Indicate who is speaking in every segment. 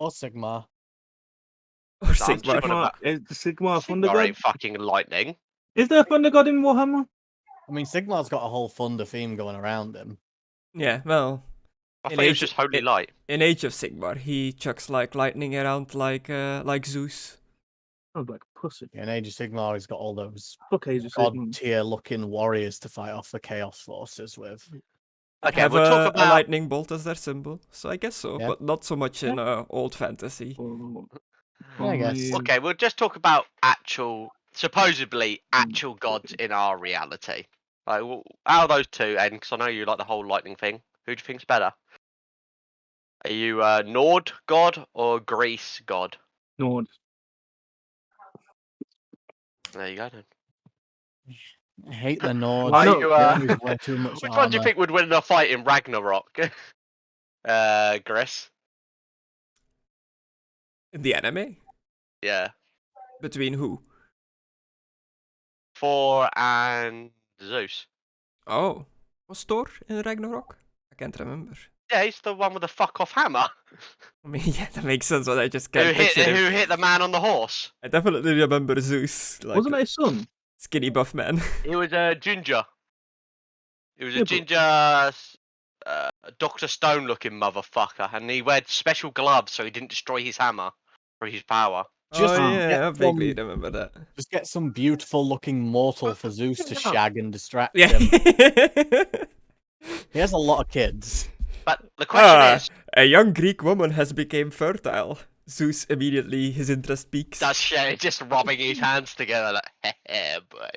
Speaker 1: Or Sigmar.
Speaker 2: Or Sigmar.
Speaker 3: Is Sigmar a thunder
Speaker 4: Sigmar
Speaker 3: god?
Speaker 4: ain't fucking lightning.
Speaker 3: Is there a thunder god in Warhammer?
Speaker 1: I mean, Sigmar's got a whole thunder theme going around him.
Speaker 2: Yeah, well,
Speaker 4: I thought he was just holy light.
Speaker 2: in Age of Sigmar, he chucks like lightning around like Zeus.
Speaker 3: Sounds like a pussy.
Speaker 1: In Age of Sigmar, he's got all those
Speaker 3: Fuck Age of Sigmar.
Speaker 1: god-tier looking warriors to fight off the Chaos Forces with.
Speaker 4: Okay,
Speaker 2: Have
Speaker 4: we'll talk
Speaker 2: a
Speaker 4: about.
Speaker 2: lightning bolt as their symbol, so I guess so,
Speaker 1: Yeah.
Speaker 2: but not so much in old fantasy.
Speaker 1: Yeah, I guess.
Speaker 4: Okay, we'll just talk about supposedly actual gods in our reality. Like, out of those two, and because I know you like the whole lightning thing, who do you think's better? Are you Nord god or Greece god?
Speaker 3: Nord.
Speaker 4: There you go then.
Speaker 1: I hate the Nords.
Speaker 3: Why
Speaker 4: Are
Speaker 3: not?
Speaker 4: you,
Speaker 1: They always wear too much
Speaker 4: which one do you
Speaker 1: armor.
Speaker 4: think would win in a fight in Ragnarok? Gris?
Speaker 2: In the anime?
Speaker 4: Yeah.
Speaker 2: Between who?
Speaker 4: Thor and Zeus.
Speaker 2: Oh, was Thor in Ragnarok? I can't remember.
Speaker 4: Yeah, he's the one with the fuck off hammer.
Speaker 2: I mean, yeah, that makes sense, but I just
Speaker 4: Who
Speaker 2: can't picture him.
Speaker 4: hit the man on the horse?
Speaker 2: I definitely remember Zeus, like
Speaker 3: Wasn't it his son?
Speaker 2: skinny buff man.
Speaker 4: He was a ginger. He was
Speaker 3: Yeah,
Speaker 4: a
Speaker 3: but-
Speaker 4: ginger, Dr. Stone looking motherfucker, and he wear special gloves so he didn't destroy his hammer through his power.
Speaker 1: Just
Speaker 2: Oh yeah, I
Speaker 1: get
Speaker 2: vaguely
Speaker 1: some-
Speaker 2: remember that.
Speaker 1: Just get some beautiful looking mortal for Zeus to shag and distract
Speaker 2: Yeah.
Speaker 1: him. He has a lot of kids.
Speaker 4: But the question is,
Speaker 2: A young Greek woman has become fertile. Zeus immediately, his interest peaks.
Speaker 4: does she just rubbing his hands together like, heh boy?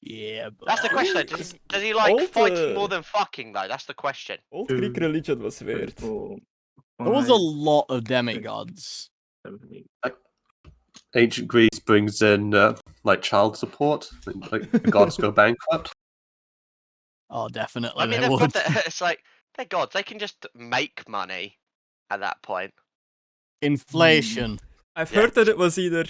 Speaker 1: Yeah, but
Speaker 4: That's the question. Does he like
Speaker 2: Old,
Speaker 4: fighting more than fucking though? That's the question.
Speaker 2: Old Greek religion was weird.
Speaker 1: there was a lot of demigods.
Speaker 5: Ancient Greece brings in like child support, and, like the gods go bankrupt.
Speaker 1: Oh, definitely
Speaker 4: I mean,
Speaker 1: they
Speaker 4: they've
Speaker 1: would.
Speaker 4: got the, it's like they're gods. They can just make money at that point.
Speaker 1: Inflation.
Speaker 2: I've
Speaker 4: Yeah.
Speaker 2: heard that it was either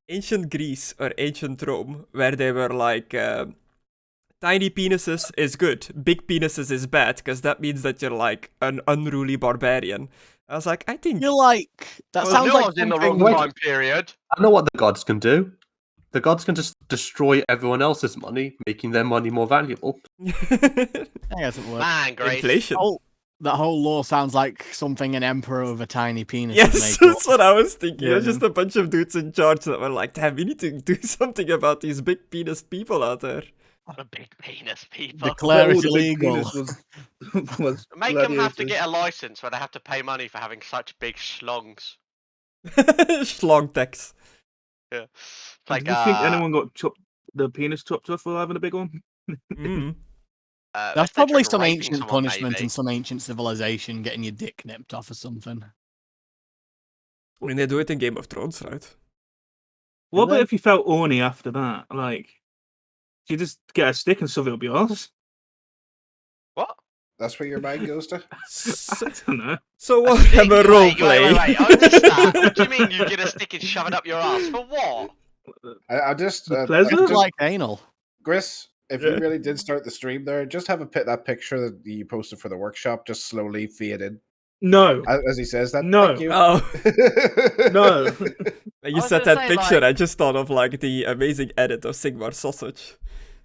Speaker 2: ancient Greece or ancient Rome, where they were like, tiny penises is good, big penises is bad, because that means that you're like an unruly barbarian. I was like, I think
Speaker 1: You're like that
Speaker 4: Well,
Speaker 1: sounds
Speaker 4: I
Speaker 1: like
Speaker 4: was in the
Speaker 1: something-
Speaker 4: wrong time period.
Speaker 5: I know what the gods can do. The gods can just destroy everyone else's money, making their money more valuable.
Speaker 1: I guess it would.
Speaker 4: Man, Grace.
Speaker 2: inflation.
Speaker 1: Oh, that whole law sounds like something an emperor with a tiny penis
Speaker 2: Yes,
Speaker 1: would make
Speaker 2: that's
Speaker 1: up.
Speaker 2: what I was thinking.
Speaker 3: Yeah.
Speaker 2: There's just a bunch of dudes in charge that were like, damn, we need to do something about these big penis people out there.
Speaker 4: The big penis people.
Speaker 1: Declare it
Speaker 3: All the big
Speaker 1: illegal.
Speaker 3: penis was
Speaker 4: Make them have to
Speaker 3: gladiators.
Speaker 4: get a license where they have to pay money for having such big schlongs.
Speaker 2: Schlong tax.
Speaker 4: Yeah. It's like,
Speaker 3: Do you think anyone got the penis chopped off for having a big one?
Speaker 2: Mm.
Speaker 1: That's
Speaker 4: unless they
Speaker 1: probably
Speaker 4: tried
Speaker 1: some
Speaker 4: raping
Speaker 1: ancient
Speaker 4: someone,
Speaker 1: punishment
Speaker 4: maybe.
Speaker 1: in some ancient civilization, getting your dick nipped off or something.
Speaker 2: I mean, they do it in Game of Thrones, right?
Speaker 3: What about
Speaker 1: they?
Speaker 3: if you felt horny after that? Like, you just get a stick and shove it up yours?
Speaker 4: What?
Speaker 6: That's where your mind goes to.
Speaker 2: So,
Speaker 3: I don't know.
Speaker 2: so
Speaker 4: A
Speaker 2: Warhammer
Speaker 4: stick- wait,
Speaker 2: roleplay.
Speaker 4: Wait, I missed that. What do you mean you get a stick and shove it up your ass? For what?
Speaker 6: I just,
Speaker 3: Pleasure?
Speaker 6: just
Speaker 1: Like anal.
Speaker 6: Gris, if
Speaker 2: Yeah.
Speaker 6: you really did start the stream there, just have that picture that you posted for the workshop just slowly fade in
Speaker 3: No.
Speaker 6: as he says that.
Speaker 3: No.
Speaker 6: Thank you.
Speaker 2: Oh,
Speaker 3: No.
Speaker 2: when you
Speaker 4: was
Speaker 2: said
Speaker 4: gonna
Speaker 2: that
Speaker 4: say,
Speaker 2: picture,
Speaker 4: like-
Speaker 2: I just thought of like the amazing edit of Sigmar Sausage.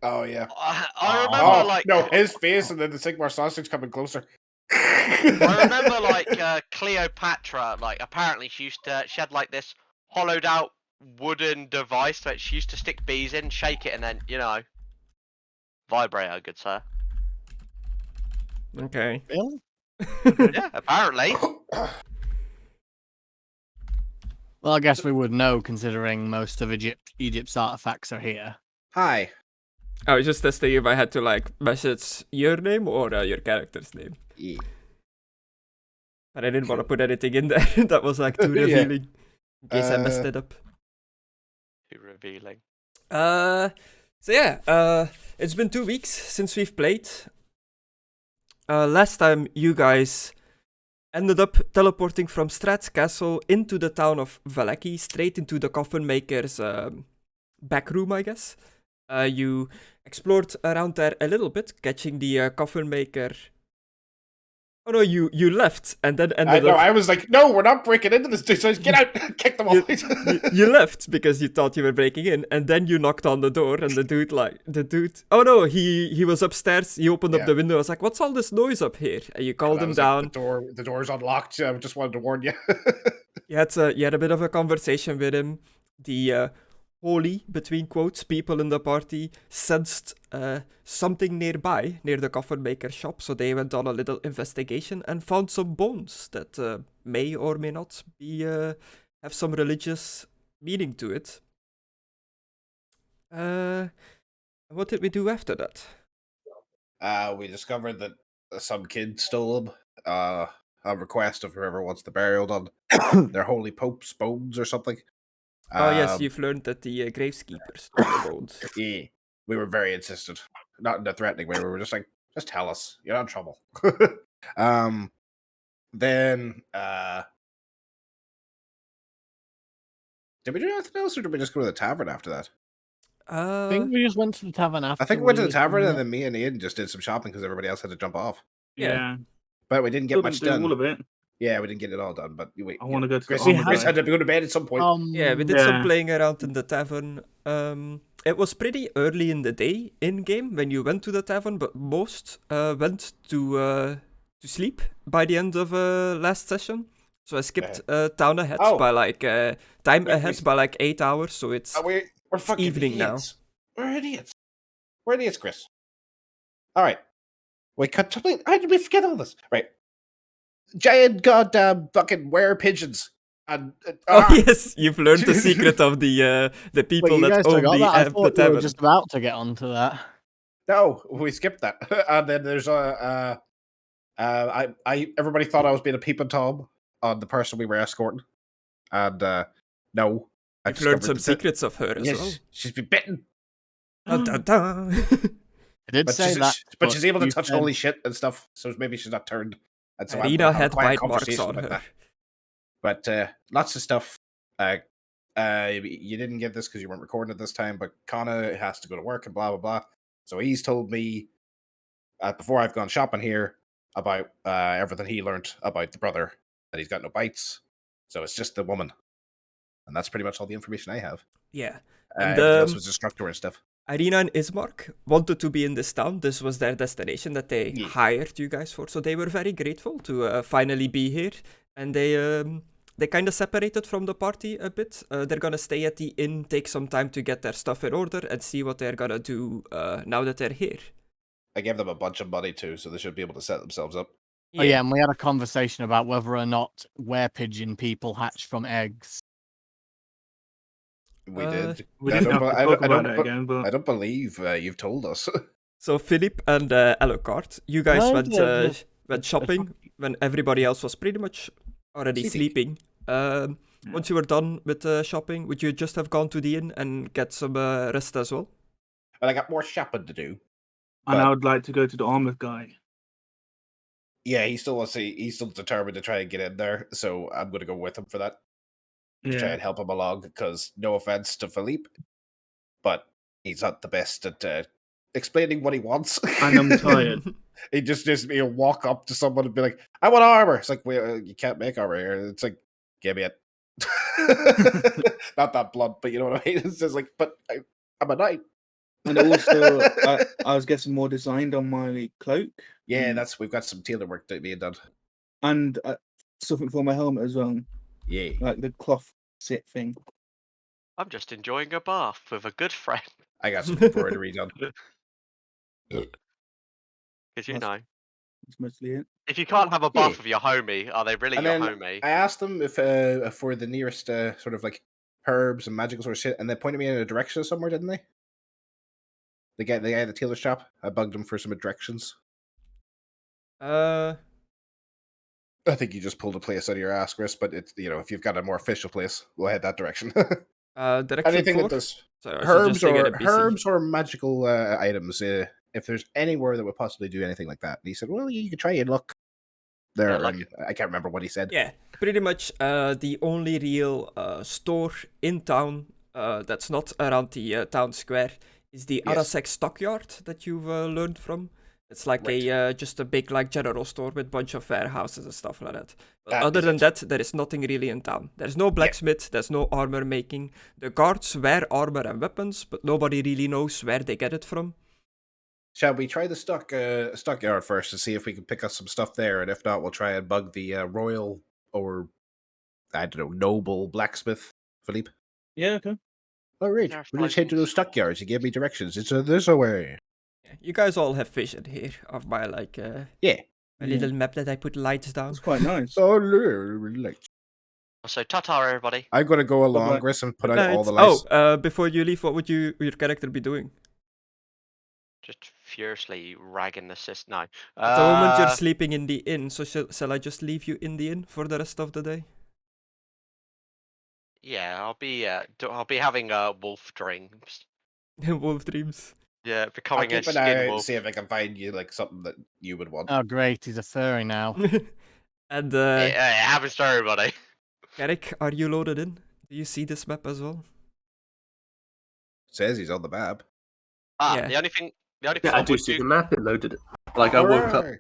Speaker 6: Oh yeah.
Speaker 4: I remember
Speaker 6: Oh
Speaker 4: like
Speaker 6: no, his face and then the Sigmar sausage coming closer.
Speaker 4: I remember like Cleopatra, like apparently she had like this hollowed out wooden device that she used to stick bees in, shake it, and then vibrate her, good sir.
Speaker 2: Okay.
Speaker 1: Really?
Speaker 4: Yeah, apparently.
Speaker 1: Well, I guess we would know, considering most of Egypt's artifacts are here.
Speaker 6: Hi.
Speaker 2: I was just testing if I had to like message your name or your character's name.
Speaker 6: Yeah.
Speaker 2: But I didn't want to put anything in there that was like too
Speaker 6: Yeah.
Speaker 2: revealing. In case I messed it up.
Speaker 4: Too revealing.
Speaker 2: So yeah, it's been 2 weeks since we've played. Last time you guys ended up teleporting from Strahd's castle into the town of Valaki, straight into the coffin maker's back room, I guess. You explored around there a little bit, catching the coffin maker Oh no, you left and then ended
Speaker 6: No,
Speaker 2: up.
Speaker 6: I was like, no, we're not breaking into this. So get out, kick them
Speaker 2: You,
Speaker 6: off.
Speaker 2: you left because you thought you were breaking in, and then you knocked on the door, and the dude. Oh no, he was upstairs. He opened up
Speaker 6: Yeah.
Speaker 2: the window. I was like, "What's all this noise up here?" And you called
Speaker 6: And I
Speaker 2: him
Speaker 6: was like,
Speaker 2: down.
Speaker 6: the door's unlocked. I just wanted to warn you.
Speaker 2: You had a bit of a conversation with him. The holy, between quotes, people in the party sensed something nearby, near the coffin maker shop, so they went on a little investigation and found some bones that may or may not be have some religious meaning to it. What did we do after that?
Speaker 6: We discovered that some kid stole them. A request of whoever wants the burial done. Their holy pope's bones or something.
Speaker 2: Oh yes, you've learned that the graveskeeper stole the bones.
Speaker 6: Yeah, we were very insistent, not in a threatening way. We were just like, just tell us, you're not in trouble. Then did we do anything else, or did we just go to the tavern after that?
Speaker 1: I think we just went to the tavern after.
Speaker 6: I think we went to the tavern, and then me and Aidan just did some shopping because everybody else had to jump off.
Speaker 2: Yeah.
Speaker 6: But we didn't get much
Speaker 3: do
Speaker 6: done.
Speaker 3: all of it.
Speaker 6: Yeah, we didn't get it all done. But
Speaker 3: I want to go to
Speaker 6: Chris,
Speaker 3: the armor
Speaker 6: Chris
Speaker 3: guy.
Speaker 6: had to go to bed at some point.
Speaker 2: Yeah, we did some
Speaker 3: Yeah.
Speaker 2: playing around in the tavern. It was pretty early in the day in game when you went to the tavern, but most went to sleep by the end of last session. So I skipped town ahead
Speaker 6: Oh.
Speaker 2: by like time
Speaker 6: Wait,
Speaker 2: ahead by like 8 hours. So it's
Speaker 6: We're fucking
Speaker 2: evening now.
Speaker 6: idiots. We're idiots. We're idiots, Chris. All right. Wait, how did we forget all this? Right. Giant goddamn fucking were pigeons. And
Speaker 2: oh yes, you've learned the secret of the people
Speaker 1: Wait, you
Speaker 2: that
Speaker 1: guys
Speaker 2: own
Speaker 1: forgot that? I
Speaker 2: the
Speaker 1: thought we were
Speaker 2: tavern.
Speaker 1: just about to get onto that.
Speaker 6: No, we skipped that. And then there's everybody thought I was being a peeping tom on the person we were escorting. And no. I
Speaker 2: You've learned
Speaker 6: discovered
Speaker 2: some
Speaker 6: that-
Speaker 2: secrets of her as
Speaker 6: Yes,
Speaker 2: well.
Speaker 6: she's been bitten.
Speaker 2: Dun, dun, dun.
Speaker 1: I did
Speaker 6: But
Speaker 1: say that.
Speaker 6: but she's able to
Speaker 1: you
Speaker 6: touch
Speaker 1: said-
Speaker 6: holy shit and stuff, so maybe she's not turned. And so I'm
Speaker 2: Arena
Speaker 6: gonna have a
Speaker 2: had
Speaker 6: quiet
Speaker 2: bite marks
Speaker 6: conversation
Speaker 2: on
Speaker 6: about
Speaker 2: her.
Speaker 6: that. But lots of stuff. You didn't get this because you weren't recording at this time, but Conna has to go to work and blah blah blah. So he's told me before I've gone shopping here about everything he learned about the brother, that he's got no bites. So it's just the woman, and that's pretty much all the information I have.
Speaker 2: Yeah. And,
Speaker 6: Everything else was Destructor and stuff.
Speaker 2: Arena and Ismark wanted to be in this town. This was their destination that they
Speaker 6: Yeah.
Speaker 2: hired you guys for. So they were very grateful to finally be here. And they kind of separated from the party a bit. They're going to stay at the inn, take some time to get their stuff in order, and see what they're going to do now that they're here.
Speaker 6: I gave them a bunch of money too, so they should be able to set themselves up.
Speaker 1: Oh yeah, and we had a conversation about whether or not were-pigeon people hatch from eggs.
Speaker 6: We
Speaker 2: Uh,
Speaker 6: did.
Speaker 3: We
Speaker 6: I
Speaker 3: didn't
Speaker 6: don't,
Speaker 3: have
Speaker 6: be-
Speaker 3: to talk
Speaker 6: I
Speaker 3: about
Speaker 6: don't,
Speaker 3: it
Speaker 6: be-
Speaker 3: again, but
Speaker 6: I don't believe you've told us.
Speaker 2: So Philip and Alucard, you guys
Speaker 1: No,
Speaker 2: went shopping when everybody else was pretty much already sleeping. Once you were done with shopping, would you just have gone to the inn and get some rest as well?
Speaker 6: But I got more shopping to do.
Speaker 3: and I would like to go to the armor guy.
Speaker 6: Yeah, he's still determined to try and get in there, so I'm going to go with him for that. To try
Speaker 3: Yeah,
Speaker 6: and help him along, because no offense to Philippe, but he's not the best at explaining what he wants.
Speaker 3: and I'm tired.
Speaker 6: He just he'll walk up to someone and be like, "I want armor." It's like, well, you can't make armor here. It's like, give me it. Not that blunt, but you know what I mean. It's just like, but I'm a knight.
Speaker 7: And also, I was getting more designed on my cloak
Speaker 6: Yeah, we've got some tailor work being done.
Speaker 7: and something for my helmet as well,
Speaker 6: Yeah,
Speaker 7: like the cloth sit thing.
Speaker 4: I'm just enjoying a bath with a good friend.
Speaker 6: I got some embroidery done.
Speaker 4: Because you
Speaker 7: That's-
Speaker 4: know,
Speaker 7: That's mostly it.
Speaker 4: if you can't have a
Speaker 6: Yeah.
Speaker 4: bath with your homie, are they really
Speaker 6: And
Speaker 4: your
Speaker 6: then
Speaker 4: homie?
Speaker 6: I asked them if for the nearest sort of like herbs and magical sort of shit, and they pointed me in a direction somewhere, didn't they? The guy at the tailor shop. I bugged him for some directions.
Speaker 2: Uh,
Speaker 6: I think you just pulled a place out of your ass, Chris. But it's if you've got a more official place, we'll head that direction.
Speaker 2: direction
Speaker 6: Anything
Speaker 2: for?
Speaker 6: that does
Speaker 2: So I was
Speaker 6: herbs
Speaker 2: suggesting
Speaker 6: or
Speaker 2: an NPC.
Speaker 6: herbs or magical items. If there's anywhere that would possibly do anything like that, and he said, "Well, you could try and look there."
Speaker 4: Yeah, like-
Speaker 6: and I can't remember what he said.
Speaker 2: Yeah, pretty much the only real store in town that's not around the town square is the
Speaker 6: Yes.
Speaker 2: Arasek stockyard that you've learned from. It's like
Speaker 6: Right.
Speaker 2: a just a big like general store with bunch of warehouses and stuff like that. But
Speaker 6: That
Speaker 2: other
Speaker 6: is
Speaker 2: than
Speaker 6: it.
Speaker 2: that, there is nothing really in town. There's no blacksmith, there's no armor making. The guards wear armor and weapons, but nobody really knows where they get it from.
Speaker 6: Shall we try the stockyard first to see if we can pick up some stuff there, and if not, we'll try and bug the royal or I don't know noble blacksmith, Philippe.
Speaker 7: Yeah, okay.
Speaker 6: All right,
Speaker 4: There's
Speaker 6: we'll just head to those
Speaker 4: floating
Speaker 6: stockyards. You gave me directions. It's this way.
Speaker 2: Yeah, you guys all have vision here of my like
Speaker 6: Yeah.
Speaker 2: my
Speaker 7: Yeah.
Speaker 2: little map that I put lights down.
Speaker 7: That's quite nice.
Speaker 6: Oh, relax.
Speaker 4: So ta-ta, everybody.
Speaker 6: I'm gonna go along,
Speaker 7: Bye-bye.
Speaker 6: Chris, and put out all
Speaker 2: Lights.
Speaker 6: the lights.
Speaker 2: Oh, before you leave, what would your character be doing?
Speaker 4: Just furiously ragging the system. No.
Speaker 2: At the moment you're sleeping in the inn, so shall I just leave you in the inn for the rest of the day?
Speaker 4: Yeah, I'll be having wolf dreams.
Speaker 2: Wolf dreams.
Speaker 4: Yeah,
Speaker 6: I'll
Speaker 4: becoming a
Speaker 6: keep an eye out
Speaker 4: skin
Speaker 6: and
Speaker 4: wolf.
Speaker 6: see if I can find you like something that you would want.
Speaker 1: Oh, great. He's a furry now.
Speaker 2: And
Speaker 4: It happens to everybody.
Speaker 2: Carrick, are you loaded in? Do you see this map as well?
Speaker 6: Says he's on the map.
Speaker 2: Yeah.
Speaker 4: The only thing
Speaker 5: Yeah,
Speaker 4: I
Speaker 5: I do
Speaker 4: would
Speaker 5: see
Speaker 4: do.
Speaker 5: the map. It loaded it. Like I woke up
Speaker 6: Hooray!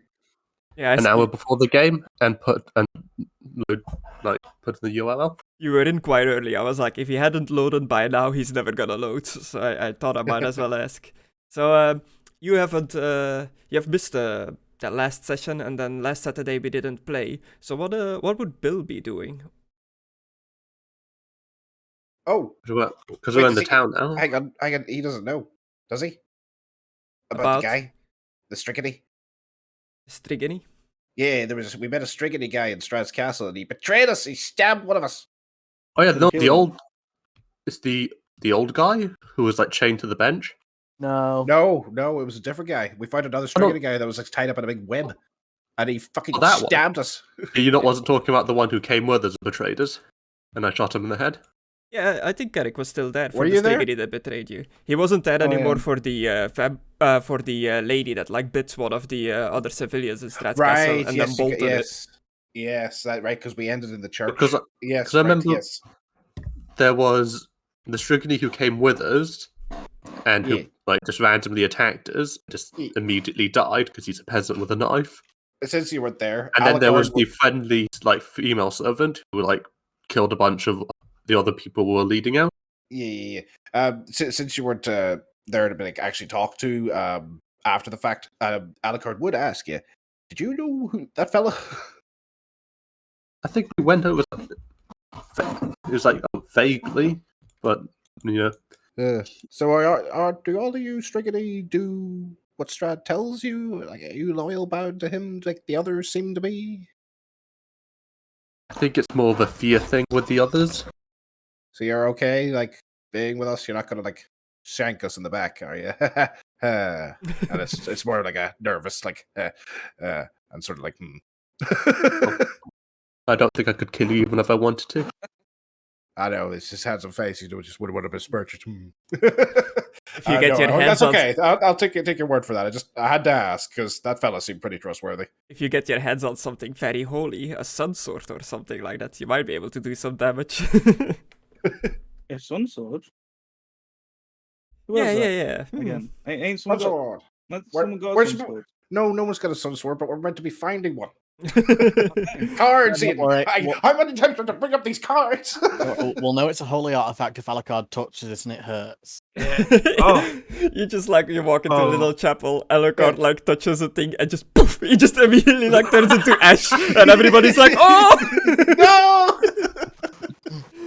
Speaker 2: Yeah,
Speaker 5: an hour before the game and put in the URL.
Speaker 2: you were in quite early. I was like, if he hadn't loaded by now, he's never gonna load. So I thought I might as well ask. So you haven't you have missed the last session, and then last Saturday we didn't play. So what would Bill be doing?
Speaker 6: Oh,
Speaker 5: Because
Speaker 6: Wait,
Speaker 5: we're in
Speaker 6: does
Speaker 5: the
Speaker 6: he-
Speaker 5: town now.
Speaker 6: hang on. He doesn't know, does he? About
Speaker 2: About?
Speaker 6: the guy, the Strickety.
Speaker 2: Strigany?
Speaker 6: Yeah, we met a Strickety guy in Strahd's castle, and he betrayed us. He stabbed one of us.
Speaker 5: Oh yeah, no,
Speaker 7: Kill
Speaker 5: the
Speaker 7: him.
Speaker 5: old. It's the old guy who was like chained to the bench.
Speaker 1: No.
Speaker 6: No, it was a different guy. We found another
Speaker 5: Oh, no.
Speaker 6: Strickety guy that was like tied up in a big web, and he fucking
Speaker 5: Oh, that one.
Speaker 6: stabbed us.
Speaker 5: You not wasn't talking about the one who came with us and betrayed us, and I shot him in the head.
Speaker 2: Yeah, I think Carrick was still there for
Speaker 6: Were
Speaker 2: the
Speaker 6: you there?
Speaker 2: Strigany that betrayed you. He wasn't there
Speaker 7: Oh,
Speaker 2: anymore
Speaker 7: yeah.
Speaker 2: for the lady that like bit one of the other civilians in Strahd's
Speaker 6: Right?
Speaker 2: castle and
Speaker 6: Yes,
Speaker 2: then bolted it.
Speaker 6: yes, that right. Because we ended in the church.
Speaker 5: Because
Speaker 6: yes,
Speaker 5: 'cause I
Speaker 6: right,
Speaker 5: remember-
Speaker 6: yes.
Speaker 5: there was the Strigany who came with us, and who
Speaker 6: Yeah.
Speaker 5: like just randomly attacked us, just
Speaker 6: Yeah.
Speaker 5: immediately died because he's a peasant with a knife.
Speaker 6: Since you weren't there,
Speaker 5: And then there was
Speaker 6: Alucard
Speaker 5: the friendly like female servant who like killed a bunch of the other people who were leading out.
Speaker 6: Yeah. Since you weren't there to like actually talk to after the fact, Alucard would ask you, did you know who that fella?
Speaker 5: I think we went over. It was like vaguely, but yeah.
Speaker 6: So do all of you Strickety do what Strahd tells you? Like, are you loyal bound to him like the others seem to be?
Speaker 5: I think it's more of a fear thing with the others.
Speaker 6: So you're okay, like being with us. You're not gonna like shank us in the back, are you? And it's more like a nervous, like, and sort of like,
Speaker 5: I don't think I could kill you even if I wanted to.
Speaker 6: I know it's just handsome face. You know, just would have besmirched it.
Speaker 2: If you get your hands
Speaker 6: that's
Speaker 2: on
Speaker 6: okay. I'll take your word for that. I had to ask because that fella seemed pretty trustworthy.
Speaker 2: if you get your hands on something very holy, a sun sword or something like that, you might be able to do some damage.
Speaker 7: A sun sword? Who
Speaker 2: yeah,
Speaker 7: has
Speaker 2: yeah,
Speaker 7: that
Speaker 2: yeah.
Speaker 7: Again, ain't someone got,
Speaker 6: Sword.
Speaker 7: not
Speaker 6: Where-
Speaker 7: someone got a
Speaker 6: where's
Speaker 7: sun
Speaker 6: my-
Speaker 7: sword?
Speaker 6: No one's got a sun sword, but we're meant to be finding one.
Speaker 2: Hmm.
Speaker 6: Cards,
Speaker 1: Yeah,
Speaker 6: Ian.
Speaker 1: don't worry.
Speaker 6: I'm unintentional to bring up these cards.
Speaker 1: We'll know it's a holy artifact if Alucard touches it and it hurts.
Speaker 3: Oh.
Speaker 2: You just like you walk into a
Speaker 3: Oh.
Speaker 2: little chapel, Alucard like touches a thing and just poof, he just immediately like turns into ash and everybody's like, oh
Speaker 6: No.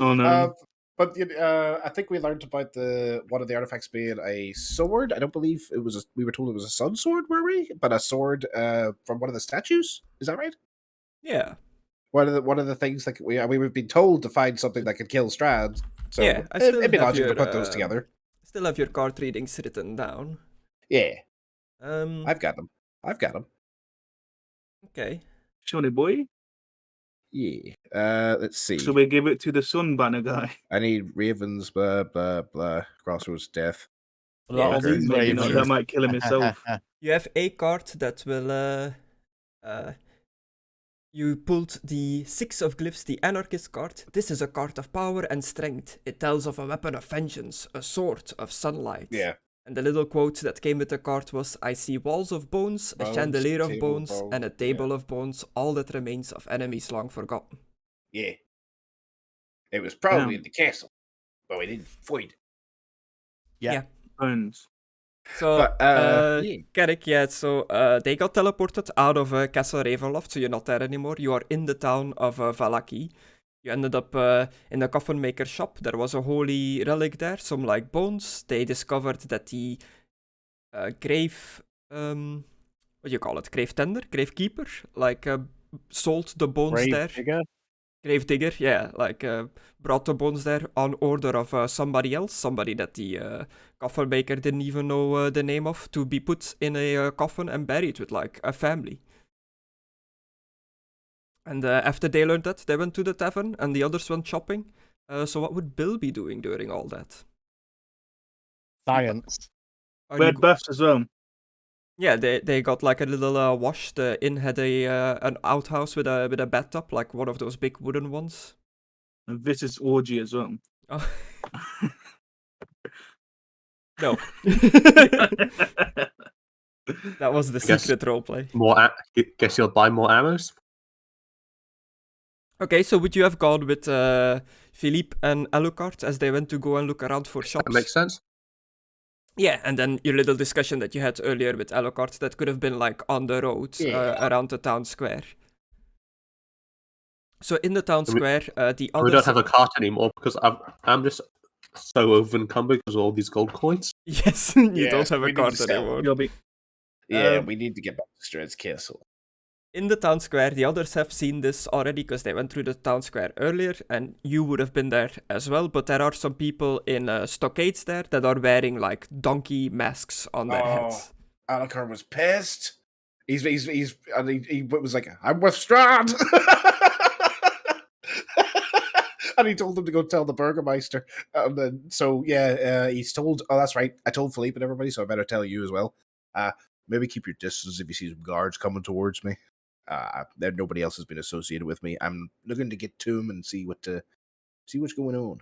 Speaker 3: Oh no.
Speaker 6: But I think we learned about one of the artifacts being a sword. I don't believe it was. We were told it was a sun sword, were we? But a sword from one of the statues. Is that right?
Speaker 2: Yeah.
Speaker 6: One of the things that we've been told to find something that could kill Strahd. So
Speaker 2: Yeah, I still
Speaker 6: it'd be
Speaker 2: have
Speaker 6: logical to
Speaker 2: your,
Speaker 6: put those together.
Speaker 2: Still have your card readings written down.
Speaker 6: Yeah,
Speaker 2: Um
Speaker 6: I've got them.
Speaker 2: okay.
Speaker 7: Shonny boy.
Speaker 6: Yeah. Let's see.
Speaker 7: So we give it to the sun banner guy.
Speaker 6: I need ravens. Blah blah blah. Crossroads death.
Speaker 1: What about all
Speaker 6: okay.
Speaker 1: these
Speaker 7: Maybe not,
Speaker 1: ravens?
Speaker 7: that might kill him himself.
Speaker 2: You have a card that will you pulled the 6 of Glyphs, the Anarchist card. This is a card of power and strength. It tells of a weapon of vengeance, a sword of sunlight.
Speaker 6: Yeah.
Speaker 2: And the little quote that came with the card was, "I see walls of bones, a
Speaker 6: Bones,
Speaker 2: chandelier of
Speaker 6: table of
Speaker 2: bones,
Speaker 6: bones,
Speaker 2: and a
Speaker 6: yeah.
Speaker 2: table of bones, all that remains of enemies long forgotten."
Speaker 6: Yeah. It was probably in the castle, but we didn't fight it.
Speaker 1: Yeah.
Speaker 7: Bones.
Speaker 2: So,
Speaker 6: But, yeah.
Speaker 2: Carrick, so they got teleported out of Castle Ravenloft, so you're not there anymore. You are in the town of Vallaki. You ended up in the coffin maker shop. There was a holy relic there, some like bones. They discovered that the grave, what do you call it? Grave tender, grave keeper, like sold the bones there. Grave digger, yeah, like brought the bones there on order of somebody else, somebody that the coffin maker didn't even know the name of, to be put in a coffin and buried with like a family. And after they learned that, they went to the tavern and the others went shopping. So what would Bill be doing during all that?
Speaker 1: Science.
Speaker 2: Are
Speaker 7: We
Speaker 2: you
Speaker 7: had buffs as well.
Speaker 2: Yeah, they got like a little wash. The inn had an outhouse with a bathtub, like one of those big wooden ones.
Speaker 7: And this is orgy as well.
Speaker 2: Oh. No. That was the
Speaker 5: I guess-
Speaker 2: secret roleplay.
Speaker 5: Guess you'll buy more arrows.
Speaker 2: Okay, so would you have gone with Philippe and Alucard as they went to go and look around for shops?
Speaker 5: That makes sense.
Speaker 2: Yeah, and then your little discussion that you had earlier with Alucard, that could have been like on the road around the town square. So in the town square, the
Speaker 5: We
Speaker 2: other...
Speaker 5: don't have a cart anymore because I'm just so over encumbered because of all these gold coins.
Speaker 2: Yes, you
Speaker 6: Yes,
Speaker 2: don't have
Speaker 6: we
Speaker 2: a
Speaker 6: need to
Speaker 2: card
Speaker 6: sell.
Speaker 2: anymore.
Speaker 7: You'll be
Speaker 6: Yeah,
Speaker 2: Um,
Speaker 6: we need to get back to Strahd's castle.
Speaker 2: In the town square, the others have seen this already because they went through the town square earlier, and you would have been there as well. But there are some people in stockades there that are wearing like donkey masks on their heads.
Speaker 6: Alucard was pissed. He's and he was like, "I'm with Strahd," and he told them to go tell the Burgermeister. And then, so yeah, he's told. Oh, that's right. I told Philippe and everybody, so I better tell you as well. Maybe keep your distance if you see some guards coming towards me. There, nobody else has been associated with me. I'm looking to get to him and see what's going on.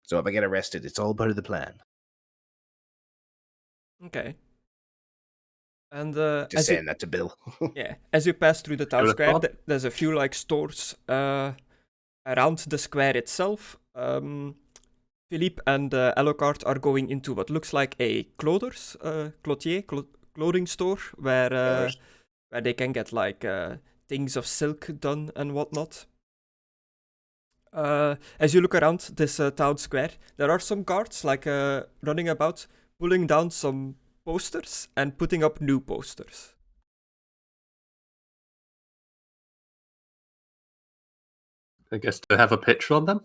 Speaker 6: So if I get arrested, it's all part of the plan.
Speaker 2: Okay. And
Speaker 6: Just saying that to Bill.
Speaker 2: yeah, as you pass through the town
Speaker 5: Good
Speaker 2: square,
Speaker 5: thought.
Speaker 2: there's a few like stores around the square itself. Philippe and Alucard are going into what looks like a clothing store where they can get like things of silk done and whatnot. As you look around this town square, there are some guards like running about, pulling down some posters and putting up new posters.
Speaker 5: I guess to have a picture on them.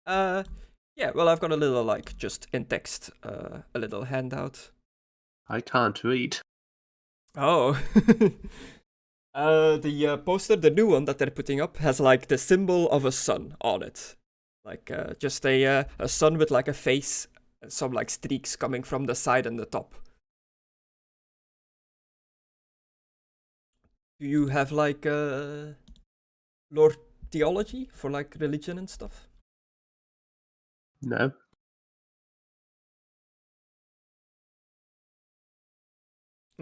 Speaker 2: Yeah, well, I've got a little like just in text, a little handout.
Speaker 5: I can't read.
Speaker 2: Oh. The poster, the new one that they're putting up, has like the symbol of a sun on it. Like just a sun with like a face, and some like streaks coming from the side and the top. Do you have like lore theology for like religion and stuff?
Speaker 5: No.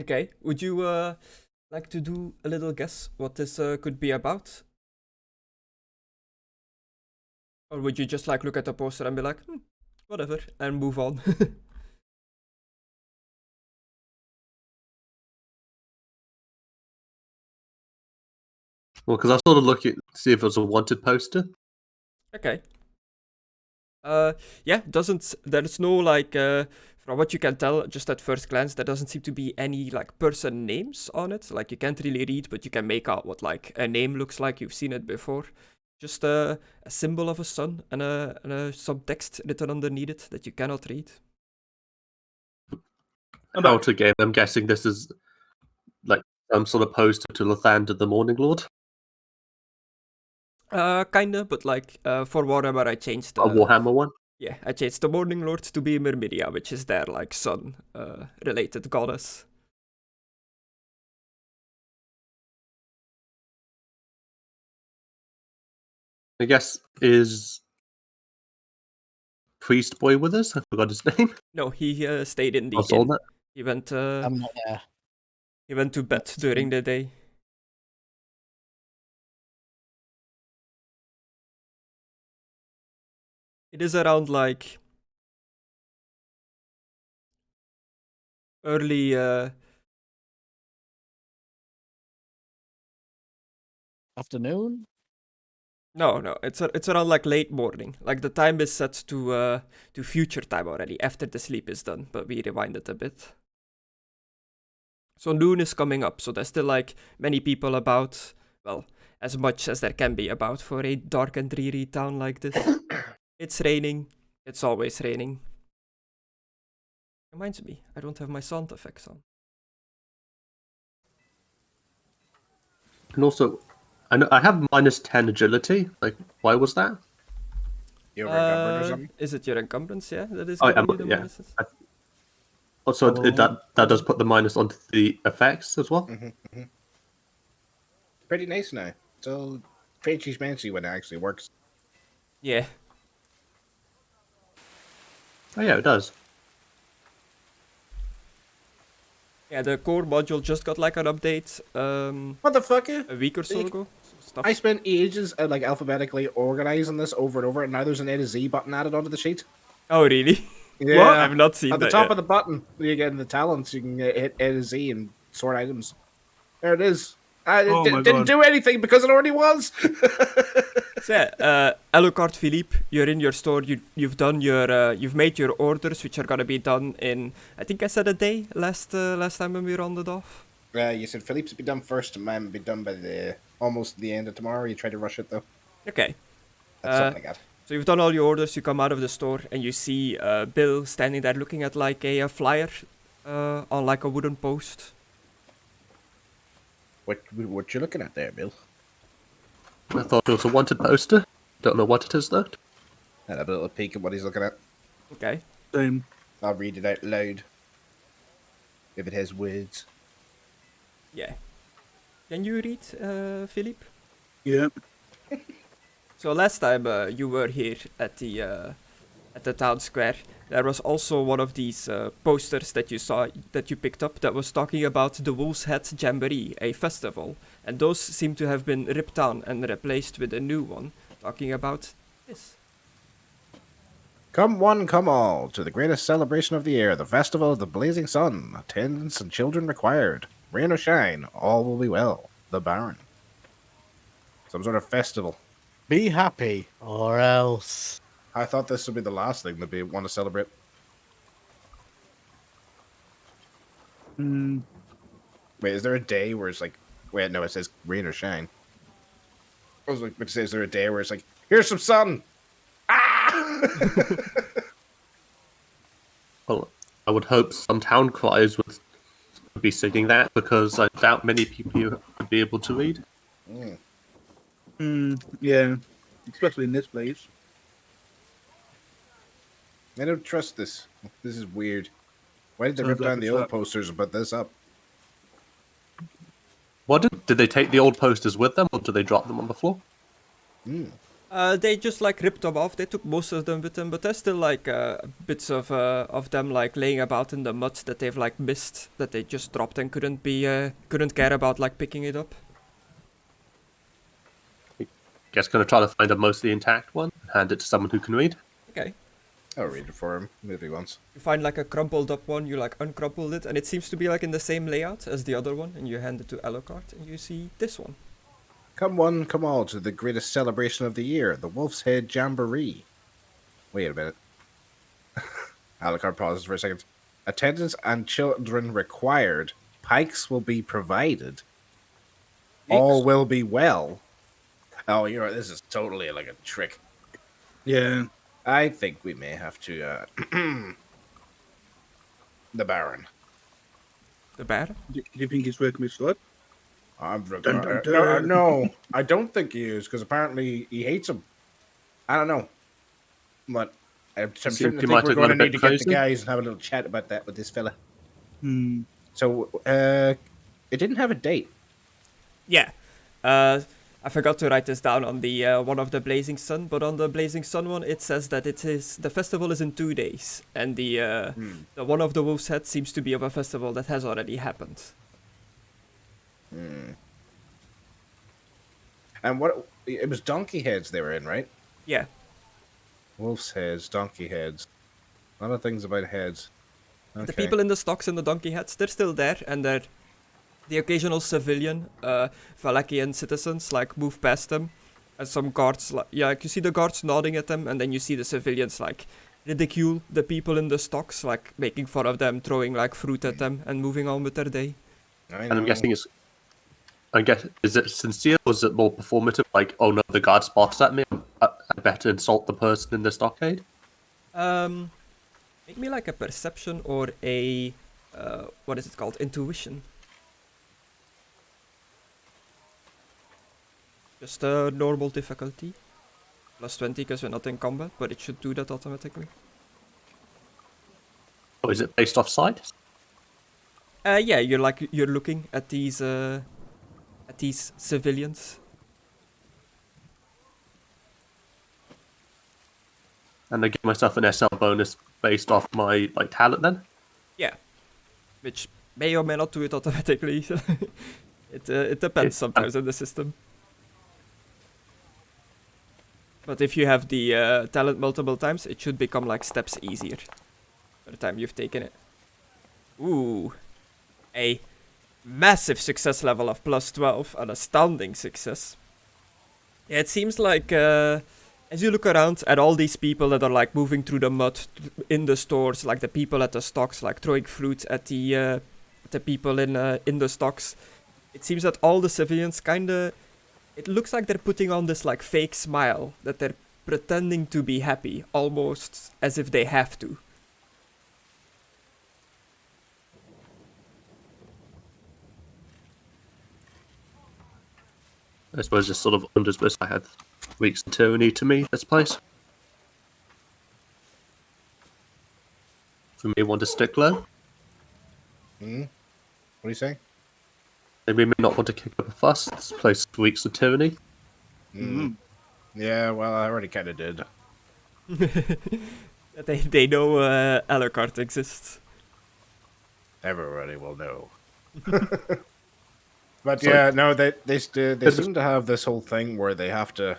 Speaker 2: Okay, would you like to do a little guess what this could be about? Or would you just like look at the poster and be like, whatever, and move on?
Speaker 5: Well, because I sort of look at see if it was a wanted poster.
Speaker 2: Okay. Yeah, there's no like, from what you can tell, just at first glance, there doesn't seem to be any like person names on it. Like you can't really read, but you can make out what like a name looks like. You've seen it before. Just a symbol of a sun and some text written underneath it that you cannot read.
Speaker 5: About a game, I'm guessing this is like some sort of poster to Lathander the Morning Lord.
Speaker 2: Kinda, but like for Warhammer, I changed
Speaker 5: A Warhammer one.
Speaker 2: Yeah, I changed the Morning Lord to be Myrmidia, which is their like sun related goddess.
Speaker 5: I guess is priest boy with us? I forgot his name.
Speaker 2: No, he stayed in the
Speaker 5: I saw
Speaker 2: inn.
Speaker 5: that.
Speaker 2: He went.
Speaker 1: I'm not there.
Speaker 2: He went to bed during the day. It is around like early.
Speaker 1: Afternoon?
Speaker 2: No, it's around like late morning. Like the time is set to future time already after the sleep is done, but we rewind it a bit. So noon is coming up, so there's still like many people about. Well, as much as there can be about for a dark and dreary town like this. It's raining. It's always raining. Reminds me, I don't have my sound effects on.
Speaker 5: And also, I have -10 agility. Like, why was that?
Speaker 6: You were encumbered or something?
Speaker 2: Is it your encumbrance? Yeah, that is
Speaker 5: Oh,
Speaker 2: giving you the
Speaker 5: yeah.
Speaker 2: minuses.
Speaker 5: Also, that does put the minus onto the effects as well.
Speaker 6: Pretty nice now. So, pretty fancy when it actually works.
Speaker 2: Yeah.
Speaker 5: Oh yeah, it does.
Speaker 2: Yeah, the core module just got like an update
Speaker 6: Motherfucker!
Speaker 2: a week or so ago. Stuff.
Speaker 6: I spent ages like alphabetically organizing this over and over, and now there's an A to Z button added onto the sheet.
Speaker 2: Oh, really?
Speaker 6: Yeah,
Speaker 2: I've not seen
Speaker 6: at the
Speaker 2: that
Speaker 6: top
Speaker 2: yet.
Speaker 6: of the button, you get in the talents. You can hit A to Z and sort items. There it is. I
Speaker 3: Oh my
Speaker 6: didn't
Speaker 3: God.
Speaker 6: do anything because it already was.
Speaker 2: So yeah, Alucard Philippe, you're in your store. You've done your you've made your orders, which are gonna be done in. I think I said a day last time when we rounded off.
Speaker 6: You said Philippe's be done first, and mine be done by the almost the end of tomorrow. You try to rush it though.
Speaker 2: Okay.
Speaker 6: That's something like that.
Speaker 2: So you've done all your orders. You come out of the store and you see Bill standing there looking at like a flyer on like a wooden post.
Speaker 6: What you looking at there, Bill?
Speaker 5: I thought it was a wanted poster. Don't know what it is though.
Speaker 6: Had a little peek at what he's looking at.
Speaker 2: Okay.
Speaker 3: Same.
Speaker 6: I'll read it out loud. If it has words.
Speaker 2: Yeah. Can you read, Philippe?
Speaker 3: Yeah.
Speaker 2: So last time you were here at the town square, there was also one of these posters that you saw that you picked up that was talking about the Wolf's Head Jamboree, a festival, and those seem to have been ripped down and replaced with a new one talking about this.
Speaker 6: Come one, come all, to the greatest celebration of the year, the festival of the blazing sun. Attendance and children required. Rain or shine, all will be well. The Baron. Some sort of festival.
Speaker 1: Be happy, or else.
Speaker 6: I thought this would be the last thing that we want to celebrate.
Speaker 3: Mm,
Speaker 6: Wait, is there a day where it's like... Wait, no, it says rain or shine. I was like, is there a day where it's like, here's some sun! Ah!
Speaker 5: Well, I would hope some town criers would be singing that because I doubt many people would be able to read.
Speaker 3: yeah. Especially in this place.
Speaker 6: I don't trust this. This is weird. Why did they
Speaker 3: Sounds
Speaker 6: rip
Speaker 3: like
Speaker 6: down
Speaker 3: a
Speaker 6: the old
Speaker 3: trap.
Speaker 6: posters and put this up?
Speaker 5: What did they take the old posters with them, or did they drop them on the floor?
Speaker 2: They just like ripped them off. They took most of them with them, but there's still like bits of them like laying about in the mud that they've like missed, that they just dropped and couldn't care about like picking it up.
Speaker 5: Guess gonna try to find a mostly intact one and hand it to someone who can read.
Speaker 2: Okay.
Speaker 6: I'll read it for him if he wants.
Speaker 2: You find like a crumpled up one, you like uncrumpled it, and it seems to be like in the same layout as the other one, and you hand it to Alucard, and you see this one.
Speaker 6: Come one, come all to the greatest celebration of the year, the Wolf's Head Jamboree. Wait a minute. Alucard pauses for a second. Attendance and children required. Pikes will be provided. All will be well. Oh, you know, this is totally like a trick.
Speaker 3: Yeah.
Speaker 6: I think we may have to, the Baron.
Speaker 2: The bear?
Speaker 3: Do you think he's working with Strahd?
Speaker 6: No, I don't think he is, because apparently he hates him. I don't know. But I'm starting to think
Speaker 5: might
Speaker 6: we're
Speaker 5: have
Speaker 6: going
Speaker 5: gone
Speaker 6: to
Speaker 5: a
Speaker 6: need
Speaker 5: bit
Speaker 6: to get the
Speaker 5: crazy.
Speaker 6: guys and have a little chat about that with this fella.
Speaker 3: Hmm.
Speaker 6: So, it didn't have a date.
Speaker 2: Yeah. I forgot to write this down on the one of the Blazing Sun, but on the Blazing Sun one it says that the festival is in 2 days, and the one of the Wolf's Head seems to be of a festival that has already happened.
Speaker 6: And what it was donkey heads they were in, right?
Speaker 2: Yeah.
Speaker 6: Wolf's heads, donkey heads. A lot of things about heads. Okay.
Speaker 2: The people in the stocks and the donkey heads, they're still there, and they're the occasional civilian Valachian citizens like move past them, and some guards like you see the guards nodding at them, and then you see the civilians like ridicule the people in the stocks, like making fun of them, throwing like fruit at them, and moving on with their day.
Speaker 6: I
Speaker 5: And I'm
Speaker 6: know.
Speaker 5: guessing is it sincere or is it more performative? Like, oh no, the guard spotted at me. I better insult the person in the stockade.
Speaker 2: Make me like a perception or a what is it called? Intuition. Just a normal difficulty. Plus 20 because we're not in combat, but it should do that automatically.
Speaker 5: Or is it based off sight?
Speaker 2: Yeah, you're looking at these civilians.
Speaker 5: And I give myself an SL bonus based off my talent then?
Speaker 2: Yeah, which may or may not do it automatically. It depends sometimes in the system. But if you have the talent multiple times, it should become like steps easier by the time you've taken it. Ooh, a massive success level of plus 12, an astounding success. Yeah, it seems like as you look around at all these people that are like moving through the mud in the stores, like the people at the stocks, like throwing fruit at the people in the stocks, it seems that all the civilians it looks like they're putting on this like fake smile, that they're pretending to be happy, almost as if they have to.
Speaker 5: I suppose just sort of understood I had weeks of tyranny to me, this place. For me, want to stick low.
Speaker 6: What do you say?
Speaker 5: They may not want to kick up a fuss. This place is weeks of tyranny.
Speaker 6: Yeah, well, I already kind of did.
Speaker 2: They know Alucard exists.
Speaker 6: Everybody will know. But yeah, no, they seem to have this whole thing where they have to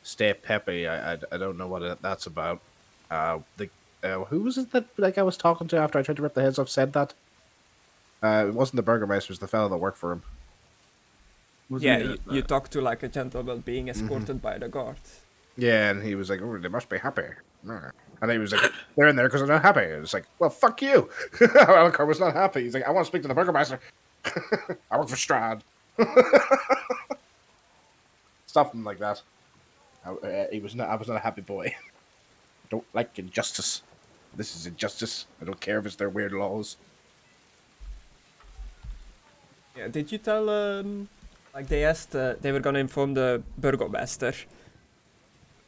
Speaker 6: stay peppy. I don't know what that's about. Who was it that I was talking to after I tried to rip the heads off said that? It wasn't the burgomaster, it was the fellow that worked for him.
Speaker 2: You talk to like a gentleman being escorted by the guard.
Speaker 6: Yeah, and he was like, "Oh, they must be happy." And he was like, "They're in there because they're not happy." And it's like, "Well, fuck you." Alucard was not happy. He's like, "I want to speak to the burgomaster. I work for Strahd." Something like that. I was not a happy boy. Don't like injustice. This is injustice. I don't care if it's their weird laws.
Speaker 2: Yeah, did you tell like they asked they were gonna inform the burgomaster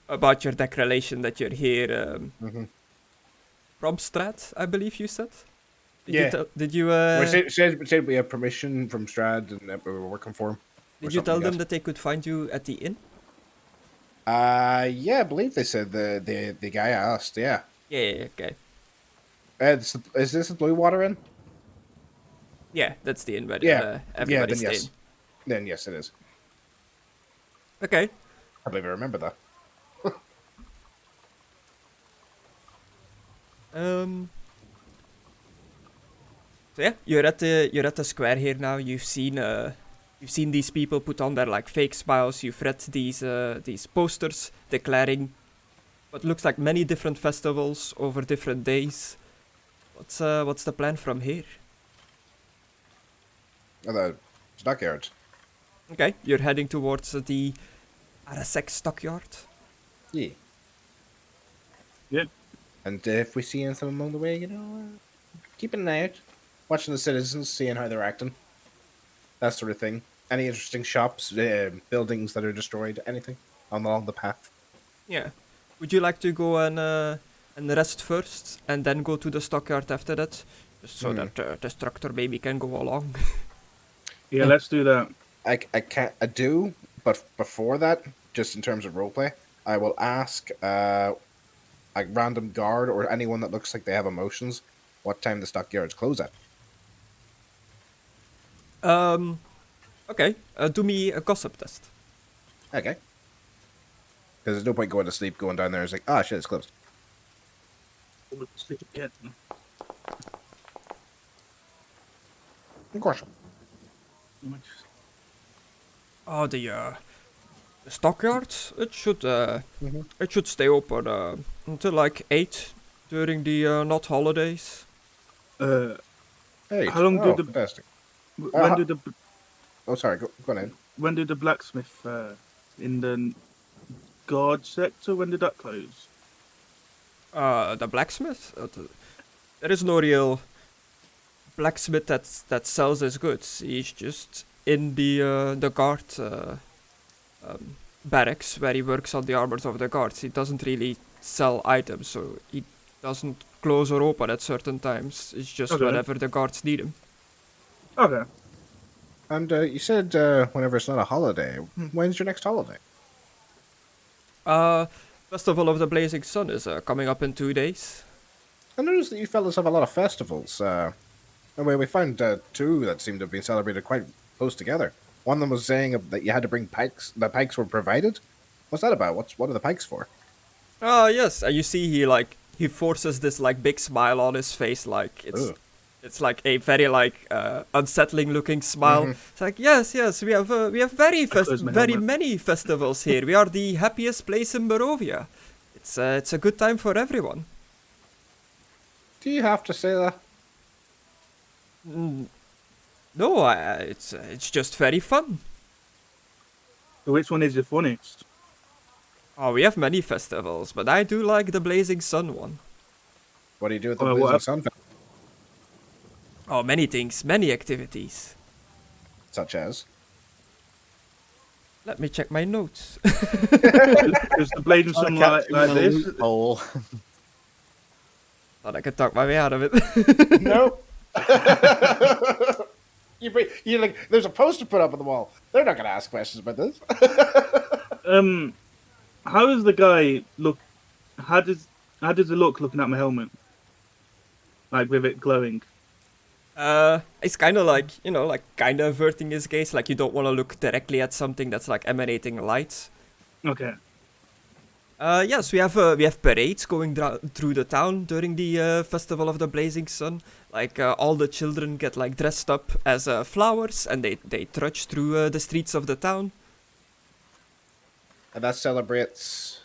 Speaker 2: about your declaration that you're here from Strahd, I believe you said? Did you
Speaker 6: said we have permission from Strahd and that we were working for him.
Speaker 2: Did you tell them that they could find you at the inn?
Speaker 6: Yeah, I believe they said the guy asked, yeah.
Speaker 2: Yeah, okay.
Speaker 6: Is this the Blue Water Inn?
Speaker 2: Yeah, that's the inn where
Speaker 6: then
Speaker 2: everybody's
Speaker 6: yes.
Speaker 2: staying.
Speaker 6: Then yes, it is.
Speaker 2: Okay.
Speaker 6: I believe I remember that.
Speaker 2: So yeah, you're at the square here now. You've seen these people put on their like fake smiles. You've read these posters declaring what looks like many different festivals over different days. What's the plan from here?
Speaker 6: The stockyards.
Speaker 2: Okay, you're heading towards the Arasek stockyard.
Speaker 6: Yeah.
Speaker 3: Yeah.
Speaker 6: And if we see anything along the way, keep an eye out. Watching the citizens, seeing how they're acting. That sort of thing. Any interesting shops, buildings that are destroyed, anything along the path.
Speaker 2: Yeah. Would you like to go and rest first, and then go to the stockyard after that? Just so that Destructor maybe can go along.
Speaker 3: Yeah, let's do that.
Speaker 6: I do, but before that, just in terms of roleplay, I will ask a random guard or anyone that looks like they have emotions what time the stockyards close at.
Speaker 2: Okay. Do me a gossip test.
Speaker 6: Okay. Because there's no point going to sleep, going down there and it's like, ah, shit, it's closed.
Speaker 3: Sleep again.
Speaker 6: Of course.
Speaker 2: Oh, the stockyards. It should stay open until like 8 during the not holidays.
Speaker 6: Hey,
Speaker 3: How long did the-
Speaker 6: fantastic.
Speaker 3: When did the
Speaker 6: Oh, sorry, go on in.
Speaker 3: when did the blacksmith in the guard sector? When did that close?
Speaker 2: The blacksmith. There is no real blacksmith that sells his goods. He's just in the guard barracks where he works on the armors of the guards. He doesn't really sell items, so he doesn't close or open at certain times. It's just
Speaker 3: Okay.
Speaker 2: whenever the guards need him.
Speaker 3: Okay.
Speaker 6: And you said whenever it's not a holiday. When's your next holiday?
Speaker 2: Festival of the Blazing Sun is coming up in 2 days.
Speaker 6: I noticed that you fellas have a lot of festivals. Anyway, we found 2 that seem to have been celebrated quite close together. One of them was saying that you had to bring pikes. The pikes were provided. What's that about? What are the pikes for?
Speaker 2: Yes, and you see he forces this like big smile on his face, like
Speaker 6: Ugh.
Speaker 2: it's like a very like unsettling looking smile. It's like yes, we have
Speaker 3: close my
Speaker 2: very
Speaker 3: helmet.
Speaker 2: many festivals here. We are the happiest place in Barovia. It's a good time for everyone.
Speaker 6: Do you have to say that?
Speaker 2: No, it's just very fun.
Speaker 3: Which one is the funniest?
Speaker 2: Oh, we have many festivals, but I do like the Blazing Sun one.
Speaker 6: What do you do with the
Speaker 3: Well,
Speaker 6: Blazing
Speaker 3: what-
Speaker 6: Sun?
Speaker 2: Oh, many things, many activities.
Speaker 6: Such as?
Speaker 2: Let me check my notes.
Speaker 3: Is the blazing sun like this?
Speaker 1: Loophole.
Speaker 2: Thought I could talk my way out of it.
Speaker 6: No. You're like, there's a poster put up on the wall. They're not going to ask questions about this.
Speaker 3: How does the guy look? How does it look looking at my helmet? Like with it glowing.
Speaker 2: It's kind of like, kind of averting his gaze, like you don't want to look directly at something that's like emanating light.
Speaker 3: Okay.
Speaker 2: Yes, we have parades going through the town during the Festival of the Blazing Sun. Like all the children get like dressed up as flowers and they trudge through the streets of the town.
Speaker 6: And that celebrates...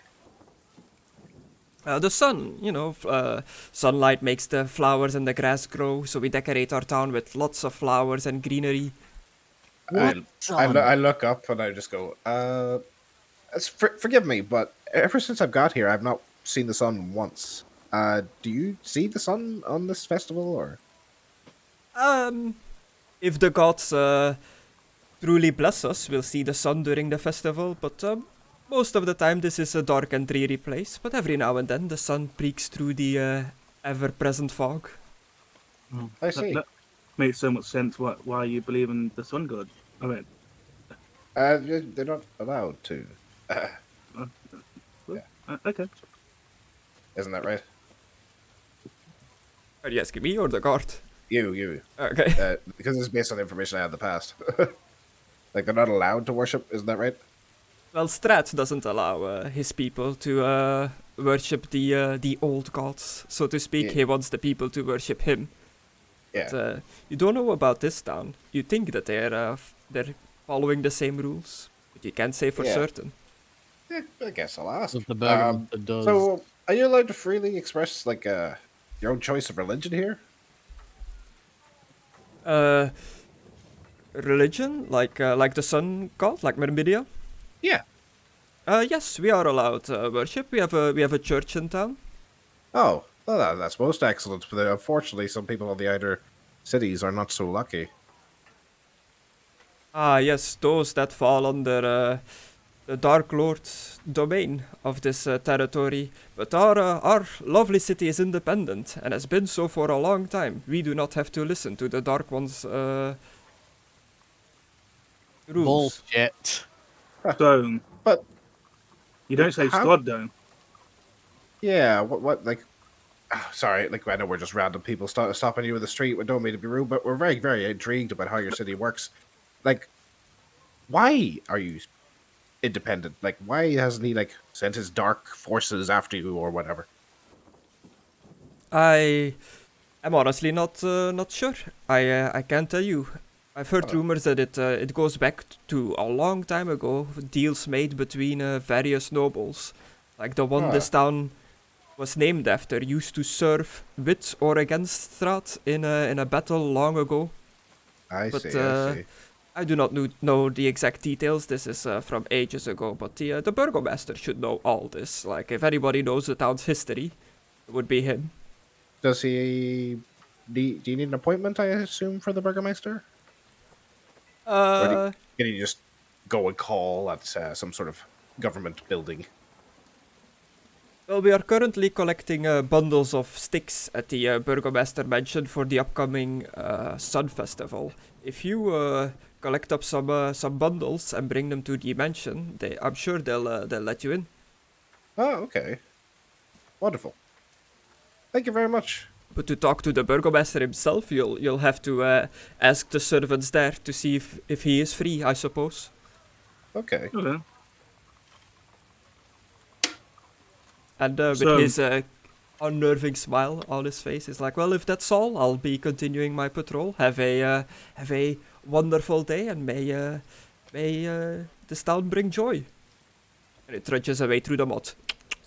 Speaker 2: The sun, sunlight makes the flowers and the grass grow, so we decorate our town with lots of flowers and greenery.
Speaker 6: I look up and I just go, forgive me, but ever since I've got here, I've not seen the sun once. Do you see the sun on this festival, or?
Speaker 2: If the gods truly bless us, we'll see the sun during the festival, but most of the time this is a dark and dreary place, but every now and then the sun peeks through the ever-present fog.
Speaker 6: I see.
Speaker 3: That makes so much sense. Why you believe in the sun god? I mean,
Speaker 6: They're not allowed to.
Speaker 3: okay.
Speaker 6: Isn't that right?
Speaker 2: Are you asking me or the guard?
Speaker 6: You.
Speaker 2: Okay.
Speaker 6: Because it's based on information I had in the past. Like, they're not allowed to worship, isn't that right?
Speaker 2: Well, Strahd doesn't allow his people to worship the old gods, so to speak.
Speaker 6: Yeah.
Speaker 2: He wants the people to worship him.
Speaker 6: Yeah.
Speaker 2: But, you don't know about this town. You think that they're following the same rules, but you can't say for
Speaker 6: Yeah.
Speaker 2: certain.
Speaker 6: Yeah, I guess I'll ask.
Speaker 1: Does the Burger does.
Speaker 6: So, are you allowed to freely express, like, your own choice of religion here?
Speaker 2: Religion, like the sun god, like Myrmidia.
Speaker 6: Yeah.
Speaker 2: Yes, we are allowed worship. We have a church in town.
Speaker 6: Oh, well, that's most excellent. But unfortunately, some people in the outer cities are not so lucky.
Speaker 2: Ah, yes, those that fall under the Dark Lord's domain of this territory. But our lovely city is independent and has been so for a long time. We do not have to listen to the Dark One's rules.
Speaker 1: Bullshit.
Speaker 3: So,
Speaker 6: But
Speaker 3: you don't say
Speaker 6: how-
Speaker 3: Strahd, though.
Speaker 6: Yeah, what like sorry, like I know we're just random people stopping you in the street. We don't mean to be rude, but we're very, very intrigued about how your city works. Like, why are you independent? Like, why hasn't he like sent his dark forces after you or whatever?
Speaker 2: I am honestly not sure. I can't tell you. I've heard rumors that it goes back to a long time ago. Deals made between various nobles, like the one this town was named after, used to serve with or against Strahd in a battle long ago.
Speaker 6: I
Speaker 2: But,
Speaker 6: see.
Speaker 2: I do not know the exact details. This is from ages ago, but the burgomaster should know all this. Like, if anybody knows the town's history, it would be him.
Speaker 6: Does he? Do you need an appointment? I assume for the burgomaster. Or can you just go and call at some sort of government building?
Speaker 2: Well, we are currently collecting bundles of sticks at the Burgomaster Mansion for the upcoming Sun Festival. If you collect up some bundles and bring them to the mansion, I'm sure they'll let you in.
Speaker 6: Oh, okay. Wonderful. Thank you very much.
Speaker 2: But to talk to the Burgomaster himself, you'll have to ask the servants there to see if he is free, I suppose.
Speaker 6: Okay.
Speaker 3: Okay.
Speaker 2: And with his unnerving smile on his face, he's like, "Well, if that's all, I'll be continuing my patrol. Have a wonderful day, and may this town bring joy." And he trudges away through the mud.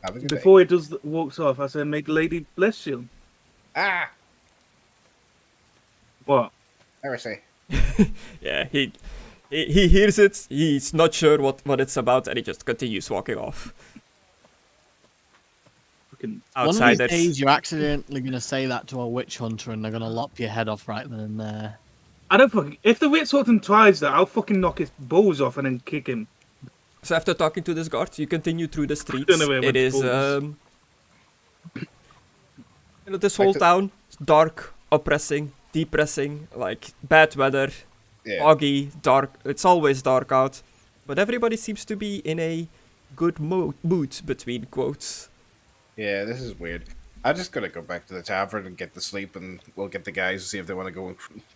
Speaker 6: Have a good day.
Speaker 3: Before he walks off, I said, "May the lady bless you."
Speaker 6: Ah,
Speaker 3: What?
Speaker 6: there I say.
Speaker 2: Yeah, he hears it. He's not sure what it's about, and he just continues walking off.
Speaker 3: Fucking
Speaker 1: One of these
Speaker 2: Outsiders.
Speaker 1: days, you're accidentally going to say that to a witch hunter, and they're going to lop your head off right then and there.
Speaker 3: I don't fucking. If the Witsorton tries that, I'll fucking knock his balls off and then kick him.
Speaker 2: So after talking to this guard, you continue through the streets.
Speaker 3: Don't know where
Speaker 2: It
Speaker 3: my
Speaker 2: is
Speaker 3: balls.
Speaker 2: this whole town is dark, oppressing, depressing, like bad weather,
Speaker 6: Yeah.
Speaker 2: foggy, dark. It's always dark out, but everybody seems to be in a good mood between quotes.
Speaker 6: Yeah, this is weird. I'm just gonna go back to the tavern and get to sleep, and we'll get the guys to see if they want to go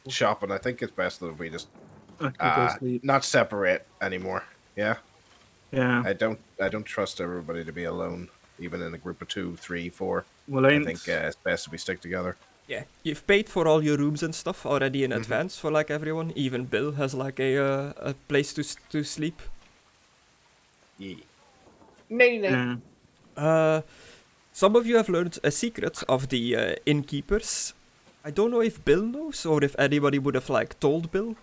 Speaker 6: shopping. I think it's best that we just
Speaker 3: I can go sleep.
Speaker 6: not separate anymore. Yeah,
Speaker 3: Yeah.
Speaker 6: I don't trust everybody to be alone, even in a group of 2, 3, 4.
Speaker 3: Well,
Speaker 6: I
Speaker 3: ain't.
Speaker 6: think it's best if we stick together.
Speaker 2: Yeah, you've paid for all your rooms and stuff already in advance for like everyone. Even Bill has like a place to sleep.
Speaker 6: Yeah.
Speaker 3: Yeah.
Speaker 2: Some of you have learned a secret of the innkeepers. I don't know if Bill knows or if anybody would have like told Bill.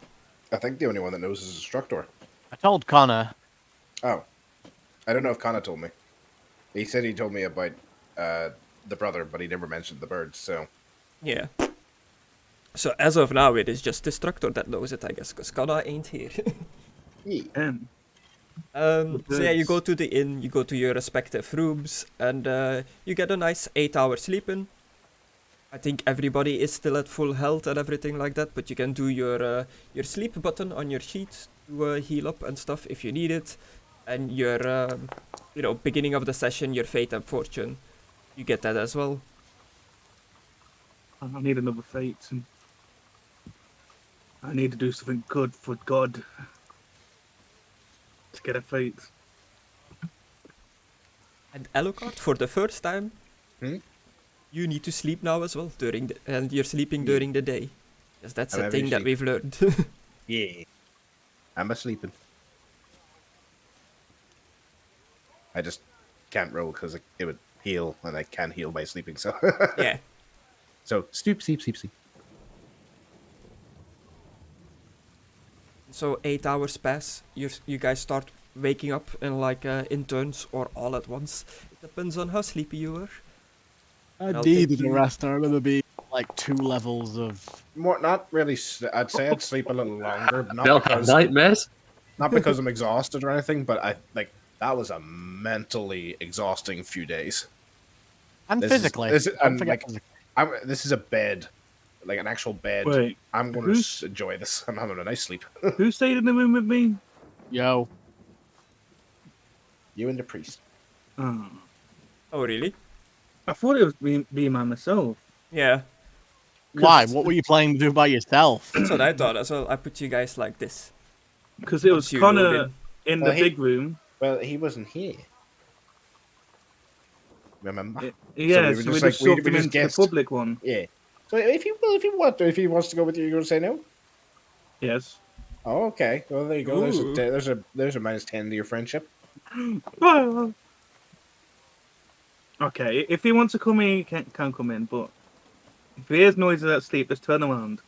Speaker 6: I think the only one that knows is Destructore.
Speaker 1: I told Connor.
Speaker 6: Oh, I don't know if Conna told me. He said he told me about the brother, but he never mentioned the birds. So
Speaker 2: Yeah. So as of now, it is just Destructore that knows it, I guess, because Conna ain't here.
Speaker 6: yeah.
Speaker 3: And
Speaker 2: So yeah, you go to the inn, you go to your respective rooms, and you get a nice 8-hour sleep in. I think everybody is still at full health and everything like that, but you can do your sleep button on your sheet to heal up and stuff if you need it. And your, beginning of the session, your fate and fortune, you get that as well.
Speaker 3: I need another fate. And I need to do something good for God to get a fate.
Speaker 2: And Alucard, for the first time,
Speaker 6: Hmm?
Speaker 2: you need to sleep now as well and you're sleeping during the day. Yes, that's
Speaker 6: I'm
Speaker 2: a
Speaker 6: having
Speaker 2: thing that
Speaker 6: sleep.
Speaker 2: we've learned.
Speaker 6: Yeah. I'm asleeping. I just can't roll because it would heal, and I can't heal by sleeping. So
Speaker 2: Yeah.
Speaker 6: So sleep.
Speaker 2: So 8 hours pass. You guys start waking up in turns or all at once. It depends on how sleepy you were.
Speaker 1: I
Speaker 2: I'll
Speaker 1: needed
Speaker 2: take
Speaker 1: a
Speaker 2: you-
Speaker 1: rest. I'm going to be like 2 levels of.
Speaker 6: More, not really. I'd say I'd sleep a little longer, but
Speaker 5: Milk and nightmares.
Speaker 6: not because I'm exhausted or anything. But that was a mentally exhausting few days.
Speaker 1: And
Speaker 6: This is-
Speaker 1: physically.
Speaker 6: this is-
Speaker 1: Don't
Speaker 6: and,
Speaker 1: forget
Speaker 6: like,
Speaker 1: physically.
Speaker 6: This is a bed, like an actual bed.
Speaker 3: Wait,
Speaker 6: I'm going
Speaker 3: who's-
Speaker 6: to enjoy this. I'm having a nice sleep.
Speaker 3: who stayed in the room with me?
Speaker 1: Yo.
Speaker 6: You and the priest.
Speaker 3: Oh.
Speaker 2: Oh, really?
Speaker 3: I thought it was me by myself.
Speaker 2: Yeah,
Speaker 1: Why? What were you planning to do by yourself?
Speaker 2: that's what I thought as well. I put you guys like this.
Speaker 3: Because it was
Speaker 2: Once you
Speaker 3: Conna
Speaker 2: load
Speaker 3: in
Speaker 6: Well,
Speaker 3: the
Speaker 6: he-
Speaker 3: big room.
Speaker 6: Well, he wasn't here. Remember?
Speaker 3: Yeah,
Speaker 6: we
Speaker 3: so
Speaker 6: were
Speaker 3: we
Speaker 6: just
Speaker 3: just
Speaker 6: like-
Speaker 3: shoved
Speaker 6: we
Speaker 3: him
Speaker 6: just
Speaker 3: into the
Speaker 6: guessed.
Speaker 3: public one.
Speaker 6: Yeah. So if he wants to go with you, you're gonna say no.
Speaker 3: Yes.
Speaker 6: Oh, okay. Well, there you go.
Speaker 2: Ooh.
Speaker 6: There's a -10 to your friendship.
Speaker 3: Okay, if he wants to come in, he can come in, but if he hears noises at sleep, just turn around.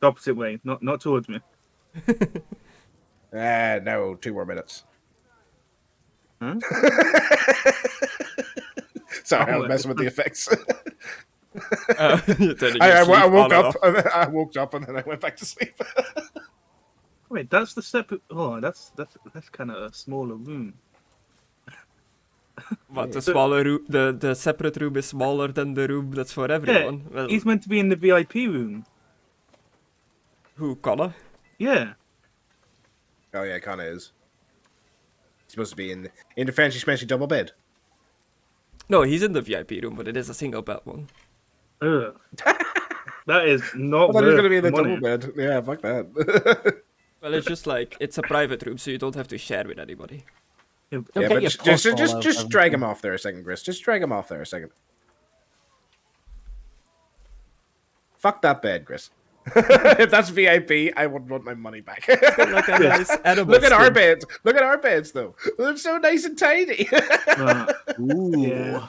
Speaker 3: The opposite way, not towards me.
Speaker 6: No, 2 more minutes.
Speaker 3: Huh?
Speaker 6: Sorry, I
Speaker 3: Oh,
Speaker 6: was messing with the effects.
Speaker 2: You're turning
Speaker 6: I
Speaker 2: your sleep
Speaker 6: woke
Speaker 2: on and
Speaker 6: up,
Speaker 2: off.
Speaker 6: and then I woke up, and then I went back to sleep.
Speaker 3: Wait, that's the separate. Oh, that's kind of a smaller room.
Speaker 2: What, the smaller room, the separate room is smaller than the room that's for everyone. Well,
Speaker 3: He's meant to be in the VIP room.
Speaker 2: who, Conna?
Speaker 3: Yeah.
Speaker 6: Oh yeah, Conna is. He's supposed to be in the fancy smashy double bed.
Speaker 2: No, he's in the VIP room, but it is a single bed one.
Speaker 3: Ugh. That is not.
Speaker 6: I thought he was gonna be in the
Speaker 3: worth
Speaker 6: double
Speaker 3: money.
Speaker 6: bed. Yeah, fuck that.
Speaker 2: Well, it's just like, it's a private room, so you don't have to share with anybody.
Speaker 1: Don't
Speaker 6: Yeah,
Speaker 1: get
Speaker 6: but
Speaker 1: your
Speaker 6: just
Speaker 1: puss all over
Speaker 6: just drag him
Speaker 1: everything.
Speaker 6: off there a second, Chris. Just drag him off there a second. Fuck that bed, Chris. If that's VIP, I would want my money back.
Speaker 2: Like a nice animal
Speaker 6: Look at our
Speaker 2: skin.
Speaker 6: beds. Look at our beds, though. They're so nice and tiny.
Speaker 1: Ooh.
Speaker 3: Yeah.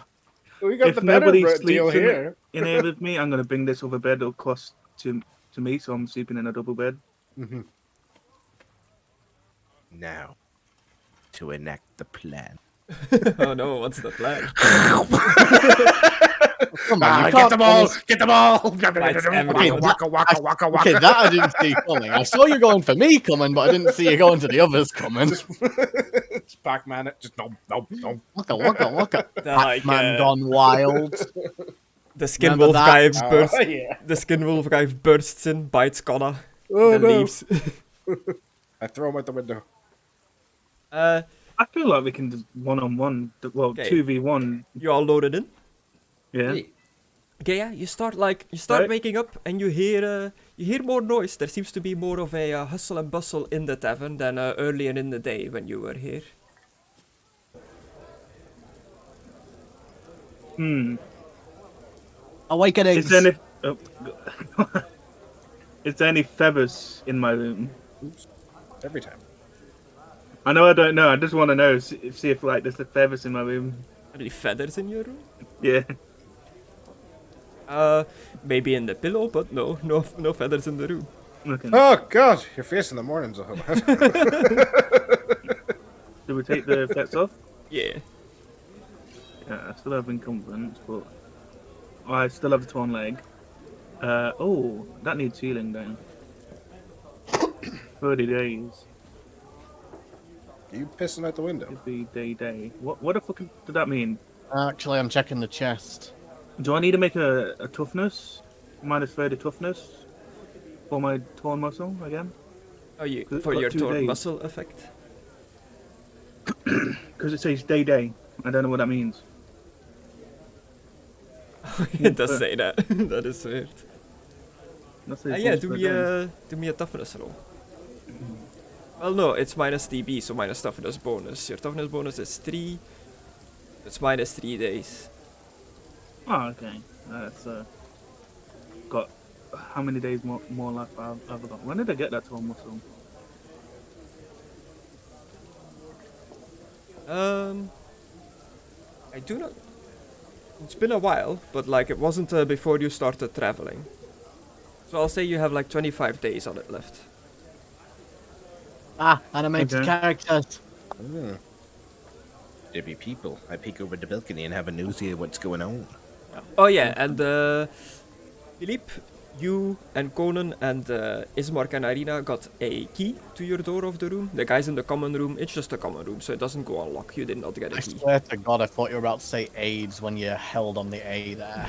Speaker 6: We got
Speaker 3: If
Speaker 6: the better
Speaker 3: nobody
Speaker 6: deal
Speaker 3: sleeps
Speaker 6: here.
Speaker 3: in here with me, I'm gonna bring this other bed across to me, so I'm sleeping in a double bed.
Speaker 6: Now, to enact the plan.
Speaker 2: Oh no, what's the plan?
Speaker 1: Come on, you
Speaker 6: Get
Speaker 1: can't
Speaker 6: them all!
Speaker 1: promise-
Speaker 6: Get them all!
Speaker 2: everyone.
Speaker 6: Waka, waka, waka, waka.
Speaker 1: Okay, that I didn't see coming. I saw you going for me coming, but I didn't see you going to the others coming.
Speaker 6: Just Pac-Man it. Just no.
Speaker 1: Waka waka waka.
Speaker 2: They're like,
Speaker 1: Man gone wild.
Speaker 2: the skin
Speaker 1: Remember
Speaker 2: wolf
Speaker 1: that?
Speaker 2: guy
Speaker 6: Oh,
Speaker 2: bursts.
Speaker 6: yeah.
Speaker 2: The skin wolf guy bursts in, bites Conna,
Speaker 6: Oh,
Speaker 2: then
Speaker 6: no.
Speaker 2: leaves.
Speaker 6: I throw him out the window.
Speaker 3: I feel like we can just one-on-one, well,
Speaker 2: Okay.
Speaker 3: 2v1.
Speaker 2: You all loaded in?
Speaker 3: Yeah.
Speaker 2: Okay, yeah. You start
Speaker 3: Right.
Speaker 2: waking up and you hear more noise. There seems to be more of a hustle and bustle in the tavern than earlier in the day when you were here.
Speaker 1: Awakenings.
Speaker 3: Is there any? Oh, is there any feathers in my room?
Speaker 6: Every time.
Speaker 3: I know I don't know. I just want to know. See if like there's the feathers in my room.
Speaker 2: Any feathers in your room?
Speaker 3: Yeah.
Speaker 2: Maybe in the pillow, but no feathers in the room.
Speaker 3: Okay.
Speaker 6: Oh, God. Your face in the morning's a whole lot.
Speaker 3: Do we take the effects off?
Speaker 2: Yeah.
Speaker 3: Yeah, I still have incumbents, but I still have the torn leg. Oh, that needs healing then. 30 days.
Speaker 6: Are you pissing out the window?
Speaker 3: It'd be day. What the fuck did that mean?
Speaker 1: Actually, I'm checking the chest.
Speaker 3: Do I need to make a toughness? Minus 30 toughness? For my torn muscle again?
Speaker 2: Oh, you
Speaker 3: It's
Speaker 2: for
Speaker 3: got
Speaker 2: your
Speaker 3: 2
Speaker 2: torn
Speaker 3: days.
Speaker 2: muscle effect?
Speaker 3: Because it says day. I don't know what that means.
Speaker 2: It does say that. That is weird.
Speaker 3: That says
Speaker 2: Yeah,
Speaker 3: once
Speaker 2: do
Speaker 3: per
Speaker 2: me
Speaker 3: day.
Speaker 2: a toughness roll. Well, no, it's minus TB, so minus toughness bonus. Your toughness bonus is 3. It's minus 3 days.
Speaker 3: Oh, okay. That's got how many days more life I've got? When did I get that torn muscle?
Speaker 2: I do not. It's been a while, but like it wasn't before you started traveling. So I'll say you have like 25 days on it left.
Speaker 1: Ah, animated
Speaker 3: Okay.
Speaker 1: characters.
Speaker 6: There be people. I peek over the balcony and have a nosy at what's going on.
Speaker 2: Oh yeah, and Philippe, you and Conan and Ismark and Irina got a key to your door of the room. The guys in the common room, it's just a common room, so it doesn't go unlock. You did not get
Speaker 1: I
Speaker 2: a key.
Speaker 1: swear to God, I thought you were about to say AIDS when you held on the A there.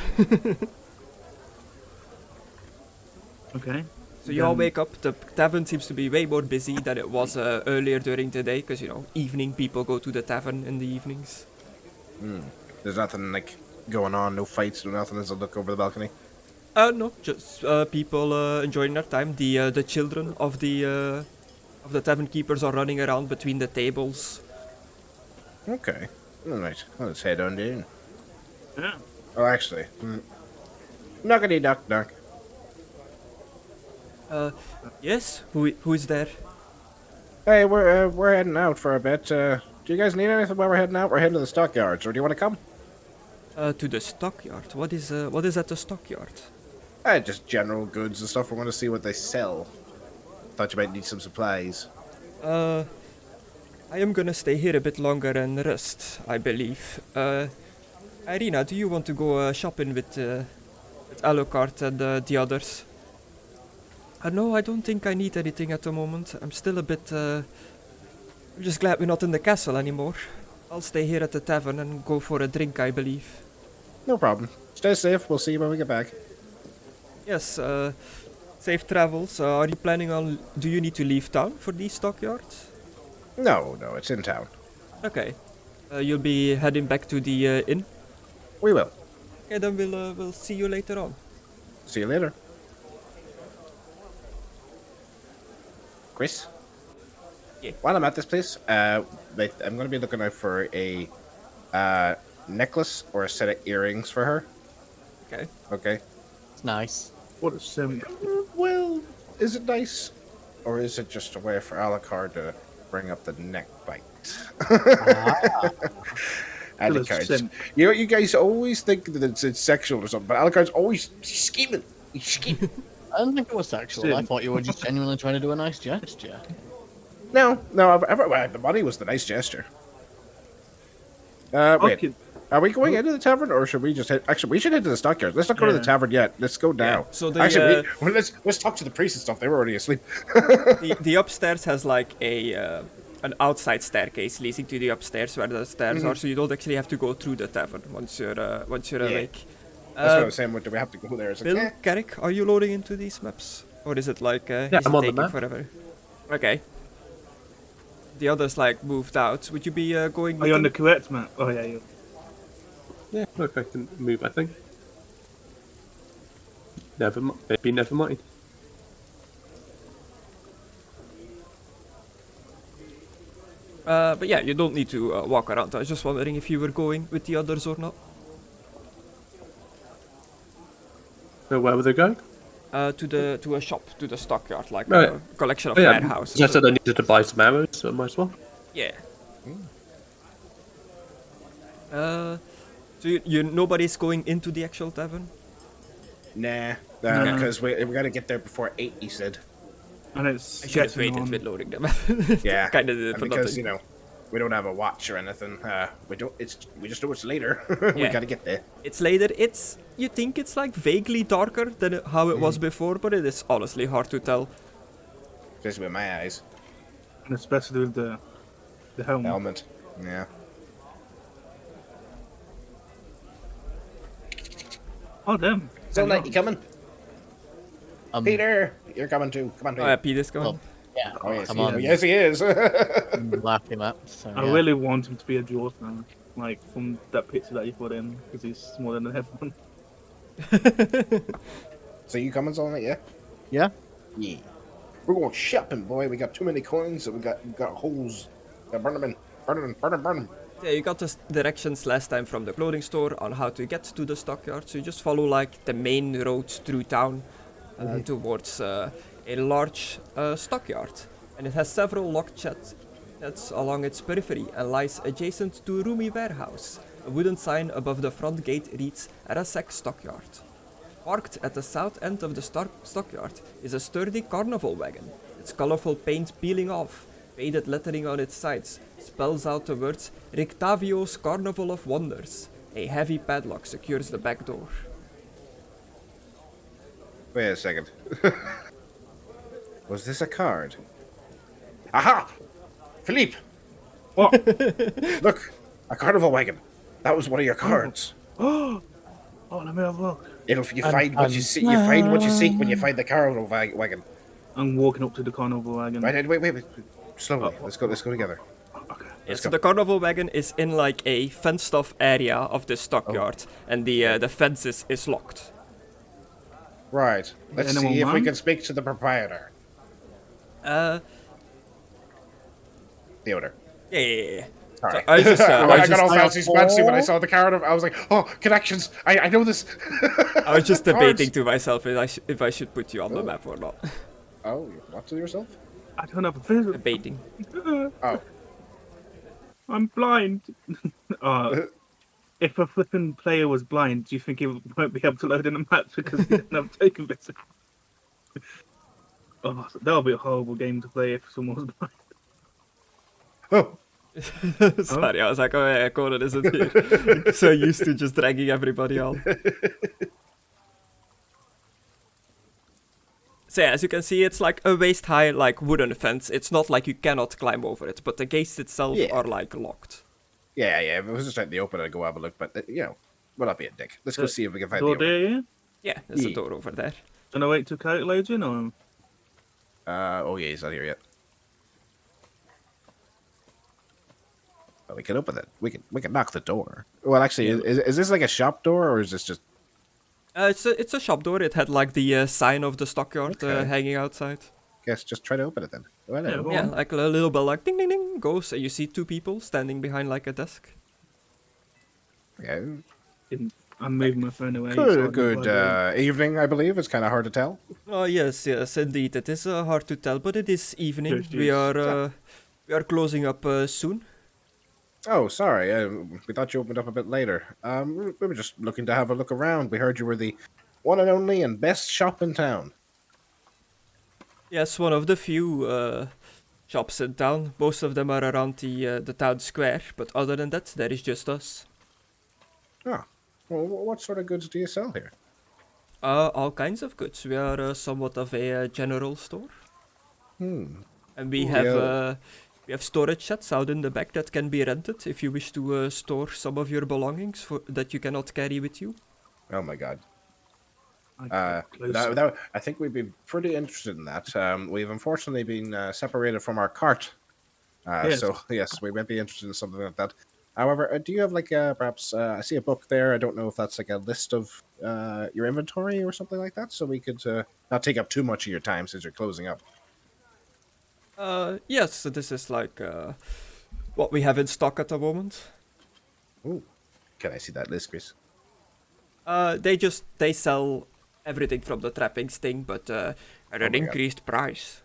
Speaker 3: Okay.
Speaker 2: So you all
Speaker 3: Then-
Speaker 2: wake up. The tavern seems to be way more busy than it was earlier during the day, because evening people go to the tavern in the evenings.
Speaker 6: There's nothing like going on, no fights, no nothing as I look over the balcony.
Speaker 2: No, just people enjoying their time. The children of the tavern keepers are running around between the tables.
Speaker 6: Okay. Alright, let's head on down.
Speaker 3: Yeah.
Speaker 6: Oh, actually. Knockety knock knock.
Speaker 2: Yes, who is there?
Speaker 6: Hey, we're heading out for a bit. Do you guys need anything while we're heading out? We're heading to the stockyards, or do you want to come?
Speaker 2: To the stockyard. What is at the stockyard?
Speaker 6: Just general goods and stuff. We want to see what they sell. Thought you might need some supplies.
Speaker 2: I am gonna stay here a bit longer and rest, I believe. Irina, do you want to go shopping with Alucard and the others? No, I don't think I need anything at the moment. I'm still a bit... I'm just glad we're not in the castle anymore. I'll stay here at the tavern and go for a drink, I believe.
Speaker 6: No problem. Stay safe. We'll see you when we get back.
Speaker 2: Yes, safe travels. Are you planning on... Do you need to leave town for these stockyards?
Speaker 6: No, it's in town.
Speaker 2: Okay. You'll be heading back to the inn?
Speaker 6: We will.
Speaker 2: Okay, then we'll see you later on.
Speaker 6: See you later. Chris?
Speaker 2: Yeah.
Speaker 6: While I'm at this place, I'm going to be looking out for a necklace or a set of earrings for her.
Speaker 2: Okay.
Speaker 6: Okay.
Speaker 1: It's nice.
Speaker 3: What a sim.
Speaker 6: Well, is it nice? Or is it just a way for Alucard to bring up the neck bite?
Speaker 3: Still a
Speaker 6: Alucard's...
Speaker 3: sim.
Speaker 6: You know, you guys always think that it's sexual or something, but Alucard's always scheming. He's scheming.
Speaker 1: I don't think it was sexual. I
Speaker 3: Sim.
Speaker 1: thought you were just genuinely trying to do a nice gesture.
Speaker 6: No, the money was the nice gesture. Wait,
Speaker 3: Okay.
Speaker 6: are we going into the tavern, or should we just head... Actually, we should head to the stockyards. Let's not go to the
Speaker 3: Yeah.
Speaker 6: tavern yet. Let's go now.
Speaker 2: So the,
Speaker 6: Actually, let's talk to the priests and stuff. They were already asleep.
Speaker 2: the upstairs has like an outside staircase leading to the upstairs where the stairs are, so you don't actually have to go through the tavern once you're awake.
Speaker 6: That's what I was saying. Do we have to go there? It's like,
Speaker 2: Bill, Carrick, are you loading into these maps, or is it like is
Speaker 5: I'm
Speaker 2: it
Speaker 5: on the
Speaker 2: taking
Speaker 5: map.
Speaker 2: forever? Okay. The others like moved out. Would you be going?
Speaker 3: Are
Speaker 2: with
Speaker 3: you on the
Speaker 2: them?
Speaker 3: correct map? Oh yeah, you.
Speaker 5: Yeah, look, I can move, I think. Never mind.
Speaker 2: But yeah, you don't need to walk around. I was just wondering if you were going with the others or not.
Speaker 5: So where were they going?
Speaker 2: To a shop, to the stockyard, like
Speaker 5: Right.
Speaker 2: a collection of
Speaker 5: Oh, yeah,
Speaker 2: warehouses.
Speaker 5: I said I needed to buy some arrows, so I might as well.
Speaker 2: Yeah. So nobody's going into the actual tavern?
Speaker 6: nah,
Speaker 3: No.
Speaker 6: because we gotta get there before 8. He said.
Speaker 3: And it's
Speaker 2: I should have
Speaker 3: getting
Speaker 2: waited
Speaker 3: on.
Speaker 2: with loading them.
Speaker 6: Yeah,
Speaker 2: Kind of did it
Speaker 6: and
Speaker 2: for
Speaker 6: because
Speaker 2: nothing.
Speaker 6: we don't have a watch or anything. We just know it's later. We
Speaker 2: Yeah.
Speaker 6: gotta get there.
Speaker 2: It's later. You think it's like vaguely darker than how it was before, but it is honestly hard to tell.
Speaker 6: Especially with my eyes.
Speaker 3: And especially with the helmet.
Speaker 6: Helmet. Yeah.
Speaker 3: Oh damn.
Speaker 6: So, like, you coming? Peter, you're coming too. Come on,
Speaker 2: Oh,
Speaker 6: Peter.
Speaker 2: yeah, Peter's going.
Speaker 1: Well, yeah,
Speaker 6: Oh, yes,
Speaker 1: come
Speaker 6: he,
Speaker 1: on.
Speaker 6: yes, he is.
Speaker 1: Laugh him up. So,
Speaker 3: I
Speaker 1: yeah.
Speaker 3: really want him to be a dwarf now. Like from that picture that you put in, because he's smaller than everyone.
Speaker 6: So you coming, Solomon? Yeah.
Speaker 1: Yeah?
Speaker 6: Yeah. We're going shopping, boy. We got too many coins, so we got holes. Burn them in. Burn them.
Speaker 2: Yeah, you got the directions last time from the clothing store on how to get to the stockyard. So you just follow like the main roads through town towards a large stockyard, and it has several locked sheds along its periphery and lies adjacent to a roomy warehouse. A wooden sign above the front gate reads Arasek Stockyard. Parked at the south end of the stockyard is a sturdy carnival wagon, its colorful paint peeling off. Faded lettering on its sides spells out the words Rictavio's Carnival of Wonders. A heavy padlock secures the back door.
Speaker 6: Wait a second. Was this a card? Aha! Philippe!
Speaker 3: What?
Speaker 6: Look! A carnival wagon. That was one of your cards.
Speaker 3: Oh, Oh, let me have a look.
Speaker 6: You find what you see. You find what you seek when you find the carnival wagon.
Speaker 3: I'm walking up to the carnival wagon.
Speaker 6: Right, wait. Slowly. Let's go together.
Speaker 3: Okay.
Speaker 2: Yeah, so the carnival wagon is in like a fenced-off area of the stockyard, and the fence is locked.
Speaker 6: Right. Let's
Speaker 3: Anyone
Speaker 6: see if we
Speaker 3: mind?
Speaker 6: can speak to the proprietor.
Speaker 2: Uh,
Speaker 6: The owner.
Speaker 2: yeah.
Speaker 6: Sorry.
Speaker 2: So I just,
Speaker 6: I got all fancy when I saw the carnival. I was like, oh, connections. I know this.
Speaker 2: I was just
Speaker 6: Cards.
Speaker 2: debating to myself if I should put you on the map or not.
Speaker 6: Oh, what to yourself?
Speaker 3: I don't have a vision.
Speaker 2: Debating.
Speaker 6: Oh.
Speaker 3: I'm blind. If a flipping player was blind, do you think he won't be able to load in a match because he doesn't have token vision? Oh, that would be a horrible game to play if someone was blind.
Speaker 6: Oh.
Speaker 2: Sorry, I was like, oh yeah, Conan isn't here. So used to just dragging everybody on. So yeah, as you can see, it's like a waist-high, like wooden fence. It's not like you cannot climb over it, but the gates itself are like locked.
Speaker 6: Yeah. If it was just out in the open, I'd go have a look. But we'll not be a dick. Let's go see if we can find the
Speaker 3: Door
Speaker 6: owner.
Speaker 3: there, yeah?
Speaker 2: Yeah, there's a door over there.
Speaker 3: Can I wait till Carrick loads in, or?
Speaker 6: Oh yeah, he's not here yet. Well, we can open it. We can knock the door. Well, actually, is this like a shop door or is this just?
Speaker 2: It's a shop door. It had like the sign of the stockyard
Speaker 6: Okay.
Speaker 2: hanging outside.
Speaker 6: Guess just try to open it then. Well,
Speaker 3: Yeah, go
Speaker 2: Yeah,
Speaker 3: on.
Speaker 2: like a little bell, like ding ding ding goes, and you see two people standing behind like a desk.
Speaker 6: yeah.
Speaker 3: I'm moving my phone away. so I don't
Speaker 6: Good
Speaker 3: bother.
Speaker 6: evening, I believe. It's kind of hard to tell.
Speaker 2: Oh yes, indeed. It is hard to tell, but it is evening.
Speaker 3: Yes,
Speaker 2: We
Speaker 3: yes.
Speaker 2: are closing up soon.
Speaker 6: Oh, sorry. We thought you opened up a bit later. We were just looking to have a look around. We heard you were the one and only and best shop in town.
Speaker 2: Yes, one of the few shops in town. Most of them are around the town square, but other than that, there is just us.
Speaker 6: Oh, well, what sort of goods do you sell here?
Speaker 2: All kinds of goods. We are somewhat of a general store, and we have storage sheds out in the back that can be rented if you wish to store some of your belongings that you cannot carry with you.
Speaker 6: Oh my God.
Speaker 3: I get closer.
Speaker 6: I think we'd be pretty interested in that. We've unfortunately been separated from our cart.
Speaker 3: Yes.
Speaker 6: So, yes, we might be interested in something like that. However, do you have like perhaps, I see a book there. I don't know if that's like a list of your inventory or something like that. So we could not take up too much of your time since you're closing up.
Speaker 2: Yes, so this is like what we have in stock at the moment.
Speaker 6: Ooh, can I see that list, Chris?
Speaker 2: They sell everything from the trappings thing, but at an
Speaker 6: my God.
Speaker 2: increased price.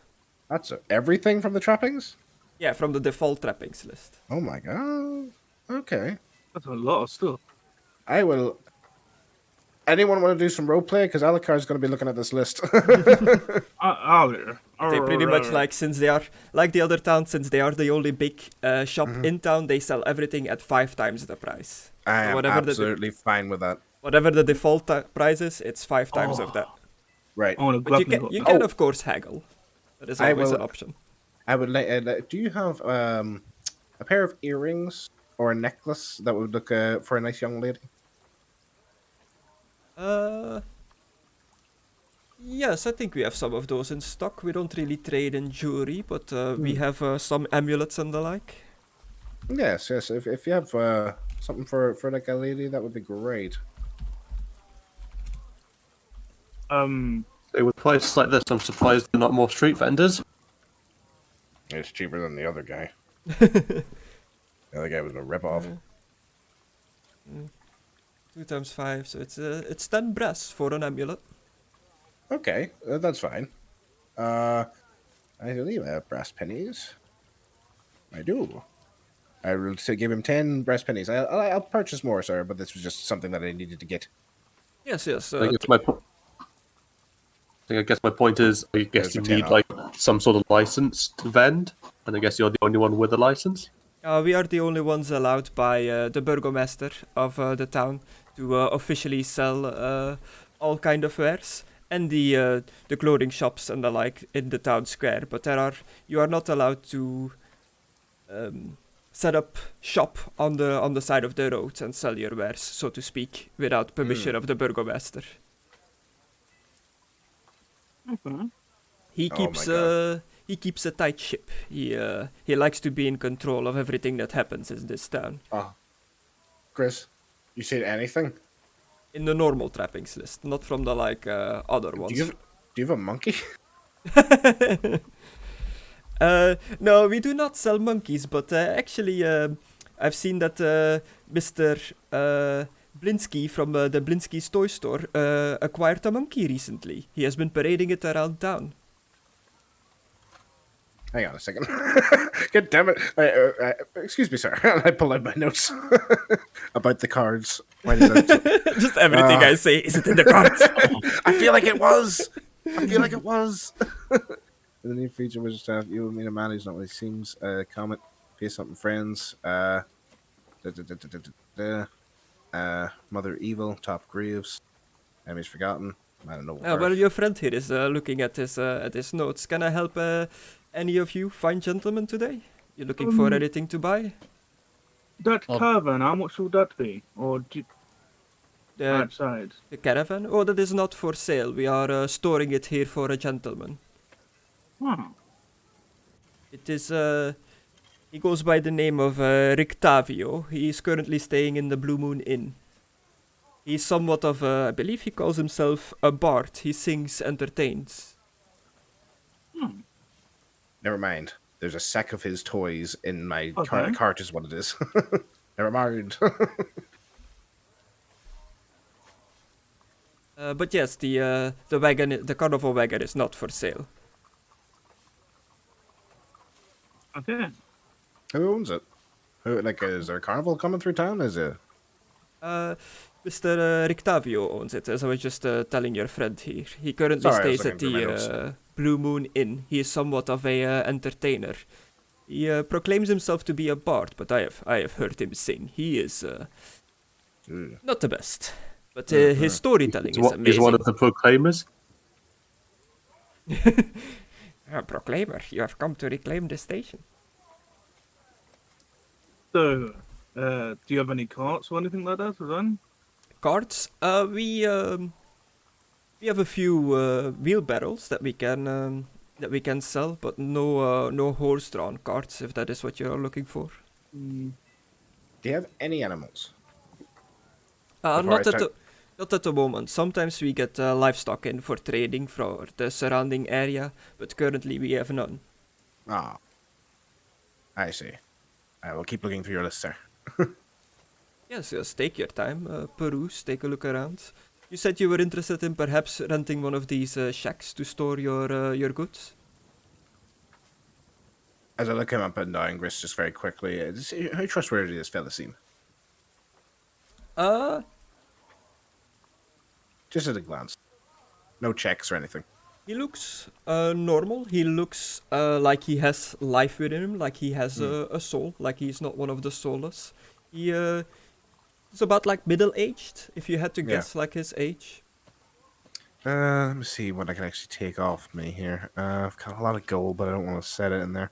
Speaker 6: That's everything from the trappings?
Speaker 2: Yeah, from the default trappings list.
Speaker 6: Oh my God. Okay.
Speaker 3: That's a lot of stuff.
Speaker 6: I will. Anyone want to do some roleplay? Because Alucard's going to be looking at this list.
Speaker 2: They pretty much like, since they are like the other towns, since they are the only big shop in town, they sell everything at 5 times the price.
Speaker 6: I am
Speaker 2: whatever
Speaker 6: absolutely fine with that.
Speaker 2: Whatever the default price is, it's 5 times of that.
Speaker 6: Right.
Speaker 3: I want to
Speaker 2: But
Speaker 3: grab
Speaker 2: you
Speaker 3: me.
Speaker 2: can of course haggle. That is
Speaker 6: I
Speaker 2: always
Speaker 6: will-
Speaker 2: an option.
Speaker 6: I would like. Do you have a pair of earrings or a necklace that would look for a nice young lady?
Speaker 2: Yes, I think we have some of those in stock. We don't really trade in jewelry, but we have some amulets and the like.
Speaker 6: Yes. If you have something for like a lady, that would be great.
Speaker 5: So with prices like this, I'm surprised there are not more street vendors.
Speaker 6: It's cheaper than the other guy. The other guy was a rip-off.
Speaker 2: 2 times 5, so it's 10 brass for an amulet.
Speaker 6: Okay, that's fine. I believe I have brass pennies. I do. I will give him 10 brass pennies. I'll purchase more, sir, but this was just something that I needed to get.
Speaker 2: Yes.
Speaker 5: I guess my point is, I guess
Speaker 6: There's
Speaker 5: you
Speaker 6: a 10
Speaker 5: need
Speaker 6: off.
Speaker 5: like some sort of license to vend, and I guess you're the only one with a license.
Speaker 2: We are the only ones allowed by the burgomaster of the town to officially sell all kind of wares and the clothing shops and the like in the town square. But you are not allowed to set up shop on the side of the road and sell your wares, so to speak, without permission of the burgomaster.
Speaker 3: Okay.
Speaker 2: He
Speaker 6: Oh
Speaker 2: keeps
Speaker 6: my God.
Speaker 2: he keeps a tight ship. He likes to be in control of everything that happens in this town.
Speaker 6: Oh, Chris, you said anything?
Speaker 2: In the normal trappings list, not from the other
Speaker 6: Do
Speaker 2: ones.
Speaker 6: you have a monkey?
Speaker 2: No, we do not sell monkeys, but actually, I've seen that Mr. Blinsky from the Blinsky's toy store acquired a monkey recently. He has been parading it around town.
Speaker 6: Hang on a second. God damn it. Excuse me, sir. I pull out my notes about the cards. Why did that...
Speaker 2: Just everything I say, is it in the cards?
Speaker 6: I feel like it was. The new feature was just have you and me a man who's not what he seems. Comment, face up and friends. Mother Evil, Top Graves. Enemies Forgotten. I don't know.
Speaker 2: Well, your friend here is looking at his notes. Can I help any of you fine gentlemen today? You looking for anything to buy?
Speaker 3: That
Speaker 1: Oh.
Speaker 3: caravan, how much will that be? Or
Speaker 2: The,
Speaker 3: outside?
Speaker 2: the caravan? Oh, that is not for sale. We are storing it here for a gentleman.
Speaker 3: Oh.
Speaker 2: It is, he goes by the name of Rictavio. He is currently staying in the Blue Moon Inn. He's somewhat of I believe he calls himself a bard. He sings, entertains.
Speaker 6: Never mind. There's a sack of his toys in my
Speaker 3: Okay.
Speaker 6: cart is what it is. Never mind.
Speaker 2: But yes, the wagon, the carnival wagon is not for sale.
Speaker 3: Okay.
Speaker 6: Who owns it? Who, is there a carnival coming through town? Is it?
Speaker 2: Mr. Rictavio owns it, as I was just telling your friend here. He currently
Speaker 6: Sorry, I was
Speaker 2: stays at
Speaker 6: looking through my notes.
Speaker 2: the Blue Moon Inn. He is somewhat of a entertainer. He proclaims himself to be a bard, but I have heard him sing. He is not the best, but his storytelling is amazing.
Speaker 5: He's one of the proclaimers.
Speaker 2: Proclaimer, you have come to reclaim the station.
Speaker 3: So, do you have any carts or anything like that to run?
Speaker 2: Carts? We have a few wheelbarrows that we can sell, but no horse-drawn carts, if that is what you're looking for.
Speaker 6: Do you have any animals?
Speaker 2: Not
Speaker 6: Before I
Speaker 2: at
Speaker 6: start-
Speaker 2: not at the moment. Sometimes we get livestock in for trading for the surrounding area, but currently we have none.
Speaker 6: Ah. I see. I will keep looking through your list, sir.
Speaker 2: Yes, take your time, peruse, take a look around. You said you were interested in perhaps renting one of these shacks to store your goods?
Speaker 6: As I look him up and down, Gris, just very quickly, how trustworthy does this fella seem? Just at a glance. No checks or anything.
Speaker 2: He looks normal. He looks like he has life within him, like he has a soul, like he's not one of the soulless. He is about middle-aged, if you had to guess his age.
Speaker 6: Let me see what I can actually take off me here. I've got a lot of gold, but I don't want to set it in there.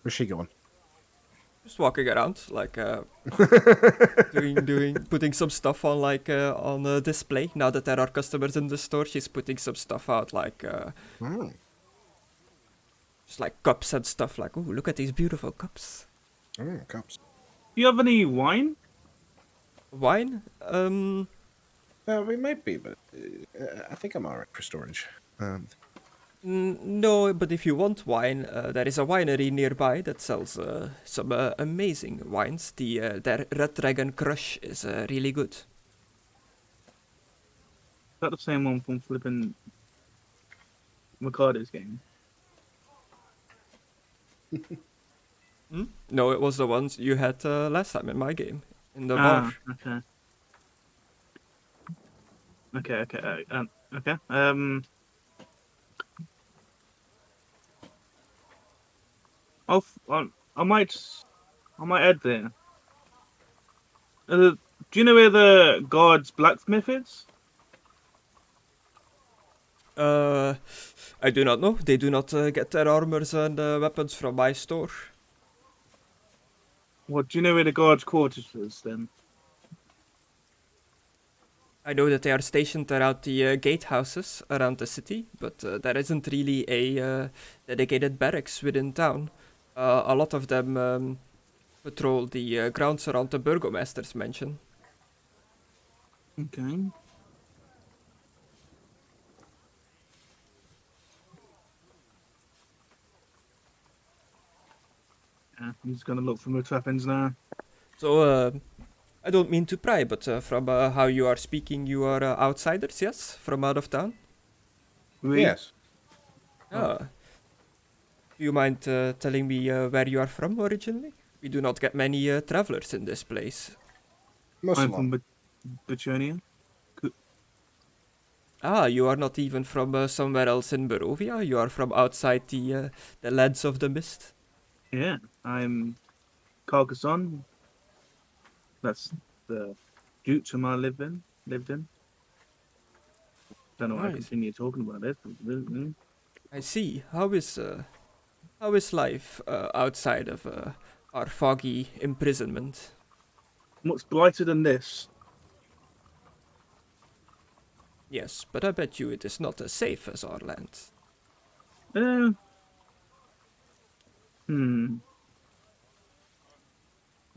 Speaker 6: Where's she going?
Speaker 2: Just walking around, putting some stuff on on display. Now that there are customers in the store, she's putting some stuff out just cups and stuff. Oh, look at these beautiful cups.
Speaker 6: Cups.
Speaker 3: Do you have any wine?
Speaker 2: Wine?
Speaker 6: We might be, but I think I'm alright for storage.
Speaker 2: No, but if you want wine, there is a winery nearby that sells some amazing wines. Their Red Dragon Crush is really good.
Speaker 3: Is that the same one from flipping Mcadow's game?
Speaker 2: No, it was the ones you had last time in my game, in the bar.
Speaker 3: Okay. Okay. I might add there. Do you know where the guard's blacksmith is?
Speaker 2: I do not know. They do not get their armors and weapons from my store.
Speaker 3: What do you know where the guards' quarters is then?
Speaker 2: I know that they are stationed around the gatehouses around the city, but there isn't really a dedicated barracks within town. A lot of them patrol the grounds around the burgomaster's mansion.
Speaker 3: Okay. Yeah, he's gonna look for more weapons now.
Speaker 2: So, I don't mean to pry, but from how you are speaking, you are outsiders, yes? From out of town?
Speaker 3: We?
Speaker 6: Yes.
Speaker 2: Ah. Do you mind telling me where you are from originally? We do not get many travelers in this place.
Speaker 6: Most
Speaker 3: I'm
Speaker 6: of them.
Speaker 3: from Bachonia.
Speaker 2: Ah, you are not even from somewhere else in Barovia? You are from outside the lands of the mist?
Speaker 3: Yeah, I'm Carcassonne. That's the Duke's whom I lived in. Don't know why I
Speaker 2: Right.
Speaker 3: continue talking about this. But,
Speaker 2: I see. How is life outside of our foggy imprisonment?
Speaker 3: what's brighter than this?
Speaker 2: Yes, but I bet you it is not as safe as our land.
Speaker 3: Uh, hmm.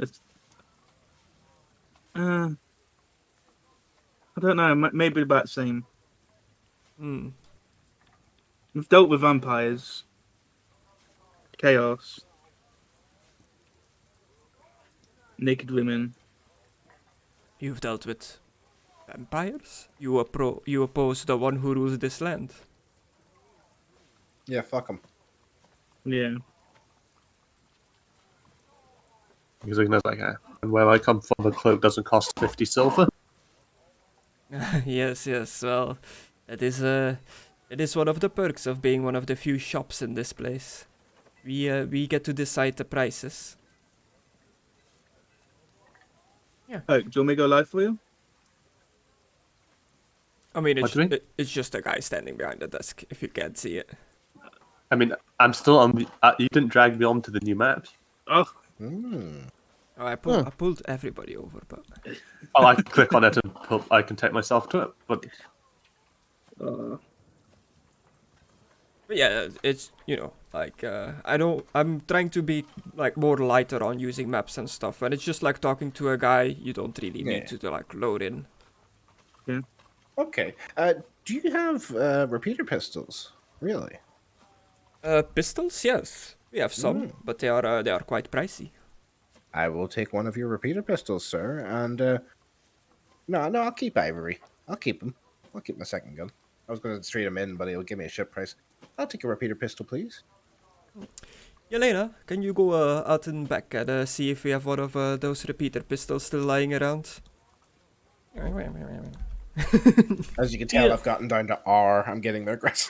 Speaker 3: It's, I don't know. Maybe about the same.
Speaker 2: Hmm.
Speaker 3: We've dealt with vampires, chaos, naked women.
Speaker 2: You've dealt with vampires? You oppose the one who rules this land.
Speaker 6: Yeah, fuck them.
Speaker 3: Yeah.
Speaker 5: He's looking at like, and where I come from, the cloak doesn't cost 50 silver.
Speaker 2: Yes, yes. Well, it is one of the perks of being one of the few shops in this place. We get to decide the prices.
Speaker 3: Oh, do you want me to go live for you?
Speaker 2: I mean,
Speaker 5: What do you mean?
Speaker 2: it's just a guy standing behind the desk. If you can't see it.
Speaker 5: I mean, I'm still on the. You didn't drag me onto the new map.
Speaker 3: Oh,
Speaker 2: Oh, I pulled everybody over, but
Speaker 5: Oh, I can click on it and I can take myself to it. But
Speaker 2: But yeah, it's like I'm trying to be like more lighter on using maps and stuff, and it's just like talking to a guy. You don't really need to like load in.
Speaker 6: Okay. Do you have repeater pistols? Really?
Speaker 2: Pistols, yes, we have some, but they are quite pricey.
Speaker 6: I will take one of your repeater pistols, sir. And no, I'll keep Ivory. I'll keep him. I'll keep my second gun. I was going to trade him in, but he'll give me a ship price. I'll take a repeater pistol, please.
Speaker 2: Yelena, can you go out and back and see if we have one of those repeater pistols still lying around?
Speaker 6: As you can tell, I've gotten down to R. I'm getting there, Chris.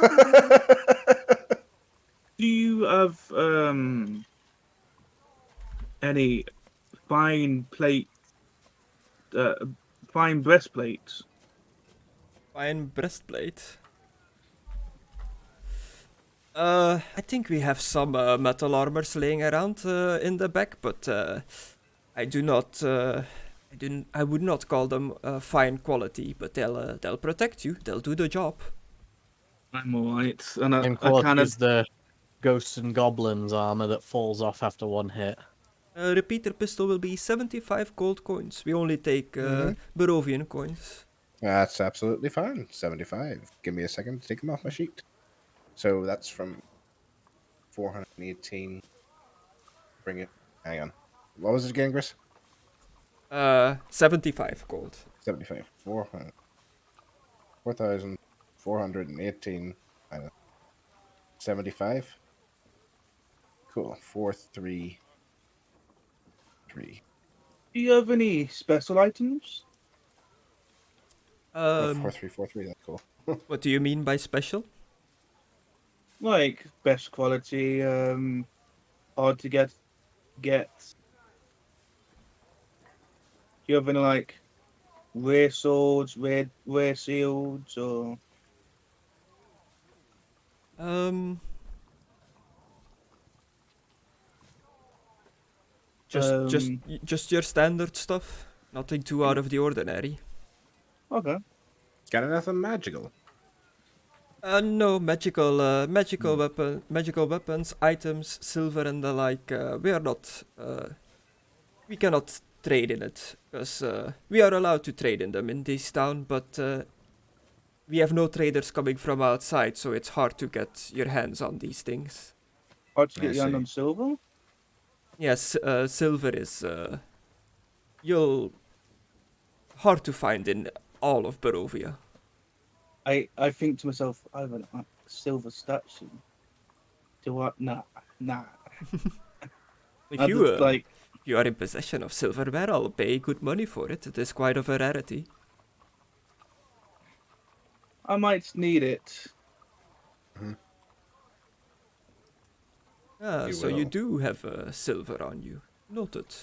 Speaker 3: do you have any fine breastplates?
Speaker 2: Fine breastplate. I think we have some metal armors laying around in the back, but I do not. I would not call them fine quality, but they'll protect you. They'll do the job.
Speaker 3: I'm alright, and
Speaker 1: And
Speaker 3: I
Speaker 1: quality
Speaker 3: kind
Speaker 1: is
Speaker 3: of
Speaker 1: the ghosts and goblins armor that falls off after one hit.
Speaker 2: Repeater pistol will be 75 gold coins. We only take Barovian coins.
Speaker 6: That's absolutely fine. 75. Give me a second to take them off my sheet. So that's from 418. Bring it. Hang on. What was it again, Chris?
Speaker 2: 75 gold.
Speaker 6: 75. 4,418. 75. Cool. 433.
Speaker 3: Do you have any special items?
Speaker 6: 4343. That's cool.
Speaker 2: What do you mean by special?
Speaker 3: Like best quality, hard to get. Do you have any like rare swords, rare shields, or
Speaker 2: Um, just your standard stuff. Nothing too out of the ordinary.
Speaker 7: Okay.
Speaker 6: Got anything magical?
Speaker 2: No magical weapons, items, silver and the like. We are not. We cannot trade in it because we are allowed to trade in them in this town, but we have no traders coming from outside, so it's hard to get your hands on these things.
Speaker 7: Hard to
Speaker 6: I
Speaker 7: get your hand
Speaker 6: see.
Speaker 7: on silver?
Speaker 2: Yes, silver is you'll hard to find in all of Barovia.
Speaker 7: I think to myself, I have a silver statue. Do I? Nah.
Speaker 2: If
Speaker 7: I
Speaker 2: you
Speaker 7: just, like,
Speaker 2: you are in possession of silverware, I'll pay good money for it. It is quite of a rarity.
Speaker 7: I might need it.
Speaker 2: Ah,
Speaker 6: You
Speaker 2: so you
Speaker 6: will.
Speaker 2: do have silver on you. Noted.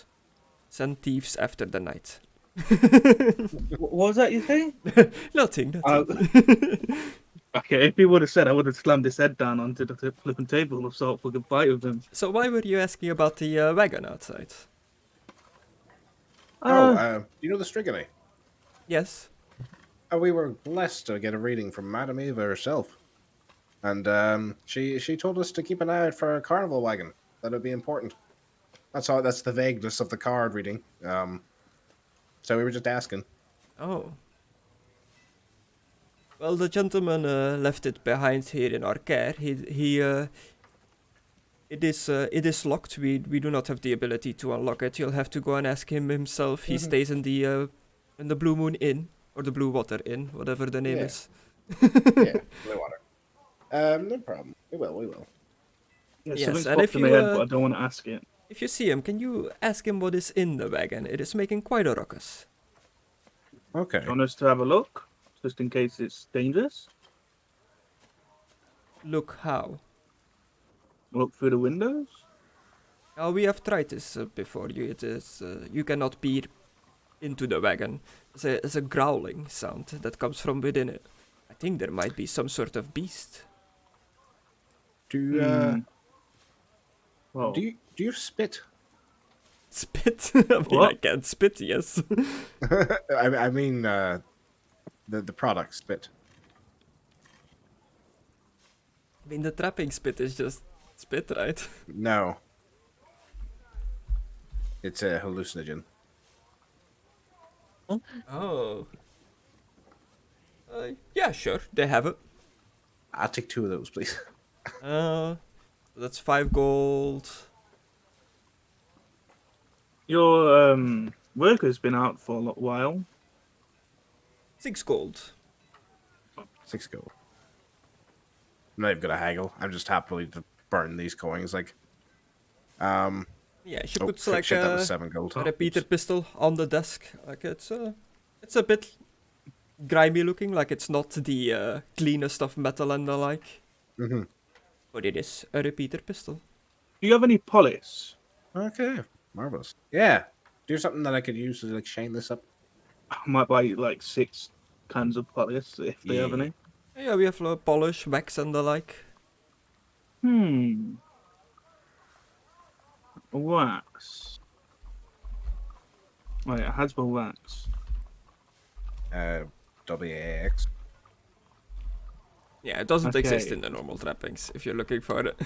Speaker 2: Send thieves after the night.
Speaker 7: What was that you say?
Speaker 2: Nothing.
Speaker 7: Okay, if he would have said, I would have slammed his head down onto the flipping table of sort for a fight with him.
Speaker 2: So why were you asking about the wagon outside?
Speaker 6: You know the Strigony?
Speaker 2: Yes.
Speaker 6: We were blessed to get a reading from Madame Eva herself. And she told us to keep an eye out for a carnival wagon. That would be important. That's the vagueness of the card reading. So we were just asking.
Speaker 2: Oh. Well, the gentleman left it behind here in our care. It is locked. We do not have the ability to unlock it. You'll have to go and ask him himself. He stays in the Blue Moon Inn or the Blue Water Inn, whatever the name
Speaker 6: Yeah.
Speaker 2: is.
Speaker 6: Yeah, Blue Water. No problem. We will.
Speaker 7: Yeah,
Speaker 2: Yes,
Speaker 7: something's
Speaker 2: and
Speaker 7: popped
Speaker 2: if
Speaker 7: in my
Speaker 2: you,
Speaker 7: head, but I don't want to ask it.
Speaker 2: If you see him, can you ask him what is in the wagon? It is making quite a ruckus.
Speaker 6: Okay.
Speaker 7: Do you want us to have a look? Just in case it's dangerous?
Speaker 2: Look how.
Speaker 7: Look through the windows?
Speaker 2: We have tried this before. It is you cannot peer into the wagon. There's a growling sound that comes from within it. I think there might be some sort of beast.
Speaker 7: Well,
Speaker 6: Do you spit?
Speaker 2: Spit? I mean, I
Speaker 7: What?
Speaker 2: can't spit, yes.
Speaker 6: I mean the product spit.
Speaker 2: I mean, the trapping spit is just spit, right?
Speaker 6: No. It's a hallucinogen.
Speaker 2: Oh. Yeah, sure, they have it.
Speaker 6: I'll take 2 of those, please.
Speaker 2: That's 5 gold.
Speaker 7: your worker's been out for a while.
Speaker 2: 6 gold.
Speaker 6: 6 gold. I'm not even gonna haggle. I'm just happily to burn these coins. Like,
Speaker 2: Yeah, she
Speaker 6: oh,
Speaker 2: puts like
Speaker 6: shit, that was
Speaker 2: a
Speaker 6: 7 gold.
Speaker 2: repeater
Speaker 6: Oops.
Speaker 2: pistol on the desk. Like it's a bit grimy looking, like it's not the cleanest of metal and the like.
Speaker 6: Mhm.
Speaker 2: But it is a repeater pistol.
Speaker 7: Do you have any polish?
Speaker 6: Okay, marvelous. Yeah, do something that I could use to like shine this up.
Speaker 7: I might buy like 6 cans of polish if they have
Speaker 6: Yeah.
Speaker 7: any.
Speaker 2: Yeah, we have polish, wax and the like.
Speaker 7: Wax. Oh yeah, Hasbro wax.
Speaker 6: WAX.
Speaker 2: Yeah, it doesn't exist
Speaker 7: Okay.
Speaker 2: in the normal trappings if you're looking for it.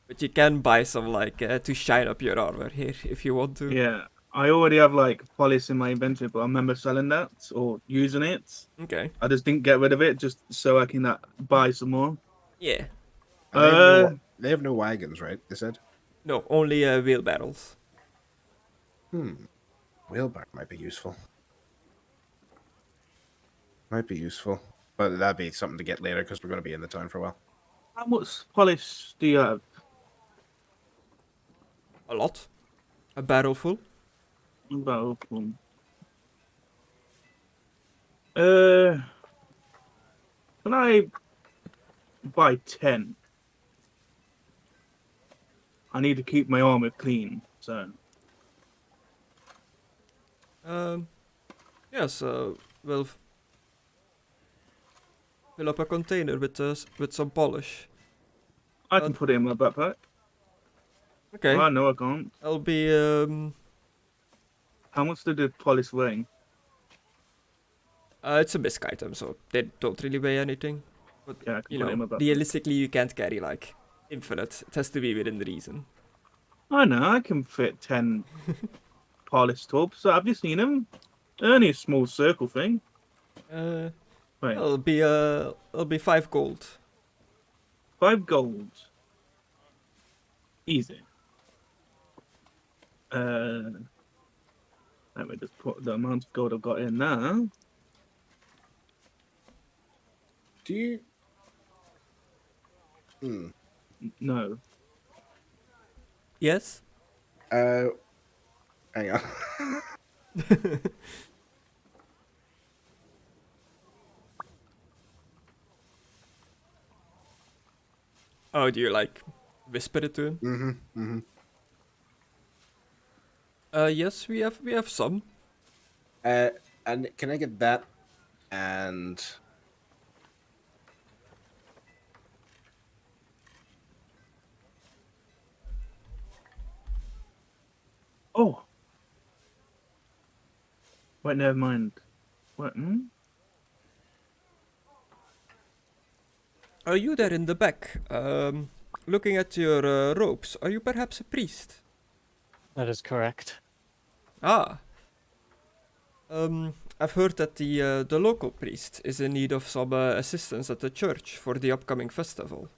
Speaker 2: But you can buy some like to shine up your armor here if you want to.
Speaker 7: Yeah, I already have like polish in my inventory, but I remember selling that or using it.
Speaker 2: Okay.
Speaker 7: I just didn't get rid of it just so I can buy some more.
Speaker 2: Yeah.
Speaker 6: And they have no wagons, right? They said.
Speaker 2: No, only wheelbarrows.
Speaker 6: Wheelbarrow might be useful. Might be useful, but that'd be something to get later because we're going to be in the town for a while.
Speaker 7: How much polish do you have?
Speaker 2: A lot. A barrel full.
Speaker 7: About can I buy 10? I need to keep my armor clean, so
Speaker 2: Yes, well, fill up a container with some polish.
Speaker 3: I can put it in my backpack.
Speaker 2: Okay,
Speaker 3: Oh, no, I can't.
Speaker 2: I'll be
Speaker 3: How much did the polish weigh?
Speaker 2: it's a bisque item, so they don't really weigh anything. But
Speaker 3: Yeah, I can
Speaker 2: you
Speaker 3: put it in my
Speaker 2: know,
Speaker 3: backpack.
Speaker 2: realistically, you can't carry like infinite. It has to be within reason.
Speaker 3: I know, I can fit 10 polished tubs. Have you seen them? They're only a small circle thing. Right,
Speaker 2: It'll be 5 gold.
Speaker 3: 5 gold. Easy. Let me just put the amount of gold I've got in now.
Speaker 6: Do you?
Speaker 3: No.
Speaker 2: Yes.
Speaker 6: Hang on.
Speaker 2: Oh, do you like whisper it to him? Yes, we have some.
Speaker 6: And can I get that? And
Speaker 3: Oh. Wait, never mind. What?
Speaker 2: Are you there in the back? Looking at your robes, are you perhaps a priest?
Speaker 1: That is correct.
Speaker 2: Ah. I've heard that the local priest is in need of some assistance at the church for the upcoming festival.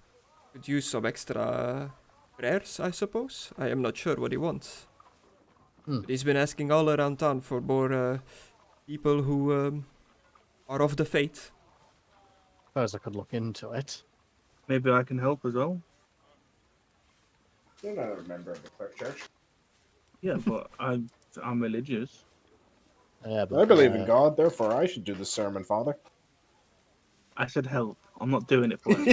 Speaker 2: Could use some extra prayers, I suppose. I am not sure what he wants. But he's been asking all around town for more people who are of the faith.
Speaker 1: Suppose I could look into it.
Speaker 3: Maybe I can help as well.
Speaker 6: you're not a member of the clerk church.
Speaker 3: Yeah, but I'm religious.
Speaker 1: Yeah, but,
Speaker 6: I believe in God, therefore I should do the sermon, Father.
Speaker 3: I said help. I'm not doing it for him.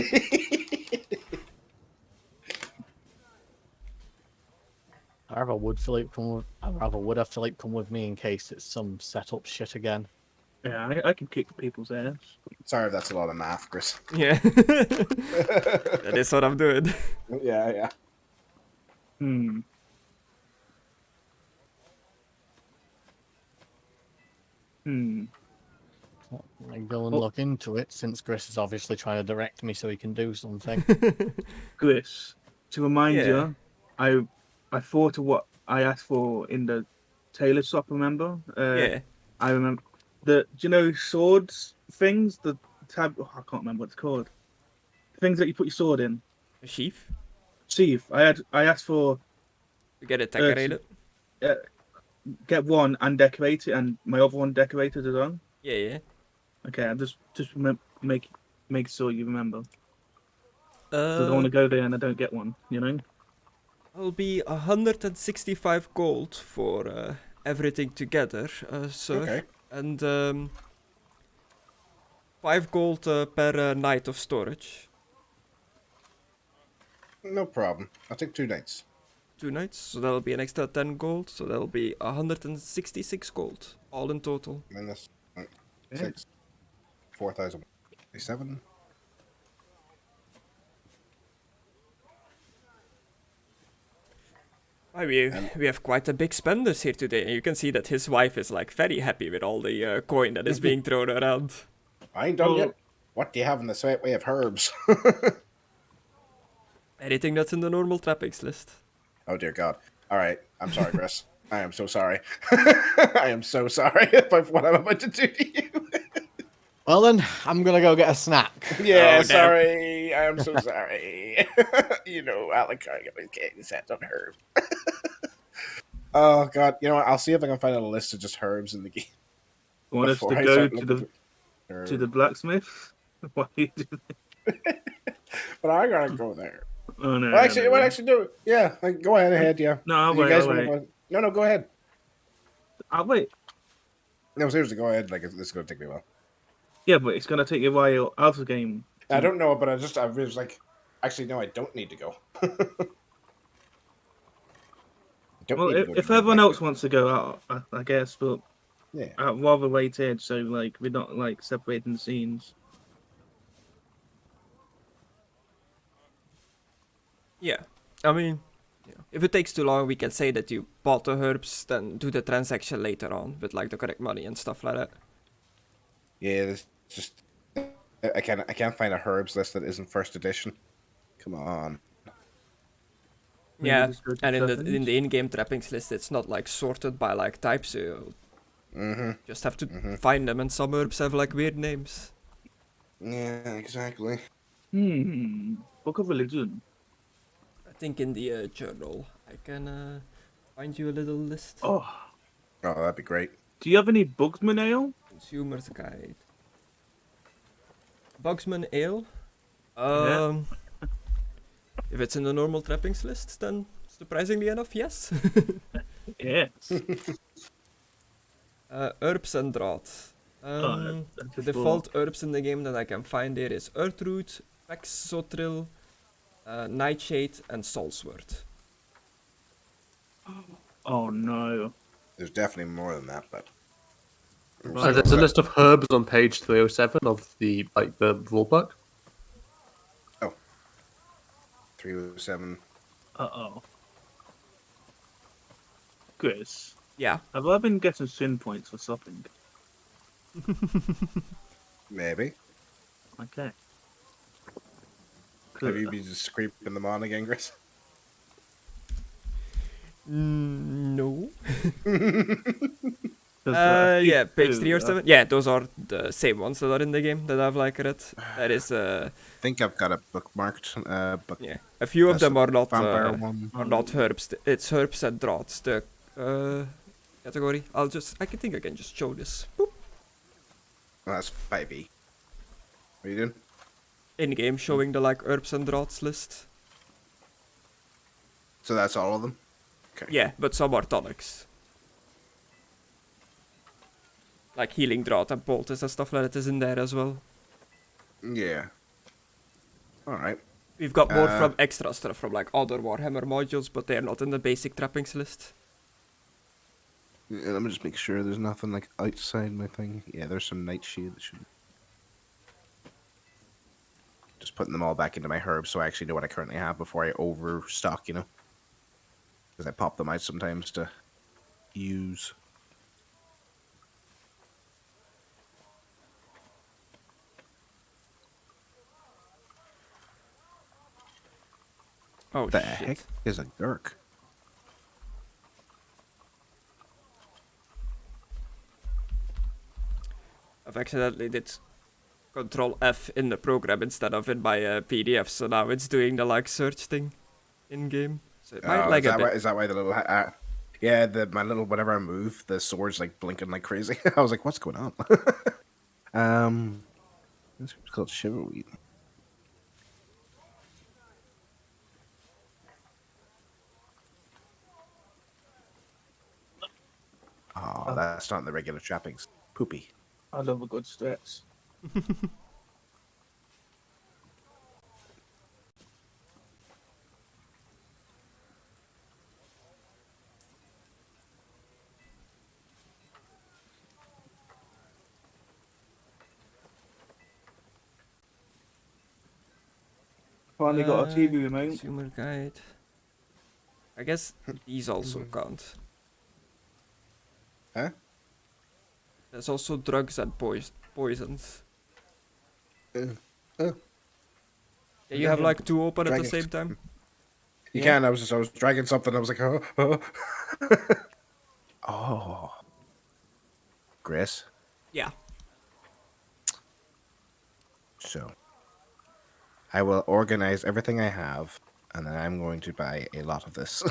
Speaker 1: I rather would have Philippe come with me in case it's some setup shit again.
Speaker 3: Yeah, I can kick people's ass.
Speaker 6: Sorry if that's a lot of math, Chris.
Speaker 2: Yeah. That is what I'm doing.
Speaker 6: Yeah.
Speaker 1: I go and look into it since Chris is obviously trying to direct me so he can do something.
Speaker 3: Chris, to remind
Speaker 2: Yeah.
Speaker 3: you, I thought of what I asked for in the tailor shop. Remember?
Speaker 2: Yeah.
Speaker 3: I remember do you know swords things? The tab. Oh, I can't remember what it's called. Things that you put your sword in.
Speaker 2: A sheaf?
Speaker 3: Sheath. I asked for
Speaker 2: To get it decorated?
Speaker 3: get one and decorate it, and my other one decorated as well.
Speaker 2: Yeah.
Speaker 3: Okay, I'm just make sure you remember. So I don't want to go there and I don't get one. You know.
Speaker 2: I'll be 165 gold for everything together, sir.
Speaker 6: Okay.
Speaker 2: And 5 gold per night of storage.
Speaker 6: No problem. I'll take 2 nights.
Speaker 2: 2 nights, so that'll be an extra 10 gold, so that'll be 166 gold, all in total.
Speaker 6: Minus 6, 4,087.
Speaker 2: We have quite a big spenders here today, and you can see that his wife is like very happy with all the coin that is being thrown around.
Speaker 6: I ain't done yet. What do you have in the way of herbs?
Speaker 2: Anything that's in the normal trappings list.
Speaker 6: Oh dear God. All right. I'm sorry, Chris. I am so sorry. I am so sorry about what I'm about to do to you.
Speaker 1: Well then, I'm gonna go get a snack.
Speaker 6: Yeah,
Speaker 2: Oh,
Speaker 6: sorry. I am so sorry. You know, Alec always getting his hands on herbs. Oh God. You know what? I'll see if I can find a list of just herbs in the game.
Speaker 3: You want us to
Speaker 6: before I
Speaker 3: go
Speaker 6: start
Speaker 3: to
Speaker 6: looking
Speaker 3: to the blacksmith? What are you doing?
Speaker 6: But I gotta go there.
Speaker 3: Oh no.
Speaker 6: Well, actually, what actually do? Yeah, like, go ahead. Yeah.
Speaker 3: No, I'll
Speaker 6: You
Speaker 3: wait.
Speaker 6: guys
Speaker 3: I'll
Speaker 6: wanna
Speaker 3: wait.
Speaker 6: go- No, go ahead.
Speaker 3: I'll wait.
Speaker 6: No, seriously, go ahead. Like, this is gonna take me a while.
Speaker 3: Yeah, but it's gonna take you a while out of the game.
Speaker 6: I don't know, but I was like, actually, no, I don't need to go.
Speaker 3: Well, if everyone else wants to go out, I guess, but
Speaker 6: Yeah.
Speaker 3: I'd rather wait here so like we're not like separating the scenes.
Speaker 2: Yeah, I mean, if it takes too long, we can say that you bought the herbs, then do the transaction later on with like the correct money and stuff like that.
Speaker 6: Yeah, there's just I can't find a herbs list that isn't first edition. Come on.
Speaker 3: Maybe
Speaker 2: Yeah,
Speaker 3: just go to
Speaker 2: and in
Speaker 3: trappings?
Speaker 2: the in-game trappings list, it's not like sorted by like type, so you just have to find them. And some herbs have like weird names.
Speaker 6: Yeah, exactly.
Speaker 3: Book of Religion.
Speaker 2: I think in the journal, I can find you a little list.
Speaker 3: Oh,
Speaker 6: Oh, that'd be great.
Speaker 3: do you have any Bugsman Ale?
Speaker 2: Consumer's Guide. Bugsman Ale.
Speaker 3: Yeah.
Speaker 2: If it's in the normal trappings list, then surprisingly enough, yes.
Speaker 3: Yes.
Speaker 2: Herbs and Strahd.
Speaker 3: Oh,
Speaker 2: The
Speaker 3: that's
Speaker 2: default herbs in the game that I can find there is Earthroot, Paxotril, Nightshade, and Soulsword.
Speaker 3: Oh no.
Speaker 6: There's definitely more than that, but
Speaker 5: There's a list of herbs on page 307 of the rulebook.
Speaker 6: 307.
Speaker 3: Uh-oh. Chris,
Speaker 2: Yeah.
Speaker 3: have I been getting sin points for something?
Speaker 6: Maybe.
Speaker 3: Okay.
Speaker 6: Have you been just scraping them on again, Chris?
Speaker 2: No.
Speaker 3: 'Cause,
Speaker 2: Yeah, page
Speaker 3: two,
Speaker 2: 307. Yeah, those are the same ones that are in the game that I've like read. That is,
Speaker 6: I think I've got it bookmarked, but
Speaker 2: yeah. A few of
Speaker 6: that's
Speaker 2: them are not
Speaker 6: vampire one.
Speaker 2: herbs. It's herbs and draughts. The category. I think I can just show this. Boop.
Speaker 6: Oh, that's 5e. What are you doing?
Speaker 2: In game, showing the like herbs and draughts list.
Speaker 6: So that's all of them? Okay.
Speaker 2: Yeah, but some are tonics. Like healing draught and poultice and stuff like that is in there as well.
Speaker 6: Yeah. Alright.
Speaker 2: We've got more from extra stuff from like other Warhammer modules, but they're not in the basic trappings list.
Speaker 6: Let me just make sure there's nothing like outside my thing. Yeah, there's some nightshade that should. Just putting them all back into my herbs so I actually know what I currently have before I overstock, you know? Because I pop them out sometimes to use.
Speaker 2: Oh,
Speaker 6: What the
Speaker 2: shit.
Speaker 6: heck is a Dork?
Speaker 2: I've accidentally did Control F in the program instead of in my PDF, so now it's doing the like search thing in game. So it might lag a bit.
Speaker 6: Is that why the little yeah, my little whenever I move, the sword's like blinking like crazy. I was like, what's going on? It's called Shiverweed. Oh, that's not in the regular trappings. Poopy.
Speaker 3: I love a good stretch. Finally got a TV remote.
Speaker 2: Consumer guide. I guess these also count.
Speaker 6: Huh?
Speaker 2: There's also drugs and poisons. Yeah, you have like two open at the
Speaker 6: Dragons.
Speaker 2: same time.
Speaker 6: You
Speaker 2: Yeah.
Speaker 6: can. I was dragging something. I was like, oh. Oh. Chris.
Speaker 2: Yeah.
Speaker 6: So, I will organize everything I have, and then I'm going to buy a lot of this.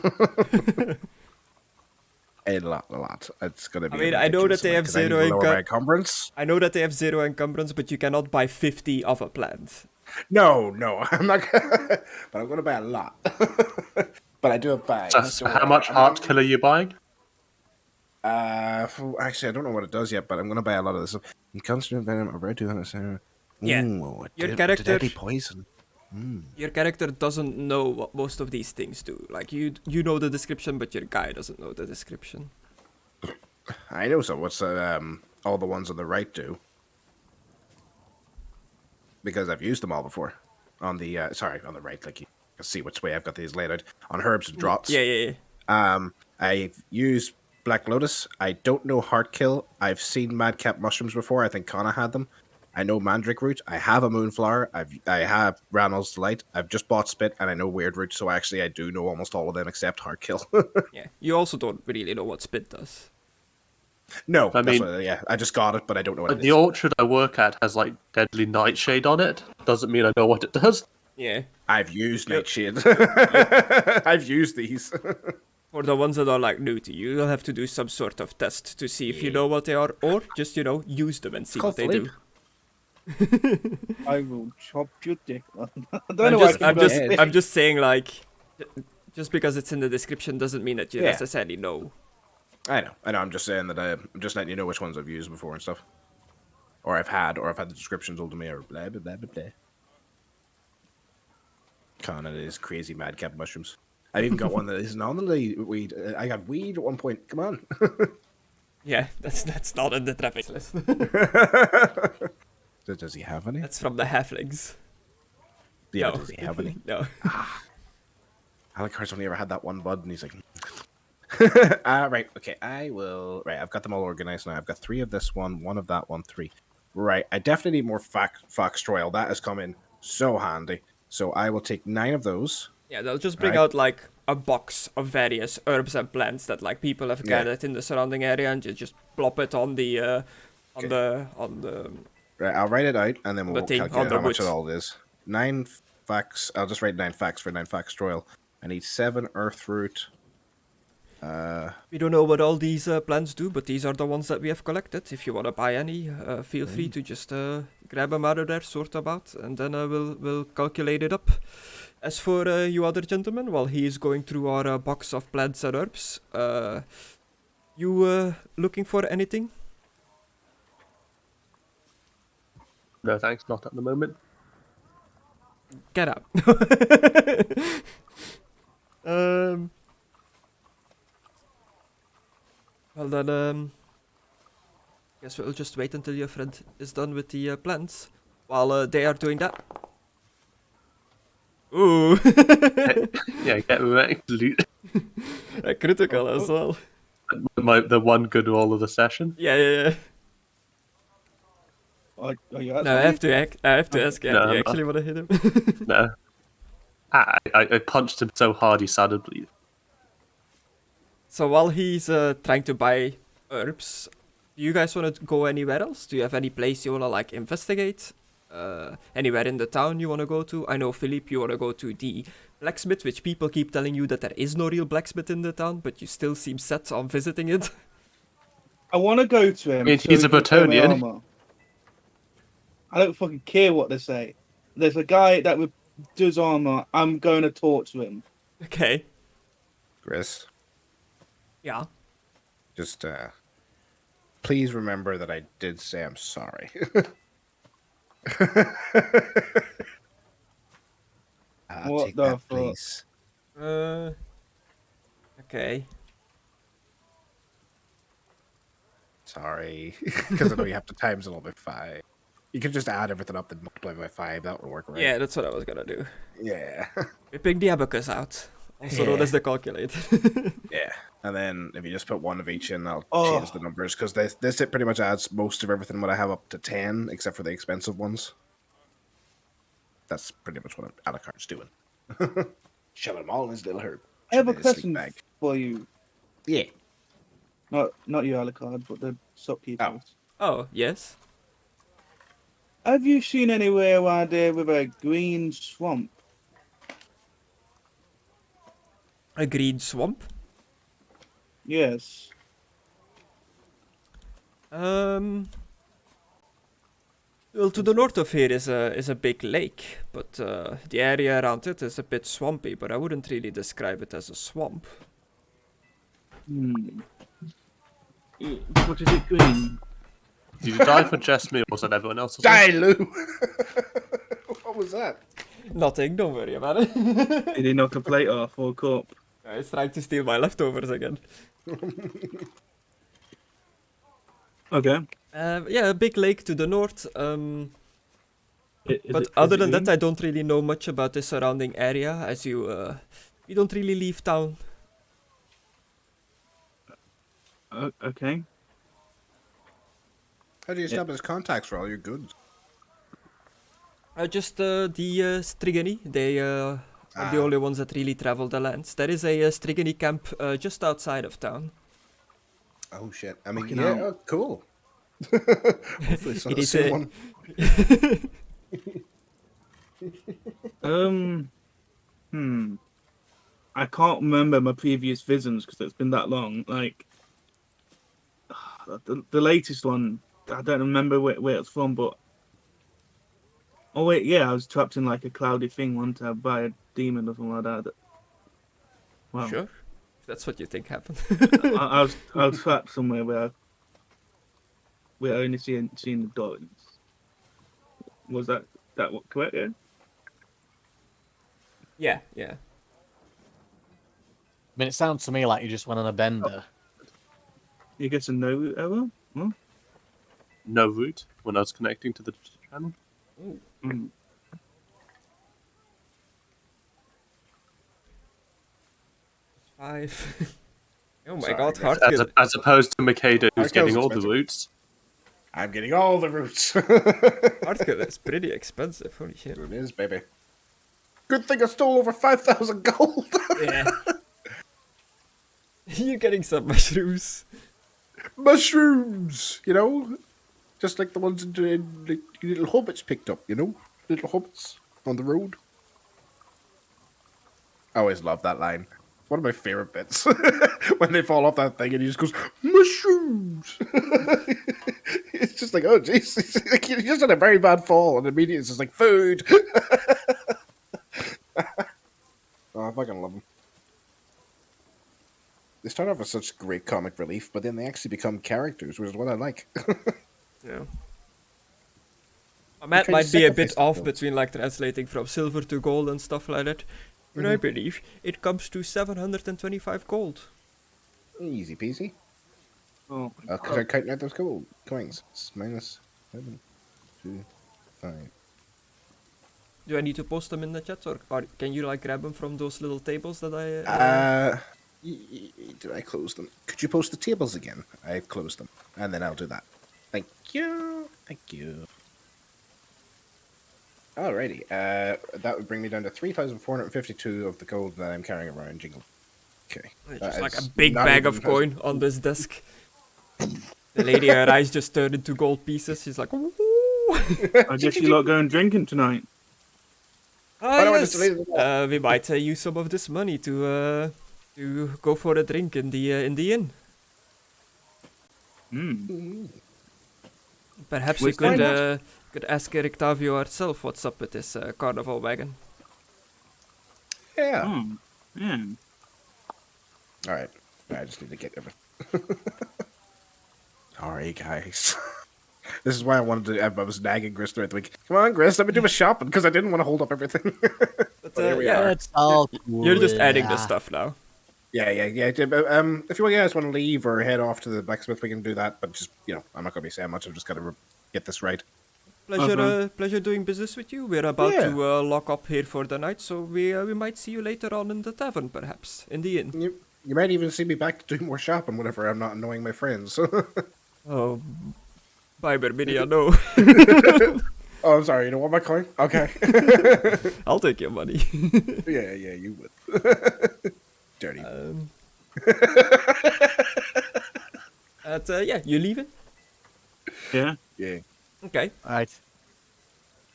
Speaker 6: A lot. It's gonna be.
Speaker 2: I mean, I know that they have zero
Speaker 6: encumbrance.
Speaker 2: I know that they have zero encumbrance, but you cannot buy 50 of a plant.
Speaker 6: No, I'm not. But I'm gonna buy a lot. But I do have bags.
Speaker 5: So how much heart killer are you buying?
Speaker 6: Actually, I don't know what it does yet, but I'm gonna buy a lot of this. And constant venom, a red
Speaker 2: Yeah. Your character-
Speaker 6: deadly poison.
Speaker 2: Your character doesn't know what most of these things do. Like you know the description, but your guy doesn't know the description.
Speaker 6: I know so. What's all the ones on the right do? Because I've used them all before. On the on the right, like you can see which way I've got these laid out on herbs and draughts.
Speaker 2: Yeah.
Speaker 6: I've used Black Lotus. I don't know Heartkill. I've seen Madcap mushrooms before. I think Conna had them. I know Mandrake root. I have a Moonflower. I have Ranald's Delight. I've just bought Spit, and I know Weird root. So actually, I do know almost all of them except Heartkill.
Speaker 2: Yeah. You also don't really know what Spit does.
Speaker 6: No,
Speaker 5: I mean,
Speaker 6: I just got it, but I don't know what it
Speaker 5: the
Speaker 6: is.
Speaker 5: orchard I work at has like Deadly Nightshade on it. Doesn't mean I know what it does.
Speaker 2: Yeah.
Speaker 6: I've used Nightshade. I've used these.
Speaker 2: For the ones that are like new to you, you'll have to do some sort of test to see if you know what they are, or just use them and see what they do.
Speaker 7: I will chop your dick. I don't know why
Speaker 2: I'm just saying, like, just because it's in the description doesn't mean that you necessarily know.
Speaker 6: I know. I'm just saying that I'm just letting you know which ones I've used before and stuff. Or I've had the descriptions told to me, or blah, blah, blah, blah, blah. Conna is crazy madcap mushrooms. I've even got one that is nominally weed. I got weed at one point. Come on.
Speaker 2: Yeah, that's not in the trappings list.
Speaker 6: Does he have any?
Speaker 2: That's from the halflings.
Speaker 6: Yeah,
Speaker 2: No.
Speaker 6: does he have any?
Speaker 2: No.
Speaker 6: Alucard's only ever had that one bud, and he's like... right, okay, Right, I've got them all organized now. I've got 3 of this one of that one, 3. Right, I definitely need more Foxtroil. That has come in so handy. So I will take 9 of those.
Speaker 2: Yeah, they'll just bring out, like, a box of various herbs and plants that, like, people have gathered in the surrounding area, and you just plop it on the, on the...
Speaker 6: Right, I'll write it out, and then we'll calculate how much
Speaker 2: wood.
Speaker 6: it all is. 9 facts. I'll just write 9 facts for 9 Foxtroil. I need 7 Earthroot.
Speaker 2: We don't know what all these plants do, but these are the ones that we have collected. If you want to buy any, feel free to just grab them out of there, sort them out, and then we'll calculate it up. As for you other gentlemen, while he is going through our box of plants and herbs, you looking for anything?
Speaker 5: No, thanks, not at the moment.
Speaker 2: Get out. Well then, guess we'll just wait until your friend is done with the plants, while they are doing that. Ooh!
Speaker 5: Yeah, get me loot.
Speaker 2: A critical as well.
Speaker 5: The one good roll of the session.
Speaker 2: Yeah.
Speaker 7: Are you
Speaker 2: No, I have to ask. Yeah,
Speaker 5: No,
Speaker 2: do you
Speaker 5: I'm
Speaker 2: actually want to hit him?
Speaker 5: No. I punched him so hard he started bleeding.
Speaker 2: So while he's trying to buy herbs, do you guys want to go anywhere else? Do you have any place you want to like investigate? Anywhere in the town you want to go to? I know, Philippe, you want to go to the blacksmith, which people keep telling you that there is no real blacksmith in the town, but you still seem set on visiting it.
Speaker 7: I want to go to him.
Speaker 5: I mean,
Speaker 7: so
Speaker 5: he's
Speaker 7: he
Speaker 5: a
Speaker 7: can play my
Speaker 5: Bretonian.
Speaker 7: armor. I don't fucking care what they say. There's a guy that does armor. I'm going to talk to him.
Speaker 2: Okay.
Speaker 6: Chris,
Speaker 2: Yeah.
Speaker 6: just please remember that I did say I'm sorry.
Speaker 7: What
Speaker 6: take
Speaker 7: the
Speaker 6: that,
Speaker 7: fuck?
Speaker 6: please.
Speaker 2: Okay.
Speaker 6: Sorry, because I know you have to times it all by 5. You can just add everything up and multiply by 5. That would work, right?
Speaker 2: Yeah, that's what I was gonna do.
Speaker 6: Yeah.
Speaker 2: Whipping the abacus out. Also known as the calculator.
Speaker 6: Yeah. And then if you just put 1 of each in, I'll
Speaker 7: Oh.
Speaker 6: change the numbers, because this it pretty much adds most of everything what I have up to 10, except for the expensive ones. That's pretty much what Alucard's doing. Shove them all in his little herb.
Speaker 7: I have a
Speaker 6: Shove it in his sleep
Speaker 7: question
Speaker 6: bag.
Speaker 7: for you.
Speaker 6: Yeah.
Speaker 7: Not you, Alucard, but the shopkeepers.
Speaker 2: Oh, yes.
Speaker 7: Have you seen anywhere where there with a green swamp?
Speaker 2: A green swamp?
Speaker 7: Yes.
Speaker 2: Well, to the north of here is a big lake, but the area around it is a bit swampy, but I wouldn't really describe it as a swamp.
Speaker 7: What is it green?
Speaker 5: Did you die for just me, or was that everyone else?
Speaker 6: Die, Lou! What was that?
Speaker 2: Nothing, don't worry about it.
Speaker 3: Did he knock a plate off or a cup?
Speaker 2: He's trying to steal my leftovers again.
Speaker 3: Okay.
Speaker 2: Yeah, a big lake to the north. But other than that, I don't really know much about the surrounding area, as you don't really leave town.
Speaker 3: Okay.
Speaker 6: How do you establish contacts for all your goods?
Speaker 2: Just the Strigany, they are the only ones that really travel the lands. There is a Strigany camp just outside of town.
Speaker 6: Oh shit! I mean,
Speaker 3: Fucking
Speaker 6: yeah,
Speaker 3: hell.
Speaker 6: cool. Hopefully,
Speaker 2: It is
Speaker 6: soon
Speaker 2: a-
Speaker 6: one.
Speaker 3: I can't remember my previous visions because it's been that long. Like the latest one, I don't remember where it's from, but oh wait, yeah, I was trapped in like a cloudy thing one time by a demon or something like that. Wow.
Speaker 2: Sure, if that's what you think happened.
Speaker 3: I was trapped somewhere where we're only seeing the darkness. Was that what correct? Yeah.
Speaker 2: Yeah.
Speaker 1: I mean, it sounds to me like you just went on a bender.
Speaker 3: You get a no error? Huh?
Speaker 5: No route when I was connecting to the channel.
Speaker 3: Mm.
Speaker 2: Five. Oh my
Speaker 6: Sorry,
Speaker 2: god,
Speaker 6: guys.
Speaker 2: hard
Speaker 5: As opposed to Mckadow, who's
Speaker 6: Hardkill's
Speaker 5: getting all the
Speaker 6: expensive.
Speaker 5: routes.
Speaker 6: I'm getting all the roots.
Speaker 2: Hardcore is pretty expensive, holy shit.
Speaker 6: It is, baby. Good thing I stole over 5,000 gold.
Speaker 2: Yeah. You're getting some mushrooms.
Speaker 6: Mushrooms, you know, just like the ones in the little hobbits picked up. You know, little hobbits on the road. I always love that line. One of my favorite bits when they fall off that thing and he just goes mushrooms. It's just like, oh jeez, like, you just had a very bad fall and immediately it's just like food. Oh, I fucking love them. They start off with such great comic relief, but then they actually become characters, which is what I like.
Speaker 2: Yeah. My math
Speaker 6: trying to
Speaker 2: might be a bit
Speaker 6: sacrifice
Speaker 2: off
Speaker 6: them.
Speaker 2: between like translating from silver to gold and stuff like that. But I believe it comes to 725 gold.
Speaker 6: Easy peasy.
Speaker 3: Oh,
Speaker 6: Because I count out those gold coins. It's minus 7, 2, 5.
Speaker 2: Do I need to post them in the chat, or can you like grab them from those little tables that I?
Speaker 6: Did I close them? Could you post the tables again? I've closed them, and then I'll do that. Thank you. Thank you. Alrighty. That would bring me down to 3,452 of the gold that I'm carrying around. Jingle. Okay.
Speaker 2: Just like a
Speaker 6: is
Speaker 2: big
Speaker 6: not
Speaker 2: bag
Speaker 6: even
Speaker 2: of coin on this desk. The lady, her eyes just turned into gold pieces. She's like, ooh.
Speaker 3: I guess you lot going drinking tonight.
Speaker 2: Ah,
Speaker 6: no, I
Speaker 2: yes.
Speaker 6: just deleted the wall.
Speaker 2: We might use some of this money to go for a drink in the inn. Perhaps we
Speaker 3: Which why
Speaker 2: could ask Rictavio herself what's up with this carnival wagon.
Speaker 6: Yeah.
Speaker 3: Yeah.
Speaker 6: Alright. I just need to get everything. Sorry, guys. This is why I wanted to. I was nagging Gris throughout the week. Come on, Gris, let me do my shopping because I didn't want to hold up everything.
Speaker 2: But
Speaker 6: here we
Speaker 2: yeah,
Speaker 6: are.
Speaker 1: It's all
Speaker 2: you're just adding the
Speaker 1: cool.
Speaker 2: stuff now.
Speaker 6: Yeah. If you guys want to leave or head off to the blacksmith, we can do that. But just, I'm not going to be saying much. I've just got to get this right.
Speaker 2: Pleasure doing business with you. We're about
Speaker 6: Yeah.
Speaker 2: to lock up here for the night, so we might see you later on in the tavern, perhaps in the inn.
Speaker 6: You might even see me back to do more shopping whenever I'm not annoying my friends.
Speaker 2: Oh, bye, Berminia, no.
Speaker 6: Oh, I'm sorry. You don't want my coin? Okay.
Speaker 2: I'll take your money.
Speaker 6: Yeah, you would. Dirty.
Speaker 2: Yeah, you leaving?
Speaker 3: Yeah.
Speaker 6: Yeah.
Speaker 2: Okay.
Speaker 1: Right.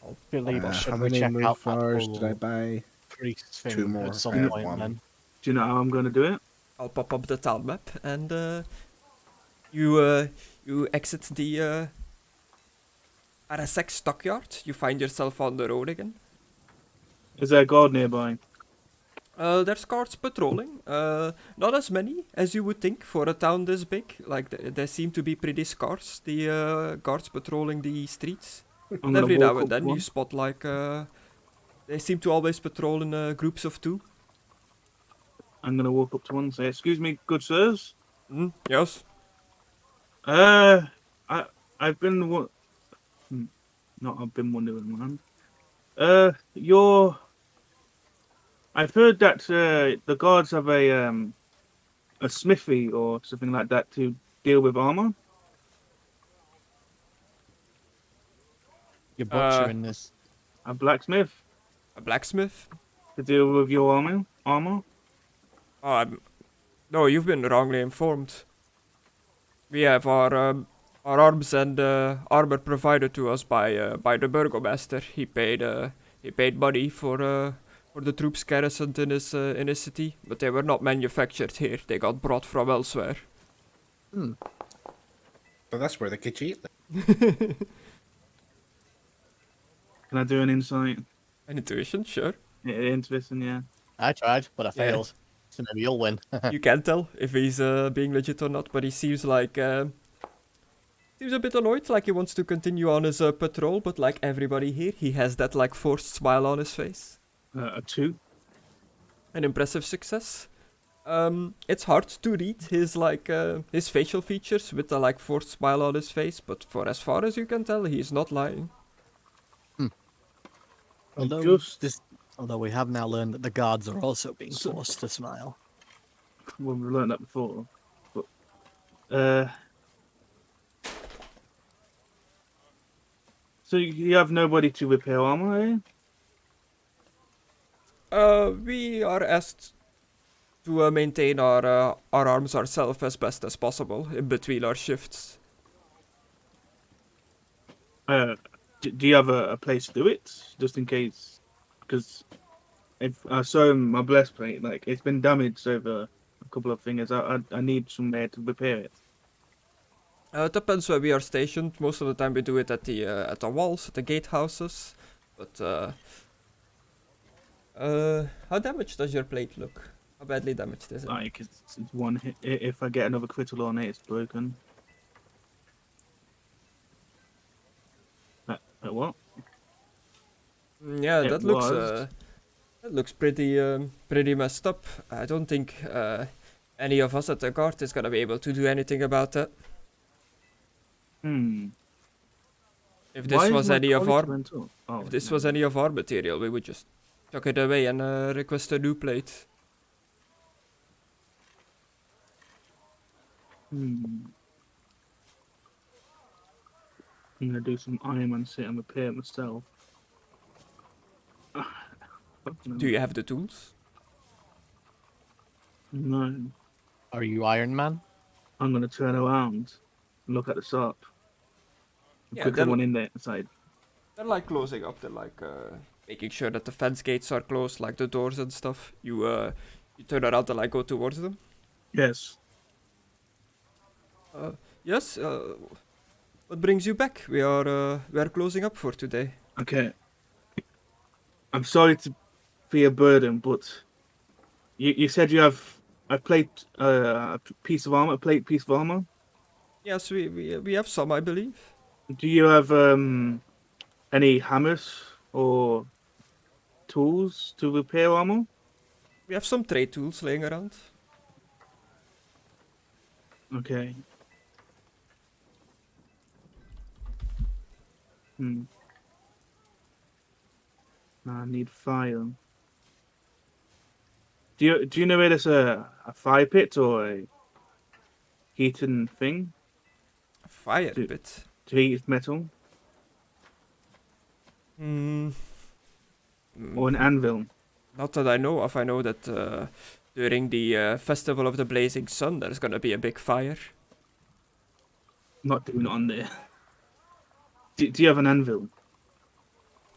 Speaker 1: I'll believe
Speaker 6: How
Speaker 1: should we
Speaker 6: many
Speaker 1: check out that
Speaker 6: flowers did I
Speaker 1: whole
Speaker 6: buy?
Speaker 1: priest thing
Speaker 6: 2 more.
Speaker 1: at some
Speaker 6: I have
Speaker 1: point
Speaker 6: 1.
Speaker 1: then?
Speaker 3: Do you know how I'm going to do it?
Speaker 2: I'll pop up the town map and you exit the Arasek stockyard. You find yourself on the road again.
Speaker 3: Is there a guard nearby?
Speaker 2: There's guards patrolling. Not as many as you would think for a town this big. Like they seem to be pretty scarce. The guards patrolling the streets.
Speaker 3: I'm
Speaker 2: And
Speaker 3: gonna
Speaker 2: every now
Speaker 3: walk
Speaker 2: and
Speaker 3: up
Speaker 2: then
Speaker 3: to
Speaker 2: you
Speaker 3: one.
Speaker 2: spot like they seem to always patrol in groups of 2.
Speaker 3: I'm gonna walk up to one and say, "Excuse me, good sirs.
Speaker 2: Yes.
Speaker 3: I've been I've been wondering, man. You're. I've heard that the guards have a smithy or something like that to deal with armor.
Speaker 1: You're
Speaker 2: Uh,
Speaker 1: butchering this.
Speaker 3: A blacksmith
Speaker 2: A blacksmith?
Speaker 3: to deal with your armor.
Speaker 2: Oh, no, you've been wrongly informed. We have our arms and armor provided to us by the burgomaster. He paid money for the troops garrisoned in his city, but they were not manufactured here. They got brought from elsewhere.
Speaker 6: But that's where they get you.
Speaker 3: Can I do an insight?
Speaker 2: An intuition, sure.
Speaker 3: Interesting, yeah.
Speaker 1: I tried, but I
Speaker 2: Yeah.
Speaker 1: failed. So maybe you'll win.
Speaker 2: You can't tell if he's being legit or not, but he seems like seems a bit annoyed, like he wants to continue on his patrol, but like everybody here, he has that like forced smile on his face.
Speaker 3: A 2.
Speaker 2: An impressive success. It's hard to read his like his facial features with the like forced smile on his face, but for as far as you can tell, he's not lying.
Speaker 1: Although we have now learned that the guards are also being
Speaker 3: So-
Speaker 1: forced to smile.
Speaker 3: Well, we learned that before. But so you have nobody to repair armor, eh?
Speaker 2: We are asked to maintain our arms ourselves as best as possible in between our shifts.
Speaker 3: Do you have a place to do it, just in case? Because if I saw my breastplate, like it's been damaged over a couple of fingers. I need somewhere to repair it.
Speaker 2: It depends where we are stationed. Most of the time we do it at the walls, at the gatehouses. But how damaged does your plate look? How badly damaged is it?
Speaker 3: Like it's one hit. If I get another critical on it, it's broken. What?
Speaker 2: Yeah,
Speaker 3: It
Speaker 2: that looks pretty messed up. I don't think any of us at the guard is gonna be able to do anything about that. If this
Speaker 3: Why is
Speaker 2: was
Speaker 3: my
Speaker 2: any of
Speaker 3: quality
Speaker 2: our
Speaker 3: went up? Oh,
Speaker 2: if this
Speaker 3: no.
Speaker 2: was any of our material, we would just chuck it away and request a new plate.
Speaker 3: I'm gonna do some Iron Man sit and repair it myself.
Speaker 2: Do you have the tools?
Speaker 3: No.
Speaker 1: Are you Iron Man?
Speaker 3: I'm gonna turn around and look at the shop.
Speaker 2: Yeah,
Speaker 3: Quick
Speaker 2: they're,
Speaker 3: one in there inside.
Speaker 2: they're like closing up. They're like making sure that the fence gates are closed, like the doors and stuff. You turn around and like go towards them.
Speaker 3: Yes.
Speaker 2: Yes. What brings you back? We are closing up for today.
Speaker 3: Okay. I'm sorry to be a burden, but you said you have a plate, a piece of armor, a plate piece of armor.
Speaker 2: Yes, we have some, I believe.
Speaker 3: Do you have any hammers or tools to repair armor?
Speaker 2: We have some trade tools laying around.
Speaker 3: Okay. I need fire. Do you know where there's a fire pit or a heating thing
Speaker 2: A fire
Speaker 3: Do-
Speaker 2: pit.
Speaker 3: to heat metal
Speaker 2: Hmm.
Speaker 3: or an anvil?
Speaker 2: Not that I know of. I know that during the Festival of the Blazing Sun, there's gonna be a big fire.
Speaker 3: Not doing it on there. Do you have an anvil?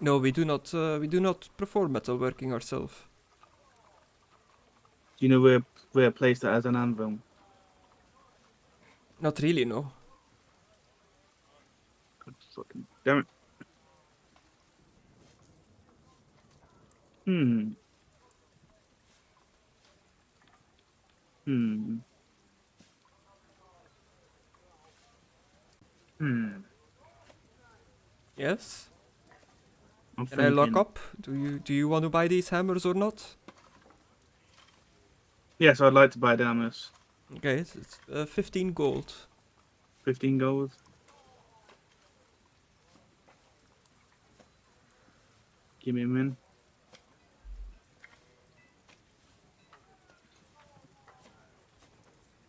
Speaker 2: No, we do not. We do not perform metalworking ourselves.
Speaker 3: Do you know where a place that has an anvil?
Speaker 2: Not really, no.
Speaker 3: God fucking damn it.
Speaker 2: Yes.
Speaker 3: I'm
Speaker 2: Can I lock
Speaker 3: thinking.
Speaker 2: up? Do you want to buy these hammers or not?
Speaker 3: Yes, I'd like to buy the hammers.
Speaker 2: Okay, it's 15 gold.
Speaker 3: 15 gold. Give me a minute.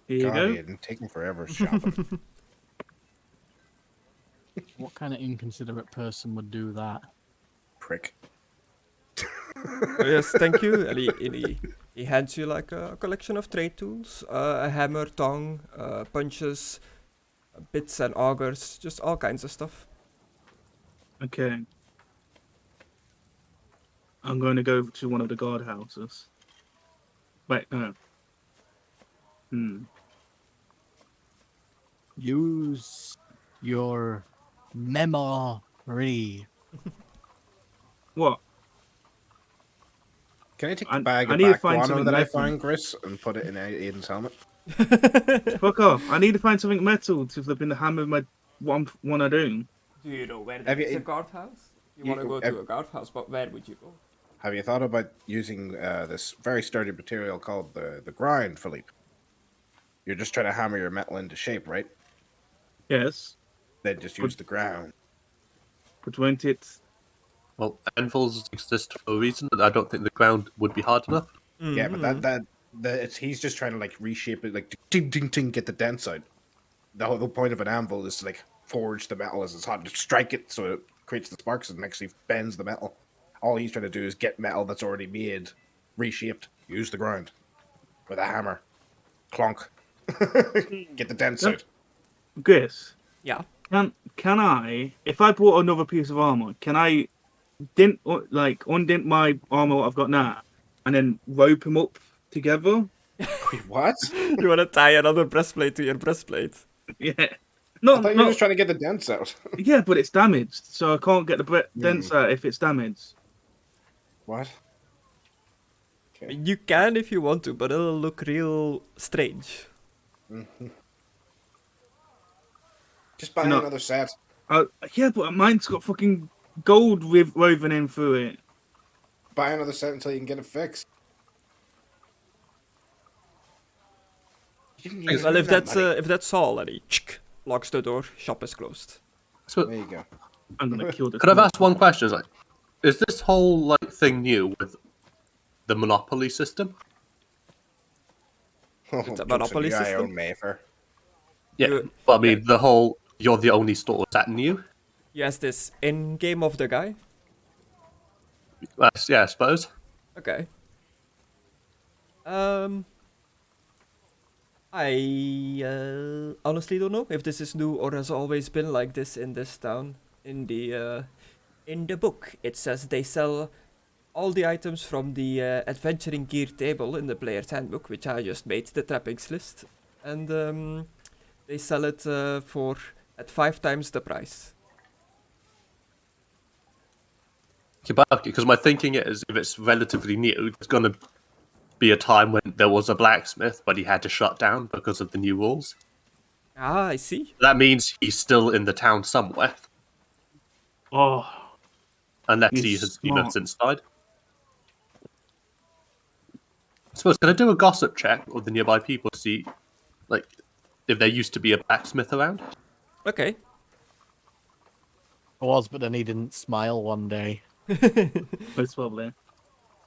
Speaker 3: Here you
Speaker 6: God,
Speaker 3: go.
Speaker 6: Aidan, taking forever shopping.
Speaker 1: What kind of inconsiderate person would do that?
Speaker 6: Prick.
Speaker 2: Oh, yes, thank you. And he hands you like a collection of trade tools, a hammer, tong, punches, bits and augers, just all kinds of stuff.
Speaker 3: Okay. I'm going to go to one of the guardhouses. Wait, no.
Speaker 1: Use your memory.
Speaker 3: What?
Speaker 6: Can I take
Speaker 3: I-
Speaker 6: the bag
Speaker 3: I
Speaker 6: of
Speaker 3: need to
Speaker 6: back
Speaker 3: find
Speaker 6: guano
Speaker 3: something
Speaker 6: that I
Speaker 3: metal.
Speaker 6: found, Chris, and put it in Aidan's helmet?
Speaker 3: Fuck off. I need to find something metal to flip in the hammer my what I want to do.
Speaker 2: Do you know where
Speaker 6: Have
Speaker 2: there
Speaker 6: you-
Speaker 2: is a guardhouse? You
Speaker 6: you-
Speaker 2: want to go
Speaker 6: have-
Speaker 2: to a guardhouse, but where would you go?
Speaker 6: Have you thought about using this very sturdy material called the grind, Philippe? You're just trying to hammer your metal into shape, right?
Speaker 3: Yes.
Speaker 6: Then just use the ground.
Speaker 3: But won't it...
Speaker 5: Well, anvils exist for a reason, and I don't think the ground would be hard enough.
Speaker 6: Yeah, but he's just trying to like reshape it, like ding ding ding, get the dents out. The whole point of an anvil is to like forge the metal as it's hot, to strike it so it creates the sparks and actually bends the metal. All he's trying to do is get metal that's already made, reshaped. Use the ground with a hammer, clonk, get the dents out.
Speaker 3: Chris,
Speaker 2: Yeah.
Speaker 3: can I, if I bought another piece of armor, can I undent my armor what I've got now and then rope them up together?
Speaker 6: Wait, what?
Speaker 2: You want to tie another breastplate to your breastplate?
Speaker 3: Yeah.
Speaker 6: I
Speaker 3: No,
Speaker 6: thought you were just trying to get the dents out.
Speaker 3: yeah, but it's damaged, so I can't get the dents out if it's damaged.
Speaker 6: What? Okay.
Speaker 2: You can if you want to, but it'll look real strange.
Speaker 6: Just buy
Speaker 3: No.
Speaker 6: another set.
Speaker 3: Yeah, but mine's got fucking gold woven in through it.
Speaker 6: Buy another set until you can get it fixed. You didn't use
Speaker 2: Well,
Speaker 6: any
Speaker 2: if
Speaker 6: of that
Speaker 2: that's
Speaker 6: money.
Speaker 2: if that's all, and he locks the door, shop is closed.
Speaker 5: So,
Speaker 6: There you go.
Speaker 3: I'm gonna kill this.
Speaker 5: could I ask one question? Is like, is this whole like thing new with the monopoly system?
Speaker 6: Oh,
Speaker 2: It's a
Speaker 6: don't
Speaker 2: monopoly
Speaker 6: send you
Speaker 2: system?
Speaker 6: own Mayfair.
Speaker 5: Yeah,
Speaker 2: You-
Speaker 5: but I mean the whole you're the only store. Is that new?
Speaker 2: You ask this in game of the guy.
Speaker 5: Yeah, I suppose.
Speaker 2: Okay. I honestly don't know if this is new or has always been like this in this town. In the book, it says they sell all the items from the adventuring gear table in the player's handbook, which I just made the trappings list, and they sell it for at 5 times the price.
Speaker 5: Because my thinking is, if it's relatively new, there's going to be a time when there was a blacksmith, but he had to shut down because of the new rules.
Speaker 2: Ah, I see.
Speaker 5: That means he's still in the town somewhere,
Speaker 3: Oh,
Speaker 5: unless
Speaker 3: He's
Speaker 5: he has,
Speaker 3: smart.
Speaker 5: since died. I suppose, can I do a gossip check of the nearby people to see, like, if there used to be a blacksmith around?
Speaker 2: Okay.
Speaker 1: It was, but then he didn't smile one day.
Speaker 3: most probably.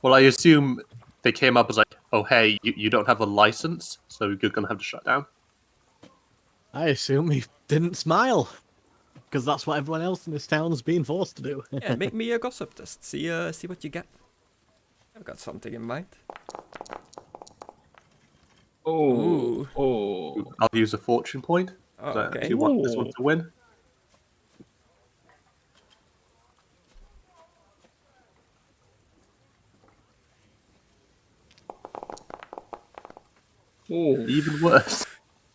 Speaker 5: Well, I assume they came up as like, oh, hey, you don't have a license, so you're going to have to shut down.
Speaker 1: I assume he didn't smile. Because that's what everyone else in this town's been forced to do.
Speaker 2: Yeah, make me a gossip test. See what you get. I've got something in mind. Ooh.
Speaker 3: Oh.
Speaker 5: I'll use a fortune point.
Speaker 2: Oh,
Speaker 5: So I
Speaker 2: okay.
Speaker 5: actually want this one to win.
Speaker 3: Oh.
Speaker 5: Even worse.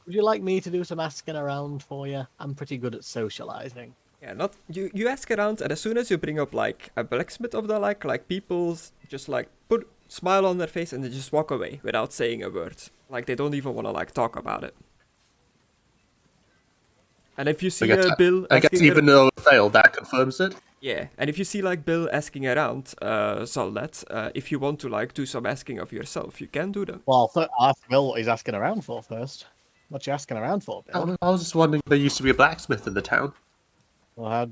Speaker 1: Would you like me to do some asking around for you? I'm pretty good at socializing.
Speaker 2: Yeah, not you ask around, and as soon as you bring up like a blacksmith of the like people's just like put smile on their face and they just walk away without saying a word. Like they don't even want to like talk about it. And if you see Bill,
Speaker 5: I guess
Speaker 2: asking
Speaker 5: even though it failed, that confirms it.
Speaker 2: yeah, and if you see like Bill asking around, Zoldet, if you want to like do some asking of yourself, you can do that.
Speaker 1: Well, I'll ask Bill what he's asking around for first. What you asking around for, Bill?
Speaker 5: I was just wondering if there used to be a blacksmith in the town.
Speaker 1: Well,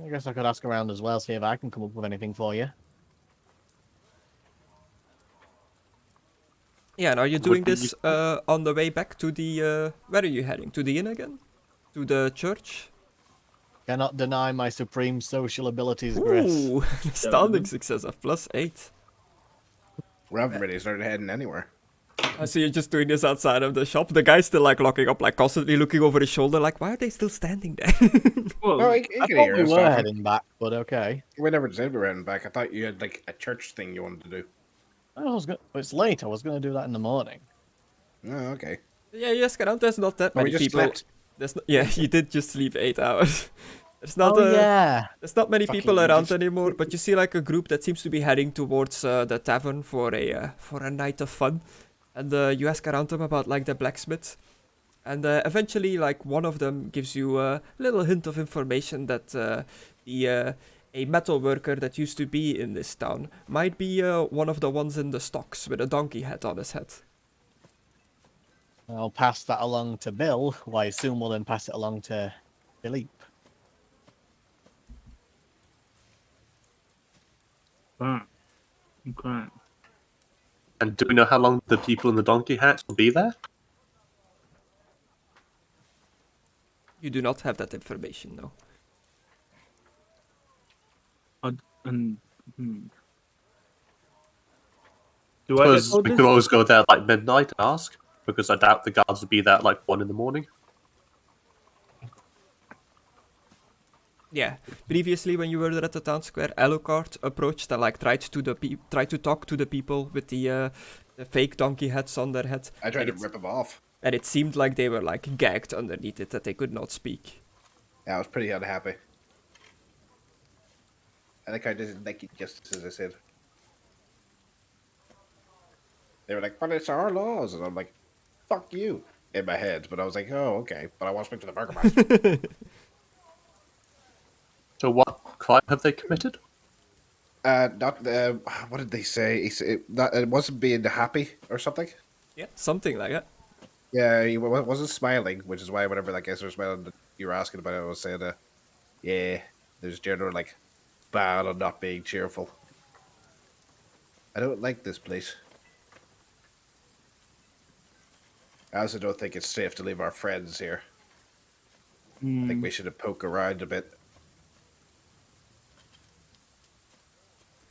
Speaker 1: I guess I could ask around as well, see if I can come up with anything for you.
Speaker 2: Yeah, and are you doing
Speaker 5: be
Speaker 2: this on the way back to the... where are you heading? To the inn again? To the church?
Speaker 1: Cannot deny my supreme social abilities, Gris.
Speaker 2: Ooh, astounding success of +8.
Speaker 6: We haven't really started heading anywhere.
Speaker 2: I see you're just doing this outside of the shop. The guy's still like locking up, like constantly looking over his shoulder, like, why are they still standing there?
Speaker 3: Well,
Speaker 6: Oh, he
Speaker 1: I
Speaker 6: can
Speaker 1: thought
Speaker 6: hear
Speaker 1: we
Speaker 6: us
Speaker 1: were
Speaker 6: talking.
Speaker 1: heading back, but okay.
Speaker 6: We never said we were heading back. I thought you had like a church thing you wanted to do.
Speaker 1: It's late. I was gonna do that in the morning.
Speaker 6: Oh, okay.
Speaker 2: Yeah, yes, around there's not that
Speaker 6: Oh, we
Speaker 2: many
Speaker 6: just
Speaker 2: people.
Speaker 6: slept.
Speaker 2: Yeah, you did just sleep 8 hours. There's not
Speaker 1: Yeah.
Speaker 2: there's not many
Speaker 6: Fucking
Speaker 2: people around
Speaker 6: just-
Speaker 2: anymore, but you see like a group that seems to be heading towards the tavern for a night of fun. And you ask around them about like the blacksmith. And eventually like one of them gives you a little hint of information that a metal worker that used to be in this town might be one of the ones in the stocks with a donkey head on his head.
Speaker 1: I'll pass that along to Bill, who I assume will then pass it along to Philippe.
Speaker 3: right. Okay.
Speaker 5: And do we know how long the people in the donkey hats will be there?
Speaker 2: You do not have that information, no.
Speaker 3: And do I get
Speaker 5: Suppose
Speaker 3: told
Speaker 5: we
Speaker 3: this?
Speaker 5: could always go there like midnight and ask, because I doubt the guards will be there at like 1 in the morning.
Speaker 2: Yeah, previously when you were there at the town square, Alucard approached and like tried to talk to the people with the fake donkey heads on their head.
Speaker 6: I tried
Speaker 2: and
Speaker 6: to rip him off.
Speaker 2: And it seemed like they were like gagged underneath it, that they could not speak.
Speaker 6: Yeah, I was pretty unhappy. I think I didn't like it just as I said. They were like, but it's our laws. And I'm like, fuck you. In my head. But I was like, oh, okay. But I want to speak to the burgomaster.
Speaker 5: So what crime have they committed?
Speaker 6: Not, what did they say? It wasn't being happy or something.
Speaker 2: Yeah, something like that.
Speaker 6: Yeah, he wasn't smiling, which is why whenever that guys were smiling, you were asking about it, I was saying, yeah, there's general, like, bad on not being cheerful. I don't like this place. I also don't think it's safe to leave our friends here. I think we should have poked around a bit.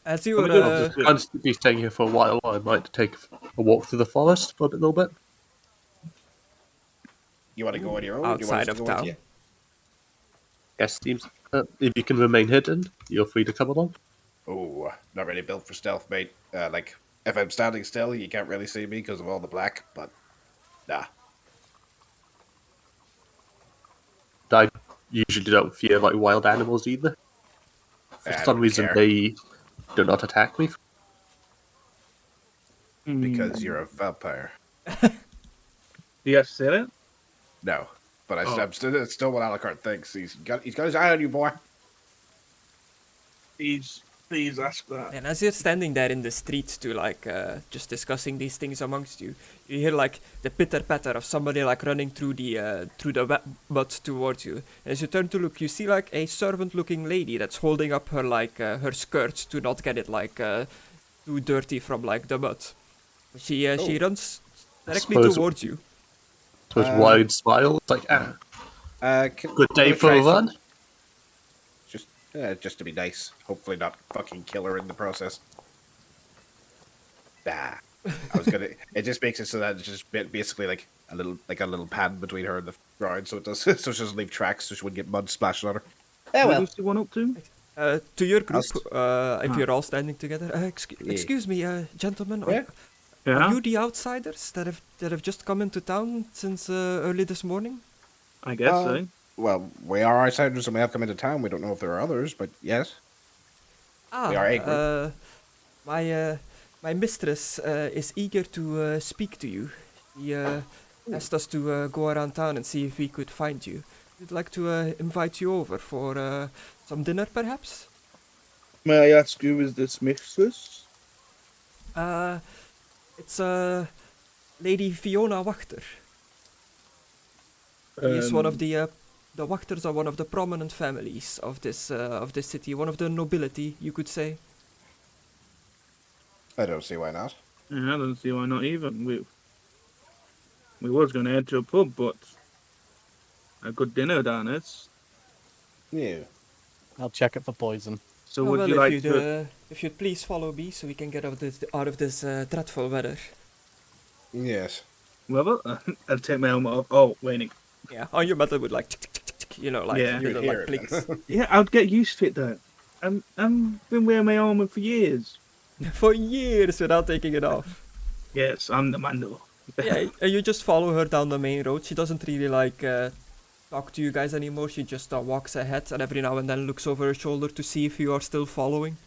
Speaker 2: As you
Speaker 3: Oh,
Speaker 2: were,
Speaker 3: we could just-
Speaker 5: I'm just be staying here for a while. I might take a walk through the forest for a little bit.
Speaker 6: You want to go on your own? Do you want
Speaker 2: outside
Speaker 6: us to
Speaker 2: of
Speaker 6: go with
Speaker 2: town.
Speaker 6: you?
Speaker 5: Yes, seems. If you can remain hidden, you're free to come along.
Speaker 6: Oh, not really built for stealth, mate. Like, if I'm standing still, you can't really see me because of all the black, but nah.
Speaker 5: I usually don't fear like wild animals either. For
Speaker 6: I
Speaker 5: some
Speaker 6: don't
Speaker 5: reason,
Speaker 6: care.
Speaker 5: they do not attack me.
Speaker 6: Because you're a vampire.
Speaker 3: Do you have to say that?
Speaker 6: No. But
Speaker 3: Oh.
Speaker 6: I'm still what Alucard thinks. He's got his eye on you, boy.
Speaker 3: Please ask that.
Speaker 2: And as you're standing there in the street to like just discussing these things amongst you, you hear like the pitter patter of somebody like running through the mud towards you. And as you turn to look, you see like a servant-looking lady that's holding up her like her skirt to not get it like too dirty from like the mud. She runs directly
Speaker 5: Suppose-
Speaker 2: towards you.
Speaker 5: So his wide smile, it's like, good day for a run.
Speaker 6: Just to be nice. Hopefully not fucking kill her in the process. Nah. I was gonna. It just makes it so that it's just basically like a little pad between her and the ground, so it does. So she doesn't leave tracks, so she wouldn't get mud splashed on her.
Speaker 3: What is the one up to?
Speaker 2: To your group,
Speaker 6: I'll
Speaker 2: if you're all standing together. Excuse me, gentlemen.
Speaker 6: Yeah?
Speaker 2: Are you the outsiders that have just come into town since early this morning?
Speaker 3: I guess so.
Speaker 6: Well, we are outsiders and we have come into town. We don't know if there are others, but yes. We are a group.
Speaker 2: My mistress is eager to speak to you. She asked us to go around town and see if we could find you. We'd like to invite you over for some dinner, perhaps?
Speaker 7: May I ask who is this mistress?
Speaker 2: It's Lady Fiona Wachter. She is one of the the Wachters are one of the prominent families of this city, one of the nobility, you could say.
Speaker 6: I don't see why not.
Speaker 3: Yeah, I don't see why not even. We was going to head to a pub, but a good dinner down it's.
Speaker 6: Yeah.
Speaker 1: I'll check it for poison.
Speaker 3: So
Speaker 2: Oh,
Speaker 3: would
Speaker 2: well,
Speaker 3: you like to?
Speaker 2: if you'd please follow me, so we can get out of this dreadful weather.
Speaker 6: Yes.
Speaker 3: Well, I'll take my helmet off. Oh, waiting.
Speaker 2: Yeah, on your metal would like, tick, tick, tick, tick, tick, you know, like
Speaker 3: Yeah.
Speaker 2: little
Speaker 6: Hear
Speaker 2: like
Speaker 6: it
Speaker 2: clicks.
Speaker 3: Yeah, I'd get used to it though. I'm been wearing my armor for years.
Speaker 2: For years without taking it off.
Speaker 3: Yes, I'm the Mando.
Speaker 2: Yeah, and you just follow her down the main road. She doesn't really like talk to you guys anymore. She just walks ahead and every now and then looks over her shoulder to see if you are still following.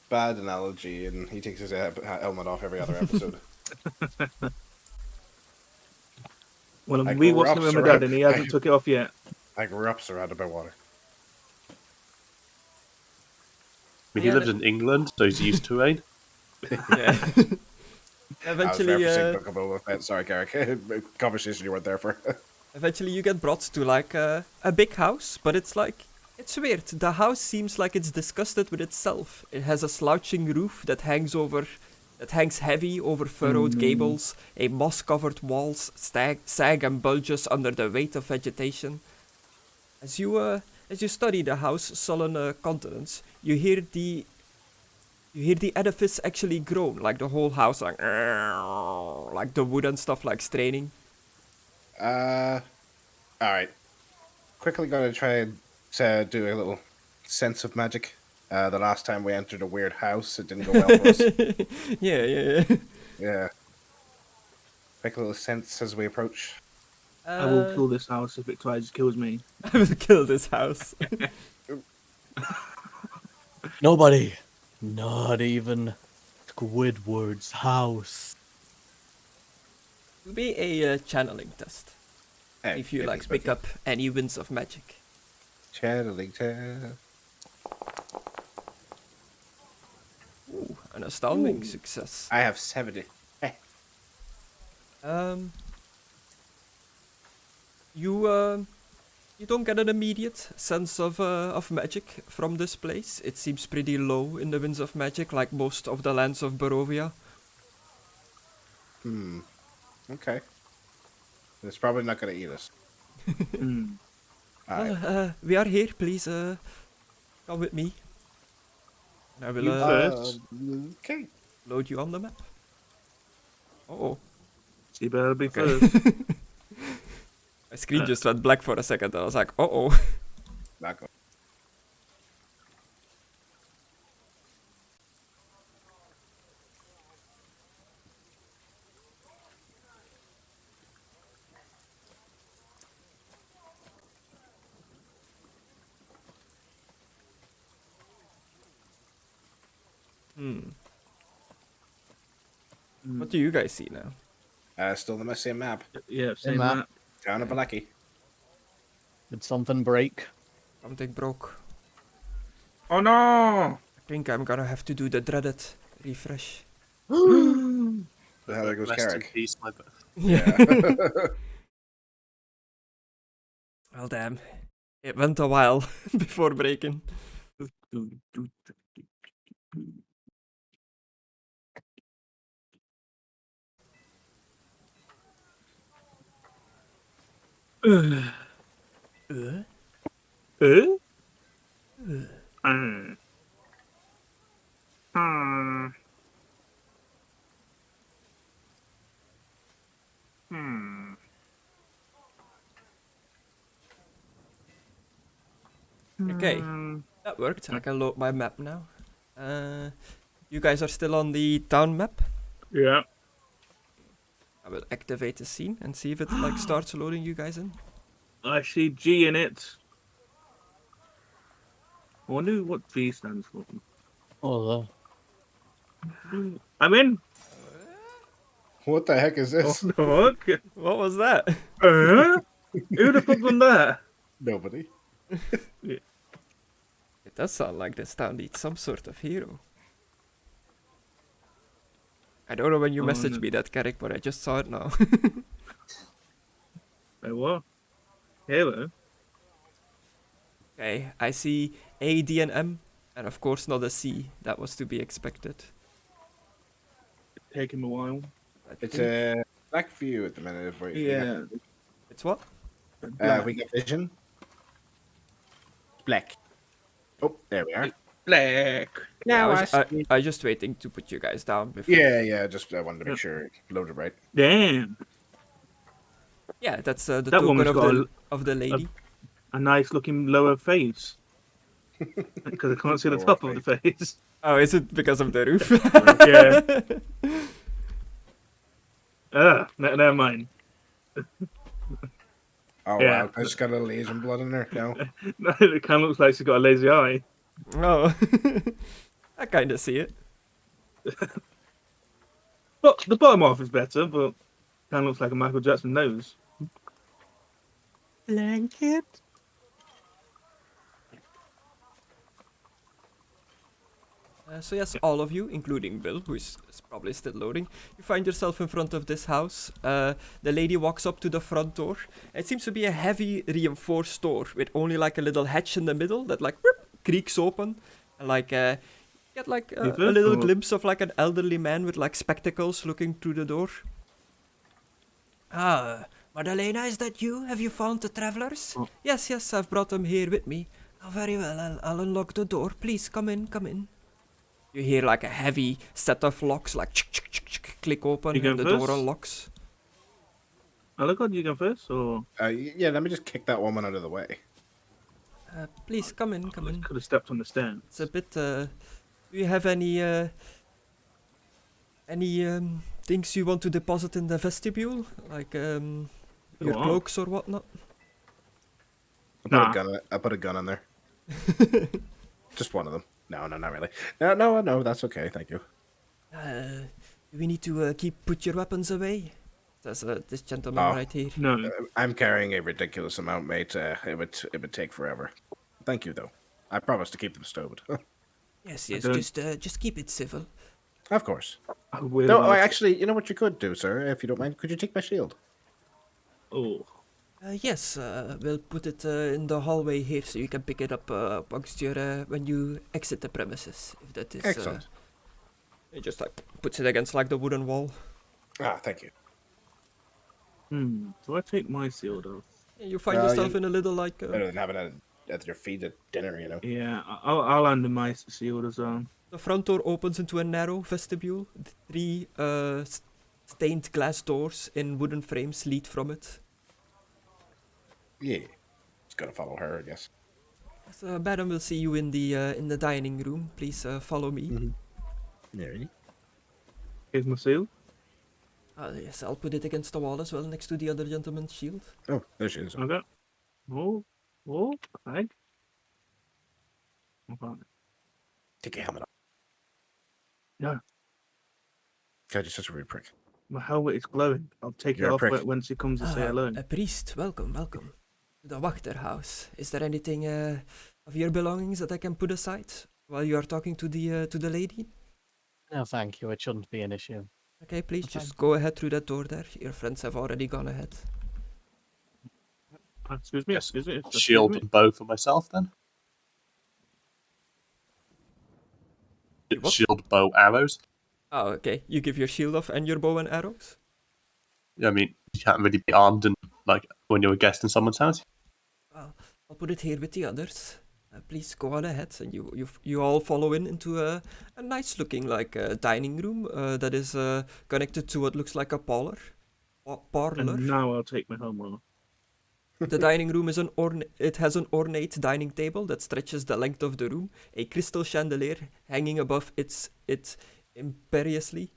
Speaker 6: Bad analogy, and he takes his helmet off every other episode.
Speaker 3: Well,
Speaker 6: I
Speaker 3: we
Speaker 6: grew
Speaker 3: watched
Speaker 6: up
Speaker 3: him with my
Speaker 6: surround-
Speaker 3: dad, and he hasn't took it off yet.
Speaker 6: I grew up surrounded by water.
Speaker 5: I mean, he
Speaker 2: Yeah,
Speaker 5: lives in England, so he's used to rain.
Speaker 2: Yeah. Eventually,
Speaker 6: I was referencing Book of Boba Fett. Sorry, Carrick. Conversation you weren't there for.
Speaker 2: eventually you get brought to like a big house, but it's weird. The house seems like it's disgusted with itself. It has a slouching roof that hangs heavy over furrowed gables, a moss-covered walls sag and bulges under the weight of vegetation. As you study the house sullen countenance, you hear the edifice actually groan, like the whole house, like the wood and stuff like straining.
Speaker 6: Alright. Quickly gonna try and do a little sense of magic. The last time we entered a weird house, it didn't go well for us.
Speaker 2: Yeah.
Speaker 6: Yeah. Make a little sense as we approach.
Speaker 3: I will kill this house if it tries to kill me.
Speaker 2: I will kill this house.
Speaker 1: Nobody. Not even Squidward's house.
Speaker 2: It'll be a channeling test.
Speaker 6: Hey,
Speaker 2: If you
Speaker 6: it
Speaker 2: like
Speaker 6: is
Speaker 2: pick
Speaker 6: wicked.
Speaker 2: up any winds of magic.
Speaker 6: Channeling test.
Speaker 2: Ooh, an astounding success.
Speaker 6: I have 70.
Speaker 2: You don't get an immediate sense of magic from this place. It seems pretty low in the winds of magic, like most of the lands of Barovia.
Speaker 6: Okay. It's probably not gonna eat us. Alright.
Speaker 2: Well, we are here. Please, come with me. And I will
Speaker 3: You first.
Speaker 6: Okay.
Speaker 2: load you on the map. Oh,
Speaker 3: She better be first.
Speaker 2: my screen just went black for a second. And I was like, oh.
Speaker 6: Not good.
Speaker 2: What do you guys see now?
Speaker 6: Still the same map.
Speaker 3: Yeah, same
Speaker 1: map.
Speaker 3: map.
Speaker 6: Town of Balaki.
Speaker 1: Did something break?
Speaker 2: Something broke.
Speaker 3: Oh no!
Speaker 2: I think I'm gonna have to do the dreaded refresh.
Speaker 6: There goes
Speaker 5: Rest in
Speaker 6: Carrick.
Speaker 5: peace, my bad.
Speaker 6: Yeah.
Speaker 2: Well, damn. It went a while before breaking. Okay, that worked. I can load my map now. You guys are still on the town map.
Speaker 3: Yeah.
Speaker 2: I will activate the scene and see if it like starts loading you guys in.
Speaker 3: I see G in it. I wonder what G stands for.
Speaker 1: Oh,
Speaker 3: I'm in.
Speaker 6: What the heck is this?
Speaker 3: Oh, fuck.
Speaker 2: What was that?
Speaker 3: Who the fuck was that?
Speaker 6: Nobody.
Speaker 2: It does sound like this town needs some sort of hero. I don't know when you
Speaker 3: Oh,
Speaker 2: messaged
Speaker 3: no.
Speaker 2: me that, Carrick, but I just saw it now.
Speaker 3: Wait, what? Halo?
Speaker 2: Okay, I see A, D, and M, and of course not a C. That was to be expected.
Speaker 3: Taking a while.
Speaker 2: I
Speaker 6: It's
Speaker 2: think
Speaker 6: a black view at the minute. If we
Speaker 3: Yeah.
Speaker 2: it's what?
Speaker 6: we get vision. Black. Oh, there we are.
Speaker 3: Black.
Speaker 6: Now
Speaker 2: I was just waiting to put you guys down before.
Speaker 6: Yeah. Just I wanted to make sure it loaded right.
Speaker 3: Damn.
Speaker 2: Yeah, that's the
Speaker 3: That
Speaker 2: token
Speaker 3: woman's got
Speaker 2: of the lady.
Speaker 3: a nice looking lower face. Because I can't see the
Speaker 6: Lower
Speaker 3: top of the face.
Speaker 2: Oh, is it because of the roof?
Speaker 3: Yeah. Never mind.
Speaker 6: Oh
Speaker 3: Yeah.
Speaker 6: wow, I just got a little Asian blood in there. No.
Speaker 3: No, it kind of looks like she's got a lazy eye.
Speaker 2: Oh, I kind of see it.
Speaker 3: Well, the bottom half is better, but kind of looks like a Michael Jackson nose.
Speaker 1: Blanket.
Speaker 2: So yes, all of you, including Bill, who is probably still loading, you find yourself in front of this house. The lady walks up to the front door. It seems to be a heavy reinforced door with only like a little hatch in the middle that like whoop, creaks open, and like get like a little glimpse of like an elderly man with like spectacles looking through the door. Ah, Madalena, is that you? Have you found the travelers?
Speaker 3: Oh.
Speaker 2: Yes, I've brought them here with me. Oh, very well, I'll unlock the door. Please, come in. You hear like a heavy set of locks, like click open,
Speaker 3: You
Speaker 2: and the
Speaker 3: going
Speaker 2: door
Speaker 3: first?
Speaker 2: unlocks.
Speaker 3: Alagon, you go first, or
Speaker 6: Yeah, let me just kick that woman out of the way.
Speaker 2: Please, come in.
Speaker 3: could have stepped on the stand?
Speaker 2: It's a bit, do you have any things you want to deposit in the vestibule? Like, your
Speaker 3: Wow.
Speaker 2: cloaks or whatnot?
Speaker 3: Nah.
Speaker 6: I put a gun in there. Just one of them. No, not really. No, that's okay, thank you.
Speaker 2: We need to put your weapons away. Says this gentleman
Speaker 6: Oh.
Speaker 2: right here.
Speaker 3: No.
Speaker 6: I'm carrying a ridiculous amount, mate. It would take forever. Thank you, though. I promise to keep them stowed.
Speaker 2: Yes,
Speaker 3: don't-
Speaker 2: just keep it civil.
Speaker 6: Of course.
Speaker 3: I will
Speaker 6: No,
Speaker 3: not-
Speaker 6: actually, you know what you could do, sir, if you don't mind? Could you take my shield?
Speaker 3: Oh.
Speaker 2: Yes, we'll put it in the hallway here so you can pick it up amongst your, when you exit the premises. If that is.
Speaker 6: Excellent.
Speaker 2: He just like puts it against like the wooden wall.
Speaker 6: Ah, thank you.
Speaker 3: Do I take my shield off?
Speaker 2: And you find
Speaker 6: Well,
Speaker 2: yourself
Speaker 6: you-
Speaker 2: in a little like.
Speaker 6: Better than having it at your feet at dinner, you know.
Speaker 3: Yeah, I'll undo my shield as well.
Speaker 2: The front door opens into a narrow vestibule. Three stained glass doors in wooden frames lead from it.
Speaker 6: Yeah. Just gotta follow her, I guess.
Speaker 2: So, Madam will see you in the dining room. Please follow me.
Speaker 6: Yeah.
Speaker 3: Here's my shield.
Speaker 2: Yes, I'll put it against the wall as well, next to the other gentleman's shield.
Speaker 6: Oh, there she is.
Speaker 3: Okay. Oh, right. Okay.
Speaker 6: Take your helmet off.
Speaker 3: No.
Speaker 6: God, you're such a rude prick.
Speaker 3: My helmet is glowing. I'll take
Speaker 6: You're
Speaker 3: it
Speaker 6: a
Speaker 3: off
Speaker 6: prick.
Speaker 3: when she comes to say hello.
Speaker 2: A priest, welcome to the Wachter house. Is there anything of your belongings that I can put aside while you are talking to the lady?
Speaker 1: No, thank you. It shouldn't be an issue.
Speaker 2: Okay, please
Speaker 1: Okay.
Speaker 2: just go ahead through that door there. Your friends have already gone ahead.
Speaker 3: Excuse me.
Speaker 5: Yes.
Speaker 3: Excuse me. excuse
Speaker 5: Shield
Speaker 3: me.
Speaker 5: and bow for myself then.
Speaker 2: What?
Speaker 5: Shield, bow, arrows.
Speaker 2: Oh, okay. You give your shield off and your bow and arrows?
Speaker 5: I mean, you can't really be armed and like when you're a guest in someone's house.
Speaker 2: Well, I'll put it here with the others. Please go on ahead, and you all follow into a nice looking like dining room that is connected to what looks like a parlor.
Speaker 3: And now I'll take my helmet off.
Speaker 2: The dining room is it has an ornate dining table that stretches the length of the room, a crystal chandelier hanging above it imperiously.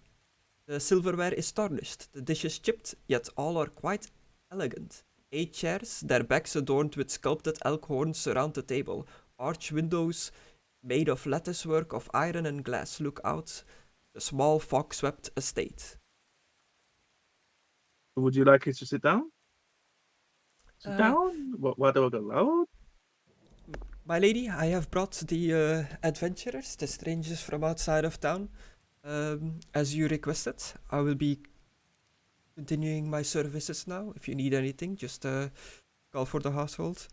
Speaker 2: The silverware is tarnished, the dishes chipped, yet all are quite elegant. 8 chairs, their backs adorned with sculpted elk horns surround the table. Arch windows made of lattice work of iron and glass look out the small fog-swept estate.
Speaker 3: Would you like us to sit down? Sit
Speaker 2: Uh,
Speaker 3: down? Why do I go loud?
Speaker 2: My lady, I have brought the adventurers, the strangers from outside of town, as you requested. I will be continuing my services now. If you need anything, just call for the household.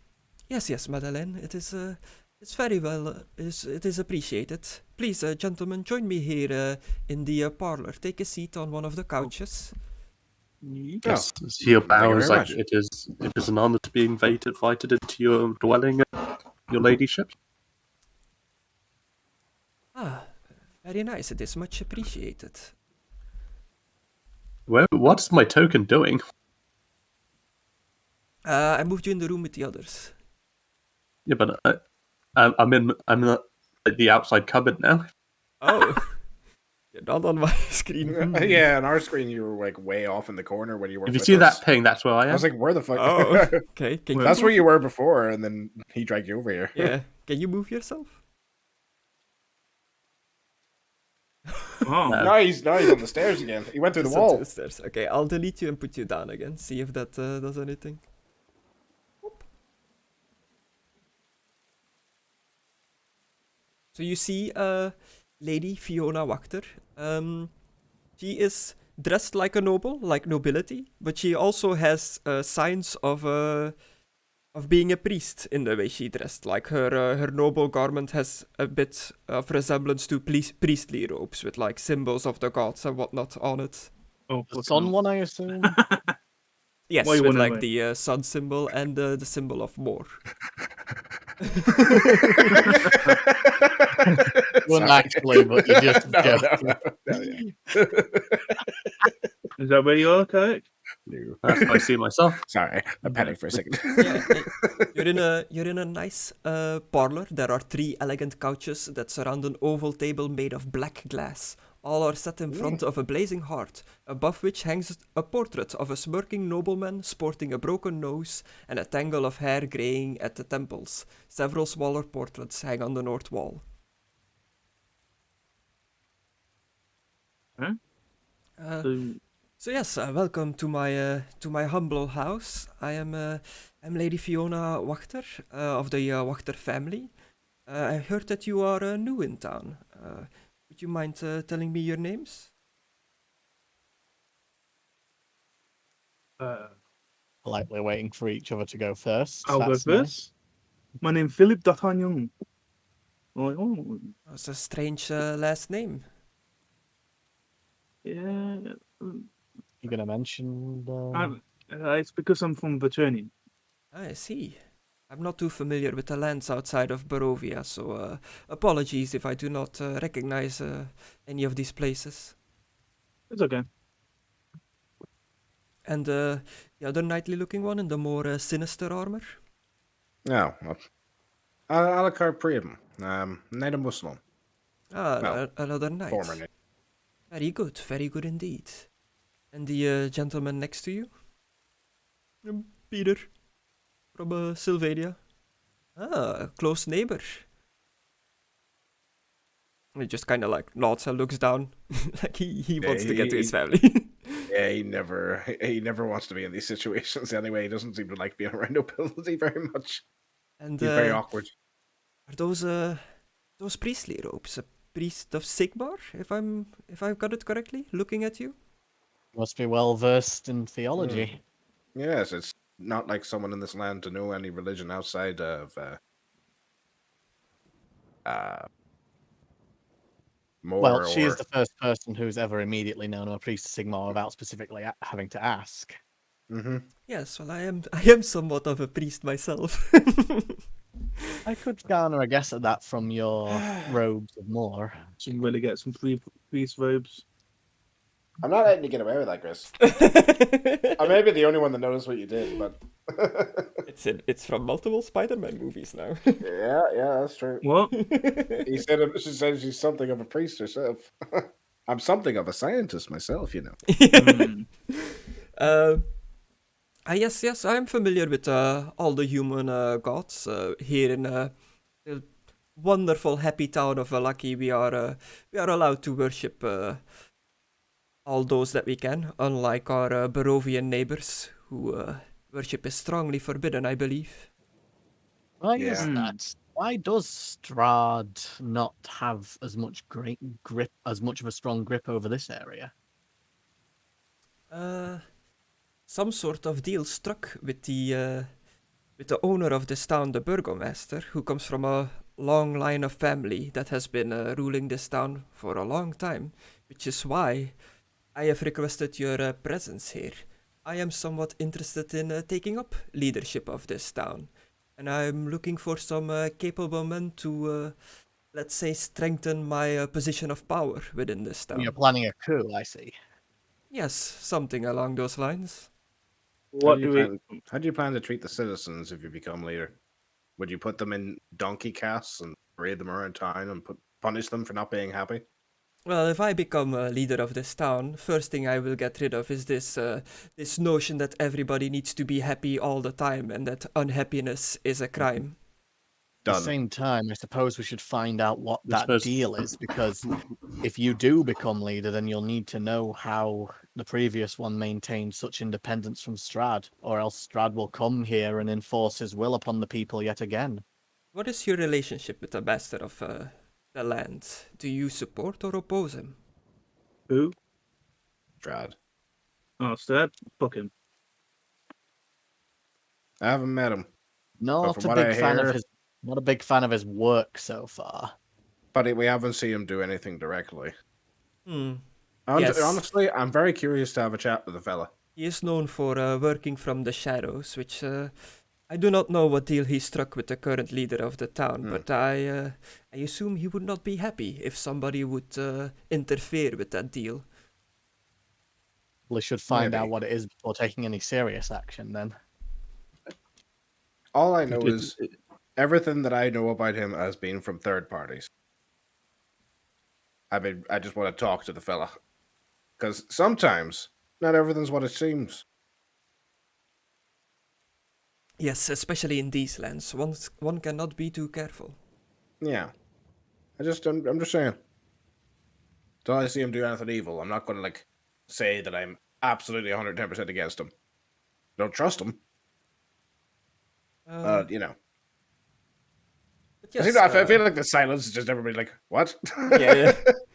Speaker 2: Yes, Madeleine. It's very well. It is appreciated. Please, gentlemen, join me here in the parlor. Take a seat on one of the couches.
Speaker 5: Yes, he
Speaker 6: thank you
Speaker 5: bows
Speaker 6: very
Speaker 5: like
Speaker 6: much.
Speaker 5: it is an honor to be invited into your dwelling, your ladyship.
Speaker 2: Ah, very nice. It is much appreciated.
Speaker 5: Well, what's my token doing?
Speaker 2: I moved you in the room with the others.
Speaker 5: Yeah, but I'm in the outside cupboard now.
Speaker 2: Oh, you're not on my screen.
Speaker 6: Yeah, on our screen you were like way off in the corner when you were.
Speaker 5: If you
Speaker 6: with
Speaker 5: see
Speaker 6: us.
Speaker 5: that ping, that's where I
Speaker 6: I
Speaker 5: am.
Speaker 6: was like, where the fuck?
Speaker 2: Oh, okay. Can you
Speaker 6: That's where
Speaker 2: move-
Speaker 6: you were before, and then he dragged you over here.
Speaker 2: Yeah. Can you move yourself?
Speaker 3: Oh,
Speaker 6: Now he's on the stairs again. He went through the
Speaker 2: Just onto
Speaker 6: wall.
Speaker 2: the stairs. Okay, I'll delete you and put you down again. See if that does anything. Whoop. So you see, Lady Fiona Wachter. She is dressed like a noble, like nobility, but she also has signs of being a priest in the way she dressed. Like her noble garment has a bit of resemblance to priestly robes with like symbols of the gods and whatnot on it.
Speaker 3: oh,
Speaker 1: The
Speaker 3: fucking
Speaker 1: sun
Speaker 3: hell.
Speaker 1: one, I assume.
Speaker 2: Yes,
Speaker 3: Why you
Speaker 2: with
Speaker 3: wouldn't
Speaker 2: like the sun symbol and the symbol of war.
Speaker 1: Wouldn't actually, but you just
Speaker 6: no,
Speaker 1: joking.
Speaker 6: yeah.
Speaker 3: Is that where you are, Carrick?
Speaker 6: No.
Speaker 5: That's how I see myself.
Speaker 6: Sorry, I panicked for a second.
Speaker 2: Yeah, you're in a nice parlor. There are 3 elegant couches that surround an oval table made of black glass. All are set in front of a blazing hearth, above which hangs a portrait of a smirking nobleman sporting a broken nose and a tangle of hair graying at the temples. Several smaller portraits hang on the north wall.
Speaker 3: Huh? So,
Speaker 2: So yes, welcome to my humble house. I'm Lady Fiona Wachter of the Wachter family. I heard that you are new in town. Would you mind telling me your names?
Speaker 1: Politely waiting for each other to go first.
Speaker 3: I'll go
Speaker 1: That's
Speaker 3: first.
Speaker 1: nice.
Speaker 3: My name's Philip D'Artagnan. Oh,
Speaker 2: That's a strange last name.
Speaker 3: yeah.
Speaker 1: You're gonna mention the...
Speaker 3: It's because I'm from Vaturnian.
Speaker 2: I see. I'm not too familiar with the lands outside of Barovia, so apologies if I do not recognize any of these places.
Speaker 3: It's okay.
Speaker 2: And the other knightly-looking one in the more sinister armor?
Speaker 6: No, Alakar Priam, native Muslim,
Speaker 2: Ah,
Speaker 6: Well,
Speaker 2: another knight.
Speaker 6: former native.
Speaker 2: Very good indeed. And the gentleman next to you? Peter, from Sylvania. Ah, a close neighbor. He just kind of like nods and looks down, like he wants to get to his family.
Speaker 6: Yeah, he never wants to be in these situations anyway. He doesn't seem to like being around nobility very much.
Speaker 2: And
Speaker 6: He's very awkward.
Speaker 2: are those priestly robes? A priest of Sigmar, if I've got it correctly, looking at you?
Speaker 1: Must be well versed in theology.
Speaker 6: Yes, it's not like someone in this land to know any religion outside of more.
Speaker 1: Well, she is
Speaker 6: or-
Speaker 1: the first person who's ever immediately known a priest of Sigmar without specifically having to ask.
Speaker 6: Mhm.
Speaker 2: Yes, well, I am somewhat of a priest myself.
Speaker 1: I could garner a guess at that from your robes of more.
Speaker 3: Should really get some free priest robes.
Speaker 6: I'm not letting you get away with that, Chris. I may be the only one that noticed what you did, but
Speaker 2: It's from multiple Spider-Man movies now.
Speaker 6: yeah, that's true.
Speaker 3: What?
Speaker 6: She said she's something of a priest herself. I'm something of a scientist myself, you know.
Speaker 2: Yes, I'm familiar with all the human gods here in the wonderful, happy town of Valaki. We are allowed to worship all those that we can, unlike our Barovian neighbors, who worship is strongly forbidden, I believe.
Speaker 1: Why is
Speaker 6: Yeah.
Speaker 1: that? Why does Strahd not have as much as much of a strong grip over this area?
Speaker 2: Some sort of deal struck with the with the owner of this town, the Burgomaster, who comes from a long line of family that has been ruling this town for a long time, which is why I have requested your presence here. I am somewhat interested in taking up leadership of this town, and I'm looking for some capable men to, let's say, strengthen my position of power within this town.
Speaker 1: You're planning a coup, I see.
Speaker 2: Yes, something along those lines.
Speaker 3: What do we?
Speaker 6: How do you plan to treat the citizens if you become leader? Would you put them in donkey casts and parade them around town and punish them for not being happy?
Speaker 2: Well, if I become a leader of this town, first thing I will get rid of is this notion that everybody needs to be happy all the time and that unhappiness is a crime.
Speaker 1: At the
Speaker 6: Done.
Speaker 1: same time, I suppose we should find out what
Speaker 5: I
Speaker 1: that
Speaker 5: suppose-
Speaker 1: deal is, because if you do become leader, then you'll need to know how the previous one maintained such independence from Strahd, or else Strahd will come here and enforce his will upon the people yet again.
Speaker 2: What is your relationship with the master of the land? Do you support or oppose him?
Speaker 3: Who?
Speaker 6: Strahd.
Speaker 3: Oh, Strahd. Fuck him.
Speaker 6: I haven't met him,
Speaker 1: Not
Speaker 6: from
Speaker 1: a
Speaker 6: what
Speaker 1: big
Speaker 6: I
Speaker 1: fan of
Speaker 6: hear-
Speaker 1: his. Not a big fan of his work so far.
Speaker 6: but we haven't seen him do anything directly.
Speaker 2: Yes.
Speaker 6: Honestly, I'm very curious to have a chat with the fella.
Speaker 2: He is known for working from the shadows, which I do not know what deal he struck with the current leader of the town, but I assume he would not be happy if somebody would interfere with that deal.
Speaker 1: We should find
Speaker 6: Maybe.
Speaker 1: out what it is before taking any serious action. Then
Speaker 6: All I know
Speaker 5: It-
Speaker 6: is everything that I know about him has been from third parties. I just want to talk to the fella. Because sometimes, not everything's what it seems.
Speaker 2: Yes, especially in these lands, one cannot be too careful.
Speaker 6: Yeah. I'm just saying. Don't I see him do anything evil, I'm not going to, say that I'm absolutely 110% against him. Don't trust him.
Speaker 2: But
Speaker 6: I
Speaker 2: yes,
Speaker 6: feel like the silence is just everybody like, what?
Speaker 2: yeah.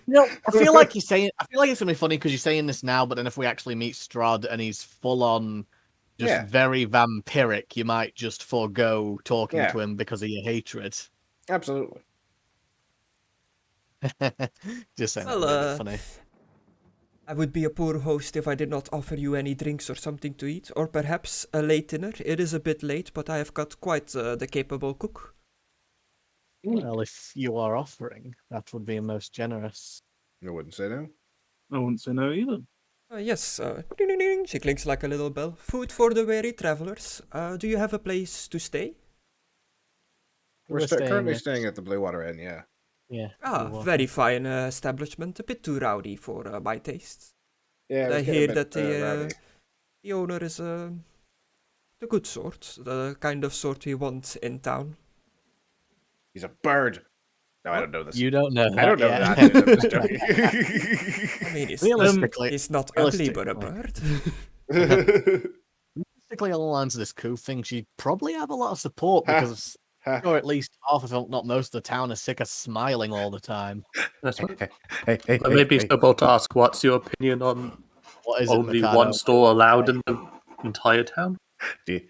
Speaker 1: I feel like you're saying. I feel like it's gonna be funny because you're saying this now, but then if we actually meet Strahd and he's full on, just
Speaker 6: Yeah.
Speaker 1: very vampiric, you might just forego talking
Speaker 6: Yeah.
Speaker 1: to him because of your hatred.
Speaker 6: Absolutely.
Speaker 1: Just saying
Speaker 2: Well,
Speaker 1: that would be a bit funny.
Speaker 2: I would be a poor host if I did not offer you any drinks or something to eat, or perhaps a late dinner. It is a bit late, but I have got quite the capable cook.
Speaker 1: Well, if you are offering, that would be most generous.
Speaker 6: I wouldn't say no.
Speaker 3: I wouldn't say no either.
Speaker 2: Yes, ding, ding, ding. She clinks like a little bell. Food for the weary travelers. Do you have a place to stay?
Speaker 6: We're
Speaker 1: staying
Speaker 6: currently
Speaker 1: at-
Speaker 6: staying at the Blue Water Inn, yeah.
Speaker 1: Yeah.
Speaker 2: Ah,
Speaker 1: you're welcome.
Speaker 2: very fine establishment. A bit too rowdy for my tastes.
Speaker 6: Yeah,
Speaker 2: But
Speaker 6: it
Speaker 2: I
Speaker 6: was getting a
Speaker 2: hear
Speaker 6: bit,
Speaker 2: that
Speaker 6: rowdy.
Speaker 2: the owner is the good sort, the kind of sort we want in town.
Speaker 6: He's a bird. No, I don't know this.
Speaker 1: You don't know.
Speaker 6: I don't know
Speaker 1: yet.
Speaker 6: that. Dude. I'm just joking.
Speaker 2: I mean,
Speaker 1: Realistically,
Speaker 2: he's not ugly, but a
Speaker 1: realistically.
Speaker 2: bird.
Speaker 1: Realistically, along the lines of this coup thing, she'd probably have a lot of support because, or at least half of, if not most of the town, is sick of smiling all the time.
Speaker 5: That's right.
Speaker 6: hey,
Speaker 5: But maybe it's about to ask, what's your opinion on
Speaker 1: What is it,
Speaker 5: only
Speaker 1: Mckadow?
Speaker 5: one store allowed in the entire town?
Speaker 6: Do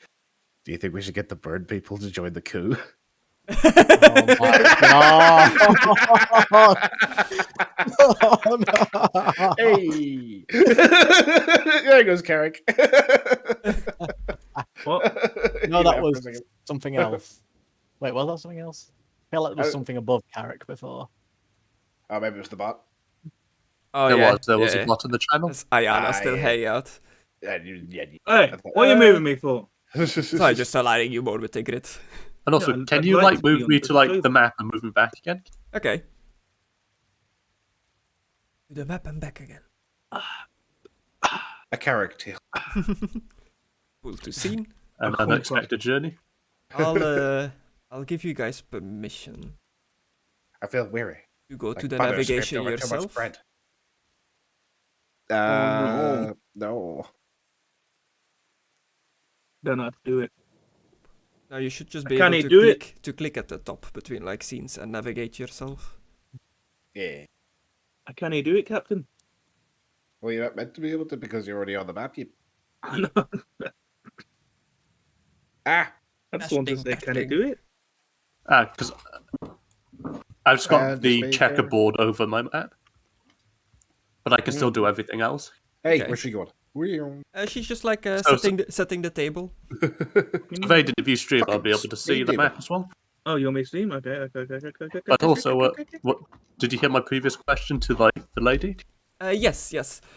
Speaker 6: you think we should get the bird people to join the coup?
Speaker 1: Oh my god! Oh no!
Speaker 6: Hey! There goes Carrick.
Speaker 3: What?
Speaker 1: No,
Speaker 6: He
Speaker 1: that
Speaker 6: laughed for a
Speaker 1: was
Speaker 6: second.
Speaker 1: something else. Wait, was that something else? I feel like there was
Speaker 6: Oh.
Speaker 1: something above Carrick before.
Speaker 6: Oh, maybe it was the bot.
Speaker 2: Oh,
Speaker 5: There was a bot in the channel.
Speaker 2: Does Ayana still
Speaker 6: yeah.
Speaker 2: hang out?
Speaker 6: Yeah,
Speaker 3: Hey, what are you moving me for?
Speaker 2: So I just aligning you more with the grid.
Speaker 5: And also,
Speaker 3: Yeah,
Speaker 5: can
Speaker 3: I'd
Speaker 5: you
Speaker 3: like
Speaker 5: like
Speaker 3: to be
Speaker 5: move
Speaker 3: on
Speaker 5: me
Speaker 3: the
Speaker 5: to like
Speaker 3: sofa.
Speaker 5: the map and move me back again?
Speaker 2: Okay. To the map and back again.
Speaker 6: A Carrick tail.
Speaker 2: Cool to scene.
Speaker 5: An
Speaker 3: Oh,
Speaker 5: unexpected journey.
Speaker 2: I'll give you guys permission
Speaker 6: I feel weary.
Speaker 2: to go to
Speaker 6: Like
Speaker 2: the
Speaker 6: butter
Speaker 2: navigation
Speaker 6: scraped over too much
Speaker 2: yourself.
Speaker 6: bread. No.
Speaker 3: Don't know how to do it.
Speaker 2: Now you should just be
Speaker 3: Can
Speaker 2: able
Speaker 3: he
Speaker 2: to
Speaker 3: do it?
Speaker 2: click at the top between like scenes and navigate yourself.
Speaker 6: Yeah.
Speaker 3: Can he do it, Captain?
Speaker 6: Well, you're not meant to be able to because you're already on the map.
Speaker 3: I know.
Speaker 6: Ah!
Speaker 3: I just want to say, can it do it?
Speaker 5: Because I've just got
Speaker 6: Just
Speaker 5: the
Speaker 6: make,
Speaker 5: checkerboard over my map, but I can still do everything else.
Speaker 6: Hey,
Speaker 2: Okay.
Speaker 6: where's she going?
Speaker 2: She's just like
Speaker 5: So-
Speaker 2: setting the table.
Speaker 5: If I did, if you stream, I'll be able to see
Speaker 6: Fucking
Speaker 5: the
Speaker 6: speed
Speaker 5: map as well.
Speaker 3: Oh, you want me to stream? Okay.
Speaker 5: But also, what did you hear my previous question to like the lady?
Speaker 2: Yes.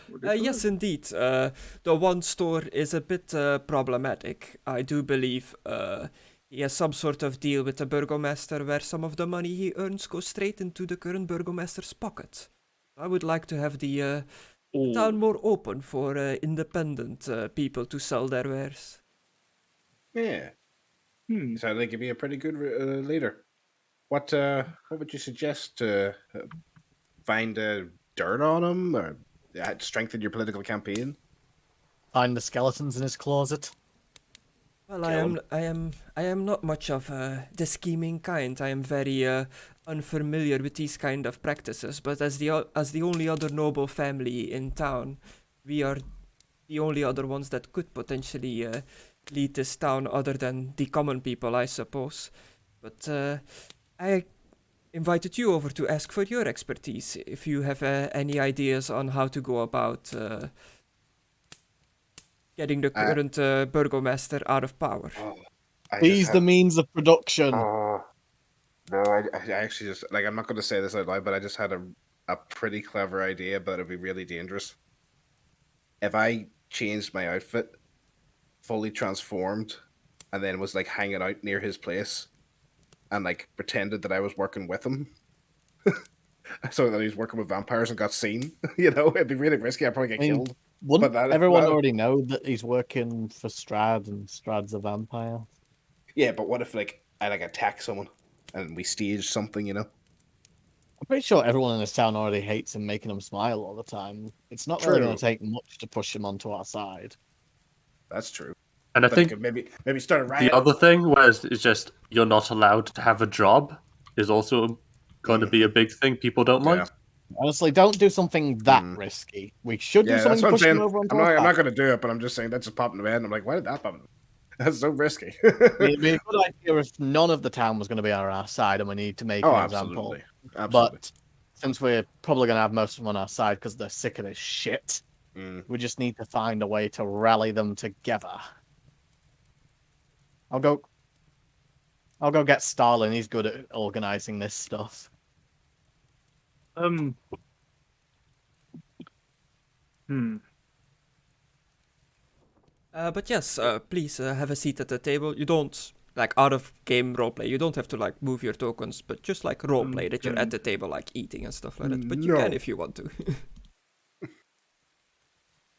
Speaker 3: What
Speaker 2: Yes, indeed. The one store is a bit problematic. I do believe he has some sort of deal with the burgomaster where some of the money he earns goes straight into the current burgomaster's pocket. I would like to have the town more open for independent people to sell their wares.
Speaker 6: Yeah.
Speaker 3: Hmm.
Speaker 6: Sounds like you'd be a pretty good leader. What would you suggest to find dirt on him or strengthen your political campaign?
Speaker 1: Find the skeletons in his closet.
Speaker 2: Well,
Speaker 6: Kill
Speaker 2: I am not much of the scheming kind. I am very unfamiliar with these kind of practices. But as the only other noble family in town, we are the only other ones that could potentially lead this town, other than the common people, I suppose. But I invited you over to ask for your expertise. If you have any ideas on how to go about getting the current burgomaster out of power.
Speaker 1: He's the means of production.
Speaker 6: No, I actually just like I'm not going to say this out loud, but I just had a pretty clever idea, but it'd be really dangerous. If I changed my outfit, fully transformed, and then was like hanging out near his place, and like pretended that I was working with him, so that he was working with vampires and got seen, you know, it'd be really risky. I'd probably get killed.
Speaker 1: Wouldn't
Speaker 6: But that-
Speaker 1: everyone
Speaker 6: well-
Speaker 1: already know that he's working for Strahd and Strahd's a vampire?
Speaker 6: Yeah, but what if like I like attack someone and we stage something, you know?
Speaker 1: I'm pretty sure everyone in this town already hates him, making him smile all the time. It's not really going to
Speaker 6: True.
Speaker 1: take much to push him onto our side.
Speaker 6: That's true.
Speaker 5: And I
Speaker 6: But
Speaker 5: think
Speaker 6: could maybe start a riot.
Speaker 5: the other thing, whereas it's just you're not allowed to have a job, is also going to be a big thing people don't like.
Speaker 6: Yeah.
Speaker 1: Honestly, don't do something that
Speaker 6: Mm.
Speaker 1: risky. We should do
Speaker 6: Yeah,
Speaker 1: something
Speaker 6: that's what
Speaker 1: to
Speaker 6: I'm
Speaker 1: push
Speaker 6: saying.
Speaker 1: him over onto
Speaker 6: I'm
Speaker 1: our
Speaker 6: not
Speaker 1: side.
Speaker 6: going to do it, but I'm just saying that just popped in my head. And I'm like, why did that pop? That's so risky.
Speaker 1: It'd be a good idea if none of the town was going to be on our side and we need to make
Speaker 6: Oh,
Speaker 1: an example.
Speaker 6: absolutely. Absolutely.
Speaker 1: But since we're probably going to have most of them on our side because they're sick of this shit, we just need to find a way to rally them together. I'll go get Stalin. He's good at organizing this stuff.
Speaker 2: But yes, please have a seat at the table. You don't, like, out of game roleplay, you don't have to, like, move your tokens, but just, like, roleplay that you're at the table, like, eating and stuff like that. But you can
Speaker 6: No.
Speaker 2: if you want to.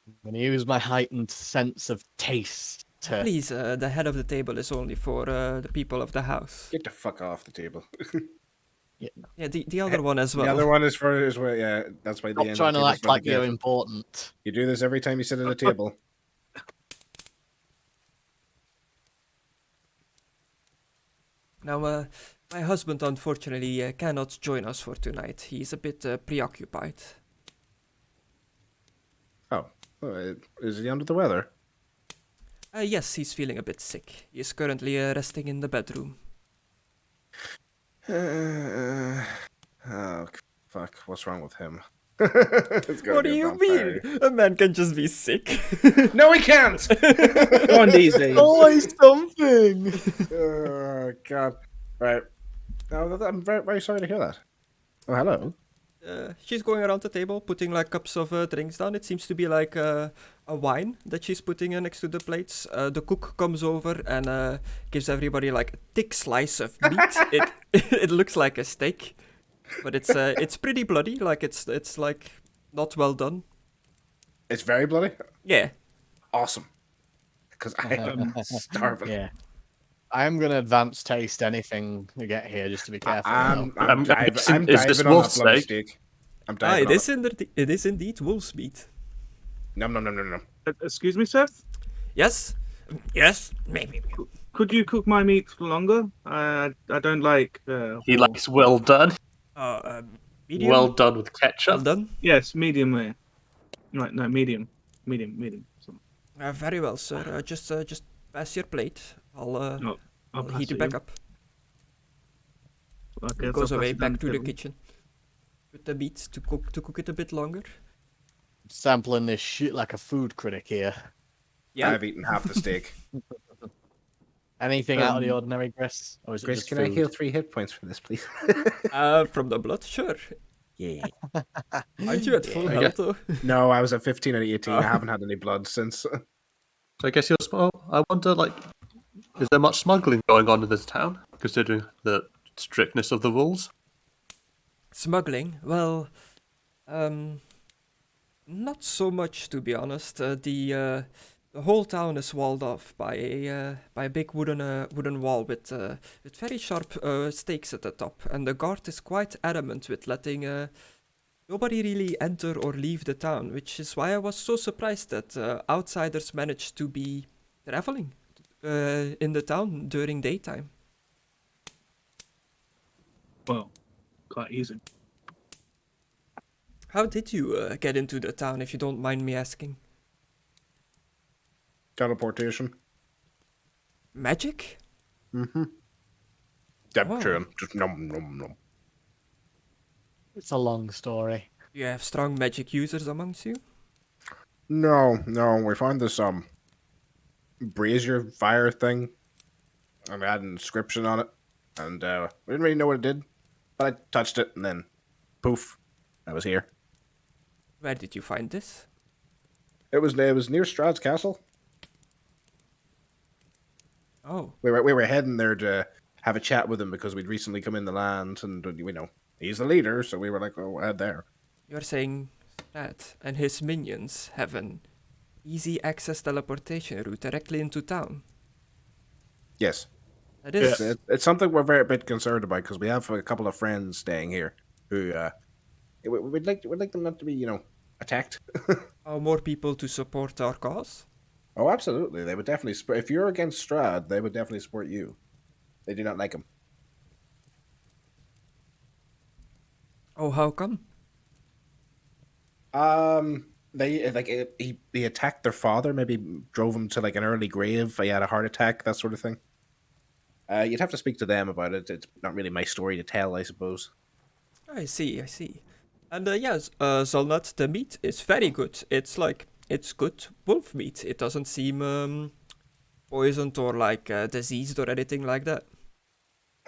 Speaker 1: I'm going to use my heightened sense of taste to...
Speaker 2: Please, the head of the table is only for the people of the house.
Speaker 6: Get the fuck off the table.
Speaker 2: Yeah, the other one as well.
Speaker 6: The other one is where, yeah, that's why the
Speaker 1: Stop
Speaker 6: end
Speaker 1: trying
Speaker 6: of
Speaker 1: to
Speaker 6: the
Speaker 1: act
Speaker 6: table's
Speaker 1: like
Speaker 6: what
Speaker 1: you're
Speaker 6: you get.
Speaker 1: important.
Speaker 6: You do this every time you sit at a table.
Speaker 2: Now, my husband unfortunately cannot join us for tonight. He's a bit preoccupied.
Speaker 6: Oh, is he under the weather?
Speaker 2: Yes, he's feeling a bit sick. He is currently resting in the bedroom.
Speaker 6: Oh, fuck. What's wrong with him?
Speaker 2: What do you mean? A man can just be sick.
Speaker 6: No, he can't!
Speaker 3: Go on these days.
Speaker 1: Always something!
Speaker 6: Oh, God. Right. Oh, I'm very, very sorry to hear that. Oh, hello.
Speaker 2: She's going around the table, putting like cups of drinks down. It seems to be like a wine that she's putting next to the plates. The cook comes over and gives everybody like a thick slice of meat. It looks like a steak, but it's pretty bloody. Like it's like not well done.
Speaker 6: It's very bloody?
Speaker 2: Yeah.
Speaker 6: Awesome. Because I am starving.
Speaker 1: Yeah. I'm going to advance taste anything we get here just to be careful.
Speaker 6: I'm
Speaker 5: I'm guessing-
Speaker 6: diving
Speaker 5: is this
Speaker 6: on
Speaker 5: wolf
Speaker 6: that bloody
Speaker 5: steak?
Speaker 6: steak. I'm diving on it.
Speaker 2: It is indeed wolf's meat.
Speaker 6: No.
Speaker 3: Excuse me, Seth?
Speaker 2: Yes. Yes. Maybe.
Speaker 3: Could you cook my meat for longer? I don't like...
Speaker 5: He likes well done.
Speaker 2: Medium.
Speaker 5: Well done with
Speaker 2: Well
Speaker 5: ketchup.
Speaker 2: done.
Speaker 3: Yes, medium rare. Right, no, medium. Medium. So,
Speaker 2: Very well, sir. Just pass your plate. I'll I'll
Speaker 3: pass
Speaker 2: heat it
Speaker 3: it
Speaker 2: back
Speaker 3: in.
Speaker 2: up.
Speaker 3: Okay,
Speaker 2: It
Speaker 3: so
Speaker 2: goes
Speaker 3: I'll pass
Speaker 2: away
Speaker 3: it down
Speaker 2: back to the
Speaker 3: table.
Speaker 2: kitchen with the meat to cook it a bit longer.
Speaker 1: Sampling this shit like a food critic here.
Speaker 2: Yeah.
Speaker 6: I've eaten half the steak.
Speaker 1: Anything out of the ordinary, Chris? Or is it
Speaker 6: Chris,
Speaker 1: just
Speaker 6: can
Speaker 1: food?
Speaker 6: I heal 3 hit points for this, please?
Speaker 2: From the blood, sure.
Speaker 6: Yeah.
Speaker 2: Aren't you at full
Speaker 5: I
Speaker 2: health
Speaker 5: guess-
Speaker 2: though?
Speaker 6: No, I was at 15 out of 18.
Speaker 2: Oh.
Speaker 6: I haven't had any blood since.
Speaker 5: So I guess you're well. I wonder, like, is there much smuggling going on in this town, considering the strictness of the rules?
Speaker 2: Smuggling? Well, not so much to be honest. The whole town is walled off by a big wooden wall with very sharp stakes at the top, and the guard is quite adamant with letting nobody really enter or leave the town, which is why I was so surprised that outsiders managed to be traveling in the town during daytime.
Speaker 3: Well, quite easy.
Speaker 2: How did you get into the town, if you don't mind me asking?
Speaker 6: Teleportation.
Speaker 2: Magic?
Speaker 6: Mm-hmm. Yep,
Speaker 2: Oh.
Speaker 6: true. Just nom nom nom.
Speaker 1: It's a long story.
Speaker 2: Do you have strong magic users amongst you?
Speaker 6: No, we found this brazier fire thing, and it had an inscription on it, and we didn't really know what it did, but I touched it, and then poof, I was here.
Speaker 2: Where did you find this?
Speaker 6: It was near Strahd's castle.
Speaker 2: Oh,
Speaker 6: We were heading there to have a chat with him because we'd recently come in the land, and he's the leader, so we were like, oh, we'll head there.
Speaker 2: you're saying Strahd and his minions have an easy access teleportation route directly into town.
Speaker 6: Yes,
Speaker 2: That is...
Speaker 6: it's something we're very bit concerned about because we have a couple of friends staying here who we'd like them not to be attacked.
Speaker 2: more people to support our cause?
Speaker 6: Oh, absolutely. They would definitely support. If you're against Strahd, they would definitely support you. They do not like him.
Speaker 2: Oh, how come?
Speaker 6: He attacked their father. Maybe drove him to like an early grave. He had a heart attack, that sort of thing. You'd have to speak to them about it. It's not really my story to tell, I suppose.
Speaker 2: I see. And yes, Zolnut, the meat is very good. It's good wolf meat. It doesn't seem poisoned or diseased or anything like that.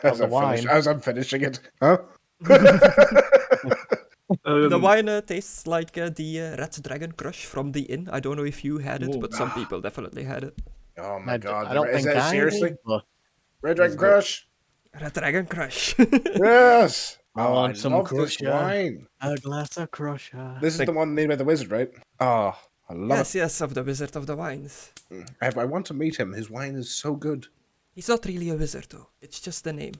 Speaker 6: As
Speaker 1: the
Speaker 6: I'm finishing it, huh?
Speaker 2: The wine tastes like the Red Dragon Crush from the inn. I don't know if you had it,
Speaker 3: Ooh.
Speaker 2: but some people definitely had it.
Speaker 6: Oh my god!
Speaker 1: I don't
Speaker 6: is
Speaker 1: think
Speaker 6: that
Speaker 1: I
Speaker 6: seriously?
Speaker 1: did, but
Speaker 6: Red Dragon
Speaker 1: Is it-
Speaker 6: Crush.
Speaker 2: Red Dragon Crush.
Speaker 6: Yes.
Speaker 1: I
Speaker 6: Oh, I
Speaker 1: want some
Speaker 6: love this
Speaker 1: Crusher.
Speaker 6: wine.
Speaker 1: a glass of crusher.
Speaker 6: This is the one made by the wizard, right? Oh, I love
Speaker 2: Yes, of the Wizard of the Wines.
Speaker 6: it. I want to meet him. His wine is so good.
Speaker 2: He's not really a wizard, though. It's just the name.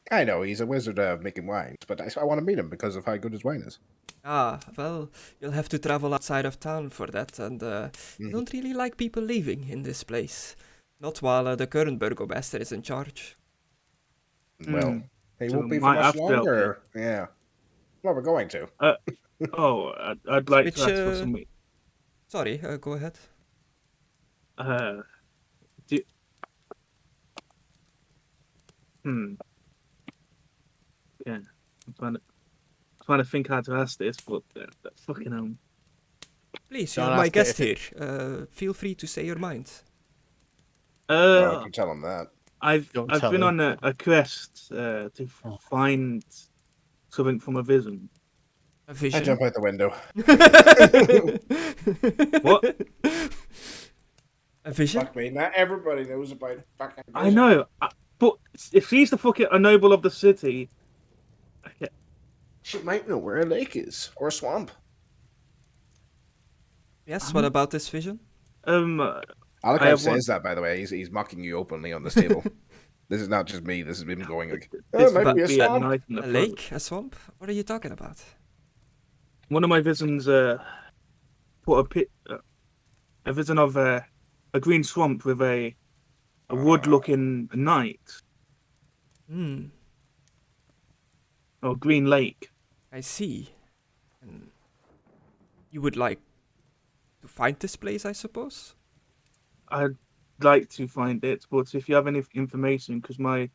Speaker 6: I know he's a wizard of making wines, but I want to meet him because of how good his wine is.
Speaker 2: Ah, well, you'll have to travel outside of town for that, and I don't really like people leaving in this place. Not while the current burgomaster is in charge.
Speaker 6: Well, he
Speaker 3: So
Speaker 6: won't be for
Speaker 3: might
Speaker 6: much
Speaker 3: have to help
Speaker 6: longer. Yeah. Well, we're going to.
Speaker 3: Oh, I'd like
Speaker 2: Which,
Speaker 3: to ask for some.
Speaker 2: Sorry, go ahead.
Speaker 3: Yeah, I'm trying to think how to ask this, but fucking
Speaker 2: Please,
Speaker 1: Don't
Speaker 2: you're my
Speaker 1: ask it
Speaker 2: guest
Speaker 1: if
Speaker 2: here. Feel free to say your mind.
Speaker 6: Oh, I can tell him that.
Speaker 3: I've
Speaker 1: Don't
Speaker 3: I've
Speaker 1: tell
Speaker 3: been
Speaker 1: him.
Speaker 3: on a quest to
Speaker 1: Oh.
Speaker 3: find something from a vision.
Speaker 2: A
Speaker 6: I
Speaker 2: vision.
Speaker 6: jump out the window.
Speaker 3: What?
Speaker 2: A vision?
Speaker 6: Fuck me. Not everybody knows about fucking.
Speaker 3: I know, but if she's the fucking a noble of the city, okay,
Speaker 6: She might know where a lake is or a swamp.
Speaker 2: Yes, what about this vision?
Speaker 3: I
Speaker 6: Alakar
Speaker 3: have
Speaker 6: says
Speaker 3: one.
Speaker 6: that, by the way. He's mocking you openly on this table. This is not just me. This is him going like,
Speaker 3: This
Speaker 6: it might
Speaker 3: would
Speaker 6: be a
Speaker 3: be at
Speaker 6: swamp.
Speaker 3: night in the
Speaker 2: A
Speaker 3: front.
Speaker 2: lake? A swamp? What are you talking about?
Speaker 3: One of my visions put a vision of a green swamp with a wood-looking knight
Speaker 2: Hmm,
Speaker 3: or green lake.
Speaker 2: I see. And you would like to find this place, I suppose?
Speaker 3: like to find it, but if you have any information, because my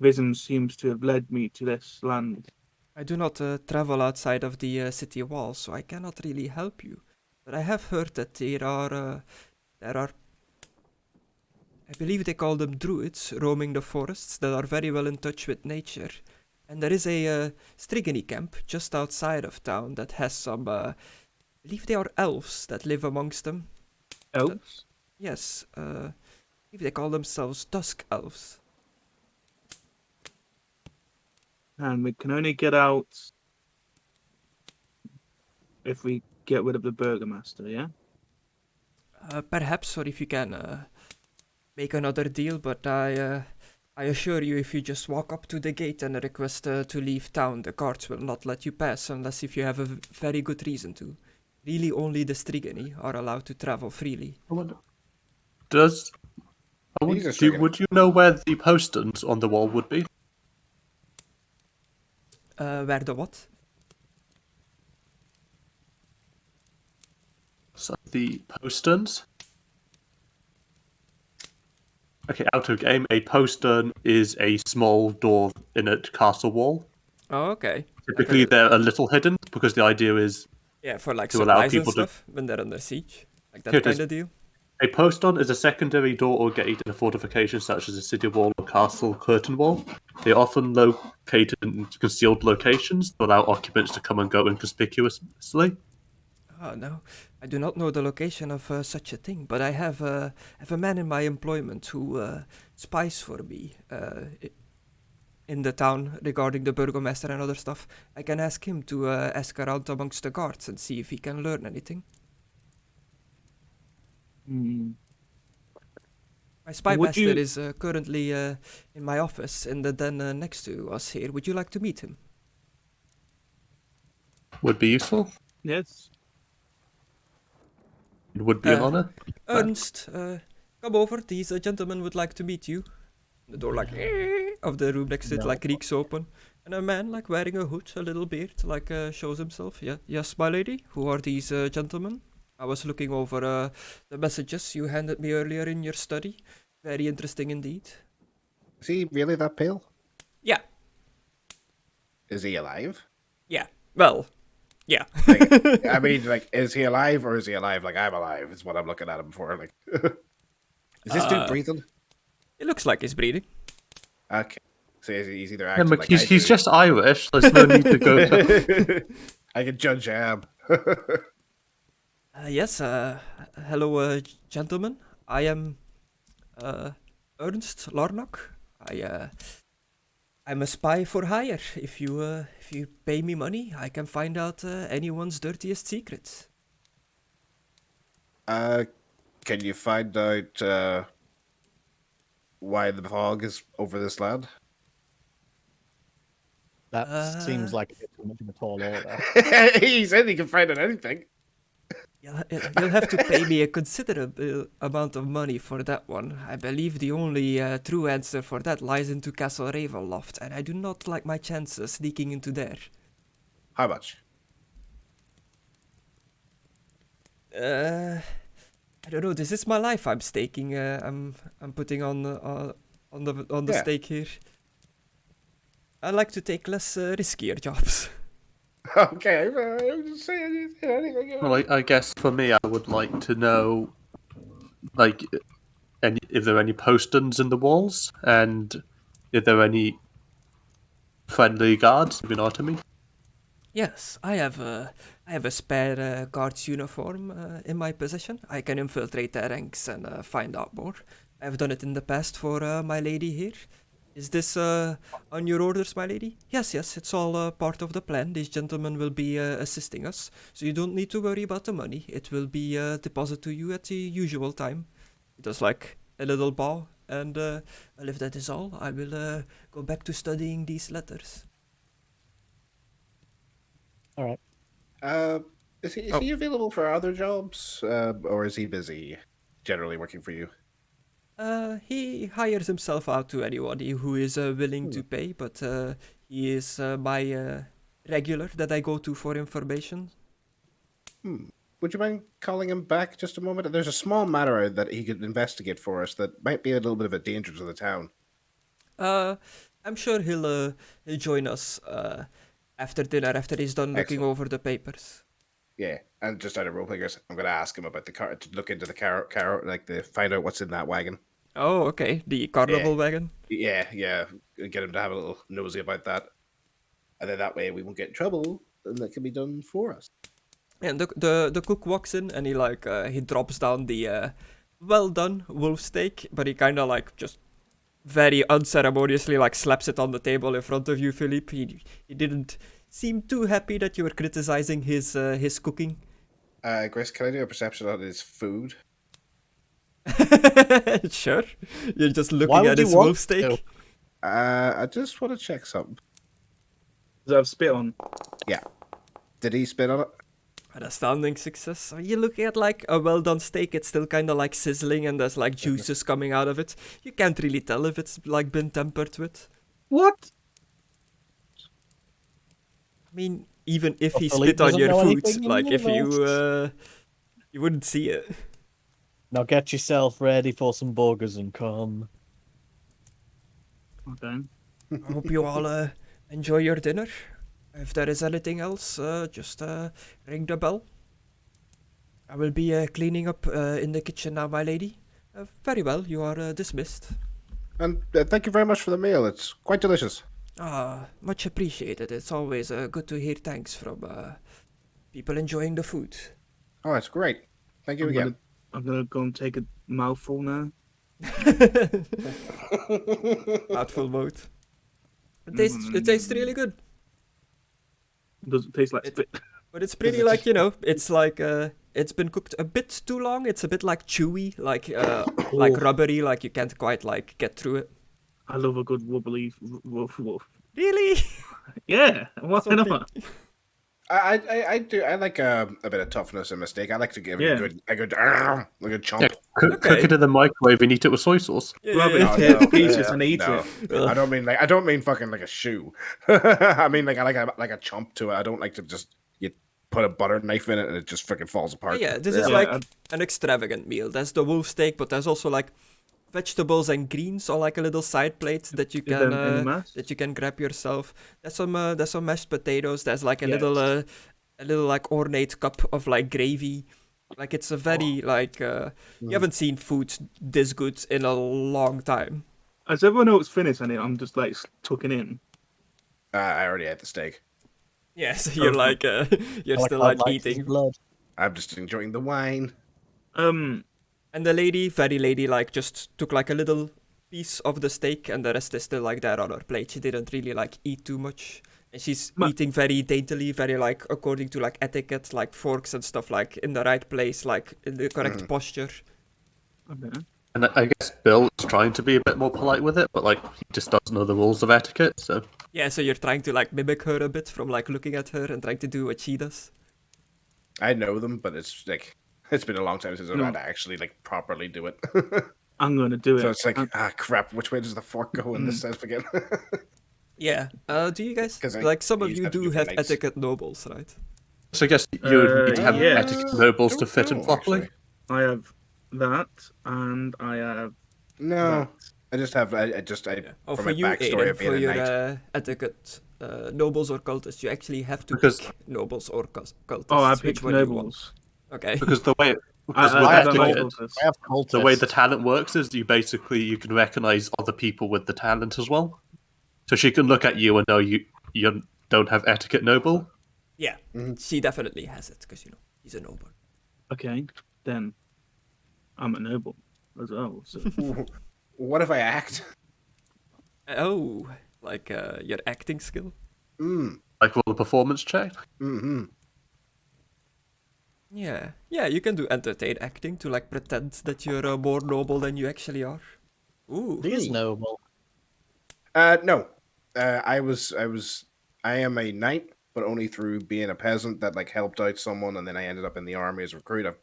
Speaker 3: vision seems to have led me to this land.
Speaker 2: I do not travel outside of the city walls, so I cannot really help you. But I have heard that there are, I believe they call them druids, roaming the forests that are very well in touch with nature. And there is a Strigany camp just outside of town that has some, I believe they are elves that live amongst them.
Speaker 3: Elves?
Speaker 2: Yes, I believe they call themselves dusk elves.
Speaker 3: And we can only get out if we get rid of the burgomaster, yeah?
Speaker 2: Perhaps, or if you can make another deal, but I assure you, if you just walk up to the gate and request to leave town, the guards will not let you pass unless if you have a very good reason to. Really, only the Strigany are allowed to travel freely.
Speaker 5: Does
Speaker 6: He's a Strigany.
Speaker 5: would you know where the postons on the wall would be?
Speaker 2: Where the what?
Speaker 5: So the postons. Okay, out of game. A postern is a small door in a castle wall.
Speaker 2: Oh, okay.
Speaker 5: Typically, they're a little hidden because the idea is
Speaker 2: Yeah, for like
Speaker 5: to allow
Speaker 2: supplies and
Speaker 5: people to-
Speaker 2: stuff when they're under siege. Like that
Speaker 5: Here it
Speaker 2: kind
Speaker 5: is.
Speaker 2: of deal.
Speaker 5: a postern is a secondary door or gate in a fortification such as a city wall or castle curtain wall. They are often located in concealed locations to allow occupants to come and go inconspicuously.
Speaker 2: Oh no, I do not know the location of such a thing, but I have a man in my employment who spies for me in the town regarding the burgomaster and other stuff. I can ask him to ask around amongst the guards and see if he can learn anything.
Speaker 3: Hmm.
Speaker 2: My spy
Speaker 3: Would
Speaker 2: master
Speaker 3: you-
Speaker 2: is currently in my office in the den next to us here. Would you like to meet him?
Speaker 5: Would be useful.
Speaker 3: Yes.
Speaker 5: It would be an honor.
Speaker 2: Ernst, come over. These gentlemen would like to meet you. The door like of the room next to it like creaks open, and a man like wearing a hood, a little beard, like shows himself. Yeah, yes, my lady. Who are these gentlemen? I was looking over the messages you handed me earlier in your study. Very interesting indeed.
Speaker 6: Is he really that pale?
Speaker 2: Yeah,
Speaker 6: Is he alive?
Speaker 2: yeah. Well, yeah.
Speaker 6: Like, I mean, like, is he alive or is he alive like I'm alive? Is what I'm looking at him for. Like, is this dude breathing?
Speaker 2: It looks like he's breathing.
Speaker 6: Okay, so he's either
Speaker 5: Yeah,
Speaker 6: acting
Speaker 5: but
Speaker 6: like
Speaker 5: he's
Speaker 6: I do.
Speaker 5: just Irish. There's no need to go to...
Speaker 6: I can judge him.
Speaker 2: Yes, hello, gentlemen. I am Ernst Larnock. I'm a spy for hire. If you pay me money, I can find out anyone's dirtiest secrets.
Speaker 6: Can you find out why the fog is over this land?
Speaker 1: That seems like a bit too much of a tall order.
Speaker 6: He said he can find out anything.
Speaker 2: You'll have to pay me a considerable amount of money for that one. I believe the only true answer for that lies into Castle Ravenloft, and I do not like my chances sneaking into there.
Speaker 6: How much?
Speaker 2: I don't know. This is my life. I'm staking. I'm putting on the
Speaker 6: Yeah.
Speaker 2: stake here. I like to take less riskier jobs.
Speaker 6: Okay, I'm just saying anything.
Speaker 5: Well, I guess for me, I would like to know, like, if there are any posterns in the walls, and if there are any friendly guards, if you know what I mean.
Speaker 2: Yes, I have a spare guard's uniform in my possession. I can infiltrate their ranks and find out more. I've done it in the past for my lady here. Is this on your orders, my lady? Yes, it's all part of the plan. These gentlemen will be assisting us, so you don't need to worry about the money. It will be deposited to you at the usual time. Just like a little bow, and well, if that is all, I will go back to studying these letters.
Speaker 1: All right.
Speaker 6: Is he available for other jobs, or is he busy generally working for you?
Speaker 2: He hires himself out to anybody who is willing to pay, but he is my regular that I go to for information.
Speaker 6: would you mind calling him back just a moment? There's a small matter that he could investigate for us that might be a little bit of a danger to the town.
Speaker 2: I'm sure he'll join us after dinner, after he's done looking
Speaker 6: Excellent.
Speaker 2: over the papers.
Speaker 6: Yeah, and just out of role players, I'm going to ask him about the car, to look into the car, like to find out what's in that wagon.
Speaker 2: Oh, okay. The carnival wagon.
Speaker 6: Yeah, get him to have a little nosy about that, and then that way we won't get in trouble, and that can be done for us.
Speaker 2: And the cook walks in and he drops down the well done wolf steak, but he kind of like just very unceremoniously like slaps it on the table in front of you, Philippe. He didn't seem too happy that you were criticizing his cooking.
Speaker 6: Grace, can I do a perception on his food?
Speaker 2: Sure. You're just
Speaker 1: Why
Speaker 2: looking
Speaker 1: would
Speaker 2: at
Speaker 1: you
Speaker 2: his
Speaker 1: want
Speaker 2: wolf steak.
Speaker 1: to?
Speaker 6: I just want to check something.
Speaker 3: Does it have spit on?
Speaker 6: Yeah. Did he spit on it?
Speaker 2: An astounding success. Are you looking at like a well done steak? It's still kind of like sizzling and there's like juices coming out of it. You can't really tell if it's like been tempered with.
Speaker 3: What?
Speaker 2: I mean, even if
Speaker 1: Well,
Speaker 2: he
Speaker 1: Philippe
Speaker 2: spit on
Speaker 1: doesn't
Speaker 2: your
Speaker 1: know
Speaker 2: food,
Speaker 1: anything in
Speaker 2: like if
Speaker 1: universe.
Speaker 2: you wouldn't see it.
Speaker 1: Now get yourself ready for some burgers and come.
Speaker 3: Okay.
Speaker 2: I hope you all enjoy your dinner. If there is anything else, just ring the bell. I will be cleaning up in the kitchen now, my lady. Very well, you are dismissed.
Speaker 6: And thank you very much for the meal. It's quite delicious.
Speaker 2: Ah, much appreciated. It's always good to hear thanks from people enjoying the food.
Speaker 6: Oh, it's great. Thank you again.
Speaker 3: I'm gonna go and take a mouthful now.
Speaker 2: Mouthful mode. It tastes really good.
Speaker 3: Does it taste like spit?
Speaker 2: But it's pretty like, you know, it's like it's been cooked a bit too long. It's a bit like chewy, like rubbery, like you can't quite like get through it.
Speaker 3: I love a good wobbly wolf.
Speaker 2: Really?
Speaker 3: Yeah, why
Speaker 2: Something-
Speaker 3: not?
Speaker 6: I do. I like a bit of toughness in my steak. I like to give it a good chomp.
Speaker 5: Yeah, cook it in the microwave and eat it with soy sauce.
Speaker 3: Rub it
Speaker 6: No,
Speaker 3: into
Speaker 6: no,
Speaker 3: pieces
Speaker 6: yeah,
Speaker 3: and eat
Speaker 6: no.
Speaker 3: it.
Speaker 6: I don't mean fucking like a shoe. I mean like I like a chomp to it. I don't like to just you put a butter knife in it and it just freaking falls apart.
Speaker 2: Yeah, this is
Speaker 3: Yeah,
Speaker 2: like
Speaker 3: I'd-
Speaker 2: an extravagant meal. There's the wolf steak, but there's also like vegetables and greens on like a little side plate that you
Speaker 3: Is there any
Speaker 2: can
Speaker 3: mass?
Speaker 2: grab yourself. There's some mashed potatoes. There's like a
Speaker 3: Yes.
Speaker 2: little like ornate cup of like gravy. Like it's a very like you haven't seen food this good in a long time.
Speaker 3: As everyone else finished on it, I'm just like tucking in.
Speaker 6: I already ate the steak.
Speaker 2: Yeah, so you're like you're still
Speaker 1: I'd
Speaker 2: like
Speaker 1: his
Speaker 2: eating.
Speaker 1: blood.
Speaker 6: I'm just enjoying the wine.
Speaker 2: And the lady, very lady, like just took like a little piece of the steak, and the rest is still like there on her plate. She didn't really like eat too much, and she's eating very daintily, very like according to like etiquette, like forks and stuff, like in the right place, like in the correct posture.
Speaker 3: Okay.
Speaker 5: And I guess Bill is trying to be a bit more polite with it, but like he just doesn't know the rules of etiquette, so
Speaker 2: Yeah, so you're trying to like mimic her a bit from like looking at her and trying to do what she does.
Speaker 6: I know them, but it's like it's been a long time since I've had to actually like properly do it.
Speaker 3: I'm gonna do it.
Speaker 6: So it's like crap. Which way does the fork go in this sense again?
Speaker 2: Yeah. Do you guys
Speaker 6: 'Cause I
Speaker 2: like some of
Speaker 6: used
Speaker 2: you
Speaker 6: to have
Speaker 2: do have
Speaker 6: different nights.
Speaker 2: etiquette nobles, right?
Speaker 5: so I guess you would need to have
Speaker 3: yeah.
Speaker 5: etiquette nobles to
Speaker 6: Don't
Speaker 5: fit in
Speaker 6: know,
Speaker 5: properly.
Speaker 6: actually.
Speaker 3: I have that, and I have
Speaker 6: No,
Speaker 3: that.
Speaker 6: I just have. I
Speaker 2: Oh,
Speaker 6: for
Speaker 2: for
Speaker 6: my
Speaker 2: you,
Speaker 6: backstory
Speaker 2: Aidan,
Speaker 6: of being
Speaker 2: for
Speaker 6: a
Speaker 2: your
Speaker 6: knight.
Speaker 2: etiquette nobles or cultists, you actually have to
Speaker 5: Because-
Speaker 2: pick nobles or cultists.
Speaker 3: Oh, I
Speaker 2: which
Speaker 3: picked
Speaker 2: one you want.
Speaker 3: nobles.
Speaker 2: Okay.
Speaker 5: Because the way with
Speaker 3: I don't
Speaker 5: etiquette,
Speaker 3: like
Speaker 1: cultists.
Speaker 3: cultists.
Speaker 1: I have cultists.
Speaker 5: the way the talent works is you can recognize other people with the talent as well. So she can look at you and know you don't have etiquette noble.
Speaker 2: Yeah, she definitely has it because you know he's a noble.
Speaker 3: Okay, then I'm a noble as well. So
Speaker 6: What if I act?
Speaker 2: Oh, like your acting skill.
Speaker 5: Like roll a performance check.
Speaker 6: Mm-hmm.
Speaker 2: Yeah, you can do entertain acting to like pretend that you're more noble than you actually are. Ooh,
Speaker 1: He is noble.
Speaker 6: No. I am a knight, but only through being a peasant that like helped out someone, and then I ended up in the army as a recruit. I've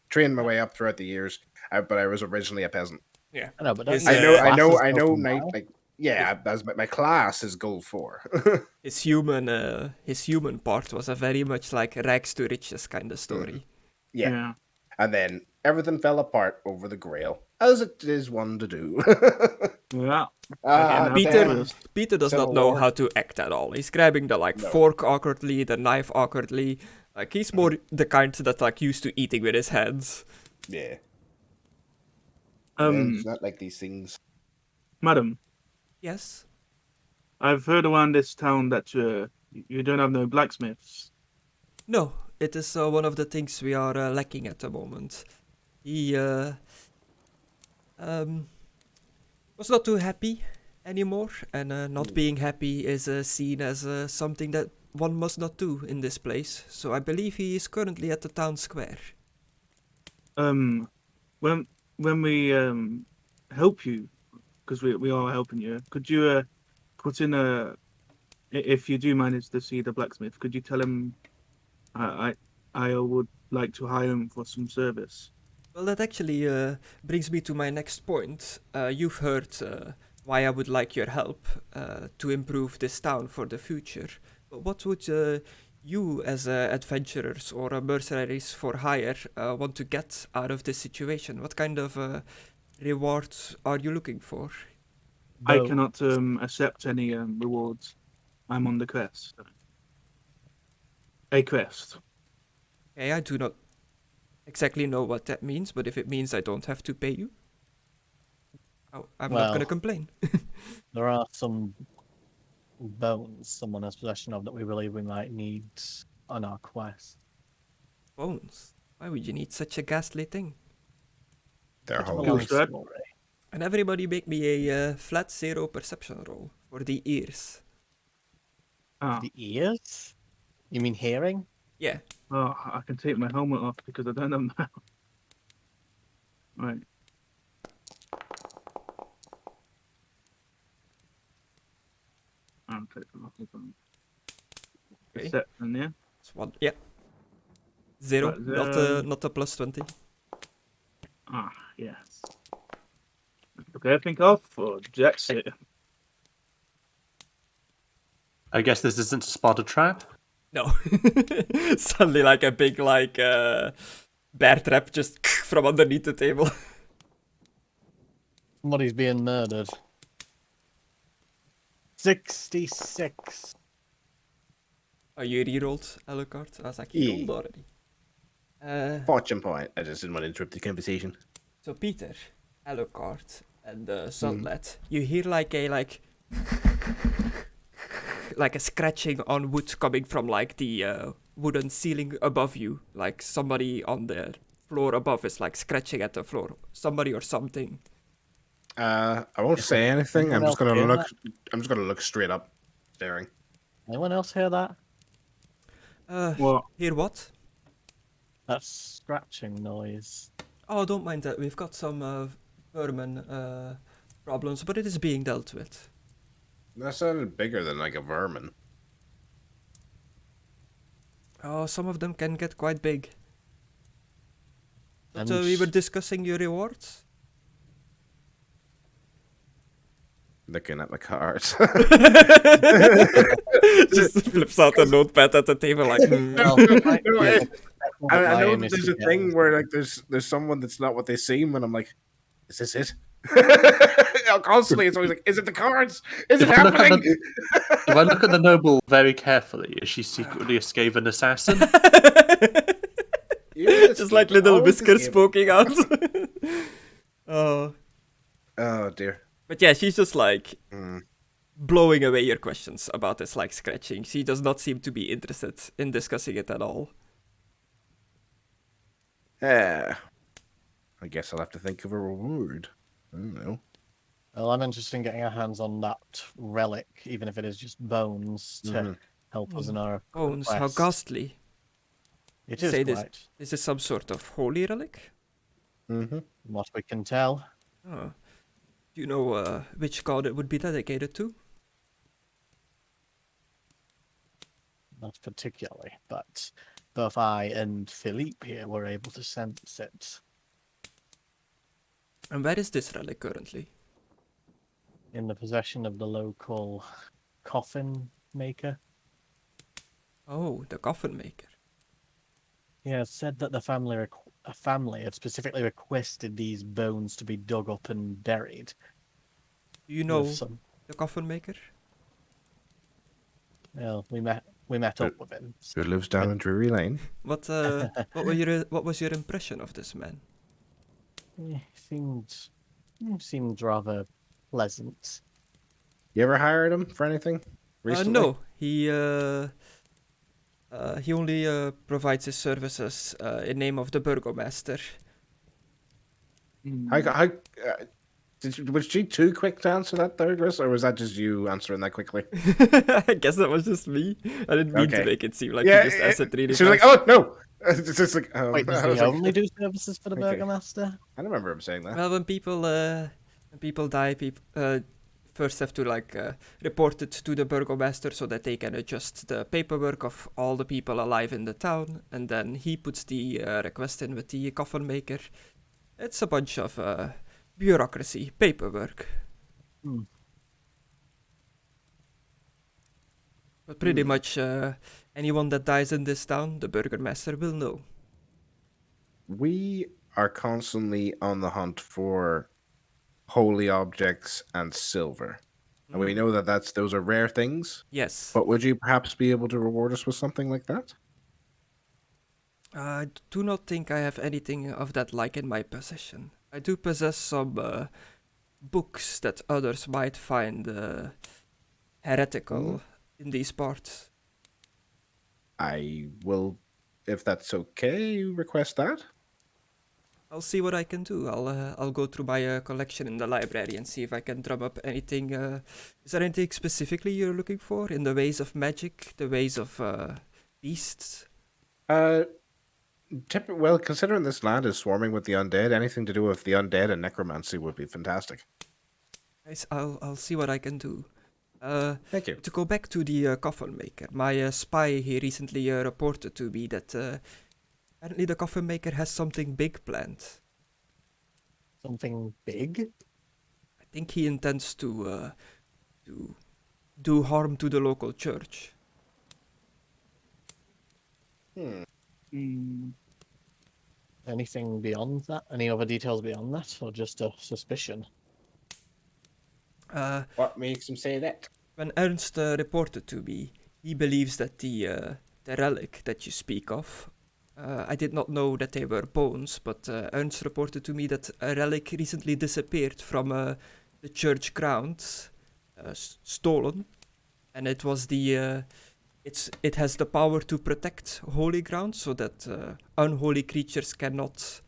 Speaker 6: trained my way up throughout the years, but I was originally a peasant.
Speaker 2: yeah.
Speaker 1: I know, but
Speaker 2: His,
Speaker 1: don't
Speaker 6: I
Speaker 1: you
Speaker 6: know,
Speaker 1: have
Speaker 6: I know,
Speaker 1: classes
Speaker 6: I know.
Speaker 1: open
Speaker 6: Knight,
Speaker 1: now?
Speaker 6: like yeah, that's my class is gold 4.
Speaker 2: His human part was a very much like rags to riches kind of story.
Speaker 6: Yeah. And then everything fell apart over the Grail, as it is one to do.
Speaker 7: Yeah.
Speaker 6: Ah,
Speaker 2: Peter,
Speaker 6: damn.
Speaker 2: Peter does
Speaker 6: Civil
Speaker 2: not know
Speaker 6: War.
Speaker 2: how to act at all. He's grabbing the
Speaker 6: No.
Speaker 2: fork awkwardly, the knife awkwardly. Like he's more the kind that's like used to eating with his hands.
Speaker 6: Yeah.
Speaker 7: Um,
Speaker 6: It's not like these things.
Speaker 7: Madam,
Speaker 2: Yes.
Speaker 7: I've heard around this town that you don't have no blacksmiths.
Speaker 2: No, it is one of the things we are lacking at the moment. He was not too happy anymore, and not being happy is seen as something that one must not do in this place. So I believe he is currently at the town square.
Speaker 7: When we help you, because we are helping you, could you put in if you do manage to see the blacksmith, could you tell him I would like to hire him for some service?
Speaker 2: Well, that actually brings me to my next point. You've heard why I would like your help to improve this town for the future. But what would you, as adventurers or mercenaries for hire, want to get out of this situation? What kind of rewards are you looking for?
Speaker 7: I cannot accept any rewards. I'm on the quest. A quest.
Speaker 2: Okay, I do not exactly know what that means, but if it means I don't have to pay you, I'm not going to complain.
Speaker 1: There are some bones someone has possession of that we believe we might need on our quest.
Speaker 2: Bones? Why would you need such a ghastly thing?
Speaker 6: They're
Speaker 1: It's a
Speaker 6: whole.
Speaker 1: long
Speaker 7: Strahd.
Speaker 1: story.
Speaker 2: And everybody make me a flat 0 perception roll for the ears.
Speaker 7: Ah,
Speaker 1: The ears? You mean hearing?
Speaker 2: Yeah.
Speaker 7: oh, I can take my helmet off because I don't know now. Right. I'll take them off.
Speaker 2: Okay.
Speaker 7: Perception, yeah.
Speaker 2: It's one. Yeah. 0,
Speaker 7: Right,
Speaker 2: not a plus 20.
Speaker 7: Ah, yes. Took everything off for Jack's it.
Speaker 5: I guess this isn't to spot a trap.
Speaker 2: No. Suddenly like a big bear trap just from underneath the table.
Speaker 1: Somebody's being murdered. 66.
Speaker 2: Oh, you rerolled Alucard? I was like, you rolled already.
Speaker 6: Fortune point. I just didn't want to interrupt the conversation.
Speaker 2: So Peter, Alucard, and Sunlet, you hear like a like a scratching on wood coming from like the wooden ceiling above you. Like somebody on the floor above is like scratching at the floor. Somebody or something.
Speaker 6: I won't say anything. I'm
Speaker 1: Anyone
Speaker 6: just gonna
Speaker 1: else hear
Speaker 6: look. I'm just gonna look straight up, staring.
Speaker 1: Anyone else hear that?
Speaker 7: What?
Speaker 2: Hear what?
Speaker 1: That scratching noise.
Speaker 2: Oh, don't mind that. We've got some vermin problems, but it is being dealt with.
Speaker 6: That sounded bigger than like a vermin.
Speaker 2: Oh, some of them can get quite big. But
Speaker 1: And
Speaker 2: we were discussing your rewards.
Speaker 6: Looking at my cards.
Speaker 2: Just flips out a notepad at the table like.
Speaker 1: Well,
Speaker 6: I know that there's a thing where like there's someone that's not what they seem, and I'm like, is this it? Constantly, it's always like, is it the cards? Is it
Speaker 5: If I look at
Speaker 6: happening?
Speaker 5: If I look at the noble very carefully, is she secretly a Skaven assassin?
Speaker 2: Just like little whiskers poking out. Oh.
Speaker 6: Oh dear.
Speaker 2: But yeah, she's just like blowing away your questions about this like scratching. She does not seem to be interested in discussing it at all.
Speaker 6: I guess I'll have to think of a reward. I don't know.
Speaker 1: Well, I'm interested in getting our hands on that relic, even if it is just bones, to help us in our
Speaker 2: Bones, how
Speaker 1: quest.
Speaker 2: ghastly.
Speaker 1: It is
Speaker 2: Say
Speaker 1: quite,
Speaker 2: this is some sort of holy relic?
Speaker 1: from what we can tell.
Speaker 2: Oh. Do you know which god it would be dedicated to?
Speaker 1: Not particularly, but both I and Philippe here were able to sense it.
Speaker 2: And where is this relic currently?
Speaker 1: In the possession of the local coffin maker.
Speaker 2: Oh, the coffin maker.
Speaker 1: Yeah, it said that the family had specifically requested these bones to be dug up and buried.
Speaker 2: Do you
Speaker 1: With
Speaker 2: know
Speaker 1: some,
Speaker 2: the coffin maker?
Speaker 1: well, we met up with him.
Speaker 6: Who lives down in Drury Lane?
Speaker 2: What was your impression of this man?
Speaker 1: He seemed rather pleasant.
Speaker 6: You ever hired him for anything recently?
Speaker 2: No, he only provides his services in name of the burgomaster.
Speaker 6: Was she too quick to answer that there, Chris, or was that just you answering that quickly?
Speaker 2: I guess that was just me. I didn't mean to
Speaker 6: Okay.
Speaker 2: make it seem like you just answered really
Speaker 6: She was like,
Speaker 2: fast.
Speaker 6: "Oh no!" It's just like,
Speaker 1: Wait, does
Speaker 6: I
Speaker 1: he
Speaker 6: was like,
Speaker 1: only do services for the
Speaker 6: Okay.
Speaker 1: burgomaster?
Speaker 6: I don't remember him saying that.
Speaker 2: Well, when people die, people first have to report it to the burgomaster so that they can adjust the paperwork of all the people alive in the town, and then he puts the request in with the coffin maker. It's a bunch of bureaucracy, paperwork.
Speaker 1: Hmm.
Speaker 2: But pretty much anyone that dies in this town, the burgomaster will know.
Speaker 6: We are constantly on the hunt for holy objects and silver, and we know that those are rare things.
Speaker 2: Yes.
Speaker 6: But would you perhaps be able to reward us with something like that?
Speaker 2: I do not think I have anything of that like in my possession. I do possess some books that others might find heretical in these parts.
Speaker 6: I will, if that's okay, request that.
Speaker 2: I'll see what I can do. I'll go through my collection in the library and see if I can drum up anything. Is there anything specifically you're looking for in the ways of magic, the ways of beasts?
Speaker 6: Well, considering this land is swarming with the undead, anything to do with the undead and necromancy would be fantastic.
Speaker 2: I'll see what I can do.
Speaker 6: Thank you.
Speaker 2: To go back to the coffin maker, my spy he recently reported to me that apparently the coffin maker has something big planned.
Speaker 1: Something big?
Speaker 2: I think he intends to do harm to the local church.
Speaker 1: Anything beyond that? Any other details beyond that, or just a suspicion?
Speaker 6: What makes him say that?
Speaker 2: When Ernst reported to me, he believes that the relic that you speak of, I did not know that they were bones, but Ernst reported to me that a relic recently disappeared from the church grounds, stolen, and it was it has the power to protect holy ground so that unholy creatures cannot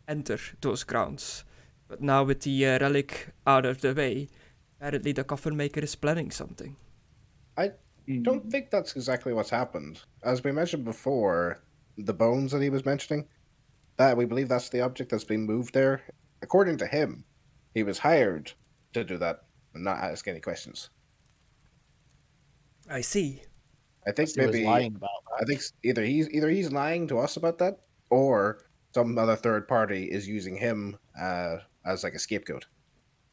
Speaker 2: enter those grounds. But now with the relic out of the way, apparently the coffin maker is planning something.
Speaker 6: I don't think that's exactly what's happened. As we mentioned before, the bones that he was mentioning, that we believe that's the object that's being moved there. According to him, he was hired to do that and not ask any questions.
Speaker 2: I see.
Speaker 6: I think
Speaker 1: He was
Speaker 6: maybe
Speaker 1: lying about that.
Speaker 6: I think either he's lying to us about that, or some other third party is using him as like a scapegoat.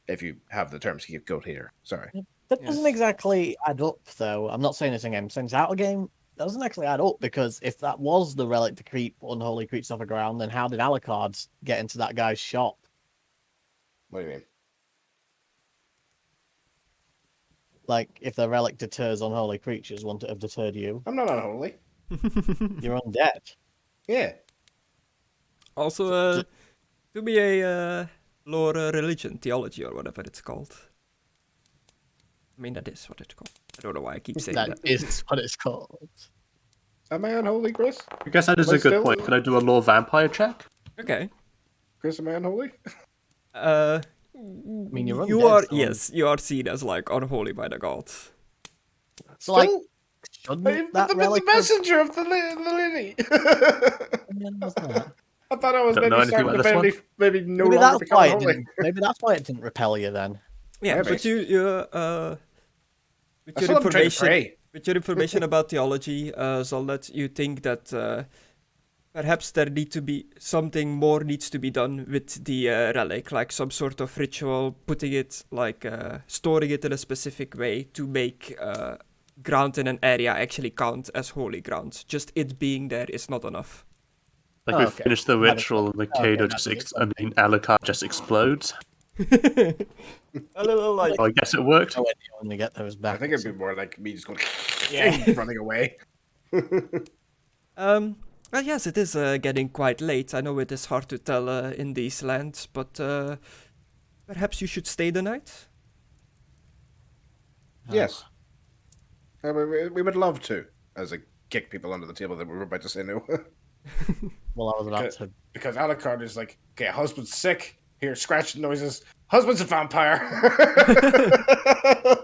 Speaker 6: If you have the term scapegoat here, sorry.
Speaker 1: That
Speaker 2: Yes.
Speaker 1: doesn't exactly add up, though. I'm not saying it's in game. Saying it's out of game. That doesn't actually add up, because if that was the relic to keep unholy creatures off the ground, then how did Alucard get into that guy's shop?
Speaker 6: What do you mean?
Speaker 1: Like, if the relic deters unholy creatures, wouldn't it have deterred you?
Speaker 6: I'm not unholy.
Speaker 1: You're undead.
Speaker 6: Yeah.
Speaker 2: Also, do me a lore religion, theology, or whatever it's called. I mean, that is what it's called. I don't know why I keep saying that.
Speaker 1: That is what it's called.
Speaker 6: Am I unholy, Chris?
Speaker 5: I guess that is
Speaker 6: Am I
Speaker 5: a good
Speaker 6: still-
Speaker 5: point. Can I do a law vampire check?
Speaker 2: Okay.
Speaker 6: Chris, am I unholy?
Speaker 2: I
Speaker 1: mean, you're
Speaker 2: you
Speaker 1: undead,
Speaker 2: are
Speaker 1: so-
Speaker 2: yes, you are seen as like unholy by the gods.
Speaker 1: So, like,
Speaker 6: Still?
Speaker 1: shouldn't
Speaker 6: I've
Speaker 1: that
Speaker 6: been the
Speaker 1: relic have-
Speaker 6: messenger of the lady.
Speaker 1: Yeah, what's that?
Speaker 6: I thought I was
Speaker 5: Don't know
Speaker 6: maybe
Speaker 5: anything
Speaker 6: starting
Speaker 5: about
Speaker 6: to
Speaker 5: this
Speaker 6: maybe no
Speaker 1: Maybe
Speaker 6: longer
Speaker 1: that's
Speaker 6: become
Speaker 1: why it
Speaker 6: unholy.
Speaker 1: didn't. Maybe that's why it didn't repel you then.
Speaker 2: Yeah,
Speaker 6: Maybe.
Speaker 2: but you with
Speaker 6: I
Speaker 2: your
Speaker 6: still haven't tried to
Speaker 2: information
Speaker 6: pray.
Speaker 2: with your information about theology, Zoldet, you think that perhaps there need to be something more needs to be done with the relic, like some sort of ritual, putting it like storing it in a specific way to make ground in an area actually count as holy ground. Just it being there is not enough.
Speaker 5: Like
Speaker 1: Oh,
Speaker 5: we
Speaker 1: okay.
Speaker 5: finish the
Speaker 1: That
Speaker 5: ritual, and
Speaker 1: okay,
Speaker 5: Mckadow
Speaker 1: that
Speaker 5: just,
Speaker 1: makes
Speaker 5: I mean, Alucard just explodes.
Speaker 2: A little like
Speaker 5: Oh, I guess it worked.
Speaker 1: Oh, when you only get those back.
Speaker 6: I think it'd be more like me just going
Speaker 2: Yeah.
Speaker 6: running away.
Speaker 2: Well, yes, it is getting quite late. I know it is hard to tell in these lands, but perhaps you should stay the night?
Speaker 6: Yes. We would love to. As I kick people under the table that we were about to say no.
Speaker 1: Well, I was about to.
Speaker 6: Because Alucard is like, okay, husband's sick. Hear scratching noises. Husband's a vampire.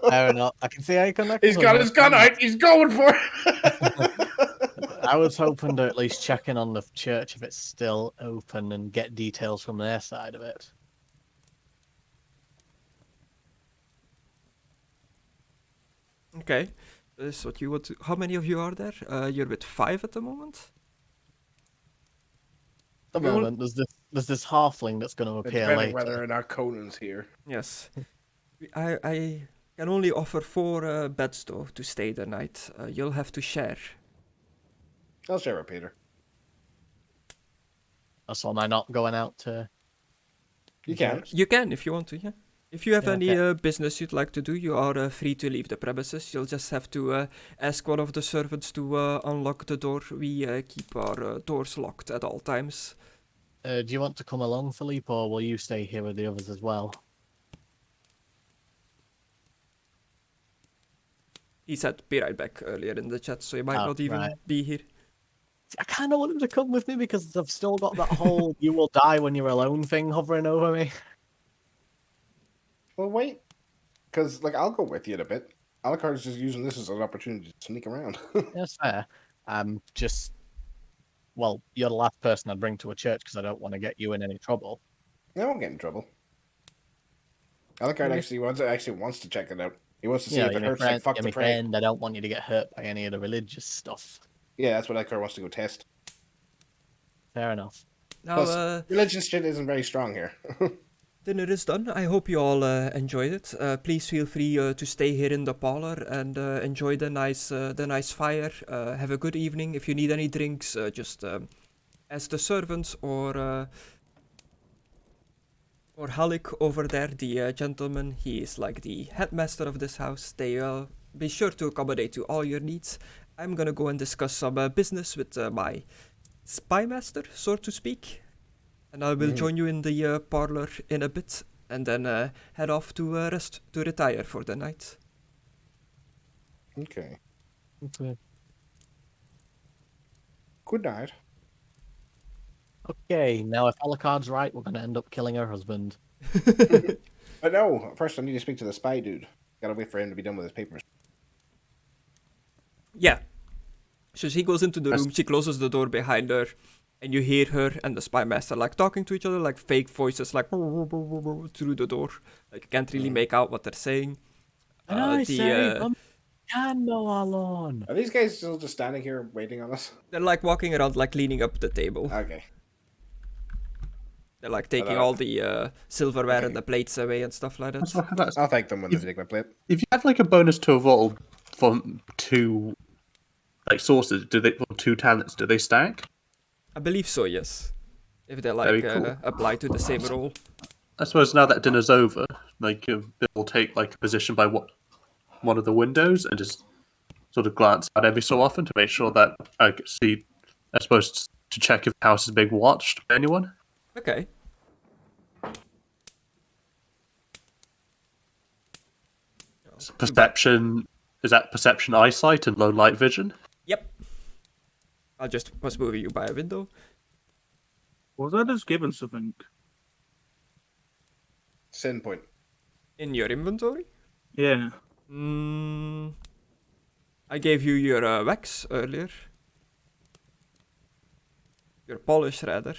Speaker 1: Fair enough. I can see how you connect.
Speaker 6: He's got his gun out. He's going for it.
Speaker 1: I was hoping to at least check in on the church if it's still open and get details from their side of it.
Speaker 2: Okay. This is what you want to... How many of you are there? You're with 5 at the moment?
Speaker 1: At the moment, there's this halfling that's going to appear
Speaker 6: Depending
Speaker 1: later.
Speaker 6: whether or not Conan's here.
Speaker 2: Yes. I can only offer 4 beds, though, to stay the night. You'll have to share.
Speaker 6: I'll share with Peter.
Speaker 1: So am I not going out to?
Speaker 6: You can.
Speaker 2: You can, if you want to, yeah. If you have
Speaker 1: Yeah,
Speaker 2: any business you'd like to do, you are free to leave the premises. You'll just have to ask one of the servants to unlock the door. We keep our doors locked at all times.
Speaker 1: Do you want to come along, Philippe, or will you stay here with the others as well?
Speaker 2: He said, be right back earlier in the chat, so he might not even be here.
Speaker 1: I kind of want him to come with me because I've still got that whole "you will die when you're alone" thing hovering over me.
Speaker 6: Well, wait. Because, like, I'll go with you in a bit. Alucard's just using this as an opportunity to sneak around.
Speaker 1: That's fair. Well, you're the last person I'd bring to a church because I don't want to get you in any trouble.
Speaker 6: I won't get in trouble. Alucard actually wants to check it out. He wants to see if it hurts like fuck the prey.
Speaker 1: I don't want you to get hurt by any of the religious stuff.
Speaker 6: Yeah, that's what Alucard wants to go test.
Speaker 1: Fair enough.
Speaker 2: Now,
Speaker 6: Plus, religious shit isn't very strong here.
Speaker 2: dinner is done. I hope you all enjoyed it. Please feel free to stay here in the parlor and enjoy the nice fire. Have a good evening. If you need any drinks, just ask the servants or Halik over there, the gentleman. He is like the headmaster of this house. They will be sure to accommodate to all your needs. I'm gonna go and discuss some business with my spy master, so to speak. And I will join you in the parlor in a bit, and then head off to retire for the night.
Speaker 6: Okay. Good night.
Speaker 1: Okay, now if Alucard's right, we're going to end up killing her husband.
Speaker 6: But no, first I need to speak to the spy dude. Gotta wait for him to be done with his papers.
Speaker 2: Yeah. So she goes into the room, she closes the door behind her, and you hear her and the spy master like talking to each other, like fake voices, like through the door. Like you can't really make out what they're saying.
Speaker 1: And I say, candle alone.
Speaker 6: Are these guys still just standing here waiting on us?
Speaker 2: They're like walking around, like leaning up the table.
Speaker 6: Okay.
Speaker 2: They're like taking all the silverware and the plates away and stuff like that.
Speaker 6: I'll thank them when they take my plate.
Speaker 5: If you have like a bonus to a roll from 2 like sources, from 2 talents, do they stack?
Speaker 2: I believe so, yes. If they like
Speaker 5: cool.
Speaker 2: apply to the same role.
Speaker 5: I suppose now that dinner's over, like Bill will take like a position by one of the windows and just sort of glance out every so often to make sure that I can see. I suppose to check if the house is being watched by anyone.
Speaker 2: Okay.
Speaker 5: Perception, is that perception, eyesight, and low light vision?
Speaker 2: Yep. I was moving you by a window.
Speaker 7: Was I just given something?
Speaker 6: Sin point.
Speaker 2: In your inventory?
Speaker 7: Yeah.
Speaker 2: I gave you your wax earlier. Your polish, rather.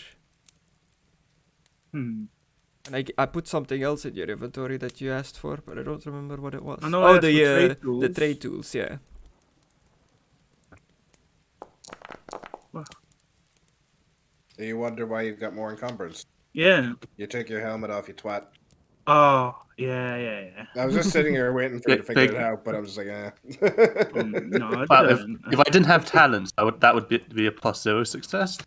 Speaker 7: Hmm.
Speaker 2: And I put something else in your inventory that you asked for, but I don't remember what it was.
Speaker 7: I know I asked for trade
Speaker 2: the
Speaker 7: tools.
Speaker 2: trade tools, yeah.
Speaker 6: Do you wonder why you've got more encumbrance?
Speaker 7: Yeah.
Speaker 6: You took your helmet off, you twat.
Speaker 7: Oh, yeah.
Speaker 6: I was just sitting here waiting for you to
Speaker 5: Big-
Speaker 6: figure
Speaker 5: big-
Speaker 6: it out, but I was just like,
Speaker 7: No, I
Speaker 5: Well,
Speaker 7: didn't.
Speaker 5: if I didn't have talents, that would be a +0 success.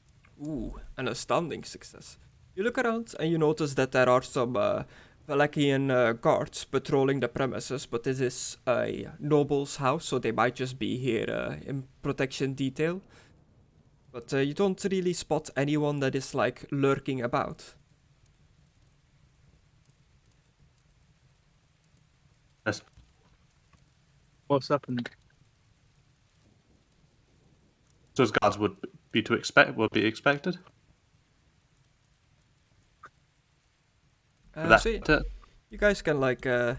Speaker 2: Ooh, an astounding success. You look around and you notice that there are some Valakian guards patrolling the premises, but this is a noble's house, so they might just be here in protection detail. But you don't really spot anyone that is like lurking about.
Speaker 5: Yes.
Speaker 7: What's happened?
Speaker 5: Those guards would be expected. That's
Speaker 2: So you guys can like have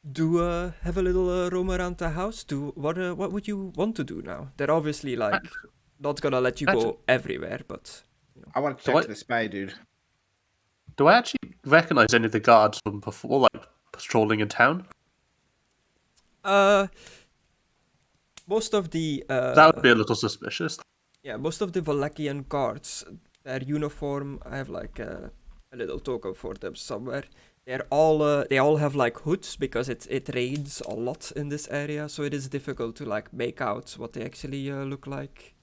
Speaker 2: a little roam around the house. What would you want to do now? They're obviously like not gonna let you go everywhere, but
Speaker 6: I want to
Speaker 5: So
Speaker 6: check
Speaker 5: what-
Speaker 6: the spy, dude.
Speaker 5: Do I actually recognize any of the guards from before, like patrolling in town?
Speaker 2: most of the
Speaker 5: That would be a little suspicious.
Speaker 2: yeah, most of the Valakian guards, their uniform, I have like a little token for them somewhere. They all have like hoods because it rains a lot in this area, so it is difficult to like make out what they actually look like.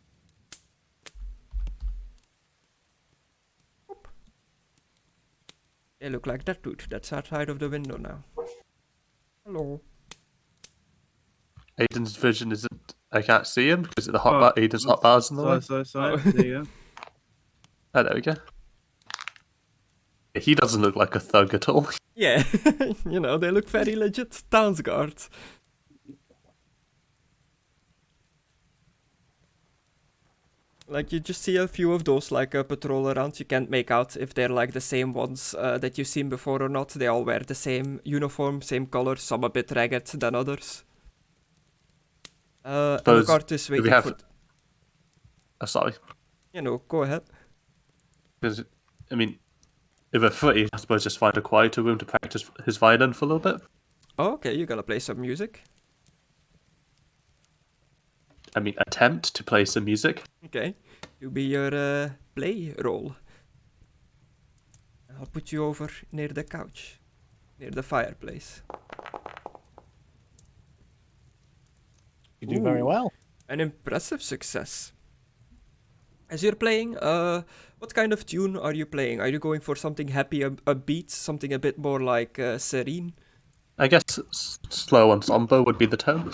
Speaker 2: Oop. They look like that dude that's outside of the window now. Hello.
Speaker 5: Aidan's vision isn't. I can't see him because the Aidan's
Speaker 7: that's-
Speaker 5: hotbar's in the way.
Speaker 7: Sorry.
Speaker 2: Oh.
Speaker 7: There you go.
Speaker 5: Oh, there we go. He doesn't look like a thug at all.
Speaker 2: Yeah, they look very legit towns guards. Like, you just see a few of those, like, patrol around. You can't make out if they're, like, the same ones that you've seen before or not. They all wear the same uniform, same color, some a bit ragged than others. And the guard is
Speaker 5: do we
Speaker 2: waiting
Speaker 5: have-
Speaker 2: for...
Speaker 5: Oh, sorry.
Speaker 2: Go ahead.
Speaker 5: Because, I mean, if we're free, I suppose just find a quieter room to practice his violin for a little bit.
Speaker 2: Oh, okay, you're gonna play some music.
Speaker 5: I mean, attempt to play some music.
Speaker 2: Okay, do be your play role. I'll put you over near the couch, near the fireplace.
Speaker 1: You do very
Speaker 2: Ooh.
Speaker 1: well.
Speaker 2: An impressive success. As you're playing, what kind of tune are you playing? Are you going for something happy, upbeat, something a bit more like serene?
Speaker 5: I guess slow and somber would be the tone.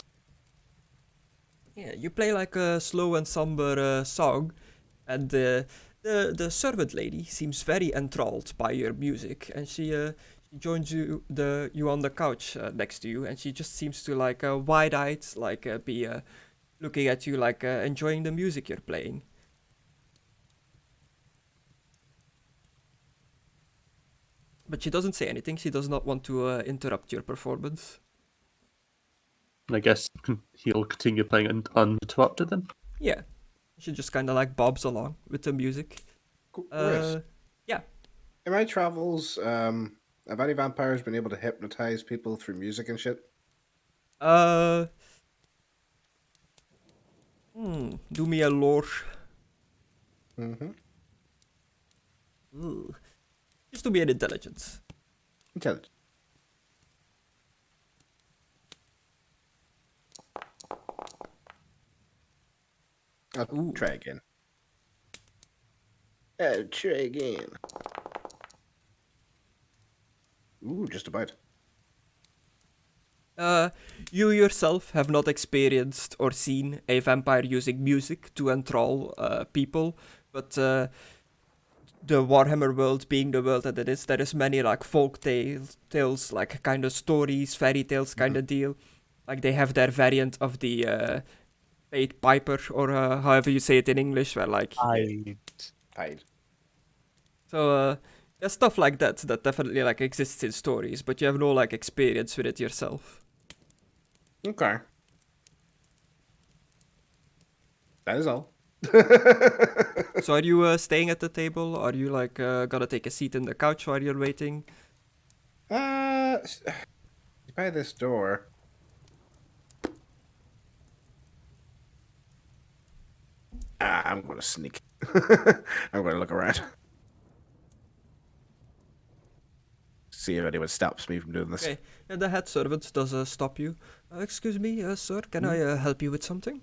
Speaker 2: Yeah, you play like a slow and somber song, and the servant lady seems very enthralled by your music, and she joins you on the couch next to you, and she just seems to like wide-eyed, like be looking at you, like enjoying the music you're playing. But she doesn't say anything. She does not want to interrupt your performance.
Speaker 5: And I guess he'll continue playing uninterrupted then.
Speaker 2: Yeah, she just kind of like bobs along with the music.
Speaker 6: Chris,
Speaker 2: Yeah.
Speaker 6: in my travels, have any vampires been able to hypnotize people through music and shit?
Speaker 2: Do me a lore.
Speaker 6: Mm-hmm.
Speaker 2: Ooh. Just do me an intelligence.
Speaker 6: Intelligent. I'll
Speaker 2: Ooh.
Speaker 6: try again. I'll try again. Ooh, just about.
Speaker 2: You yourself have not experienced or seen a vampire using music to enthrall people, but the Warhammer world being the world that it is, there is many like folk tales, like kind of stories, fairy tales kind of deal. Like they have their variant of the Paid Piper, or however you say it in English, where like
Speaker 6: Paid.
Speaker 2: so yeah, stuff like that definitely like exists in stories, but you have no like experience with it yourself.
Speaker 6: Okay. That is all.
Speaker 2: So are you staying at the table? Are you like gonna take a seat in the couch while you're waiting?
Speaker 6: By this door. I'm gonna sneak. I'm gonna look around. see if anyone stops me from doing this.
Speaker 2: Okay, and the head servant does stop you. Excuse me, sir, can I help you with something?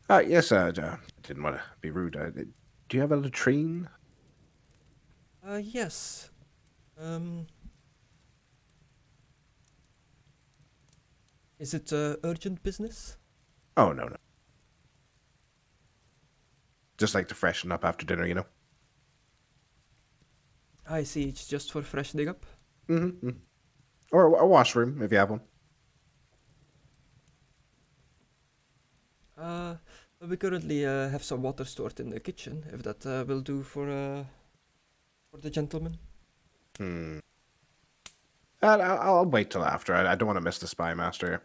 Speaker 6: Yes, I didn't want to be rude. Do you have a latrine?
Speaker 2: Yes. Is it urgent business?
Speaker 6: Oh, no. Just like to freshen up after dinner, you know?
Speaker 2: I see, it's just for freshening up.
Speaker 6: Mm-hmm. Or a washroom, if you have one.
Speaker 2: We currently have some water stored in the kitchen, if that will do for the gentleman.
Speaker 6: I'll wait till after. I don't want to miss the spy master.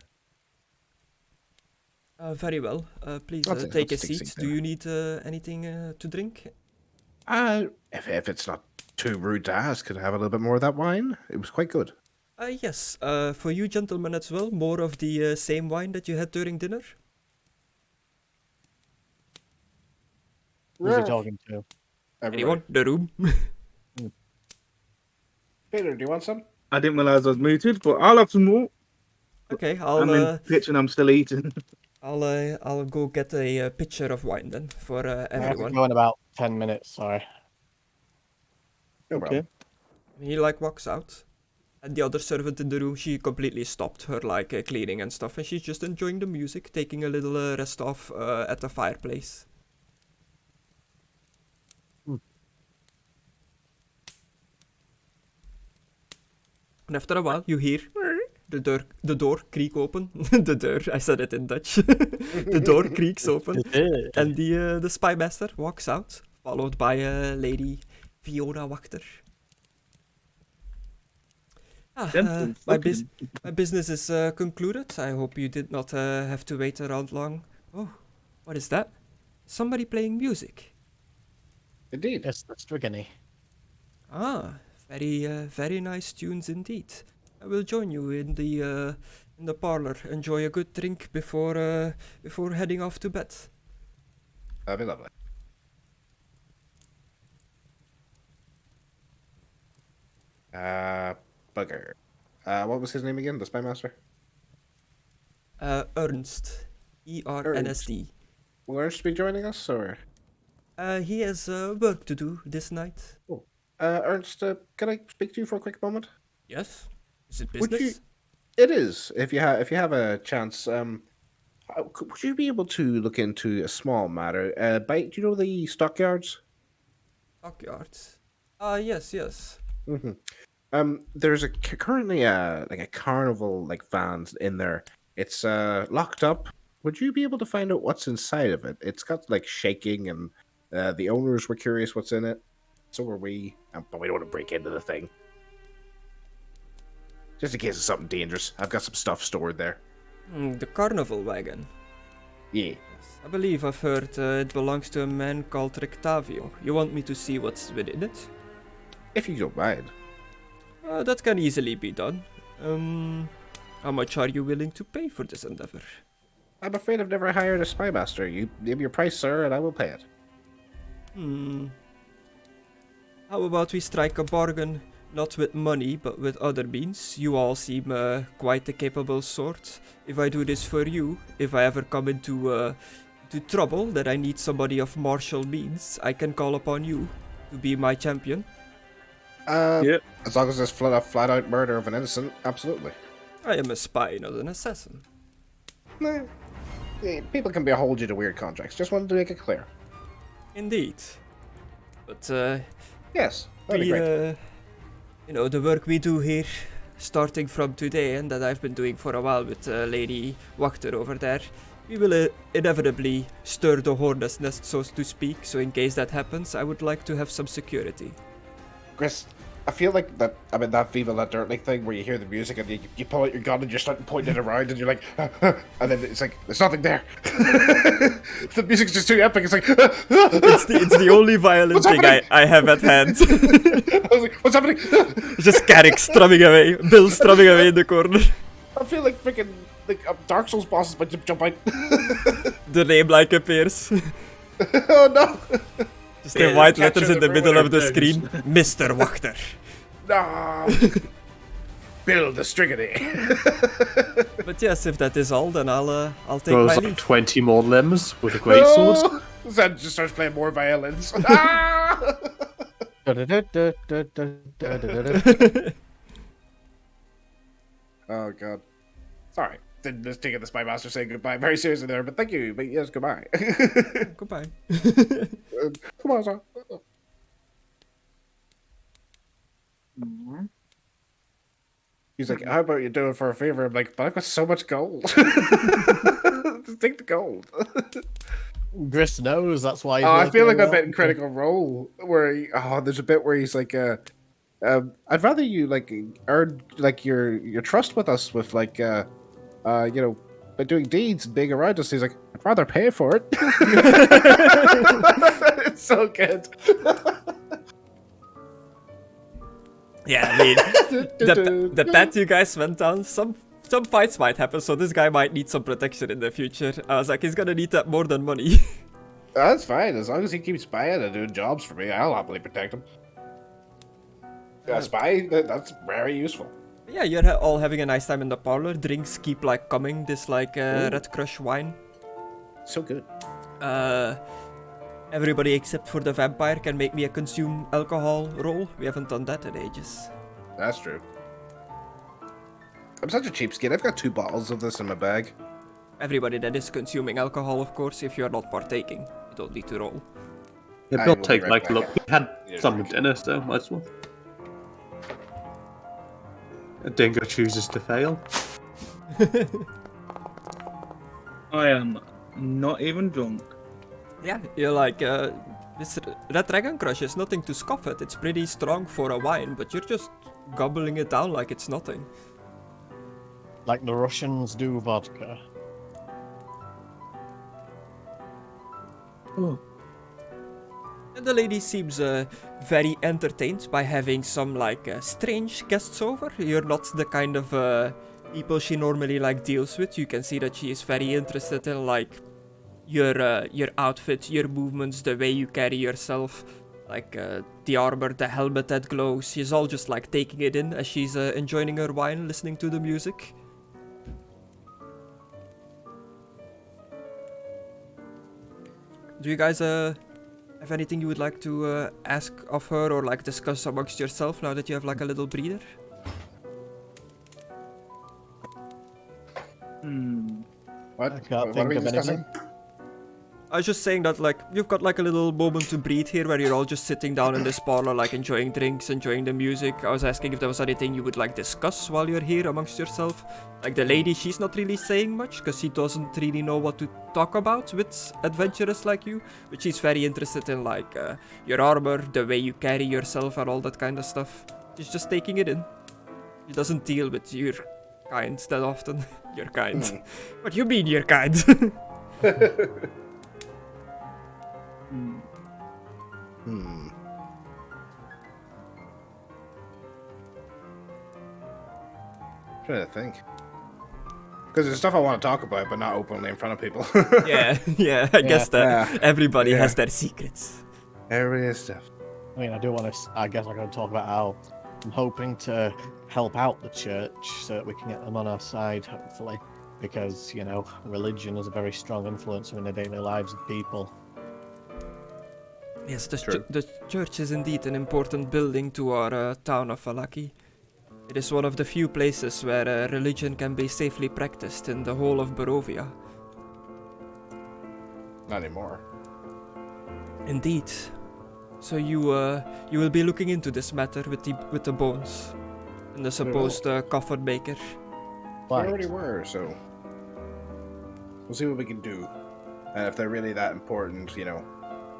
Speaker 2: Very well. Please
Speaker 6: I'll
Speaker 2: take a
Speaker 6: take a
Speaker 2: seat.
Speaker 6: seat
Speaker 2: Do
Speaker 6: there.
Speaker 2: you need anything to drink?
Speaker 6: If it's not too rude to ask, could I have a little bit more of that wine? It was quite good.
Speaker 2: Yes. For you gentlemen as well, more of the same wine that you had during dinner?
Speaker 1: Who's he talking to?
Speaker 2: Anyone? The room?
Speaker 6: Peter, do you want some?
Speaker 3: I didn't realize I was muted, but I'll have some more.
Speaker 2: Okay,
Speaker 3: I'm in kitchen. I'm still eating.
Speaker 2: I'll go get a pitcher of wine then for
Speaker 1: I have to
Speaker 2: everyone.
Speaker 1: go in about 10 minutes, sorry.
Speaker 6: No problem.
Speaker 2: He walks out, and the other servant in the room, she completely stopped her cleaning and stuff, and she's just enjoying the music, taking a little rest off at the fireplace. And after a while, you hear the door creak open. The door, I said it in Dutch. The door creaks open, and the spy master walks out, followed by Lady Fiona Wachter. My business is concluded. I hope you did not have to wait around long. Oh, what is that? Somebody playing music.
Speaker 6: Indeed.
Speaker 1: Yes, that's Strigany.
Speaker 2: Very nice tunes indeed. I will join you in the parlor. Enjoy a good drink before heading off to bed.
Speaker 6: That'd be lovely. Bugger. What was his name again? The spy master?
Speaker 2: Ernst. ERNST.
Speaker 6: Will Ernst be joining us, or?
Speaker 2: He has work to do this night.
Speaker 6: Oh. Ernst, can I speak to you for a quick moment?
Speaker 2: Yes. Is it
Speaker 6: Would
Speaker 2: business?
Speaker 6: It is. If you have a chance, would you be able to look into a small matter? Do you know the stockyards?
Speaker 2: Stockyards. Yes.
Speaker 6: Mm-hmm. There's currently a carnival vans in there. It's locked up. Would you be able to find out what's inside of it? It's got shaking, and the owners were curious what's in it. So were we, but we don't want to break into the thing. Just in case it's something dangerous. I've got some stuff stored there.
Speaker 2: The carnival wagon.
Speaker 6: Yeah.
Speaker 2: I believe I've heard it belongs to a man called Rectavio. You want me to see what's within it?
Speaker 6: If you don't mind.
Speaker 2: That can easily be done. How much are you willing to pay for this endeavor?
Speaker 6: I'm afraid I've never hired a spy master. You give me your price, sir, and I will pay it.
Speaker 2: How about we strike a bargain, not with money, but with other means? You all seem quite a capable sort. If I do this for you, if I ever come into trouble that I need somebody of martial means, I can call upon you to be my champion.
Speaker 3: Yep.
Speaker 6: As long as there's flat out murder of an innocent, absolutely.
Speaker 2: I am a spy, not an assassin.
Speaker 6: Nah. People can behold you to weird contracts. Just wanted to make it clear.
Speaker 2: Indeed. But,
Speaker 6: Yes, that'd be great.
Speaker 2: the work we do here, starting from today, and that I've been doing for a while with Lady Wachter over there, we will inevitably stir the hornet's nest, so to speak, so in case that happens, I would like to have some security.
Speaker 6: Chris, I feel like that, that Viva La Dirt League thing where you hear the music and you pull out your gun and you start pointing it around and you're like, and then it's like, there's nothing there. The music's just too epic. It's like,
Speaker 2: It's the only violent thing I have at hand.
Speaker 6: I was like, what's happening?
Speaker 2: Just Carrick strumming away, Bill strumming away in the corner.
Speaker 6: I feel like freaking Dark Souls bosses about to jump out.
Speaker 2: The name appears.
Speaker 6: Oh no!
Speaker 2: Just in white letters in the middle of the screen. Mr. Wachter.
Speaker 6: No! Build the Strigony.
Speaker 2: But yes, if that is all, then I'll take
Speaker 5: Grows
Speaker 2: my
Speaker 5: like
Speaker 2: leave.
Speaker 5: 20 more limbs with a greatsword.
Speaker 6: Oh! Zed just starts playing more violins. Ah! Oh god. Sorry. Didn't just take it the Spy Master saying goodbye very seriously there, but thank you. But yes, goodbye.
Speaker 2: Goodbye.
Speaker 6: Come on, sir. He's like, how about you do it for a favor? I'm like, but I've got so much gold. Just take the gold.
Speaker 1: Gris knows that's why. He's
Speaker 6: Oh, I feel like that
Speaker 1: working
Speaker 6: bit in Critical Role where there's a bit where he's like, I'd rather you like earn like your trust with us with like by doing deeds and being around us. He's like, I'd rather pay for it. It's so good.
Speaker 2: Yeah, I mean, the path you guys went down, some fights might happen, so this guy might need some protection in the future. I was like, he's gonna need that more than money.
Speaker 6: That's fine as long as he keeps spying and doing jobs for me. I'll happily protect him. Spy, that's very useful.
Speaker 2: Yeah, you're all having a nice time in the parlor. Drinks keep like coming. This like Red Crush wine.
Speaker 6: So good.
Speaker 2: Everybody except for the vampire can make me a consume alcohol roll. We haven't done that in ages.
Speaker 6: That's true. I'm such a cheapskate. I've got 2 bottles of this in my bag.
Speaker 2: Everybody that is consuming alcohol, of course, if you are not partaking, you don't need to roll.
Speaker 5: Yeah,
Speaker 6: I
Speaker 5: we'll
Speaker 6: will
Speaker 5: take
Speaker 6: be right
Speaker 5: like
Speaker 6: back.
Speaker 5: a look. We had
Speaker 6: Yeah,
Speaker 5: some
Speaker 6: okay.
Speaker 5: dinner, so might as well. A dingo chooses to fail.
Speaker 7: I am not even drunk.
Speaker 2: Yeah, you're like, this Red Dragon Crush is nothing to scoff at. It's pretty strong for a wine, but you're just gobbling it down like it's nothing.
Speaker 1: like the Russians do vodka.
Speaker 2: And the lady seems very entertained by having some like strange guests over. You're not the kind of people she normally like deals with. You can see that she is very interested in like your outfit, your movements, the way you carry yourself, like the armor, the helmet that glows. She's all just like taking it in as she's enjoying her wine, listening to the music. Do you guys have anything you would like to ask of her or like discuss amongst yourself now that you have like a little breather?
Speaker 6: What?
Speaker 1: I can't
Speaker 6: What are
Speaker 1: think
Speaker 6: we
Speaker 1: of
Speaker 6: discussing?
Speaker 1: anything.
Speaker 2: I was just saying that like you've got like a little moment to breathe here where you're all just sitting down in this parlor like enjoying drinks, enjoying the music. I was asking if there was anything you would like discuss while you're here amongst yourself. Like the lady, she's not really saying much because she doesn't really know what to talk about with adventurers like you, but she's very interested in like your armor, the way you carry yourself and all that kind of stuff. She's just taking it in. She doesn't deal with your kind that often. Your kind. What do you mean your kind?
Speaker 6: Trying to think. Because there's stuff I want to talk about, but not openly in front of people.
Speaker 2: yeah, I guess that
Speaker 6: Yeah.
Speaker 2: everybody
Speaker 6: Yeah.
Speaker 2: has their secrets.
Speaker 6: Every stuff.
Speaker 1: I mean, I do want to. I guess I'm going to talk about how I'm hoping to help out the church so that we can get them on our side, hopefully, because you know, religion is a very strong influencer in the daily lives of people.
Speaker 2: Yes,
Speaker 6: True.
Speaker 2: the church is indeed an important building to our town of Valaki. It is one of the few places where religion can be safely practiced in the whole of Barovia.
Speaker 6: Not anymore.
Speaker 2: Indeed. So you will be looking into this matter with the bones and the supposed coffin maker.
Speaker 6: We already were, so we'll see what we can do. And if they're really that important, you know,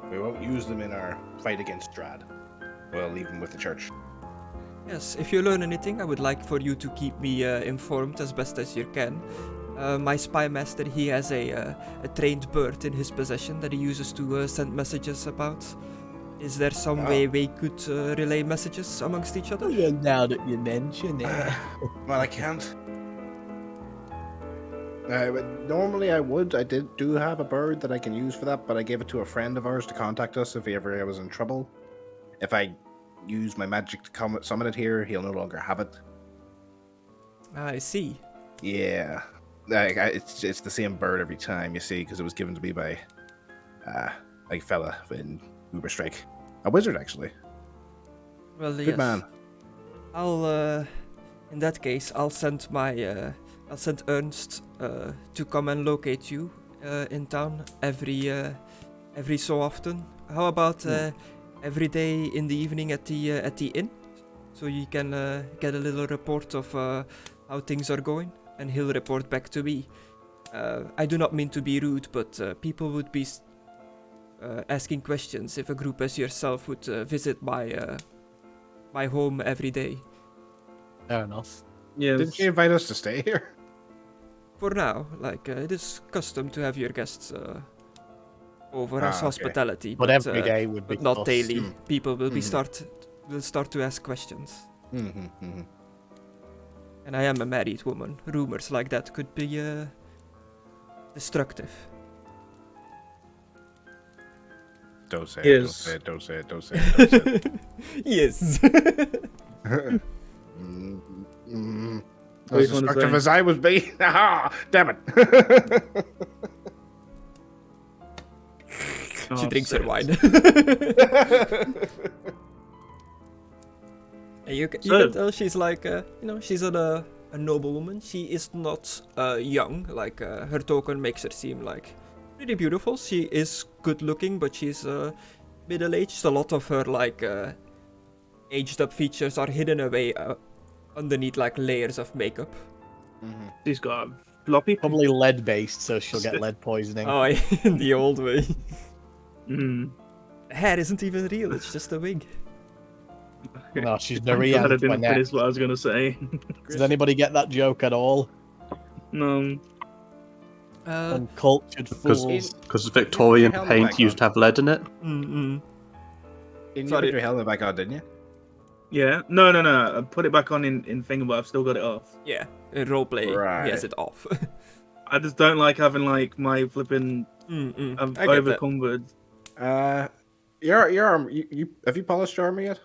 Speaker 6: we won't use them in our fight against Strahd. We'll leave them with the church.
Speaker 2: Yes, if you learn anything, I would like for you to keep me informed as best as you can. My spy master, he has a trained bird in his possession that he uses to send messages about. Is there some way we could relay messages amongst each other?
Speaker 1: Yeah, now that you mention it.
Speaker 6: Well, I can't. But normally I would. I do have a bird that I can use for that, but I gave it to a friend of ours to contact us if he ever was in trouble. If I use my magic to summon it here, he'll no longer have it.
Speaker 2: I see.
Speaker 6: Yeah, it's the same bird every time, you see, because it was given to me by a fella in Uberstrike, a wizard actually.
Speaker 2: Well,
Speaker 6: Good
Speaker 2: yes.
Speaker 6: man.
Speaker 2: I'll, in that case, I'll send Ernst to come and locate you in town every so often. How about every day in the evening at the inn, so you can get a little report of how things are going, and he'll report back to me. I do not mean to be rude, but people would be asking questions if a group as yourself would visit my home every day.
Speaker 1: Fair enough.
Speaker 7: Yes.
Speaker 6: Didn't you invite us to stay here?
Speaker 2: For now, like it is custom to have your guests over as
Speaker 6: Okay.
Speaker 2: hospitality,
Speaker 1: But every day would be
Speaker 2: but not
Speaker 1: us.
Speaker 2: daily. People will
Speaker 6: Mhm.
Speaker 2: will start to ask questions.
Speaker 6: Mm-hmm.
Speaker 2: And I am a married woman. Rumors like that could be destructive.
Speaker 6: Don't say
Speaker 7: Yes.
Speaker 6: it. Don't say it. Don't say it. Don't say it. Don't say it.
Speaker 2: Yes.
Speaker 7: What
Speaker 6: As
Speaker 7: do you wanna
Speaker 6: destructive
Speaker 7: say?
Speaker 6: as I was be. Aha! Damn it.
Speaker 2: She
Speaker 7: Oh,
Speaker 2: drinks her
Speaker 7: shit.
Speaker 2: wine. And you
Speaker 7: So-
Speaker 2: can tell she's like, she's a noble woman. She is not young. Like her token makes her seem like pretty beautiful. She is good looking, but she's middle-aged. A lot of her like aged up features are hidden away underneath like layers of makeup.
Speaker 7: She's got a floppy.
Speaker 1: Probably lead based, so she'll get lead poisoning.
Speaker 2: Oh, in the old way.
Speaker 7: Mm.
Speaker 2: Hair isn't even real. It's just a wig.
Speaker 1: No, she's
Speaker 7: I'm
Speaker 1: very
Speaker 7: glad I didn't
Speaker 1: Antoinette.
Speaker 7: finish what I was gonna say.
Speaker 1: Did anybody get that joke at all?
Speaker 7: No.
Speaker 1: Uncultured fools.
Speaker 5: Because Victorian
Speaker 6: Helmet
Speaker 5: paint
Speaker 6: back
Speaker 5: used to have lead in it.
Speaker 2: Mm-mm.
Speaker 6: You
Speaker 2: Sorry.
Speaker 6: put your helmet back on, didn't you?
Speaker 7: Yeah. No. I put it back on in thing, but I've still got it off.
Speaker 2: Yeah, in roleplay, he has
Speaker 6: Right.
Speaker 2: it off.
Speaker 7: I just don't like having like my flipping
Speaker 2: Mm-mm.
Speaker 7: I'm
Speaker 2: I get that.
Speaker 7: overcumbered.
Speaker 6: Your arm. You have you polished your armor yet?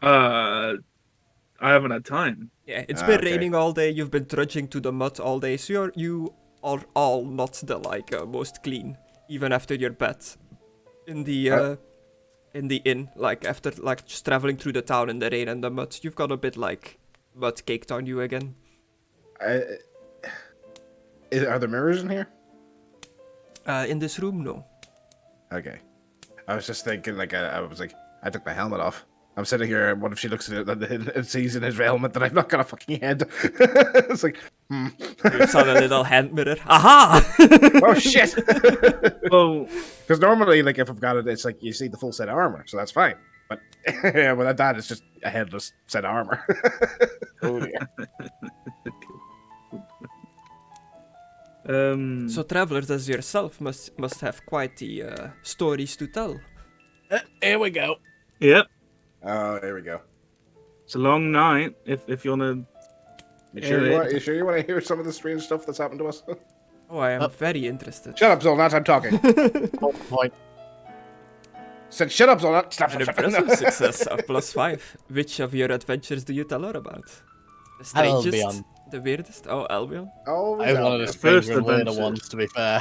Speaker 7: I haven't had time.
Speaker 2: Yeah, it's been
Speaker 6: okay.
Speaker 2: raining all day. You've been trudging to the mud all day, so you are all not the like most clean, even after your bed in the inn. Like after like just traveling through the town in the rain and the mud, you've got a bit like mud caked on you again.
Speaker 6: Are there mirrors in here?
Speaker 2: In this room, no.
Speaker 6: Okay. I was just thinking, like, I was like, I took my helmet off. I'm sitting here, and what if she looks at it and sees in his helmet that I've not got a fucking head? It's like,
Speaker 2: You saw the little hand mirror. Aha!
Speaker 6: oh shit!
Speaker 7: Well,
Speaker 6: Because normally, like, if I've got it, it's like you see the full set of armor, so that's fine. But without that, it's just a headless set of armor. Oh dear.
Speaker 2: So travelers as yourself must have quite the stories to tell.
Speaker 1: Here we go.
Speaker 7: yeah,
Speaker 6: Oh, here we go.
Speaker 7: it's a long night. If you wanna,
Speaker 6: You
Speaker 7: Yeah,
Speaker 6: sure you
Speaker 7: it-
Speaker 6: want? You sure you want to hear some of the strange stuff that's happened to us?
Speaker 2: Oh, I am very interested.
Speaker 6: Shut up, Zolnat. I'm talking.
Speaker 1: Point.
Speaker 6: Said, shut up, Zolnat. Stop.
Speaker 2: An
Speaker 6: stop,
Speaker 2: impressive
Speaker 6: stop.
Speaker 2: success of +5. Which of your adventures do you tell her about? The strangest?
Speaker 1: Albion.
Speaker 2: The weirdest? Oh, Albion.
Speaker 6: Always
Speaker 1: I was one of
Speaker 6: out
Speaker 1: the
Speaker 6: there.
Speaker 7: First
Speaker 1: stranger and weirder
Speaker 7: adventure.
Speaker 1: ones, to be fair.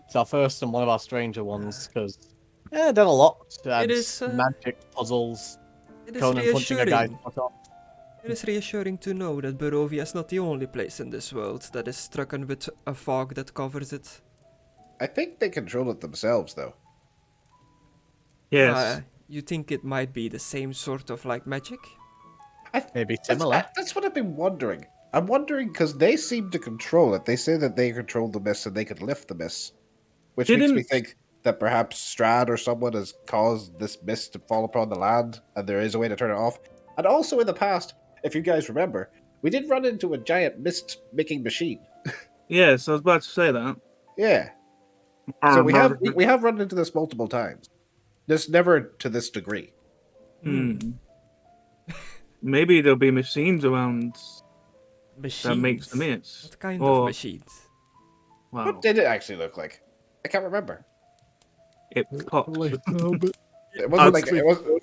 Speaker 1: It's our first and one of our stranger ones, because done a lot. Had
Speaker 2: is,
Speaker 1: magic puzzles.
Speaker 2: It is
Speaker 1: Conan punching a guy's
Speaker 2: reassuring.
Speaker 1: foot off.
Speaker 2: It is reassuring to know that Barovia is not the only place in this world that is stricken with a fog that covers it.
Speaker 6: I think they control it themselves, though.
Speaker 7: yes,
Speaker 2: You think it might be the same sort of like magic?
Speaker 1: Maybe similar.
Speaker 6: That's what I've been wondering. I'm wondering because they seem to control it. They say that they control the mist and they could lift the mist, which makes me
Speaker 7: Didn't-
Speaker 6: think that perhaps Strahd or someone has caused this mist to fall upon the land, and there is a way to turn it off. And also in the past, if you guys remember, we did run into a giant mist-making machine.
Speaker 7: yes. I was about to say that.
Speaker 6: Yeah. So we have run into this multiple times. Just never to this degree.
Speaker 7: Hmm. Maybe there'll be machines around
Speaker 2: Machines.
Speaker 7: that makes the mist.
Speaker 2: What kind
Speaker 7: Or-
Speaker 2: of machines?
Speaker 7: Wow,
Speaker 6: What did it actually look like? I can't remember.
Speaker 7: it popped.
Speaker 6: It wasn't
Speaker 2: Outs-
Speaker 6: like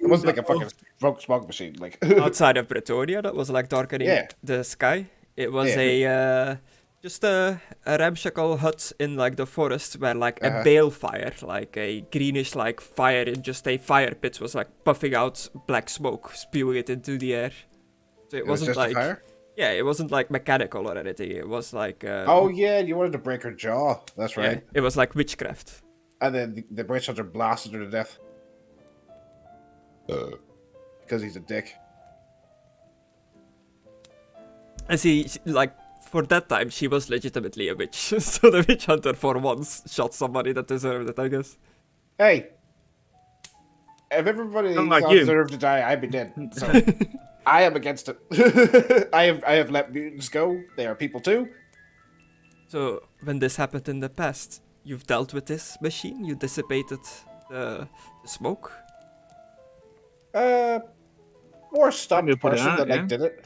Speaker 6: it wasn't like a fucking smoke machine. Like
Speaker 2: outside of Pretoria, that was like darkening
Speaker 6: Yeah.
Speaker 2: the sky. It was
Speaker 6: Yeah.
Speaker 2: just a ramshackle hut in like the forest where like a
Speaker 6: Uh-huh.
Speaker 2: balefire, like a greenish like fire in just a fire pit, was like puffing out black smoke, spewing it into the air. So it
Speaker 6: it was
Speaker 2: wasn't
Speaker 6: just
Speaker 2: like
Speaker 6: a fire.
Speaker 2: yeah, it wasn't like mechanical or anything. It was like
Speaker 6: Oh yeah, you wanted to break her jaw. That's
Speaker 2: yeah,
Speaker 6: right.
Speaker 2: it was like witchcraft.
Speaker 6: And then the British hunter blasted her to death because he's a dick.
Speaker 2: And like, for that time, she was legitimately a witch. So the witch hunter for once shot somebody that deserved it, I guess.
Speaker 6: Hey, if everybody
Speaker 3: Not like you.
Speaker 6: deserved to die, I'd be dead. So I am against it. I have let mutants go. They are people too.
Speaker 2: So, when this happened in the past, you've dealt with this machine? You dissipated the smoke?
Speaker 6: More stunned
Speaker 3: You put it
Speaker 6: person
Speaker 3: out,
Speaker 6: that
Speaker 3: yeah.
Speaker 6: like did it.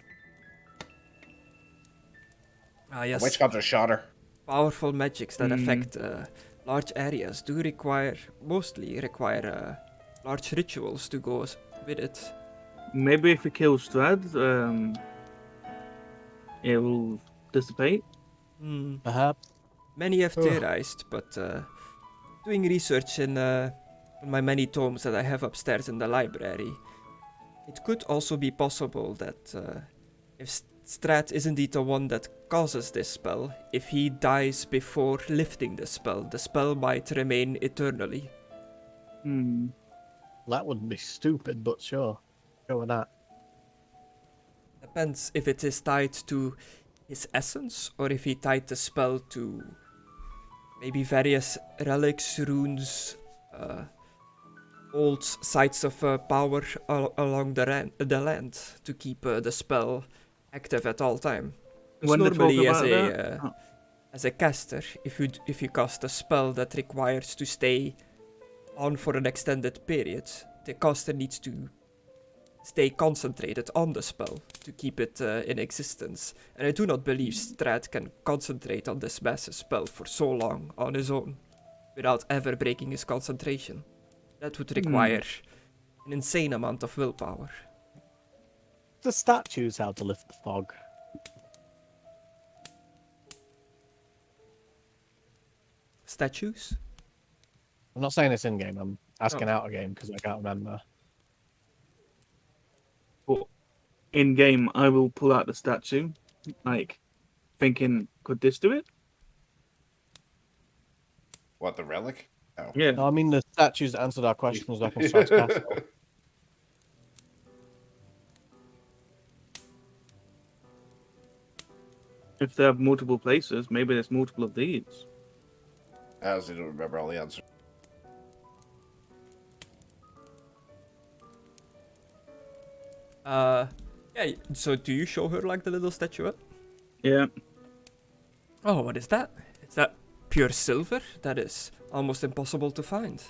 Speaker 2: Ah,
Speaker 6: The
Speaker 2: yes.
Speaker 6: witch hunter shot her.
Speaker 2: Powerful magics that
Speaker 3: Mm.
Speaker 2: affect large areas do mostly require large rituals to go with it.
Speaker 3: Maybe if we kill Strahd, it will dissipate.
Speaker 2: Hmm.
Speaker 1: Perhaps.
Speaker 2: Many have
Speaker 6: Ugh.
Speaker 2: theorized, but doing research in my many tomes that I have upstairs in the library, it could also be possible that if Strahd is indeed the one that causes this spell, if he dies before lifting the spell might remain eternally.
Speaker 3: Hmm.
Speaker 1: That wouldn't be stupid, but sure. Go with that.
Speaker 2: Depends if it is tied to his essence or if he tied the spell to maybe various relics, runes, old sites of power along the land to keep the spell active at all time. 'Cause
Speaker 3: When they talk
Speaker 2: normally,
Speaker 3: about that,
Speaker 2: as a caster, if you cast a spell that requires to stay on for an extended period, the caster needs to stay concentrated on the spell to keep it in existence. And I do not believe Strahd can concentrate on this massive spell for so long on his own without ever breaking his concentration. That would require an insane amount of willpower.
Speaker 1: The statues how to lift the fog.
Speaker 2: Statues?
Speaker 1: I'm not saying it's in game. I'm asking out a game because I can't remember.
Speaker 3: In game, I will pull out the statue, like thinking, could this do it?
Speaker 6: What, the relic? No.
Speaker 3: Yeah.
Speaker 1: No, I mean the statues that answered our questions back on Strahd's Castle.
Speaker 3: If they have multiple places, maybe there's multiple of these.
Speaker 6: I honestly don't remember all the answers.
Speaker 2: Yeah, so do you show her like the little statuette?
Speaker 3: Yeah.
Speaker 2: Oh, what is that? Is that pure silver? That is almost impossible to find.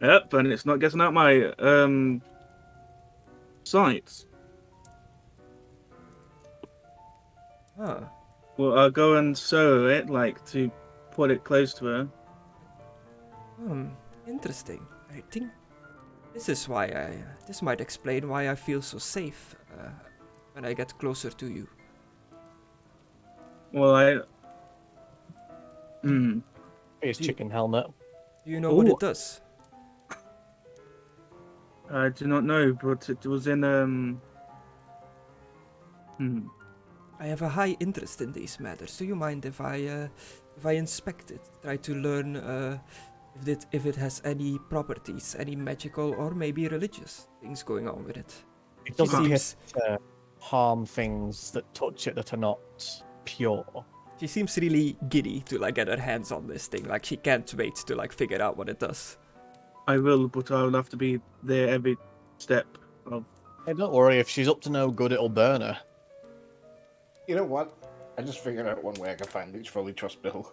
Speaker 3: Yep, and it's not getting out my sights.
Speaker 2: Huh.
Speaker 3: Well, I'll go and sew it, like, to put it close to her.
Speaker 2: Interesting. I think this is why this might explain why I feel so safe when I get closer to you.
Speaker 3: Well,
Speaker 1: His chicken helmet.
Speaker 2: Do you know what
Speaker 3: Ooh.
Speaker 2: it does?
Speaker 3: I do not know, but it was in,
Speaker 2: I have a high interest in these matters. Do you mind if I inspect it, try to learn if it has any properties, any magical or maybe religious things going on with it?
Speaker 1: It doesn't
Speaker 2: seems-
Speaker 1: appear to harm things that touch it that are not pure.
Speaker 2: She seems really giddy to like get her hands on this thing. Like she can't wait to like figure out what it does.
Speaker 3: I will, but I'll have to be there every step of.
Speaker 1: Hey, don't worry, if she's up to no good, it'll burn her.
Speaker 6: You know what? I just figured out one way I can finally fully trust Bill.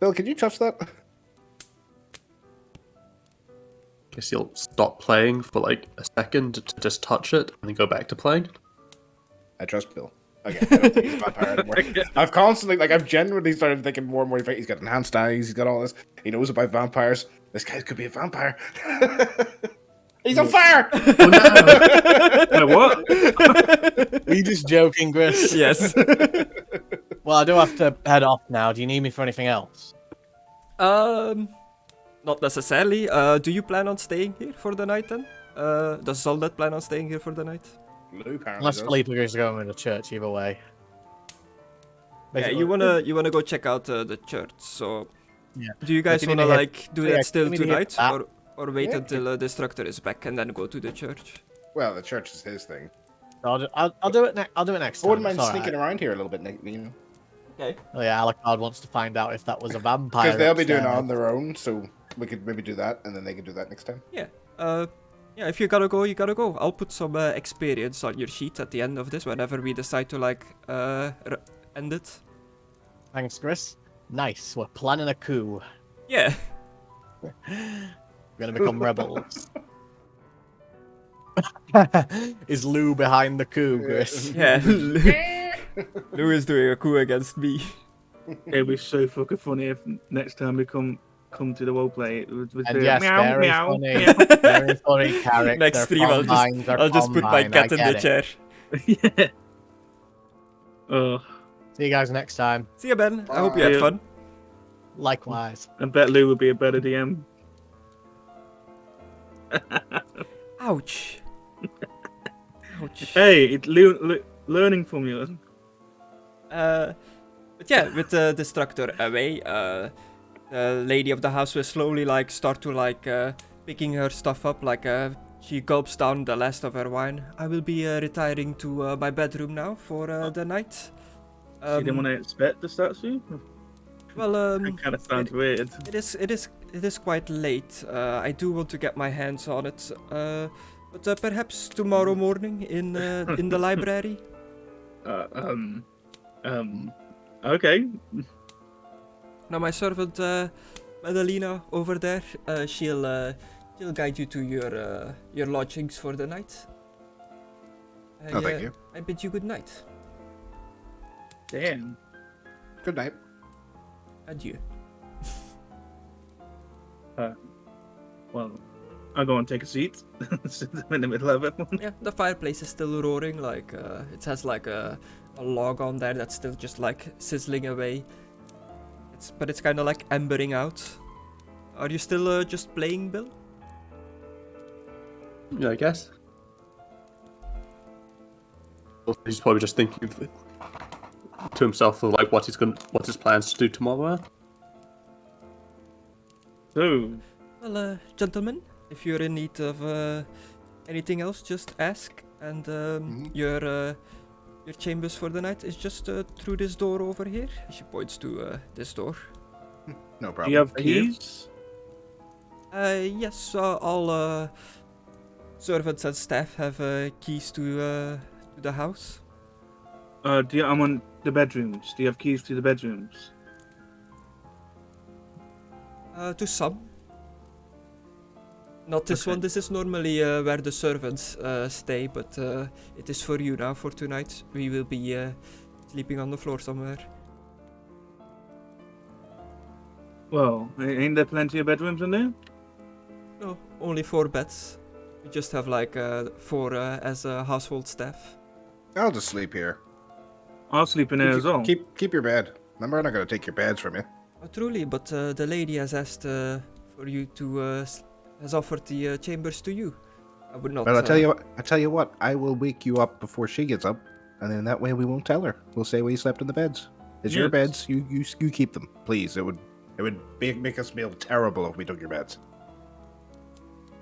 Speaker 6: Bill, can you trust that?
Speaker 5: Guess you'll stop playing for like a second to just touch it and then go back to playing.
Speaker 6: I trust Bill. Okay, I don't think he's a vampire anymore. I've genuinely started thinking more and more. He's got enhanced eyes. He's got all this. He knows about vampires. This guy could be a vampire. He's on fire!
Speaker 7: Wait, what?
Speaker 1: Are you just joking, Chris?
Speaker 2: Yes.
Speaker 1: Well, I do have to head off now. Do you need me for anything else?
Speaker 2: Not necessarily. Do you plan on staying here for the night then? Does Soldat plan on staying here for the night?
Speaker 6: Lou apparently
Speaker 1: Unless
Speaker 6: does.
Speaker 1: Felipe is going to church, either way.
Speaker 2: Yeah,
Speaker 1: Basically-
Speaker 2: you wanna go check out the church. So,
Speaker 1: Yeah.
Speaker 2: do you guys
Speaker 1: you need
Speaker 2: wanna
Speaker 1: to hit-
Speaker 2: like do
Speaker 1: yeah,
Speaker 2: that still
Speaker 1: you need to hit
Speaker 2: tonight,
Speaker 1: that.
Speaker 2: or wait
Speaker 6: Yeah.
Speaker 2: until Destructor is back and then go to the church?
Speaker 6: Well, the church is his thing.
Speaker 1: I'll do it. I'll do it next
Speaker 6: I
Speaker 1: time.
Speaker 6: wouldn't mind
Speaker 1: it's
Speaker 6: sneaking
Speaker 1: alright.
Speaker 6: around here a little bit, you know.
Speaker 2: Okay.
Speaker 1: Oh yeah, Alucard wants to find out if that was a vampire.
Speaker 6: Because they'll be doing it
Speaker 1: upstairs.
Speaker 6: on their own, so we could maybe do that, and then they could do that next time.
Speaker 2: Yeah. Yeah. If you gotta go, you gotta go. I'll put some experience on your sheet at the end of this whenever we decide to like end it.
Speaker 1: Thanks, Chris. Nice. We're planning a coup.
Speaker 2: Yeah.
Speaker 1: We're gonna become rebels. Is Lou behind the coup, Chris?
Speaker 2: Yeah. Lou is doing a coup against me.
Speaker 7: It'd be so fucking funny if next time we come to the roleplay, it was
Speaker 1: And yes, very funny. Very funny character.
Speaker 2: Next stream, I'll just put my cat in the chair.
Speaker 7: Yeah. Oh,
Speaker 1: See you guys next time.
Speaker 2: See you, Ben. I hope you had
Speaker 7: Bye.
Speaker 2: fun.
Speaker 1: Likewise.
Speaker 7: I bet Lou would be a better DM.
Speaker 2: Ouch. Ouch.
Speaker 7: Hey, it's learning from you.
Speaker 2: But yeah, with the Destructor away, the lady of the house will slowly like start to like picking her stuff up. Like she gulps down the last of her wine. I will be retiring to my bedroom now for the night.
Speaker 7: You didn't want to expect the statue?
Speaker 2: Well,
Speaker 7: It kind of sounds weird.
Speaker 2: it is quite late. I do want to get my hands on it. But perhaps tomorrow morning in the library.
Speaker 7: Okay.
Speaker 2: Now my servant Madalena over there, she'll guide you to your lodgings for the night.
Speaker 6: Oh, thank you.
Speaker 2: I bid you good night.
Speaker 7: Damn.
Speaker 6: Good night.
Speaker 2: Adieu.
Speaker 7: Well, I'll go and take a seat. I'm in the middle of everyone.
Speaker 2: Yeah, the fireplace is still roaring. Like it has like a log on there that's still just like sizzling away. But it's kind of like embering out. Are you still just playing, Bill?
Speaker 5: Yeah, I guess. He's probably just thinking to himself of like what his plans to do tomorrow.
Speaker 7: So,
Speaker 2: Well, gentlemen, if you're in need of anything else, just ask. And your chambers for the night is just through this door over here. She points to this door.
Speaker 6: No
Speaker 7: do
Speaker 6: problem.
Speaker 7: you have
Speaker 6: Thank you.
Speaker 7: keys?
Speaker 2: Yes, all servants and staff have keys to the house.
Speaker 7: I'm on the bedrooms. Do you have keys to the bedrooms?
Speaker 2: To some. Not this
Speaker 7: Okay.
Speaker 2: one. This is normally where the servants stay, but it is for you now for tonight. We will be sleeping on the floor somewhere.
Speaker 7: Well, ain't there plenty of bedrooms in there?
Speaker 2: No, only 4 beds. We just have like 4 as household staff.
Speaker 6: I'll just sleep here.
Speaker 7: I'll sleep in there as well.
Speaker 6: Keep your bed. Remember, I'm not going to take your beds from you.
Speaker 2: Truly, but the lady has asked for you to has offered the chambers to you. I would not.
Speaker 6: Well, I tell you what. I will wake you up before she gets up, and then that way we won't tell her. We'll say we slept in the beds. It's your
Speaker 7: Yes.
Speaker 6: beds. You keep them, please. It would make us feel terrible if we took your beds.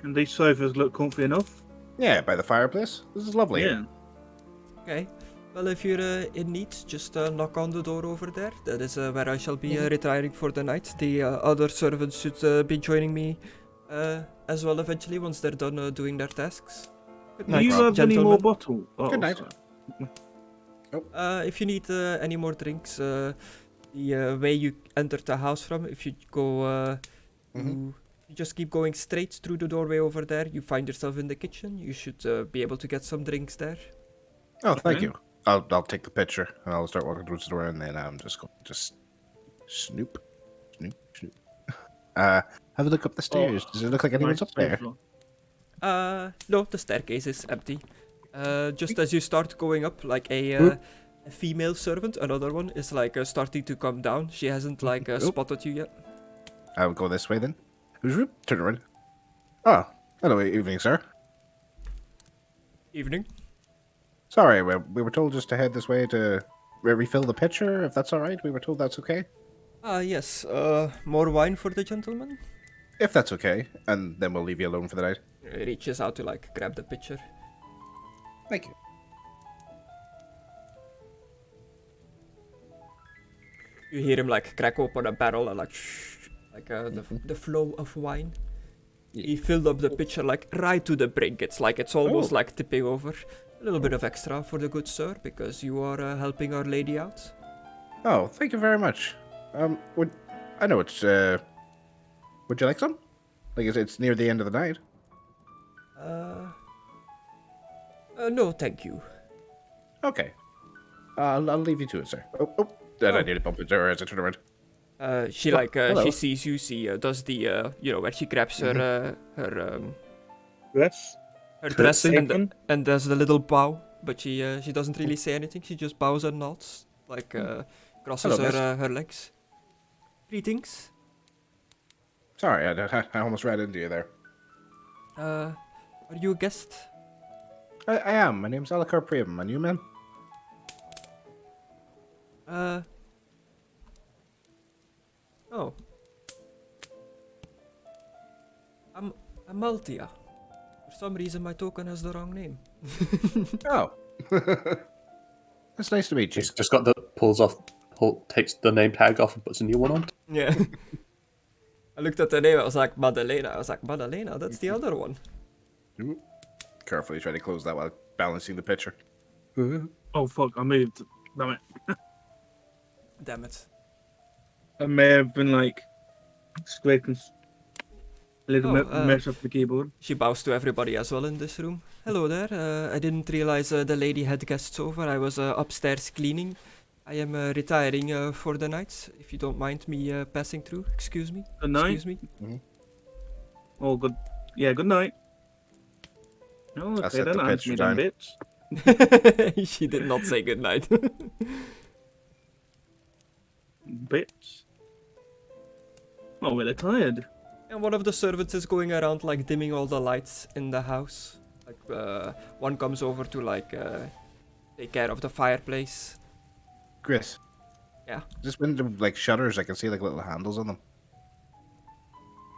Speaker 7: And these sofas look comfy enough.
Speaker 6: Yeah, by the fireplace. This is lovely.
Speaker 7: Yeah.
Speaker 2: Okay. Well, if you're in need, just knock on the door over there. That is where I shall be retiring for the night. The other servants should be joining me as well eventually once they're done doing their tasks. Good
Speaker 7: Do
Speaker 2: night,
Speaker 7: you have any more
Speaker 2: gentlemen.
Speaker 7: bottles?
Speaker 6: Good night.
Speaker 2: If you need any more drinks, the way you entered the house from, if you go, you just keep going straight through the doorway over there. You find yourself in the kitchen. You should be able to get some drinks there.
Speaker 6: Oh, thank
Speaker 7: Okay.
Speaker 6: you. I'll take the picture and I'll start walking towards the door, and then I'm just going to snoop. How Have a look up the stairs. Does it look like anyone's up there?
Speaker 2: No, the staircase is empty. Just as you start going up, like a female servant, another one, is like starting to come down. She hasn't like spotted you yet.
Speaker 6: I'll go this way then. Turn around. Oh, hello, evening, sir.
Speaker 2: Evening.
Speaker 6: Sorry, we were told just to head this way to refill the pitcher, if that's all right. We were told that's okay.
Speaker 2: Yes. More wine for the gentleman?
Speaker 6: If that's okay, and then we'll leave you alone for the night.
Speaker 2: He reaches out to like grab the pitcher.
Speaker 6: Thank you.
Speaker 2: You hear him like crack open a barrel and like the flow of wine. He filled up the pitcher like right to the brink. It's almost like tipping over. A little bit of extra for the good sir, because you are helping our lady out.
Speaker 6: Oh, thank you very much. I know it's would you like some? Like it's near the end of the night.
Speaker 2: No, thank you.
Speaker 6: Okay. I'll leave you to it, sir. Oh. Then I nearly bumped into her as I turn around.
Speaker 2: She she sees you. She does the where she grabs her
Speaker 7: Dress.
Speaker 2: her dress
Speaker 7: apron.
Speaker 2: and does the little bow, but she doesn't really say anything. She just bows and nods, like crosses
Speaker 6: Hello,
Speaker 2: her legs. Greetings.
Speaker 6: Sorry, I almost ran into you there.
Speaker 2: Are you a guest?
Speaker 6: I am. My name's Alikar Priam. And you, man?
Speaker 2: Oh. I'm Maltia. For some reason, my token has the wrong name.
Speaker 6: Oh. It's nice to meet you.
Speaker 5: Just got takes the name tag off and puts a new one on.
Speaker 2: Yeah. I looked at the name, I was like, Madalena. I was like, Madalena, that's the other one.
Speaker 6: Carefully try to close that while balancing the pitcher.
Speaker 7: Oh fuck! I moved. Damn it!
Speaker 2: Damn it.
Speaker 7: I may have been like scraping a little
Speaker 2: Oh,
Speaker 7: mess up the keyboard.
Speaker 2: She bows to everybody as well in this room. Hello there. I didn't realize the lady had guests over. I was upstairs cleaning. I am retiring for the night. If you don't mind me passing through. Excuse me.
Speaker 7: Good night.
Speaker 2: Excuse me.
Speaker 6: Mm-hmm.
Speaker 7: Oh, good. Yeah, good night. Oh,
Speaker 6: I
Speaker 7: okay,
Speaker 6: set
Speaker 7: then
Speaker 6: the
Speaker 7: answer me
Speaker 6: picture
Speaker 7: then,
Speaker 6: down.
Speaker 7: bitch.
Speaker 2: She did not say goodnight.
Speaker 7: Bitch. Oh, we're tired.
Speaker 2: And one of the servants is going around like dimming all the lights in the house. Like one comes over to like take care of the fireplace.
Speaker 6: Chris.
Speaker 2: Yeah.
Speaker 6: Is this window like shutters? I can see like little handles on them.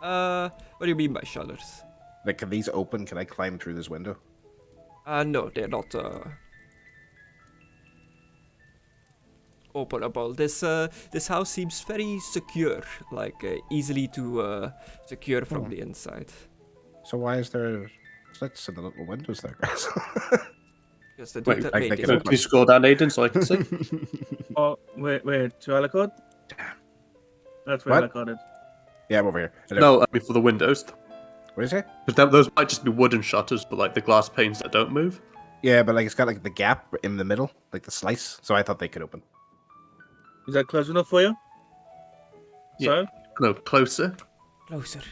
Speaker 2: What do you mean by shutters?
Speaker 6: Like, can these open? Can I climb through this window?
Speaker 2: No, they're not openable. This house seems very secure, like easily to secure from the inside.
Speaker 6: So why is there slits in the little windows there, guys?
Speaker 2: Because the
Speaker 5: Wait,
Speaker 6: like
Speaker 2: is
Speaker 6: it
Speaker 5: Can
Speaker 2: open.
Speaker 5: you scroll down, Aidan, so I can see?
Speaker 7: Oh, wait, to Alicard?
Speaker 6: Damn.
Speaker 7: That's where
Speaker 6: What?
Speaker 7: Alicard is.
Speaker 6: Yeah, I'm over here. Hello.
Speaker 5: No, before the windows.
Speaker 6: What is it?
Speaker 5: Because those might just be wooden shutters, but like the glass panes that don't move.
Speaker 6: Yeah, but like it's got like the gap in the middle, like the slice. So I thought they could open.
Speaker 7: Is that close enough for you?
Speaker 5: Yeah.
Speaker 7: So?
Speaker 5: No, closer.
Speaker 2: Closer.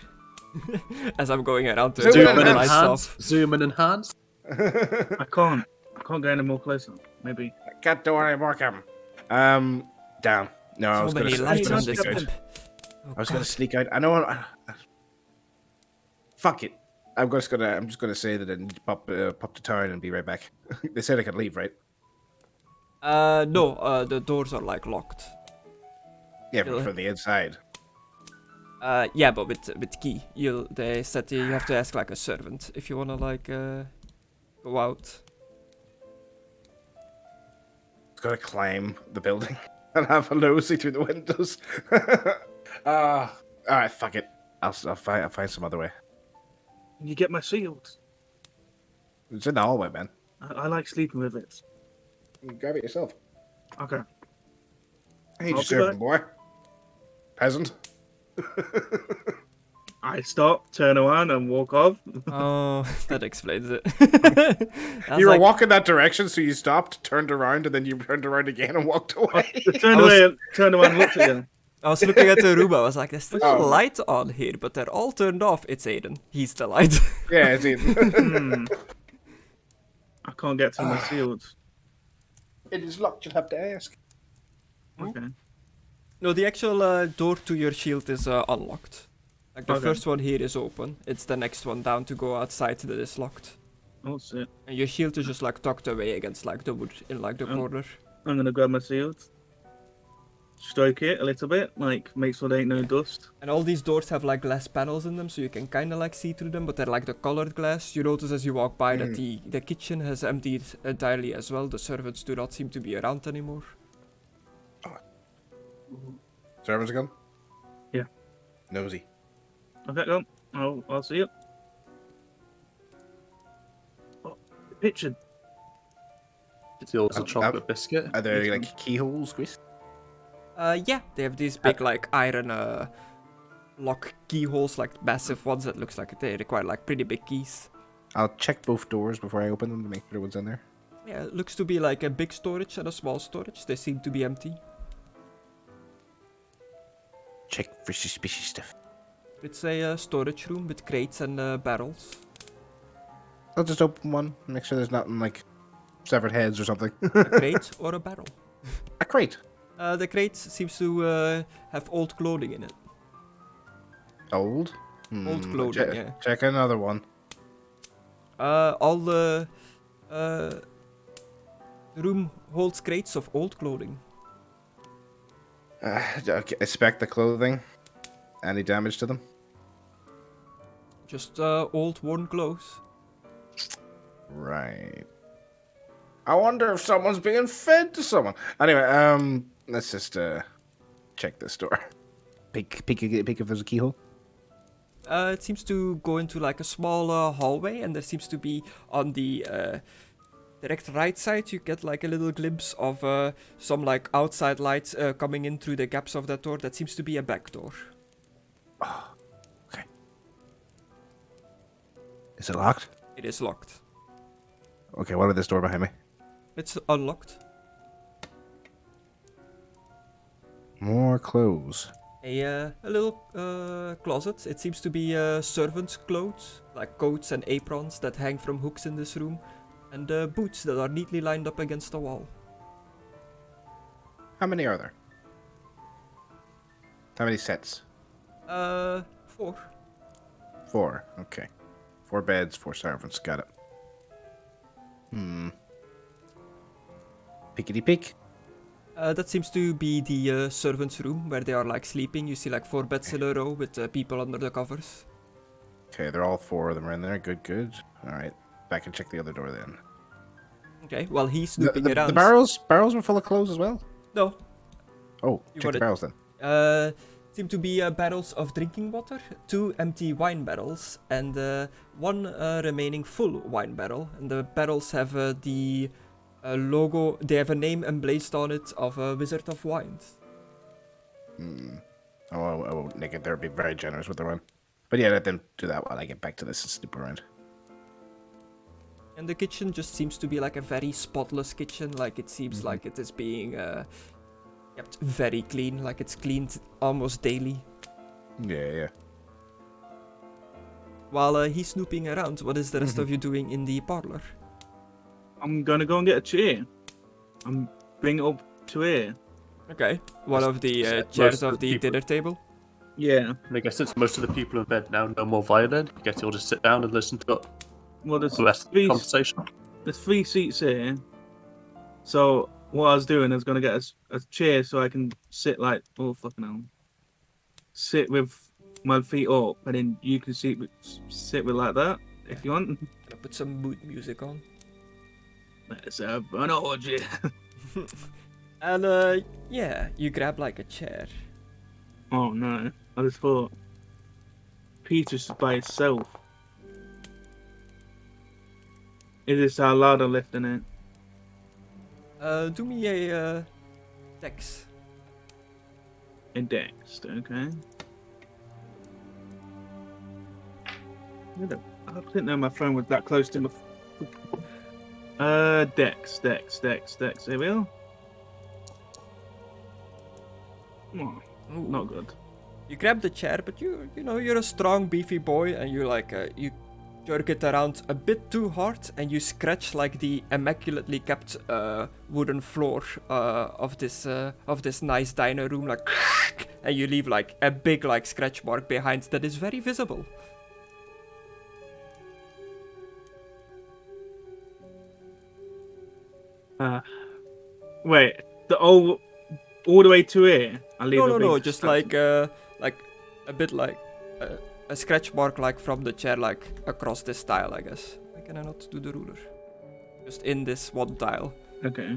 Speaker 2: As I'm going around to
Speaker 6: Zoom
Speaker 2: turn
Speaker 5: Zoom
Speaker 2: the
Speaker 5: in and
Speaker 2: lights
Speaker 5: enhance.
Speaker 2: off.
Speaker 5: Zoom in and enhance.
Speaker 7: I can't go any more closer. Maybe.
Speaker 6: Can't do any more, Captain. Down. No, I was
Speaker 2: So
Speaker 6: gonna.
Speaker 2: many
Speaker 6: I was
Speaker 2: lights
Speaker 6: gonna
Speaker 2: on
Speaker 6: sneak
Speaker 2: this
Speaker 6: out.
Speaker 2: pimp. Oh,
Speaker 6: I was gonna
Speaker 2: God.
Speaker 6: sneak out. I know. Fuck it. I'm just gonna say that I need to pop to town and be right back. They said I could leave, right?
Speaker 2: No, the doors are like locked.
Speaker 6: Yeah,
Speaker 2: Really?
Speaker 6: from the inside.
Speaker 2: Yeah, but with key. They said you have to ask like a servant if you wanna like go out.
Speaker 6: It's gonna climb the building and have a nosy through the windows. All right, fuck it. I'll find some other way.
Speaker 7: Can you get my shield?
Speaker 6: It's in the hallway, man.
Speaker 7: I like sleeping with it.
Speaker 6: Grab it yourself.
Speaker 7: Okay.
Speaker 6: I need
Speaker 7: I'll
Speaker 6: your
Speaker 7: be
Speaker 6: servant,
Speaker 7: back.
Speaker 6: boy. Peasant.
Speaker 7: I stop, turn around, and walk off.
Speaker 2: Oh, that explains it.
Speaker 6: You were walking that direction, so you stopped, turned around, and then you turned around again and walked away.
Speaker 7: I turned away, turned around, and looked at you.
Speaker 2: I was looking at the room, I was like, there's still a
Speaker 6: Oh.
Speaker 2: light on here, but they're all turned off. It's Aidan. He's the light.
Speaker 6: Yeah, it's
Speaker 7: Hmm. I can't get to my sealed.
Speaker 6: It is locked, you'll have to ask.
Speaker 7: Okay.
Speaker 2: No, the actual door to your shield is unlocked. Like the
Speaker 7: Okay.
Speaker 2: first one here is open. It's the next one down to go outside that is locked.
Speaker 7: Oh, shit.
Speaker 2: And your shield is just like tucked away against like the wood in like the corner.
Speaker 7: I'm gonna grab my sealed. Stroke it a little bit, like make sure there ain't no dust.
Speaker 2: And all these doors have like glass panels in them, so you can kind of like see through them, but they're like the colored glass. You notice as you walk by that the kitchen has emptied entirely as well. The servants do not seem to be around anymore.
Speaker 6: Servants gone?
Speaker 7: Yeah.
Speaker 6: Nosy.
Speaker 7: Okay, go. I'll see you. Oh, picture.
Speaker 5: Steals a chocolate biscuit.
Speaker 6: Are there like keyholes, Chris?
Speaker 2: Yeah, they have these big like iron lock keyholes, like massive ones that looks like they require like pretty big keys.
Speaker 6: I'll check both doors before I open them to make sure what's in there.
Speaker 2: Yeah, it looks to be like a big storage and a small storage. They seem to be empty.
Speaker 6: Check for suspicious stuff.
Speaker 2: It's a storage room with crates and barrels.
Speaker 6: I'll just open one, make sure there's nothing like severed heads or something.
Speaker 2: A crate or a barrel.
Speaker 6: A crate.
Speaker 2: The crate seems to have old clothing in it.
Speaker 6: Old?
Speaker 2: Old clothing, yeah.
Speaker 6: Check another one.
Speaker 2: All the room holds crates of old clothing.
Speaker 6: Okay, inspect the clothing. Any damage to them?
Speaker 2: Just old worn clothes.
Speaker 6: Right. I wonder if someone's being fed to someone. Anyway, let's just check this door. Peek if there's a keyhole.
Speaker 2: It seems to go into like a small hallway, and there seems to be on the direct right side, you get like a little glimpse of some like outside lights coming in through the gaps of that door. That seems to be a back door.
Speaker 6: Oh, okay. Is it locked?
Speaker 2: It is locked.
Speaker 6: Okay, what about this door behind me?
Speaker 2: It's unlocked.
Speaker 6: More clothes.
Speaker 2: A little closet. It seems to be servants' clothes, like coats and aprons that hang from hooks in this room, and boots that are neatly lined up against the wall.
Speaker 6: How many are there? How many sets?
Speaker 2: 4.
Speaker 6: 4. Okay. 4 beds, 4 servants. Got it. Pickety pick.
Speaker 2: That seems to be the servants' room where they are like sleeping. You see like 4 beds in a row with people under the covers.
Speaker 6: Okay, they're all 4 of them are in there. Good, good. All right. Back and check the other door then.
Speaker 2: Okay, while he's snooping around.
Speaker 6: The barrels were full of clothes as well?
Speaker 2: No.
Speaker 6: Oh,
Speaker 2: You
Speaker 6: check
Speaker 2: got
Speaker 6: the
Speaker 2: it.
Speaker 6: barrels then.
Speaker 2: Seem to be barrels of drinking water, 2 empty wine barrels, and 1 remaining full wine barrel. And the barrels have the logo, they have a name emblazed on it of a Wizard of Wines.
Speaker 6: I won't nick it. They'll be very generous with their wine. But yeah, let them do that while I get back to this and snoop around.
Speaker 2: And the kitchen just seems to be like a very spotless kitchen, like it seems like it is being kept very clean, like it's cleaned almost daily.
Speaker 6: Yeah.
Speaker 2: While he's snooping around, what is the rest of you doing in the parlor?
Speaker 7: I'm gonna go and get a chair. I'm bring it up to here.
Speaker 2: Okay, one of the
Speaker 5: most
Speaker 2: chairs
Speaker 5: of
Speaker 2: of
Speaker 5: the
Speaker 2: the
Speaker 5: people-
Speaker 2: dinner table.
Speaker 7: Yeah.
Speaker 5: And I guess since most of the people in bed now, no more violin, I guess you'll just sit down and listen to
Speaker 7: Well,
Speaker 5: the rest of the conversation.
Speaker 7: there's 3 seats here. So what I was doing is gonna get a chair so I can sit like sit with my feet up, and then you can sit with like that if you want.
Speaker 2: Gonna put some mood music on.
Speaker 7: Let's have an orgy.
Speaker 2: And yeah, you grab like a chair.
Speaker 7: Oh no! I just thought Peter's by himself. It is how loud I'm lifting it.
Speaker 2: Do me a dex.
Speaker 7: Indexed, okay. I didn't know my phone was that close to my. Dex. Here we are. Come on.
Speaker 2: Ooh.
Speaker 3: Not good.
Speaker 2: You grab the chair, but you know, you're a strong, beefy boy, and you like, you jerk it around a bit too hard, and you scratch like the immaculately kept wooden floor of this nice diner room, like, and you leave like a big like scratch mark behind that is very visible.
Speaker 3: Wait, all the way to here. I leave
Speaker 2: No, just like a bit like a scratch mark like from the chair like across this tile, I guess. Why can I not do the ruler? Just in this one tile.
Speaker 3: Okay.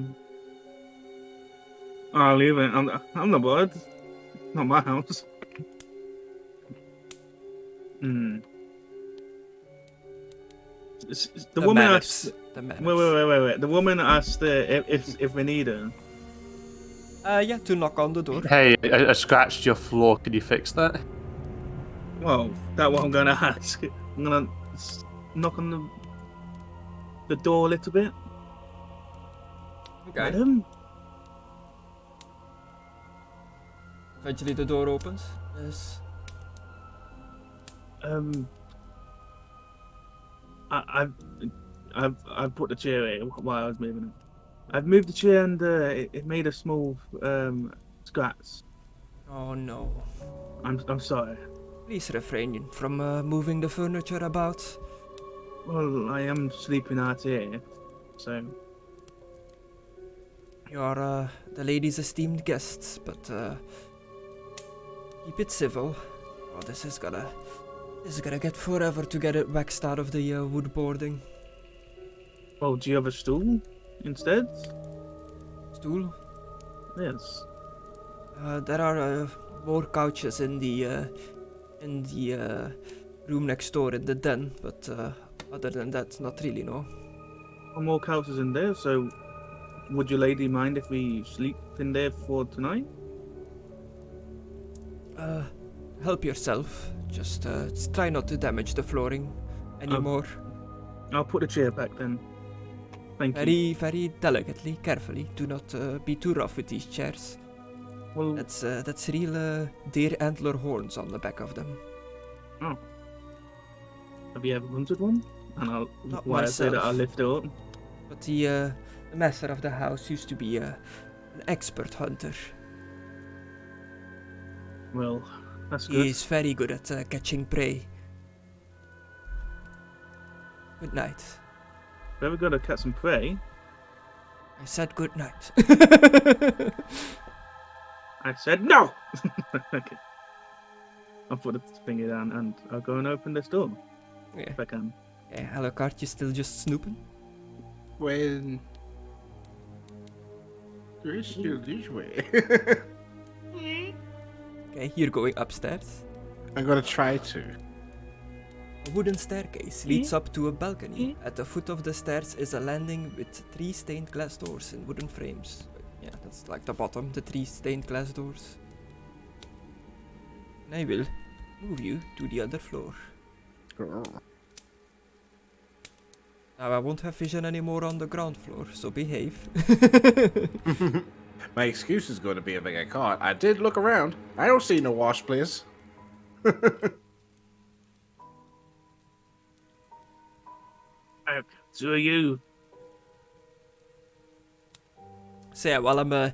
Speaker 3: I'll leave it. I'm not bored. Not my house. The woman
Speaker 2: manners.
Speaker 3: asked.
Speaker 2: The manners.
Speaker 3: Wait. The woman asked if we need her.
Speaker 2: Yeah, to knock on the door.
Speaker 5: Hey, I scratched your floor. Can you fix that?
Speaker 3: Well, that's what I'm gonna ask. I'm gonna knock on the door a little bit.
Speaker 2: Okay.
Speaker 3: Madam?
Speaker 2: Eventually the door opens. Yes.
Speaker 3: I've put the chair here while I was moving it. I've moved the chair and it made a small scratch.
Speaker 2: Oh no.
Speaker 3: I'm sorry.
Speaker 2: Please refrain from moving the furniture about.
Speaker 3: Well, I am sleeping out here, so.
Speaker 2: You are the lady's esteemed guests, but keep it civil. Oh, this is gonna get forever to get it waxed out of the wood boarding.
Speaker 3: Well, do you have a stool instead?
Speaker 2: Stool?
Speaker 3: Yes.
Speaker 2: There are more couches in the room next door in the den, but other than that, not really, no.
Speaker 3: One more couches in there, so would your lady mind if we sleep in there for tonight?
Speaker 2: Help yourself. Just try not to damage the flooring anymore.
Speaker 3: I'll put the chair back then. Thank you.
Speaker 2: Very, very delicately, carefully. Do not be too rough with these chairs.
Speaker 3: Well,
Speaker 2: That's real deer antler horns on the back of them.
Speaker 3: oh. Have you ever hunted one? And
Speaker 2: Not
Speaker 3: why I say that I
Speaker 2: myself.
Speaker 3: lift it up.
Speaker 2: But the master of the house used to be an expert hunter.
Speaker 3: Well, that's good.
Speaker 2: He is very good at catching prey. Good night.
Speaker 3: Very good at catch and prey.
Speaker 2: I said good night.
Speaker 3: I said no! Okay. I'll put the finger down and I'll go and open this door.
Speaker 2: Yeah.
Speaker 3: If I can.
Speaker 2: Yeah, Alucard, you still just snooping?
Speaker 6: When you're still this way.
Speaker 2: Okay, you're going upstairs.
Speaker 6: I'm gonna try to.
Speaker 2: A wooden staircase leads up to a balcony. At the foot of the stairs is a landing with 3 stained glass doors in wooden frames. Yeah, that's like the bottom, the 3 stained glass doors. And I will move you to the other floor. Now I won't have vision anymore on the ground floor, so behave.
Speaker 6: My excuse is going to be if I get caught. I did look around. I don't see no wash place.
Speaker 3: So are you.
Speaker 2: So yeah, while I'm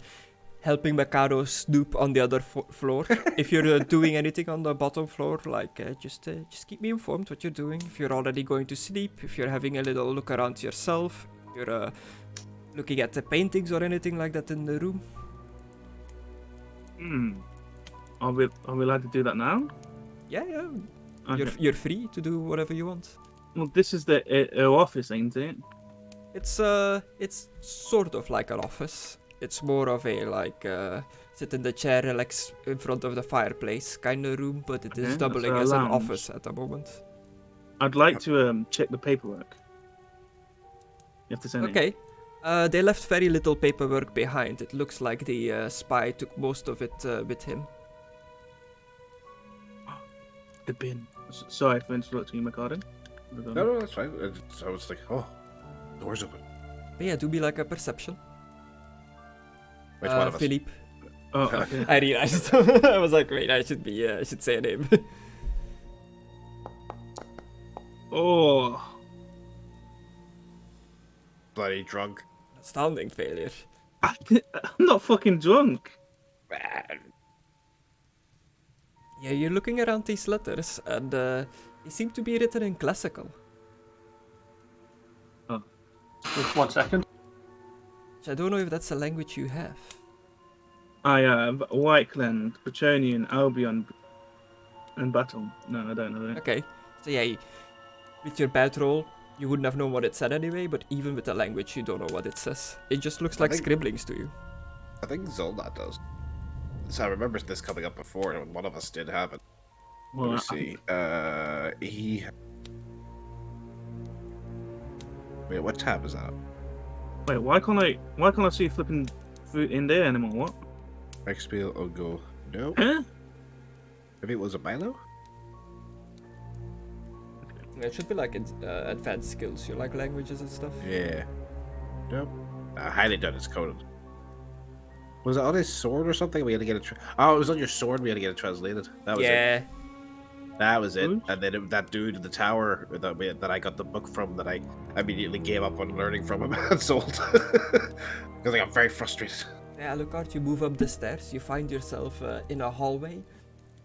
Speaker 2: helping Mckadow snoop on the other floor, if you're doing anything on the bottom floor, like just keep me informed what you're doing. If you're already going to sleep, if you're having a little look around yourself, if you're looking at the paintings or anything like that in the room.
Speaker 3: Are we allowed to do that now?
Speaker 2: Yeah.
Speaker 3: Okay.
Speaker 2: You're free to do whatever you want.
Speaker 3: Well, this is the office, ain't it?
Speaker 2: It's sort of like an office. It's more of a like sit in the chair, relax in front of the fireplace kind of room, but it is
Speaker 3: Okay,
Speaker 2: doubling
Speaker 3: so a
Speaker 2: as an
Speaker 3: lounge.
Speaker 2: office at the moment.
Speaker 3: I'd like to check the paperwork. If there's any.
Speaker 2: Okay. They left very little paperwork behind. It looks like the spy took most of it with him.
Speaker 3: The bin. Sorry for interrupting you, Mckadow.
Speaker 6: No, that's fine. I was like, oh, door's open.
Speaker 2: But yeah, do be like a perception.
Speaker 6: Which one of us?
Speaker 2: Philippe.
Speaker 7: Oh, okay.
Speaker 2: I realized. I was like, wait, I should say a name.
Speaker 7: Oh,
Speaker 6: Bloody drunk.
Speaker 2: Astounding failure.
Speaker 7: I'm not fucking drunk.
Speaker 2: Yeah, you're looking around these letters, and they seem to be written in classical.
Speaker 5: Just 1 second.
Speaker 2: Which I don't know if that's a language you have.
Speaker 7: I have Whiteland, Bretonian, Albion, and Battle. No, I don't know that.
Speaker 2: Okay, so yeah, with your bad roll, you wouldn't have known what it said anyway, but even with the language, you don't know what it says. It just looks like scribblings to you.
Speaker 6: I think Zoldat does. So I remember this coming up before, and one of us did have it.
Speaker 7: Well,
Speaker 6: Let me see. He. Wait, what tab is that?
Speaker 7: wait, why can't I see flipping fruit in there anymore? What?
Speaker 6: Expiel Ogo. No.
Speaker 7: Huh?
Speaker 6: Maybe it was a Milo?
Speaker 2: It should be like advanced skills. You like languages and stuff?
Speaker 6: Yeah. Nope. Highly done is coded. Was it on his sword or something? We had to get it. Oh, it was on your sword. We had to get it translated. That was it.
Speaker 2: Yeah.
Speaker 6: That was it.
Speaker 7: Oops.
Speaker 6: And then that dude in the tower that I got the book from, that I immediately gave up on learning from him and sold because I got very frustrated.
Speaker 2: Yeah, Alucard, you move up the stairs. You find yourself in a hallway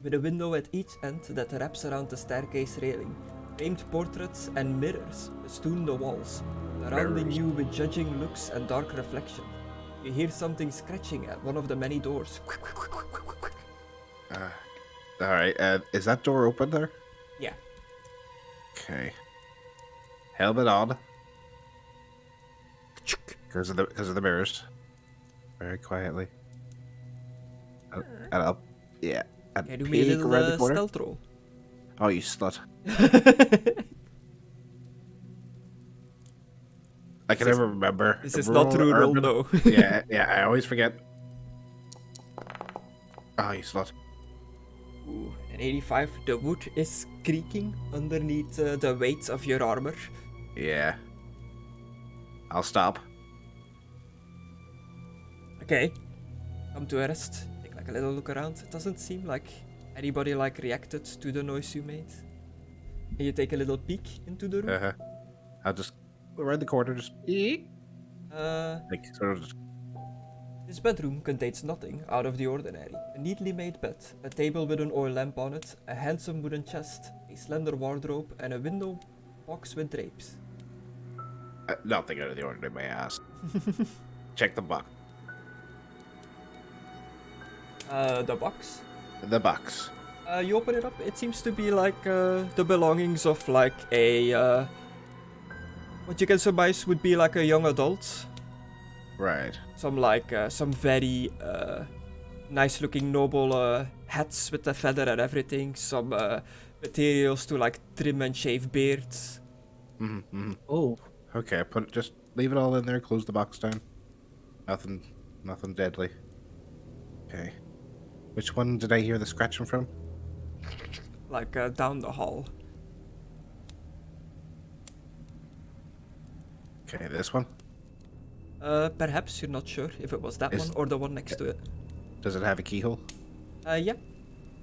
Speaker 2: with a window at each end that wraps around the staircase railing. Framed portraits and mirrors festoon the walls, surrounding you with judging looks and dark reflection. You hear something scratching at one of the many doors.
Speaker 6: All right. Is that door open there?
Speaker 2: Yeah.
Speaker 6: Okay. Helmet on. Because of the mirrors. Very quietly. And I'll yeah. And
Speaker 2: Yeah, do me a
Speaker 6: peek around the
Speaker 2: little
Speaker 6: corner.
Speaker 2: stealth roll.
Speaker 6: Oh, you slut! I can never remember.
Speaker 2: This is not true roll, no.
Speaker 6: yeah, I always forget. Oh, you slut!
Speaker 2: Ooh, an 85. The wood is creaking underneath the weight of your armor.
Speaker 6: Yeah. I'll stop.
Speaker 2: Okay. Come to a rest. Take like a little look around. It doesn't seem like anybody like reacted to the noise you made. And you take a little peek into the room.
Speaker 6: I'll just go around the corner, just like sort of. Just...
Speaker 2: This bedroom contains nothing out of the ordinary. A neatly made bed, a table with an oil lamp on it, a handsome wooden chest, a slender wardrobe, and a window box with drapes.
Speaker 6: Nothing out of the ordinary, my ass. Check the box.
Speaker 2: The box.
Speaker 6: The box.
Speaker 2: You open it up. It seems to be like the belongings of like a what you can surmise would be like a young adult.
Speaker 6: Right.
Speaker 2: Some like some very nice-looking noble hats with the feather and everything. Some materials to like trim and shave beards.
Speaker 6: Mm-hmm.
Speaker 7: Oh,
Speaker 6: Okay, just leave it all in there. Close the box down. Nothing deadly. Okay. Which one did I hear the scratching from?
Speaker 2: Like down the hall.
Speaker 6: Okay, this one.
Speaker 2: Perhaps you're not sure if it was that
Speaker 6: Is-
Speaker 2: one or the one next to it.
Speaker 6: Does it have a keyhole?
Speaker 2: Yeah.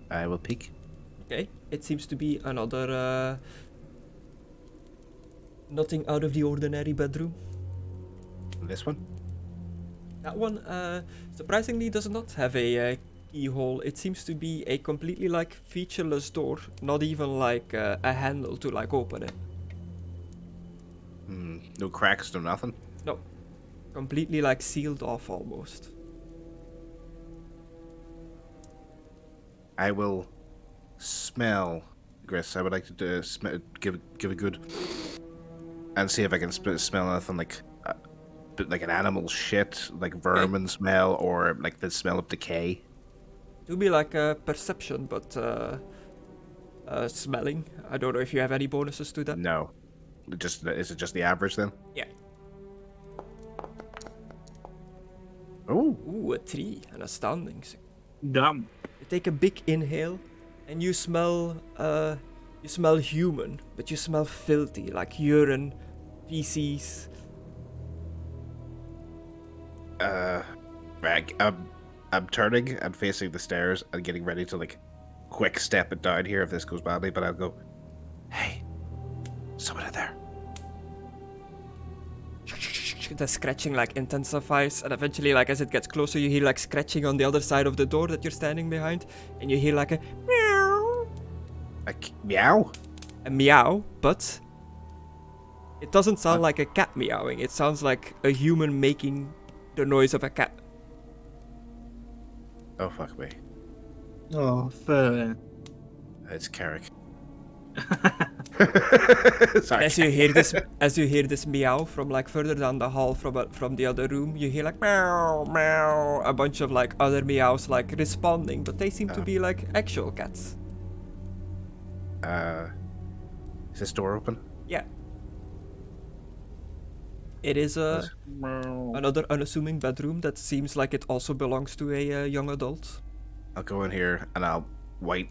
Speaker 6: I will peek.
Speaker 2: Okay. It seems to be another nothing out of the ordinary bedroom.
Speaker 6: This one?
Speaker 2: That one, surprisingly, does not have a keyhole. It seems to be a completely like featureless door, not even like a handle to like open it.
Speaker 6: No cracks, no nothing.
Speaker 2: No, completely like sealed off almost.
Speaker 6: I will smell, Gris. I would like to give a good and see if I can smell anything like an animal shit, like vermin smell, or like the smell of decay.
Speaker 2: To be like a perception, but smelling. I don't know if you have any bonuses to that.
Speaker 6: No, is it just the average then?
Speaker 2: Yeah.
Speaker 6: Oh,
Speaker 2: Ooh, a 3, an astounding.
Speaker 7: damn.
Speaker 2: You take a big inhale, and you smell human, but you smell filthy, like urine, feces.
Speaker 6: right. I'm turning and facing the stairs and getting ready to like quick step it down here if this goes badly. But I'll go, hey, someone in there.
Speaker 2: The scratching like intensifies, and eventually, like as it gets closer, you hear like scratching on the other side of the door that you're standing behind, and you hear like a meow,
Speaker 6: Like meow.
Speaker 2: a meow, but it doesn't sound like a cat meowing. It sounds like a human making the noise of a cat.
Speaker 6: Oh fuck me.
Speaker 7: Oh, fair.
Speaker 6: It's Carrick.
Speaker 2: And
Speaker 6: Sorry.
Speaker 2: as you hear this meow from like further down the hall from the other room, you hear like meow meow, a bunch of like other meows like responding, but they seem to be like actual cats.
Speaker 6: Is this door open?
Speaker 2: Yeah. It is another unassuming bedroom that seems like it also belongs to a young adult.
Speaker 6: I'll go in here and I'll wait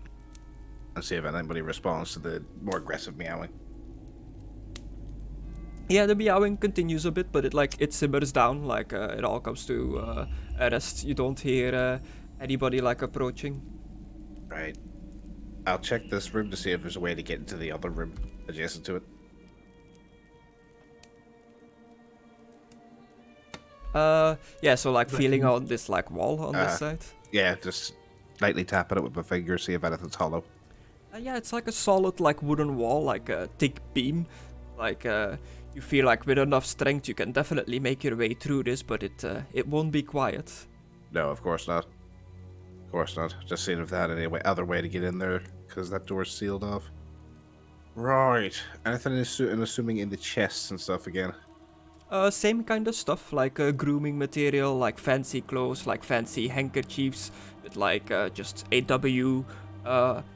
Speaker 6: and see if anybody responds to the more aggressive meowing.
Speaker 2: Yeah, the meowing continues a bit, but it simmers down, like it all comes to a rest. You don't hear anybody like approaching.
Speaker 6: Right. I'll check this room to see if there's a way to get into the other room adjacent to it.
Speaker 2: Yeah, so like feeling on this like wall on this side.
Speaker 6: Yeah, just lightly tapping it with my finger, see if anything's hollow.
Speaker 2: Yeah, it's like a solid like wooden wall, like a thick beam. Like you feel like with enough strength you can definitely make your way through this, but it won't be quiet.
Speaker 6: No, of course not. Of course not. Just seeing if they had any other way to get in there, because that door's sealed off. Right. Anything assuming in the chests and stuff again?
Speaker 2: Same kind of stuff, like grooming material, like fancy clothes, like fancy handkerchiefs, with like just AW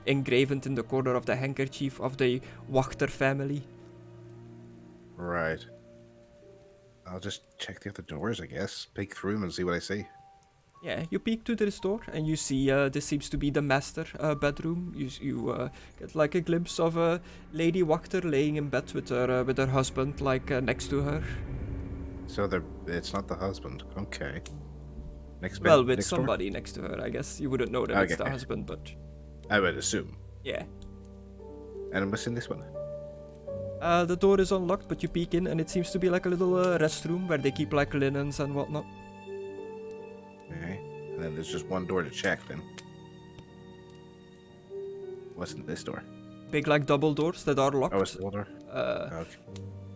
Speaker 2: engraven in the corner of the handkerchief of the Wachter family.
Speaker 6: Right. I'll just check the other doors, I guess. Peek through them and see what I see.
Speaker 2: Yeah, you peek to this door and you see this seems to be the master bedroom. You get like a glimpse of Lady Wachter laying in bed with her husband like next to her.
Speaker 6: So it's not the husband. Okay. Next bed.
Speaker 2: Well, with
Speaker 6: next door?
Speaker 2: somebody next to her, I guess. You wouldn't know that it's the
Speaker 6: Okay.
Speaker 2: husband, but
Speaker 6: I would assume.
Speaker 2: yeah.
Speaker 6: And I'm missing this one.
Speaker 2: The door is unlocked, but you peek in and it seems to be like a little restroom where they keep like linens and whatnot.
Speaker 6: Okay. And then there's just one door to check then. Wasn't this door?
Speaker 2: Big like double doors that are locked.
Speaker 6: Oh, it's the door. Okay.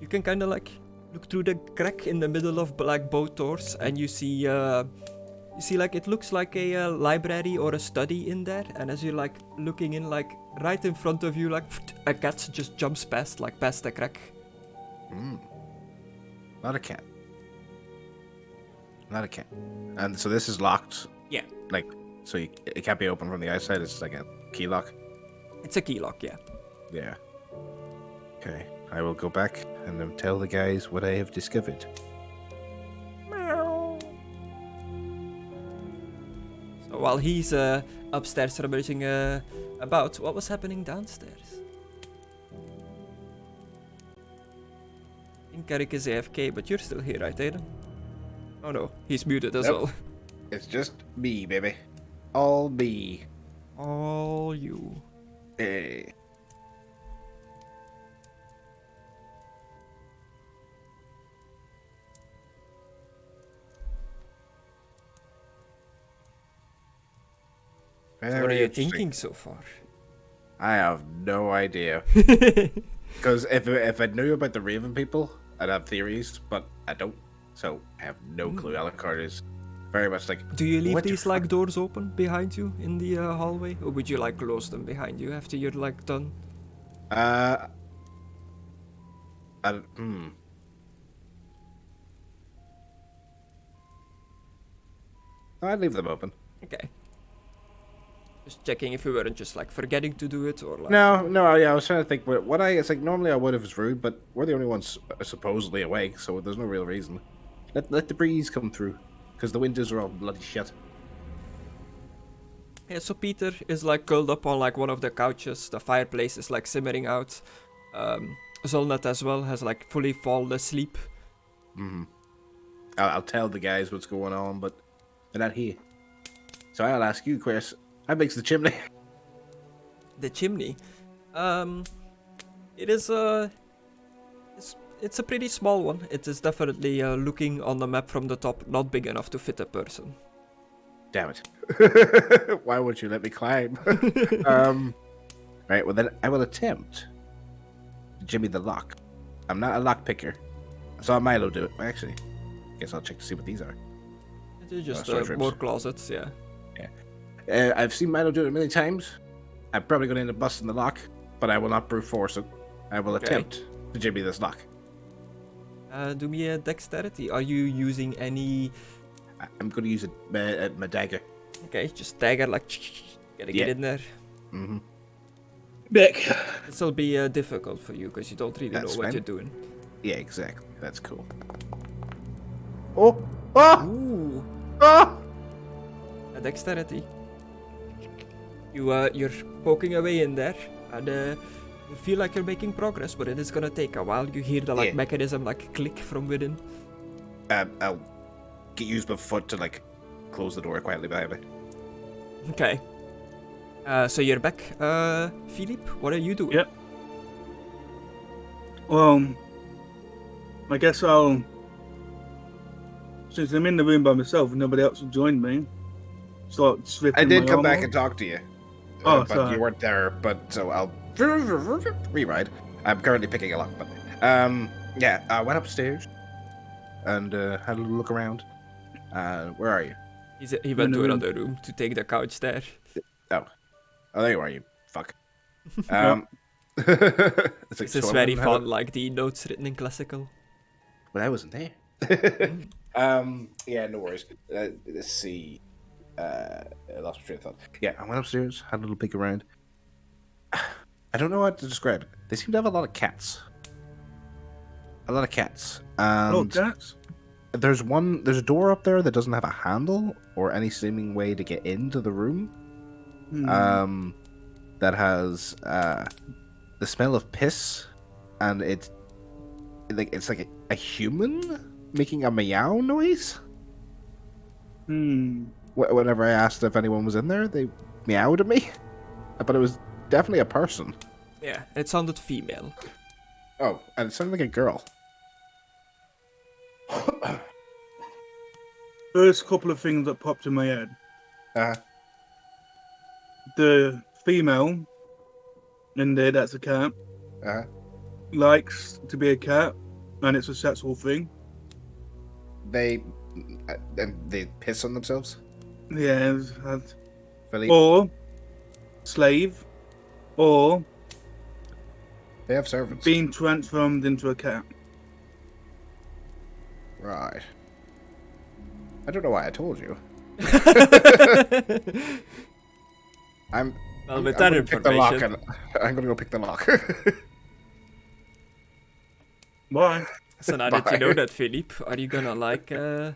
Speaker 2: You can kind of like look through the crack in the middle of like both doors, and you see like it looks like a library or a study in there. And as you're like looking in, like right in front of you, like a cat just jumps past the crack.
Speaker 6: Not a cat. Not a cat. And so this is locked.
Speaker 2: Yeah,
Speaker 6: Like, so it can't be opened from the outside. It's like a key lock.
Speaker 2: it's a key lock. Yeah.
Speaker 6: Yeah. Okay. I will go back and then tell the guys what I have discovered.
Speaker 2: So while he's upstairs rummaging about, what was happening downstairs? I think Carrick is AFK, but you're still here, right, Aidan? Oh no, he's muted as
Speaker 6: Yep.
Speaker 2: well.
Speaker 6: It's just me, baby. All me.
Speaker 2: All you.
Speaker 6: Hey.
Speaker 2: So what are
Speaker 6: Very
Speaker 2: you
Speaker 6: interesting.
Speaker 2: thinking so far?
Speaker 6: I have no idea. Because if I knew about the Raven people, I'd have theories, but I don't. So I have no clue. Alucard is very much like.
Speaker 2: Do you leave
Speaker 6: What the
Speaker 2: these
Speaker 6: fuck?
Speaker 2: like doors open behind you in the hallway, or would you like close them behind you after you're like done?
Speaker 6: I'd leave them open.
Speaker 2: Okay. Just checking if you weren't just like forgetting to do it or like.
Speaker 6: No, yeah, I was trying to think. It's like normally I would if it's rude, but we're the only ones supposedly awake, so there's no real reason. Let the breeze come through, because the windows are all bloody shut.
Speaker 2: Yeah, so Peter is like curled up on like one of the couches. The fireplace is like simmering out. Zolnat as well has like fully fallen asleep.
Speaker 6: I'll tell the guys what's going on, but they're not here. So I'll ask you, Chris, how big's the chimney?
Speaker 2: The chimney. It is it's a pretty small one. It is definitely looking on the map from the top, not big enough to fit a person.
Speaker 6: Damn it. Why won't you let me climb? Right, well then I will attempt to jimmy the lock. I'm not a lock picker. I saw Milo do it. Actually, guess I'll check to see what these are.
Speaker 2: It is just
Speaker 6: storage rooms.
Speaker 2: more closets, yeah.
Speaker 6: I've seen Milo do it many times. I'm probably going to end up busting the lock, but I will not brute force it. I will attempt to jimmy this lock.
Speaker 2: Do me a dexterity. Are you using any...
Speaker 6: I'm going to use my dagger.
Speaker 2: Okay, just dagger, like, gotta get in there.
Speaker 6: Mm-hmm.
Speaker 7: Nick.
Speaker 2: This will be difficult for you, because you don't really know
Speaker 6: That's
Speaker 2: what
Speaker 6: fine.
Speaker 2: you're doing.
Speaker 6: Yeah, exactly. That's cool. Oh! Oh!
Speaker 2: Ooh,
Speaker 6: Oh!
Speaker 2: a dexterity. You're poking away in there, and you feel like you're making progress, but it is gonna take a while. You hear the mechanism click from within.
Speaker 6: I'll use my foot to close the door quietly behind me.
Speaker 2: Okay. So you're back, Philippe. What are you doing?
Speaker 7: Yep. Well, I guess I'll. Since I'm in the room by myself and nobody else will join me, start stripping.
Speaker 6: I did
Speaker 7: my
Speaker 6: come back
Speaker 7: armor.
Speaker 6: and talk to you.
Speaker 7: Oh,
Speaker 6: but
Speaker 7: sorry.
Speaker 6: you weren't there. But so I'll rewrite. I'm currently picking a lock. But I went upstairs and had a little look around. Where are you?
Speaker 2: He went to another room to take the couch there.
Speaker 6: Oh, there you are. You fuck.
Speaker 2: This is very fun, like the notes written in classical.
Speaker 6: But I wasn't there. Yeah, no worries. Let's see. I lost my train of thought. Yeah, I went upstairs, had a little peek around. I don't know how to describe it. They seem to have a lot of cats. A lot of cats. And
Speaker 7: cats?
Speaker 6: there's a door up there that doesn't have a handle or any seeming way to get into the room. That has the smell of piss, and it's like a human making a meow noise. Whenever I asked if anyone was in there, they meowed at me, but it was definitely a person.
Speaker 2: Yeah, it sounded female.
Speaker 6: Oh, and it sounded like a girl.
Speaker 7: First couple of things that popped in my head. The female in there, that's a cat, likes to be a cat, and it's a sexual thing.
Speaker 6: They piss on themselves.
Speaker 7: Yeah,
Speaker 6: Philippe,
Speaker 7: or slave, or
Speaker 6: they have servants.
Speaker 7: being transformed into a cat.
Speaker 6: Right. I don't know why I told you. I'm
Speaker 2: with that
Speaker 6: gonna pick the lock
Speaker 2: information.
Speaker 6: I'm gonna go pick the lock.
Speaker 7: Why?
Speaker 2: So now that you know
Speaker 6: Bye.
Speaker 2: that, Philippe, are you gonna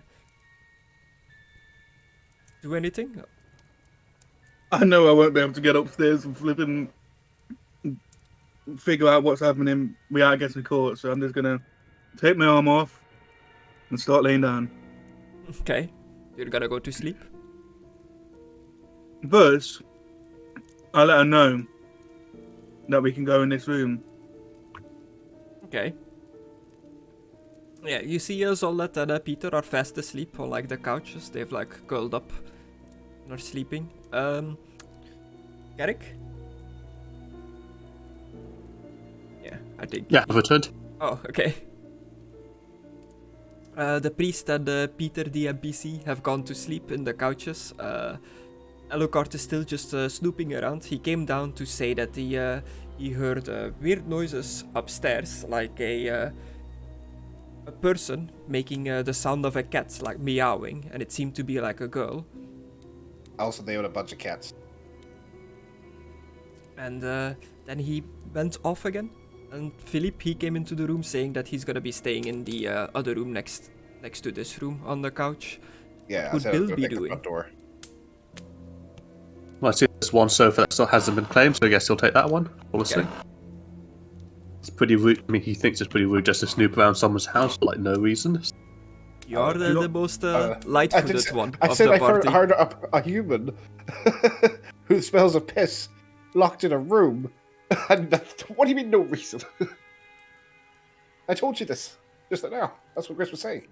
Speaker 2: do anything?
Speaker 7: I know I won't be able to get upstairs and flipping figure out what's happening without getting caught, so I'm just gonna take my arm off and start laying down.
Speaker 2: Okay, you're gonna go to sleep.
Speaker 7: First, I'll let her know that we can go in this room.
Speaker 2: Okay. Yeah, you see Zollet and Peter are fast asleep on the couches. They've curled up and are sleeping. Carrick? Yeah, I think.
Speaker 5: Yeah, I've returned.
Speaker 2: Oh, okay. The priest and Peter the NPC have gone to sleep in the couches. Alucard is still just snooping around. He came down to say that he heard weird noises upstairs, like a person making the sound of a cat, like meowing, and it seemed to be like a girl.
Speaker 6: Also, they own a bunch of cats.
Speaker 2: And then he went off again. And Philippe, he came into the room saying that he's gonna be staying in the other room next to this room on the couch.
Speaker 6: Yeah,
Speaker 2: Would
Speaker 6: I said I was
Speaker 2: Bill
Speaker 6: gonna
Speaker 2: be
Speaker 6: pick the
Speaker 2: doing?
Speaker 6: front door.
Speaker 5: Well, I see there's one sofa that still hasn't been claimed, so I guess he'll take that one, obviously.
Speaker 2: Okay.
Speaker 5: It's pretty rude. I mean, he thinks it's pretty rude just to snoop around someone's house for no reason.
Speaker 2: You're the most light-footed one
Speaker 6: I
Speaker 2: of
Speaker 6: said
Speaker 2: the
Speaker 6: I
Speaker 2: party.
Speaker 6: heard a human who smells of piss locked in a room. And what do you mean, no reason? I told you this just now. That's what Chris was saying.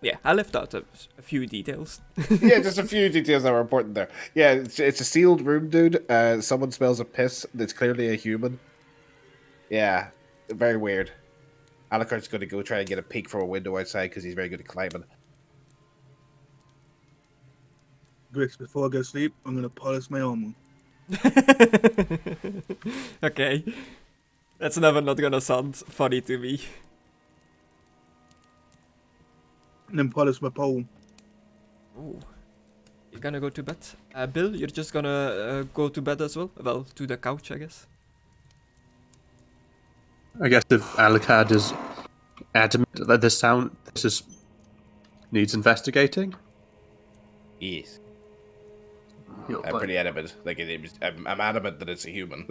Speaker 2: Yeah, I left out a few details.
Speaker 6: Yeah, just a few details that were important there. Yeah, it's a sealed room, dude. Someone smells of piss. That's clearly a human. Yeah, very weird. Alucard's going to go try and get a peek from a window outside because he's very good at climbing.
Speaker 7: Grix, before I go to sleep, I'm gonna polish my armor.
Speaker 2: Okay. That's never not gonna sound funny to me.
Speaker 7: And then polish my pole.
Speaker 2: Ooh. You're gonna go to bed? Bill, you're just gonna go to bed as well? Well, to the couch, I guess.
Speaker 5: I guess if Alucard is adamant that this needs investigating.
Speaker 6: Yes.
Speaker 5: you know,
Speaker 6: I'm
Speaker 5: but-
Speaker 6: pretty adamant. Like I'm adamant that it's a human.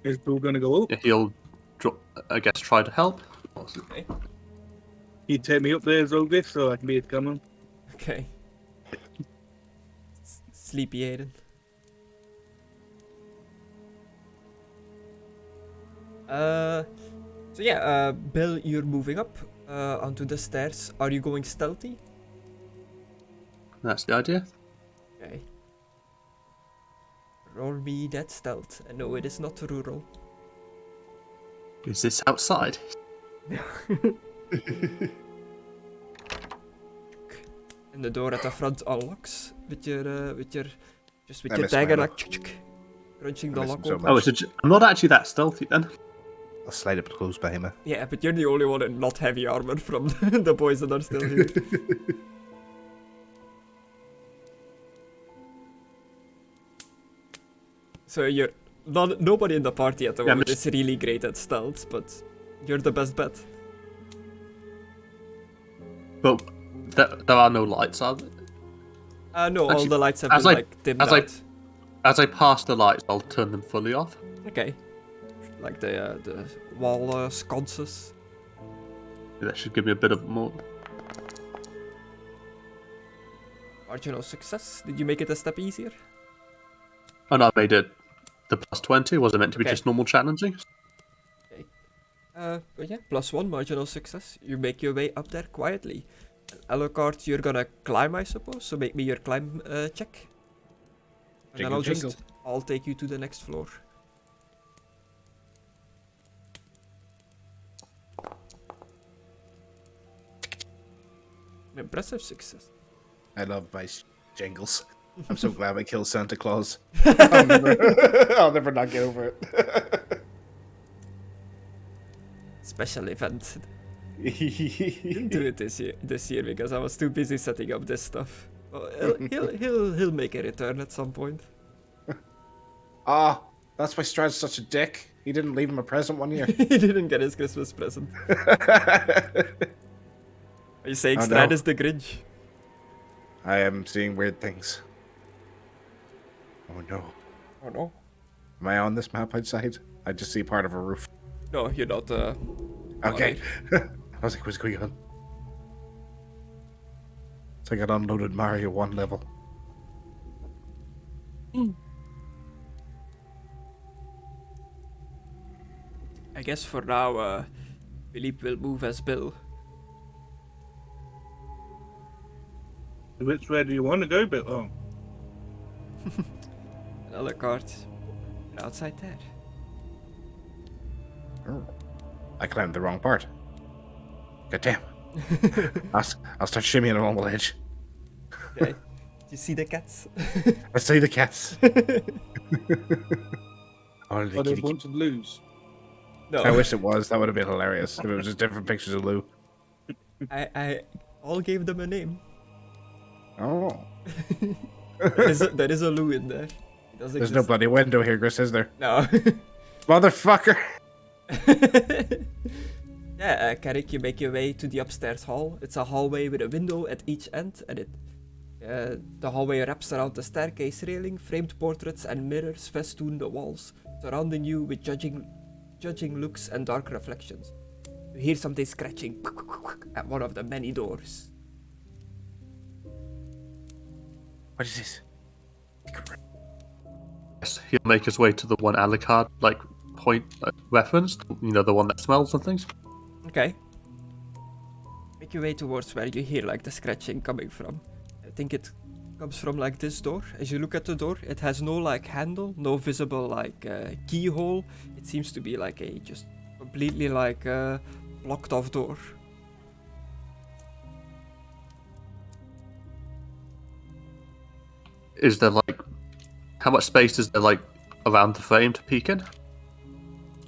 Speaker 7: Is Bill gonna go up?
Speaker 5: He'll, I guess, try to help.
Speaker 2: Okay.
Speaker 7: He'd take me up there as well, Griff, so I can be his common.
Speaker 2: Okay. Sleepy Aidan. So yeah, Bill, you're moving up onto the stairs. Are you going stealthy?
Speaker 5: That's the idea.
Speaker 2: Okay. Roll me that stealth. And no, it is not rural.
Speaker 5: Is this outside?
Speaker 2: And the door at the front unlocks with your just with
Speaker 6: I
Speaker 2: your
Speaker 6: miss my
Speaker 2: dagger
Speaker 6: ammo.
Speaker 2: like crunching
Speaker 6: I
Speaker 2: the
Speaker 6: miss
Speaker 2: lock
Speaker 6: him so
Speaker 2: open.
Speaker 6: much.
Speaker 5: I'm not actually that stealthy then.
Speaker 6: I'll slide up close behind me.
Speaker 2: Yeah, but you're the only one in not heavy armor from the boys that are still here. So you're nobody in the party at the moment is really great at stealth, but you're the best bet.
Speaker 5: But there are no lights, are there?
Speaker 2: No, all
Speaker 5: Actually,
Speaker 2: the lights have
Speaker 5: as
Speaker 2: been
Speaker 5: I-
Speaker 2: like dimmed
Speaker 5: as I-
Speaker 2: out.
Speaker 5: As I pass the lights, I'll turn them fully off.
Speaker 2: Okay. Like the wall sconces.
Speaker 5: That should give me a bit of more.
Speaker 2: Marginal success. Did you make it a step easier?
Speaker 5: Oh no, I made it the plus 20. Was it meant to be
Speaker 2: Okay.
Speaker 5: just normal challenging?
Speaker 2: But yeah, +1 marginal success. You make your way up there quietly. Alucard, you're gonna climb, I suppose. So make me your climb check. And then
Speaker 6: Jingle,
Speaker 2: I'll take you to the next floor. An impressive success.
Speaker 6: I love my jingles. I'm so glad I killed Santa Claus. I'll never not get over it.
Speaker 2: Special event. Didn't do it this year because I was too busy setting up this stuff. Well, he'll make a return at some point.
Speaker 6: Ah, that's why Strahd's such a dick. He didn't leave him a present one year.
Speaker 2: He didn't get his Christmas present. Are you saying
Speaker 6: Oh,
Speaker 2: Strahd
Speaker 6: no.
Speaker 2: is the Grinch?
Speaker 6: I am seeing weird things. Oh no.
Speaker 2: Oh no.
Speaker 6: Am I on this map outside? I just see part of a roof.
Speaker 2: No, you're not.
Speaker 6: Okay. I was like, what's going on? It's like an unloaded Mario 1 level.
Speaker 2: I guess for now, Philippe will move as Bill.
Speaker 7: Which way do you want to go, Bill? Oh,
Speaker 2: Another card. Outside there.
Speaker 6: Oh. I climbed the wrong part. God damn. I'll start shimmying along the ledge.
Speaker 2: Okay. You see the cats?
Speaker 6: I see the cats. Oh, the
Speaker 7: are they a
Speaker 6: kitty.
Speaker 7: bunch of loos?
Speaker 2: No.
Speaker 6: I wish it was. That would have been hilarious. If it was just different pictures of Lou.
Speaker 2: I all gave them a name.
Speaker 6: Oh.
Speaker 2: There is a Lou in there. It does
Speaker 6: There's no
Speaker 2: exist.
Speaker 6: bloody window here, Chris, is there?
Speaker 2: No.
Speaker 6: Motherfucker!
Speaker 2: Yeah, Carrick, you make your way to the upstairs hall. It's a hallway with a window at each end, and the hallway wraps around the staircase railing. Framed portraits and mirrors festoon the walls, surrounding you with judging looks and dark reflections. You You hear something scratching at one of the many doors.
Speaker 6: What is this?
Speaker 5: Yes, he'll make his way to the one Alucard point referenced. You know, the one that smells and things.
Speaker 2: Okay. Make your way towards where you hear the scratching coming from. I think it comes from this door. As you look at the door, it has no handle, no visible keyhole. It seems to be a just completely blocked off door.
Speaker 5: Is there how much space is there around the frame to peek in?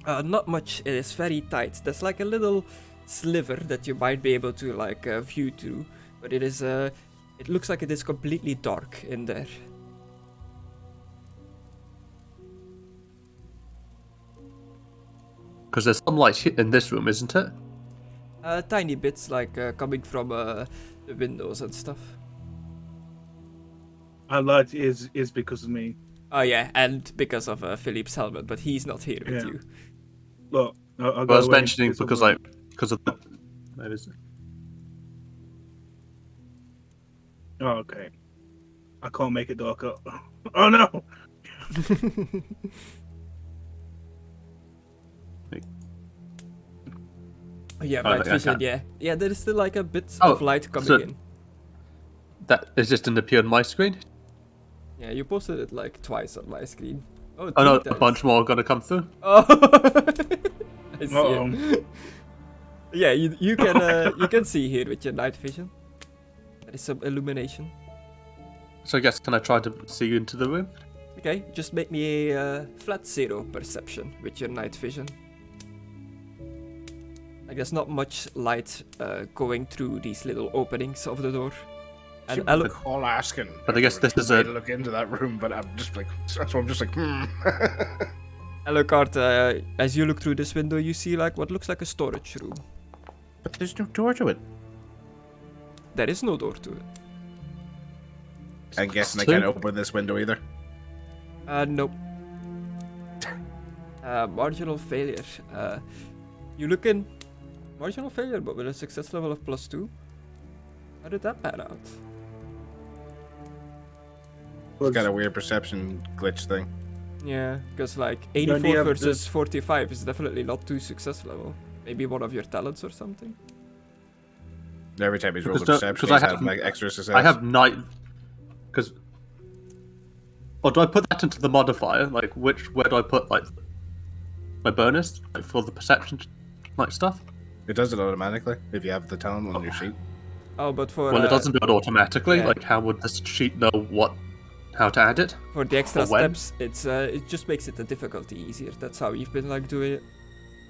Speaker 2: Not much. It is very tight. There's a little sliver that you might be able to view through, but it is it looks like it is completely dark in there.
Speaker 5: Because there's some light in this room, isn't it?
Speaker 2: Tiny bits coming from the windows and stuff.
Speaker 7: Our light is because of me.
Speaker 2: Oh yeah, and because of Philippe's helmet, but he's not here with
Speaker 7: Yeah.
Speaker 2: you.
Speaker 7: Look, I'll
Speaker 5: I
Speaker 7: go
Speaker 5: was
Speaker 7: away
Speaker 5: mentioning
Speaker 7: and do
Speaker 5: because
Speaker 7: something.
Speaker 5: because of the. Where is it?
Speaker 7: Oh, okay. I can't make it darker. Oh no!
Speaker 2: Oh, yeah,
Speaker 5: Oh,
Speaker 2: night
Speaker 5: I
Speaker 2: vision,
Speaker 5: can't.
Speaker 2: yeah. Yeah, there is still a bit
Speaker 5: Oh,
Speaker 2: of light coming
Speaker 5: so-
Speaker 2: in.
Speaker 5: That is just didn't appear on my screen.
Speaker 2: Yeah, you posted it twice on my screen. Oh,
Speaker 5: Oh no,
Speaker 2: three
Speaker 5: a
Speaker 2: times.
Speaker 5: bunch more are gonna come through.
Speaker 2: Oh, I see
Speaker 7: Uh-oh.
Speaker 2: it. Yeah, you can see here with your night vision. There is some illumination.
Speaker 5: So I guess can I try to see into the room?
Speaker 2: Okay, just make me a flat 0 perception with your night vision. There's not much light going through these little openings of the door. And
Speaker 6: Should
Speaker 2: Alu-
Speaker 6: call asking.
Speaker 5: But I guess this is
Speaker 6: way
Speaker 5: a-
Speaker 6: to look into that room, but I'm just that's why I'm just
Speaker 2: Alucard, as you look through this window, you see what looks like a storage room.
Speaker 6: But there's no door to it.
Speaker 2: There is no door to it.
Speaker 6: I'm guessing I
Speaker 5: Two?
Speaker 6: can't open this window either.
Speaker 2: Nope. Marginal failure. You look in. Marginal failure, but with a success level of +2. How did that pan out?
Speaker 6: It's got a weird perception glitch thing.
Speaker 2: Yeah, because
Speaker 7: do
Speaker 2: 84
Speaker 7: you have
Speaker 2: versus 45 is definitely not 2 success level. Maybe one of your talents or something.
Speaker 6: Every time he's rolled a
Speaker 5: Because
Speaker 6: perception,
Speaker 5: I
Speaker 6: he's
Speaker 5: have-
Speaker 6: had extra success.
Speaker 5: I have night. Because. Or do I put that into the modifier? Where do I put my bonus for the perception stuff?
Speaker 6: It does it automatically if you have the talent on your sheet.
Speaker 2: Oh, but for
Speaker 5: Well, it doesn't do it automatically.
Speaker 2: yeah.
Speaker 5: How would this sheet know how to add it?
Speaker 2: for the extra
Speaker 5: For when?
Speaker 2: steps, it just makes it the difficulty easier. That's how we've been doing it.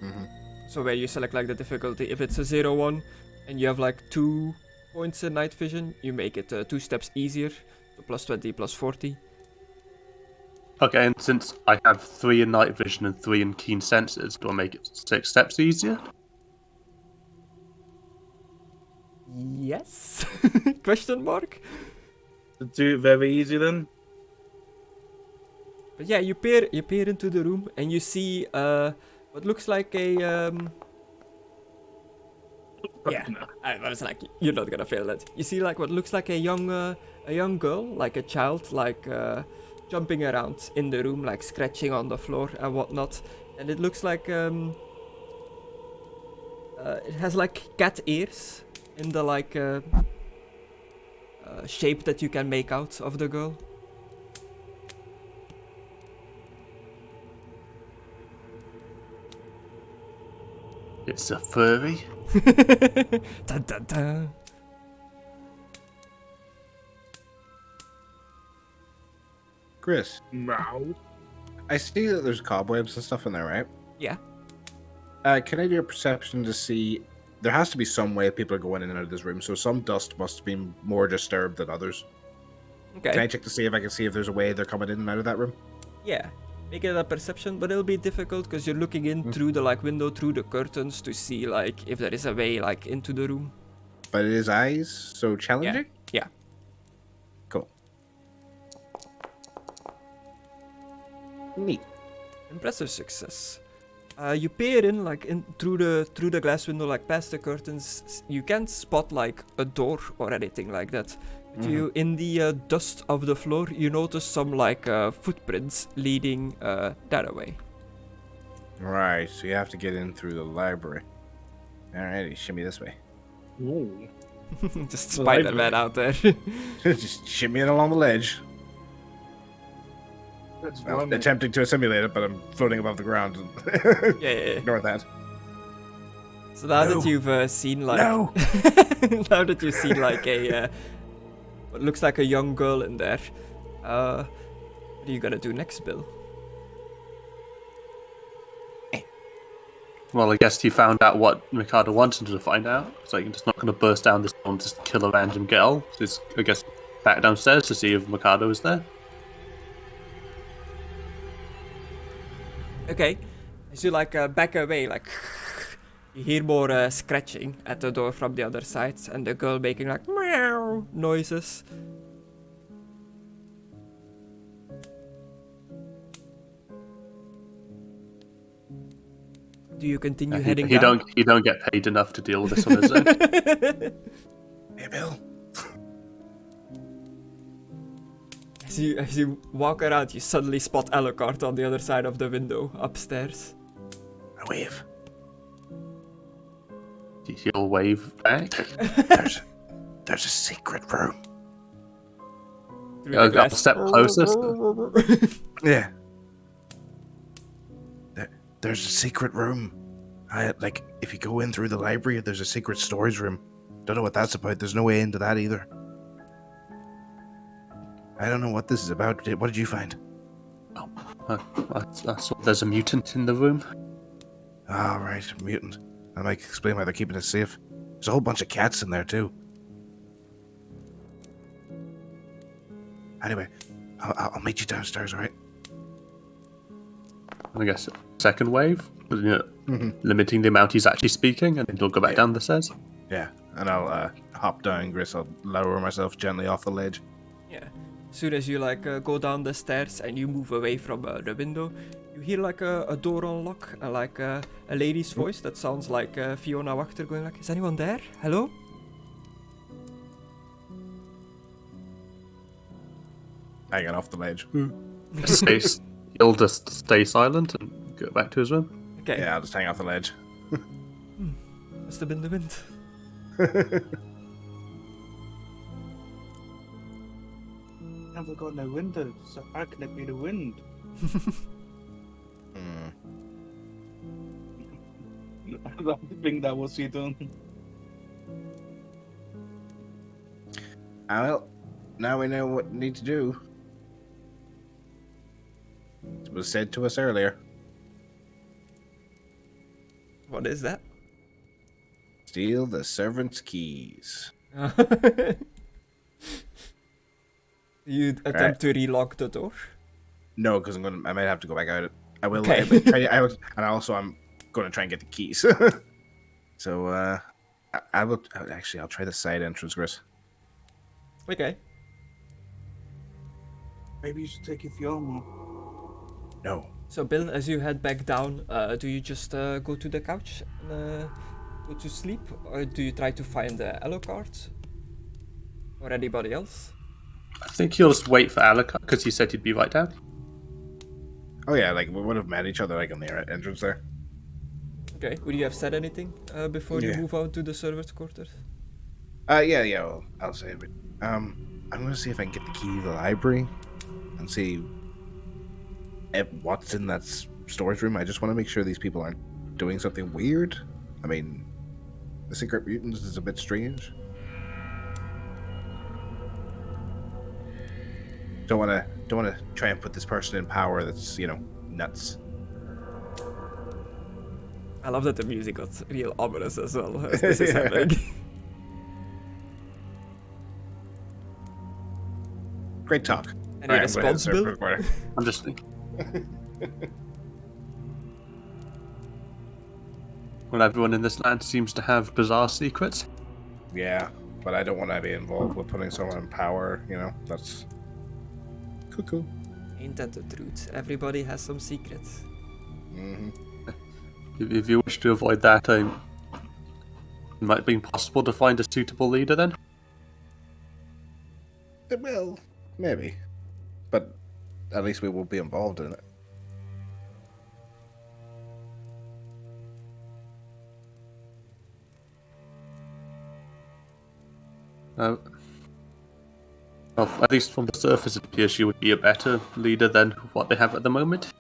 Speaker 6: Mm-hmm.
Speaker 2: So where you select the difficulty, if it's a 0-1 and you have 2 points in night vision, you make it 2 steps easier, so +20, +40.
Speaker 5: Okay, and since I have 3 in night vision and 3 in keen senses, do I make it 6 steps easier?
Speaker 2: Yes? Question mark?
Speaker 7: Do it very easy then.
Speaker 2: But yeah, you peer into the room and you see what looks like a yeah. I was you're not gonna fail that. You see what looks like a young girl, a child, jumping around in the room, scratching on the floor and whatnot. And it looks like it has cat ears in the shape that you can make out of the girl.
Speaker 5: It's a furry.
Speaker 2: Dun, dun, dun.
Speaker 6: Chris,
Speaker 7: Meow.
Speaker 6: I see that there's cobwebs and stuff in there, right?
Speaker 2: Yeah.
Speaker 6: Can I do a perception to see? There has to be some way people are going in and out of this room, so some dust must have been more disturbed than others.
Speaker 2: Okay.
Speaker 6: Can I check to see if I can see if there's a way they're coming in and out of that room?
Speaker 2: Yeah. Make it a perception, but it'll be difficult because you're looking in through the window, through the curtains to see if there is a way into the room.
Speaker 6: But it is eyes, so challenging?
Speaker 2: Yeah.
Speaker 6: Cool. Neat.
Speaker 2: Impressive success. You peer in, like in through the glass window, like past the curtains. You can't spot like a door or anything like that. But you, in the dust of the floor, you notice some like footprints leading that way.
Speaker 6: Right, so you have to get in through the library. Alrighty, shimmy this way.
Speaker 3: Ooh.
Speaker 2: Just Spider-Man out there.
Speaker 6: Just shimmy it along the ledge.
Speaker 3: That's
Speaker 6: Well,
Speaker 3: fine.
Speaker 6: attempting to assimilate it, but I'm floating above the ground.
Speaker 2: Yeah.
Speaker 6: Ignore that.
Speaker 2: So now
Speaker 6: No.
Speaker 2: that you've seen like
Speaker 6: No.
Speaker 2: now that you've seen like a what looks like a young girl in there, what are you gonna do next, Bill?
Speaker 5: Well, I guess he found out what Mckadow wanted to find out. So you're just not going to burst down this door and just kill a random girl. So it's, I guess, back downstairs to see if Mckadow is there.
Speaker 2: Okay, as you like back away, like you hear more scratching at the door from the other side, and the girl making like meow noises. Do you continue heading down?
Speaker 5: You don't get paid enough to deal with this on his own.
Speaker 6: Hey, Bill.
Speaker 2: As you walk around, you suddenly spot Alucard on the other side of the window upstairs.
Speaker 6: I wave.
Speaker 5: He'll wave back.
Speaker 6: There's a secret room.
Speaker 2: Through the
Speaker 5: I'll
Speaker 2: glass.
Speaker 5: step closer.
Speaker 6: Yeah. There's a secret room. If you go in through the library, there's a secret storage room. Don't know what that's about. There's no way into that either. I don't know what this is about. What did you find?
Speaker 5: I saw there's a mutant in the room.
Speaker 6: Oh, right, mutant. That might explain why they're keeping it safe. There's a whole bunch of cats in there, too. Anyway, I'll meet you downstairs, alright?
Speaker 5: I guess second wave, limiting the amount he's actually speaking, and then he'll go back down the stairs.
Speaker 6: Yeah, and I'll hop down, Gris. I'll lower myself gently off the ledge.
Speaker 2: Yeah. As soon as you like go down the stairs and you move away from the window, you hear like a door unlock and like a lady's voice that sounds like Fiona Wachter going like, "Is anyone there? Hello?"
Speaker 6: I get off the ledge.
Speaker 5: He'll just stay silent and go back to his room.
Speaker 2: Okay.
Speaker 6: Yeah, I'll just hang off the ledge.
Speaker 2: Must have been the wind.
Speaker 3: Never got no windows, so how can it be the wind? I think that was he done.
Speaker 6: Well, now we know what we need to do. It was said to us earlier.
Speaker 2: What is that?
Speaker 6: Steal the servant's keys.
Speaker 2: You attempt to relock the door.
Speaker 6: No, because I might have to go back out. I will.
Speaker 2: Okay.
Speaker 6: And also, I'm going to try and get the keys. So, I will. Actually, I'll try the side entrance, Chris.
Speaker 2: Okay.
Speaker 3: Maybe you should take your Fiona.
Speaker 6: No.
Speaker 2: So Bill, as you head back down, do you just go to the couch and go to sleep, or do you try to find Alucard or anybody else?
Speaker 5: I think he'll just wait for Alucard because he said he'd be right down.
Speaker 6: Oh yeah, like we would have met each other like on the entrance there.
Speaker 2: Okay. Would you have said anything before you
Speaker 6: Yeah.
Speaker 2: move out to the servants' quarters?
Speaker 6: Yeah. Well, I'll say it. I'm gonna see if I can get the key to the library and see what's in that storage room. I just want to make sure these people aren't doing something weird. I mean, the secret mutants is a bit strange. Don't want to try and put this person in power that's, nuts.
Speaker 2: I love that the music got real ominous as well as this is happening.
Speaker 6: Great talk.
Speaker 2: Any
Speaker 6: Alright, I'm gonna hit
Speaker 2: response,
Speaker 6: the server
Speaker 2: Bill?
Speaker 6: recorder.
Speaker 5: I'm just thinking. Well, everyone in this land seems to have bizarre secrets.
Speaker 6: Yeah, but I don't want to be involved with putting someone in power, that's cuckoo.
Speaker 2: Ain't that the truth? Everybody has some secrets.
Speaker 6: Mm-hmm.
Speaker 5: If you wish to avoid that, it might be possible to find a suitable leader then.
Speaker 6: Well, maybe. But at least we won't be involved in it.
Speaker 5: Well, at least from the surface, it appears she would be a better leader than what they have at the moment.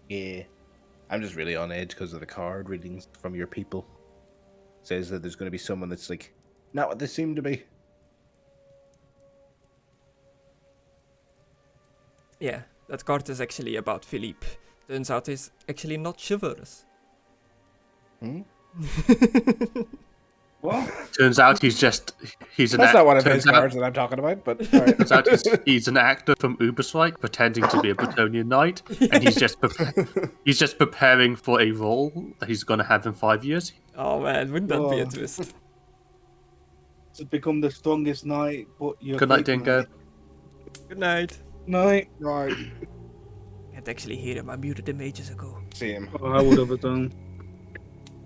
Speaker 6: Yeah. I'm just really on edge because of the card readings from your people. It says that there's going to be someone that's like, not what they seem to be.
Speaker 2: Yeah, that card is actually about Philippe. Turns out he's actually not chivalrous.
Speaker 6: Hmm? What?
Speaker 5: Turns out he's an
Speaker 6: That's not one of
Speaker 5: turns
Speaker 6: his
Speaker 5: out-
Speaker 6: cards that I'm talking about, but alright.
Speaker 5: Turns out he's an actor from Ubersreich pretending to be a Bretonian knight, and he's just preparing for a role that he's going to have in 5 years.
Speaker 2: Oh man, wouldn't that be a
Speaker 7: Oh.
Speaker 2: twist?
Speaker 7: To become the strongest knight, but you're
Speaker 5: Good night,
Speaker 7: fake
Speaker 5: Dingo.
Speaker 7: knight.
Speaker 2: Good night.
Speaker 7: Night.
Speaker 6: Right.
Speaker 2: Can't actually hear him, I muted him ages ago.
Speaker 6: Same.
Speaker 7: Oh, I would have done.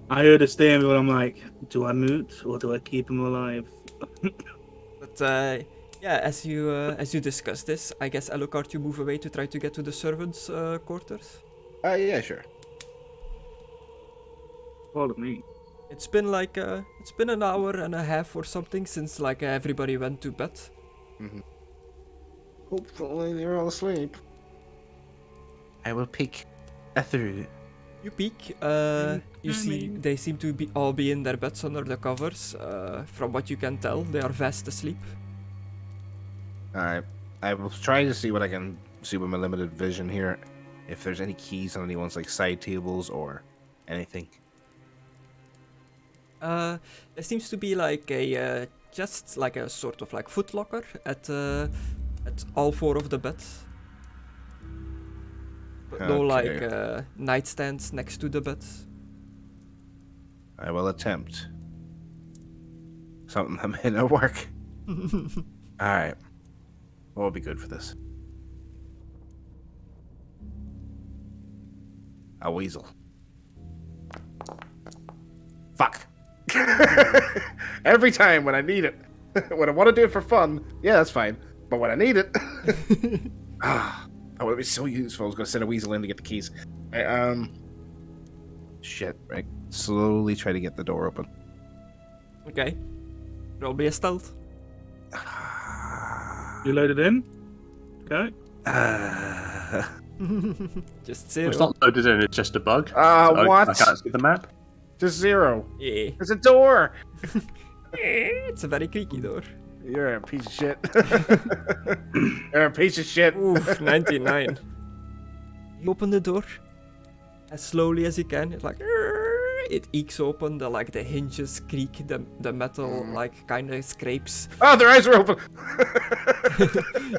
Speaker 7: I heard a statement, but I'm like, do I mute or do I keep him alive?
Speaker 2: But yeah, as you discuss this, I guess Alucard, you move away to try to get to the servants' quarters.
Speaker 6: Yeah, sure.
Speaker 7: Follow me.
Speaker 2: It's been like it's been an hour and a half or something since like everybody went to bed.
Speaker 6: Mm-hmm. Hopefully they're all asleep. I will peek through.
Speaker 2: You peek, you see they seem to all be in their beds under the covers. From what you can tell, they are fast asleep.
Speaker 6: Alright. I will try to see what I can see with my limited vision here. If there's any keys on anyone's like side tables or anything.
Speaker 2: There seems to be like a just like a sort of like footlocker at all four of the beds. But no like
Speaker 6: Okay.
Speaker 2: nightstands next to the beds.
Speaker 6: I will attempt. Something that may not work. Alright. What will be good for this? A weasel. Fuck. Every time when I need it. When I want to do it for fun, yeah, that's fine. But when I need it... that would be so useful. I was going to send a weasel in to get the keys. Shit, right. Slowly try to get the door open.
Speaker 2: Okay. Roll me a stealth.
Speaker 7: You load it in? Okay.
Speaker 2: Just
Speaker 5: Well,
Speaker 2: 0.
Speaker 5: it's not loaded in, it's just a bug. So
Speaker 6: what?
Speaker 5: I can't see the map.
Speaker 6: Just 0.
Speaker 2: Yeah.
Speaker 6: There's a door.
Speaker 2: It's a very creaky door.
Speaker 6: You're a piece of shit. You're a piece of shit.
Speaker 2: Oof, 99. You open the door as slowly as you can. It's like it ekes open. The hinges creak. The metal like kind of scrapes.
Speaker 6: Oh, their eyes are open.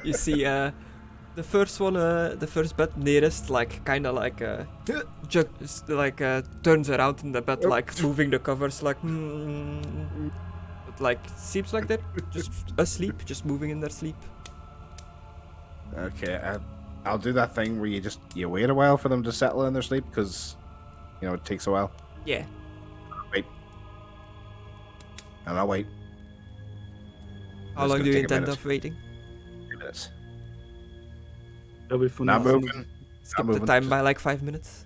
Speaker 2: You see the first one, the first bed nearest, like kind of like just like turns around in the bed, like moving the covers, like. But like seems like they're just asleep, just moving in their sleep.
Speaker 6: Okay, I'll do that thing where you wait a while for them to settle in their sleep because it takes a while.
Speaker 2: Yeah.
Speaker 6: Wait. And I'll wait.
Speaker 2: How
Speaker 6: It's
Speaker 2: long
Speaker 6: gonna
Speaker 2: do you
Speaker 6: take a
Speaker 2: intend
Speaker 6: minute.
Speaker 2: of waiting?
Speaker 6: 3 minutes.
Speaker 7: That'll be fun.
Speaker 6: Not moving.
Speaker 2: Skip the
Speaker 6: moving,
Speaker 2: time
Speaker 6: just-
Speaker 2: by like 5 minutes.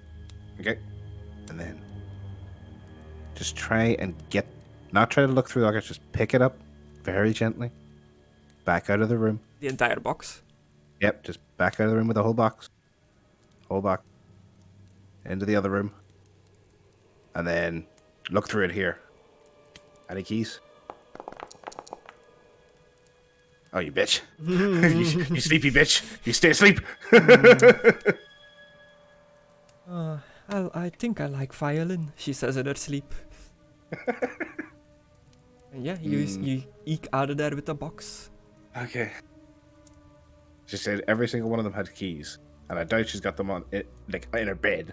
Speaker 6: Okay. And then just try and not try to look through the lockers, just pick it up very gently. Back out of the room.
Speaker 2: The entire box.
Speaker 6: Yep, just back out of the room with the whole box. Whole box. Into the other room. And then look through it here. Any keys? Oh, you bitch. you sleepy bitch. You stay asleep.
Speaker 2: I think I like violin, she says in her sleep. And yeah, you eke out of there with the box.
Speaker 6: Okay. She said every single one of them had keys. And I doubt she's got them on it, like in her bed.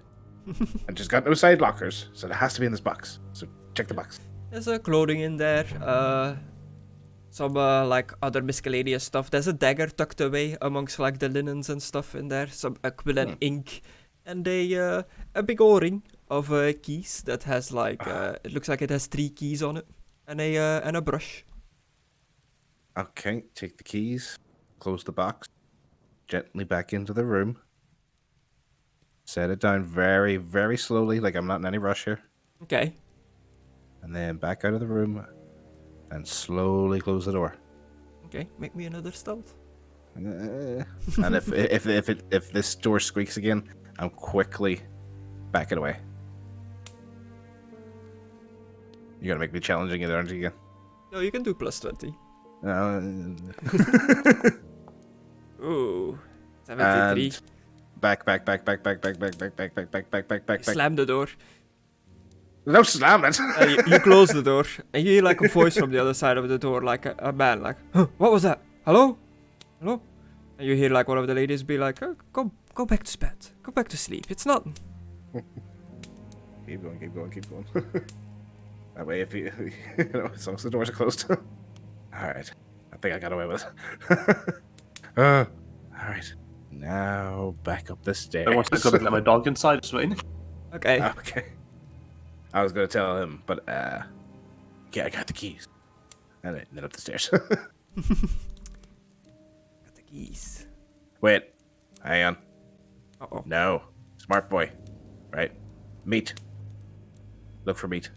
Speaker 6: And she's got no side lockers, so it has to be in this box. So check the box.
Speaker 2: There's clothing in there, some like other miscellaneous stuff. There's a dagger tucked away amongst like the linens and stuff in there. Some quill and ink, and a big O-ring of keys that has like it looks like it has 3 keys on it and a brush.
Speaker 6: Okay, take the keys, close the box, gently back into the room. Set it down very, very slowly, like I'm not in any rush here.
Speaker 2: Okay.
Speaker 6: And then back out of the room and slowly close the door.
Speaker 2: Okay, make me another stealth.
Speaker 6: And if this door squeaks again, I'm quickly backing away. You're gonna make me challenging it, aren't you? Again?
Speaker 2: No, you can do plus 20. Ooh, 73.
Speaker 6: And back.
Speaker 2: Slam the door.
Speaker 6: No, slam it.
Speaker 2: You close the door, and you hear like a voice from the other side of the door, like a man, like, huh, what was that? Hello? Hello? And you hear like one of the ladies be like, oh, go back to bed. Go back to sleep. It's nothing.
Speaker 6: Keep going. That way, if you, as long as the doors are closed. All right. I think I got away with it. All right. Now back up the stairs.
Speaker 5: I want to go and let my dog inside. It's fine.
Speaker 2: Okay.
Speaker 6: Okay. I was gonna tell him, but yeah, I got the keys. And then up the stairs.
Speaker 2: Got the keys.
Speaker 6: Wait, hang on.
Speaker 2: Uh-oh.
Speaker 6: No, smart boy, right? Meat. Look for meat.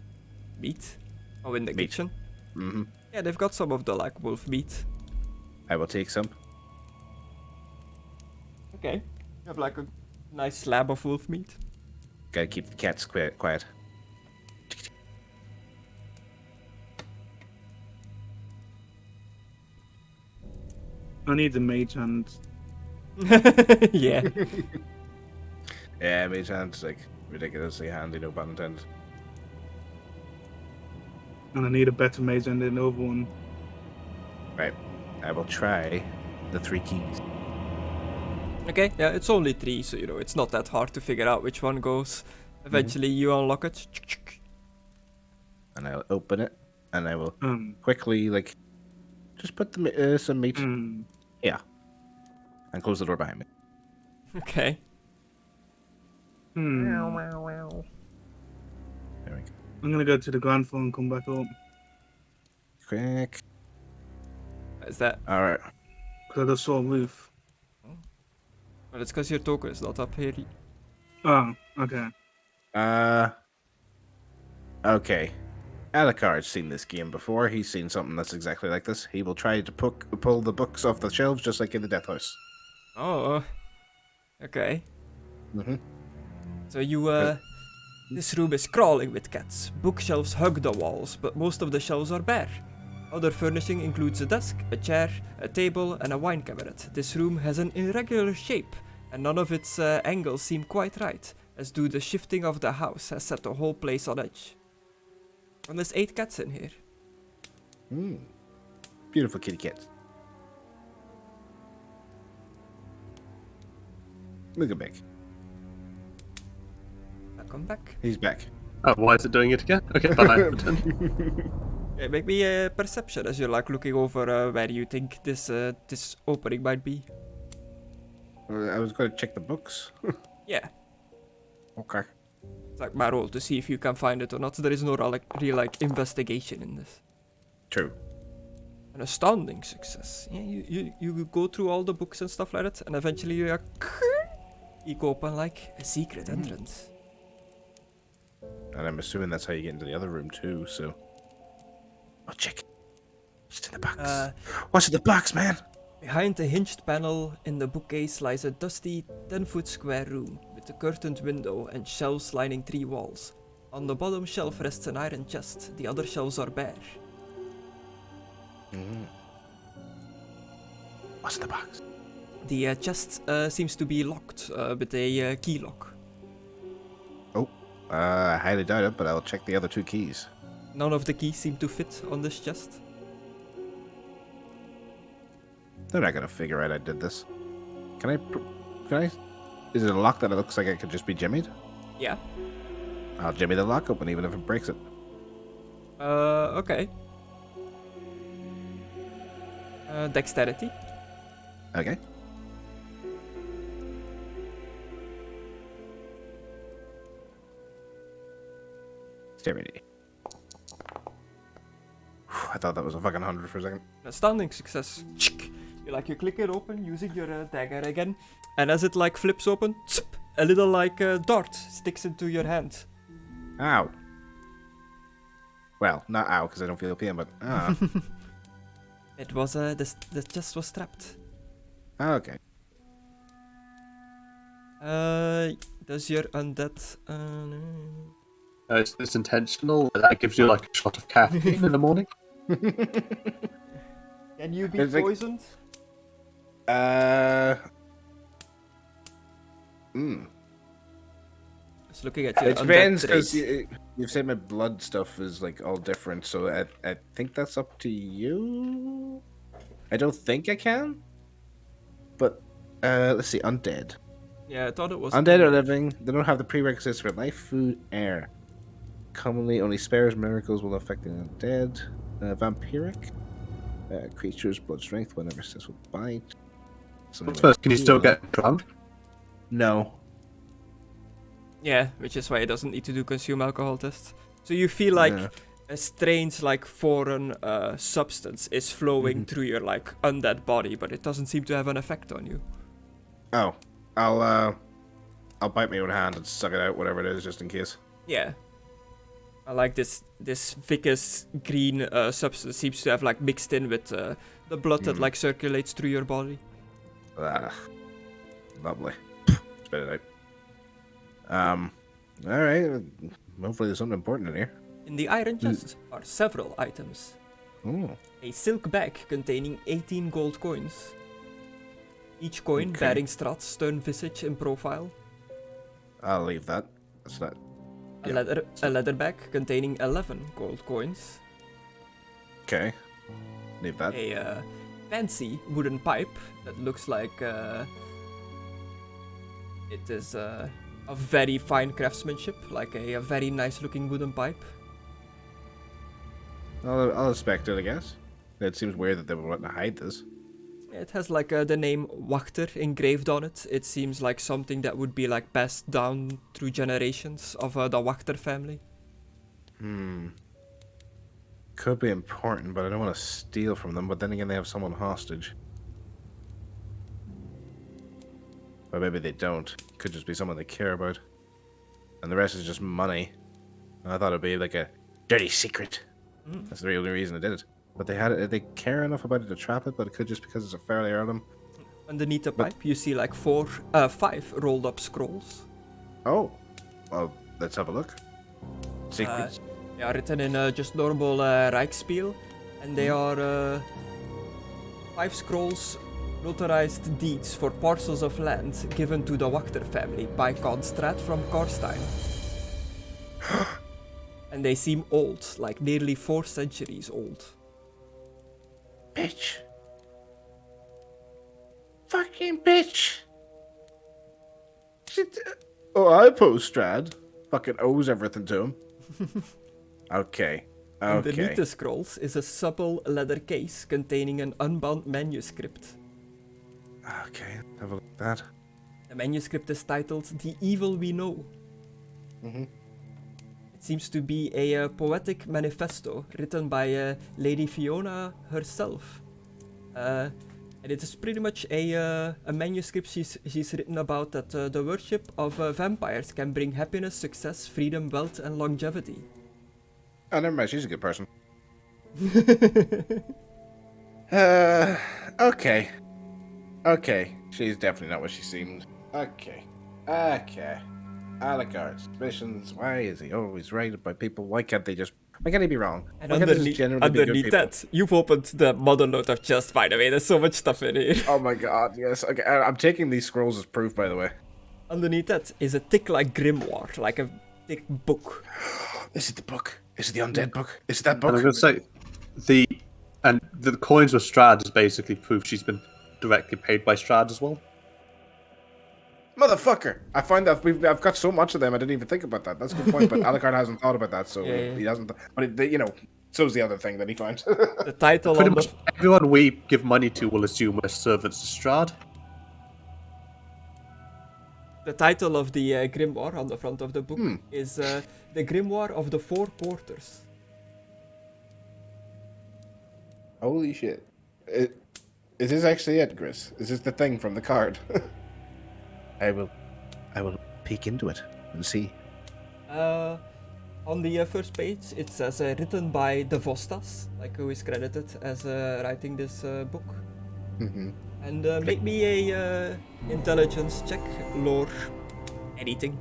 Speaker 2: Meat? Oh, in the
Speaker 6: Meat.
Speaker 2: kitchen?
Speaker 6: Mm-hmm.
Speaker 2: Yeah, they've got some of the like wolf meat.
Speaker 6: I will take some.
Speaker 2: Okay. You have like a nice slab of wolf meat.
Speaker 6: Gotta keep the cats quiet.
Speaker 7: I need the mage hand.
Speaker 2: Yeah.
Speaker 6: Yeah, mage hand's like ridiculously handy, no pun intended.
Speaker 7: And I need a better mage hand than the other one.
Speaker 6: Right. I will try the 3 keys.
Speaker 2: Okay, yeah, it's only 3, so you know, it's not that hard to figure out which one goes. Eventually you unlock it.
Speaker 6: And I'll open it, and I will
Speaker 7: Um,
Speaker 6: quickly, like, just put the, some meat.
Speaker 7: mm,
Speaker 6: Yeah. And close the door behind me.
Speaker 2: Okay.
Speaker 7: hmm.
Speaker 6: There we go.
Speaker 7: I'm gonna go to the ground floor and come back up.
Speaker 6: Quick.
Speaker 2: What is that?
Speaker 6: Alright.
Speaker 7: Because I just saw a roof.
Speaker 2: Well, it's because your token is not up here.
Speaker 7: Oh, okay.
Speaker 6: Okay. Alucard's seen this game before. He's seen something that's exactly like this. He will try to pull the books off the shelves just like in the Death House.
Speaker 2: Oh. Okay.
Speaker 6: Mm-hmm.
Speaker 2: So you, this room is crawling with cats. Bookshelves hug the walls, but most of the shelves are bare. Other furnishing includes a desk, a chair, a table, and a wine cabinet. This room has an irregular shape, and none of its angles seem quite right, as do the shifting of the house has set the whole place on edge. And there's 8 cats in here.
Speaker 6: Beautiful kitty cats. Look at Mick.
Speaker 2: Now come back.
Speaker 6: He's back.
Speaker 5: Oh, why is it doing it again? Okay, bye.
Speaker 2: Yeah, make me a perception as you're like looking over where you think this this opening might be.
Speaker 6: I was going to check the books.
Speaker 2: Yeah,
Speaker 6: Okay.
Speaker 2: it's like my role to see if you can find it or not. There is no real investigation in this.
Speaker 6: True.
Speaker 2: An astounding success. Yeah, you go through all the books and stuff like that, and eventually you open like a secret entrance.
Speaker 6: And I'm assuming that's how you get into the other room too, so... Oh, check. What's in the box? What's in the box, man?
Speaker 2: Behind the hinged panel in the bookcase lies a dusty 10-foot square room with a curtained window and shelves lining 3 walls. On the bottom shelf rests an iron chest, the other shelves are bare.
Speaker 6: What's in the box?
Speaker 2: The chest seems to be locked with a key lock.
Speaker 6: I highly doubt it, but I'll check the other 2 keys.
Speaker 2: None of the keys seem to fit on this chest.
Speaker 6: They're not gonna figure out I did this. Can I? Is it a lock that it looks like it could just be jimmied?
Speaker 2: Yeah.
Speaker 6: I'll jimmy the lock open even if it breaks it.
Speaker 2: Okay. Dexterity.
Speaker 6: Okay. Dexterity. I thought that was a fucking 100 for a second.
Speaker 2: Astounding success. You click it open using your dagger again, and as it like flips open, a little like dart sticks into your hand.
Speaker 6: Ow. Well, not ow because I don't feel pain, but
Speaker 2: It was this chest was strapped.
Speaker 6: Okay.
Speaker 2: Does your undead?
Speaker 5: It's intentional. That gives you like a shot of caffeine in the morning.
Speaker 2: Can you be
Speaker 6: It's like-
Speaker 2: poisoned? Just looking at your
Speaker 6: It depends
Speaker 2: undead
Speaker 6: because
Speaker 2: traits.
Speaker 6: you've said my blood stuff is like all different, so I think that's up to you. I don't think I can, but let's see. Undead.
Speaker 2: Yeah, I thought it was
Speaker 6: Undead or living, they don't have the prerequisites for life, food, air. Commonly, only spares miracles will affect the undead. Vampiric. Creatures, blood strength, whenever successful bite. Something
Speaker 5: First, can you
Speaker 6: heal.
Speaker 5: still get drunk?
Speaker 6: No.
Speaker 2: Yeah, which is why it doesn't need to do consume alcohol tests. So you feel like
Speaker 6: Yeah.
Speaker 2: a strange, like foreign substance is flowing through your like undead body, but it doesn't seem to have an effect on you.
Speaker 6: Oh, I'll bite my own hand and suck it out, whatever it is, just in case.
Speaker 2: Yeah. I like this viscous green substance seems to have like mixed in with the blood that like circulates through your body.
Speaker 6: Lovely. Spit it out. All right. Hopefully, there's something important in here.
Speaker 2: In the iron chest are several items.
Speaker 6: Oh.
Speaker 2: A silk bag containing 18 gold coins. Each coin
Speaker 6: Okay.
Speaker 2: bearing Strahd's stern visage in profile.
Speaker 6: I'll leave that. That's not. Yeah.
Speaker 2: A leather bag containing 11 gold coins.
Speaker 6: Okay. Leave that.
Speaker 2: A fancy wooden pipe that looks like it is of very fine craftsmanship, like a very nice looking wooden pipe.
Speaker 6: I'll inspect it, I guess. It seems weird that they would want to hide this.
Speaker 2: It has like the name Wachter engraved on it. It seems like something that would be like passed down through generations of the Wachter family.
Speaker 6: Could be important, but I don't want to steal from them. But then again, they have someone hostage. Or maybe they don't. Could just be someone they care about. And the rest is just money. I thought it'd be like a dirty secret. That's the only reason I did it. But they care enough about it to trap it, but it could just because it's a fairly heirloom.
Speaker 2: Underneath the pipe, you see like 5 rolled up scrolls.
Speaker 6: Oh. Well, let's have a look. Secrets.
Speaker 2: They are written in just normal Rijksspiel, and they are 5 scrolls, notarized deeds for parcels of land given to the Wachter family by Strahd from Carstein. And they seem old, like nearly 4 centuries old.
Speaker 6: Bitch. Fucking bitch. Oh, I oppose Strahd. Fucking owes everything to him. Okay.
Speaker 2: Underneath the scrolls is a supple leather case containing an unbound manuscript.
Speaker 6: Okay, have a look at that.
Speaker 2: The manuscript is titled The Evil We Know.
Speaker 6: Mm-hmm.
Speaker 2: It seems to be a poetic manifesto written by Lady Fiona herself. And it is pretty much a manuscript she's written about that the worship of vampires can bring happiness, success, freedom, wealth, and longevity.
Speaker 6: Oh, never mind. She's a good person. Okay. Okay. She's definitely not what she seemed. Okay. Alucard, suspicions. Why is he always right about people? Why can't he be wrong?
Speaker 2: And
Speaker 6: Why can't they just generally be good
Speaker 2: underneath
Speaker 6: people?
Speaker 2: that, you've opened the mother load of chest, by the way. There's so much stuff in here.
Speaker 6: Oh my god, yes. Okay, I'm taking these scrolls as proof, by the way.
Speaker 2: Underneath that is a thick like grimoire, like a thick book.
Speaker 6: This is the book. This is the undead book. This is that
Speaker 5: And I'm
Speaker 6: book.
Speaker 5: going to say, the coins with Strahd is basically proof she's been directly paid by Strahd as well.
Speaker 6: Motherfucker! I find that I've got so much of them, I didn't even think about that. That's a good point, but Alucard hasn't thought about that, so
Speaker 2: Yeah.
Speaker 6: he hasn't. But so's the other thing that he finds.
Speaker 2: The title
Speaker 5: Pretty
Speaker 2: on
Speaker 5: much everyone we give money to will assume we're servants to Strahd.
Speaker 2: The title of the grimoire on the front of the book is The Grimoire of the Four Quarters.
Speaker 6: Holy shit. Is this actually it, Chris? Is this the thing from the card? I will peek into it and see.
Speaker 2: On the first page, it says written by the Vostas, like who is credited as writing this book.
Speaker 6: Mm-hmm.
Speaker 2: And make me a intelligence check, lore, anything.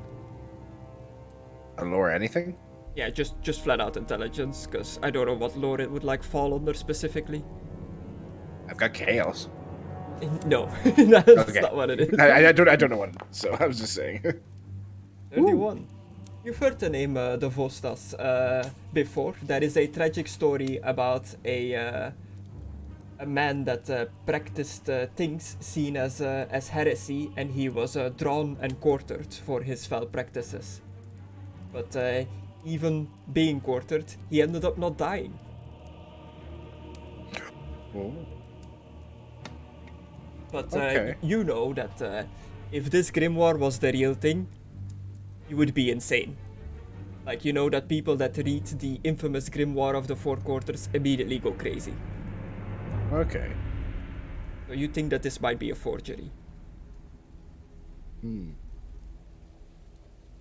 Speaker 6: A lore anything?
Speaker 2: Yeah, just flat out intelligence, because I don't know what lore it would like fall under specifically.
Speaker 6: I've got chaos.
Speaker 2: No, that's
Speaker 6: Okay.
Speaker 2: not what it is.
Speaker 6: I don't know what it is, so I was just saying.
Speaker 2: 31. You've heard the name the Vostas before. There is a tragic story about a man that practiced things seen as heresy, and he was drawn and quartered for his foul practices. But even being quartered, he ended up not dying.
Speaker 6: Oh.
Speaker 2: But
Speaker 6: Okay.
Speaker 2: you know that if this grimoire was the real thing, you would be insane. Like, you know that people that read the infamous grimoire of the Four Quarters immediately go crazy.
Speaker 6: Okay.
Speaker 2: So you think that this might be a forgery.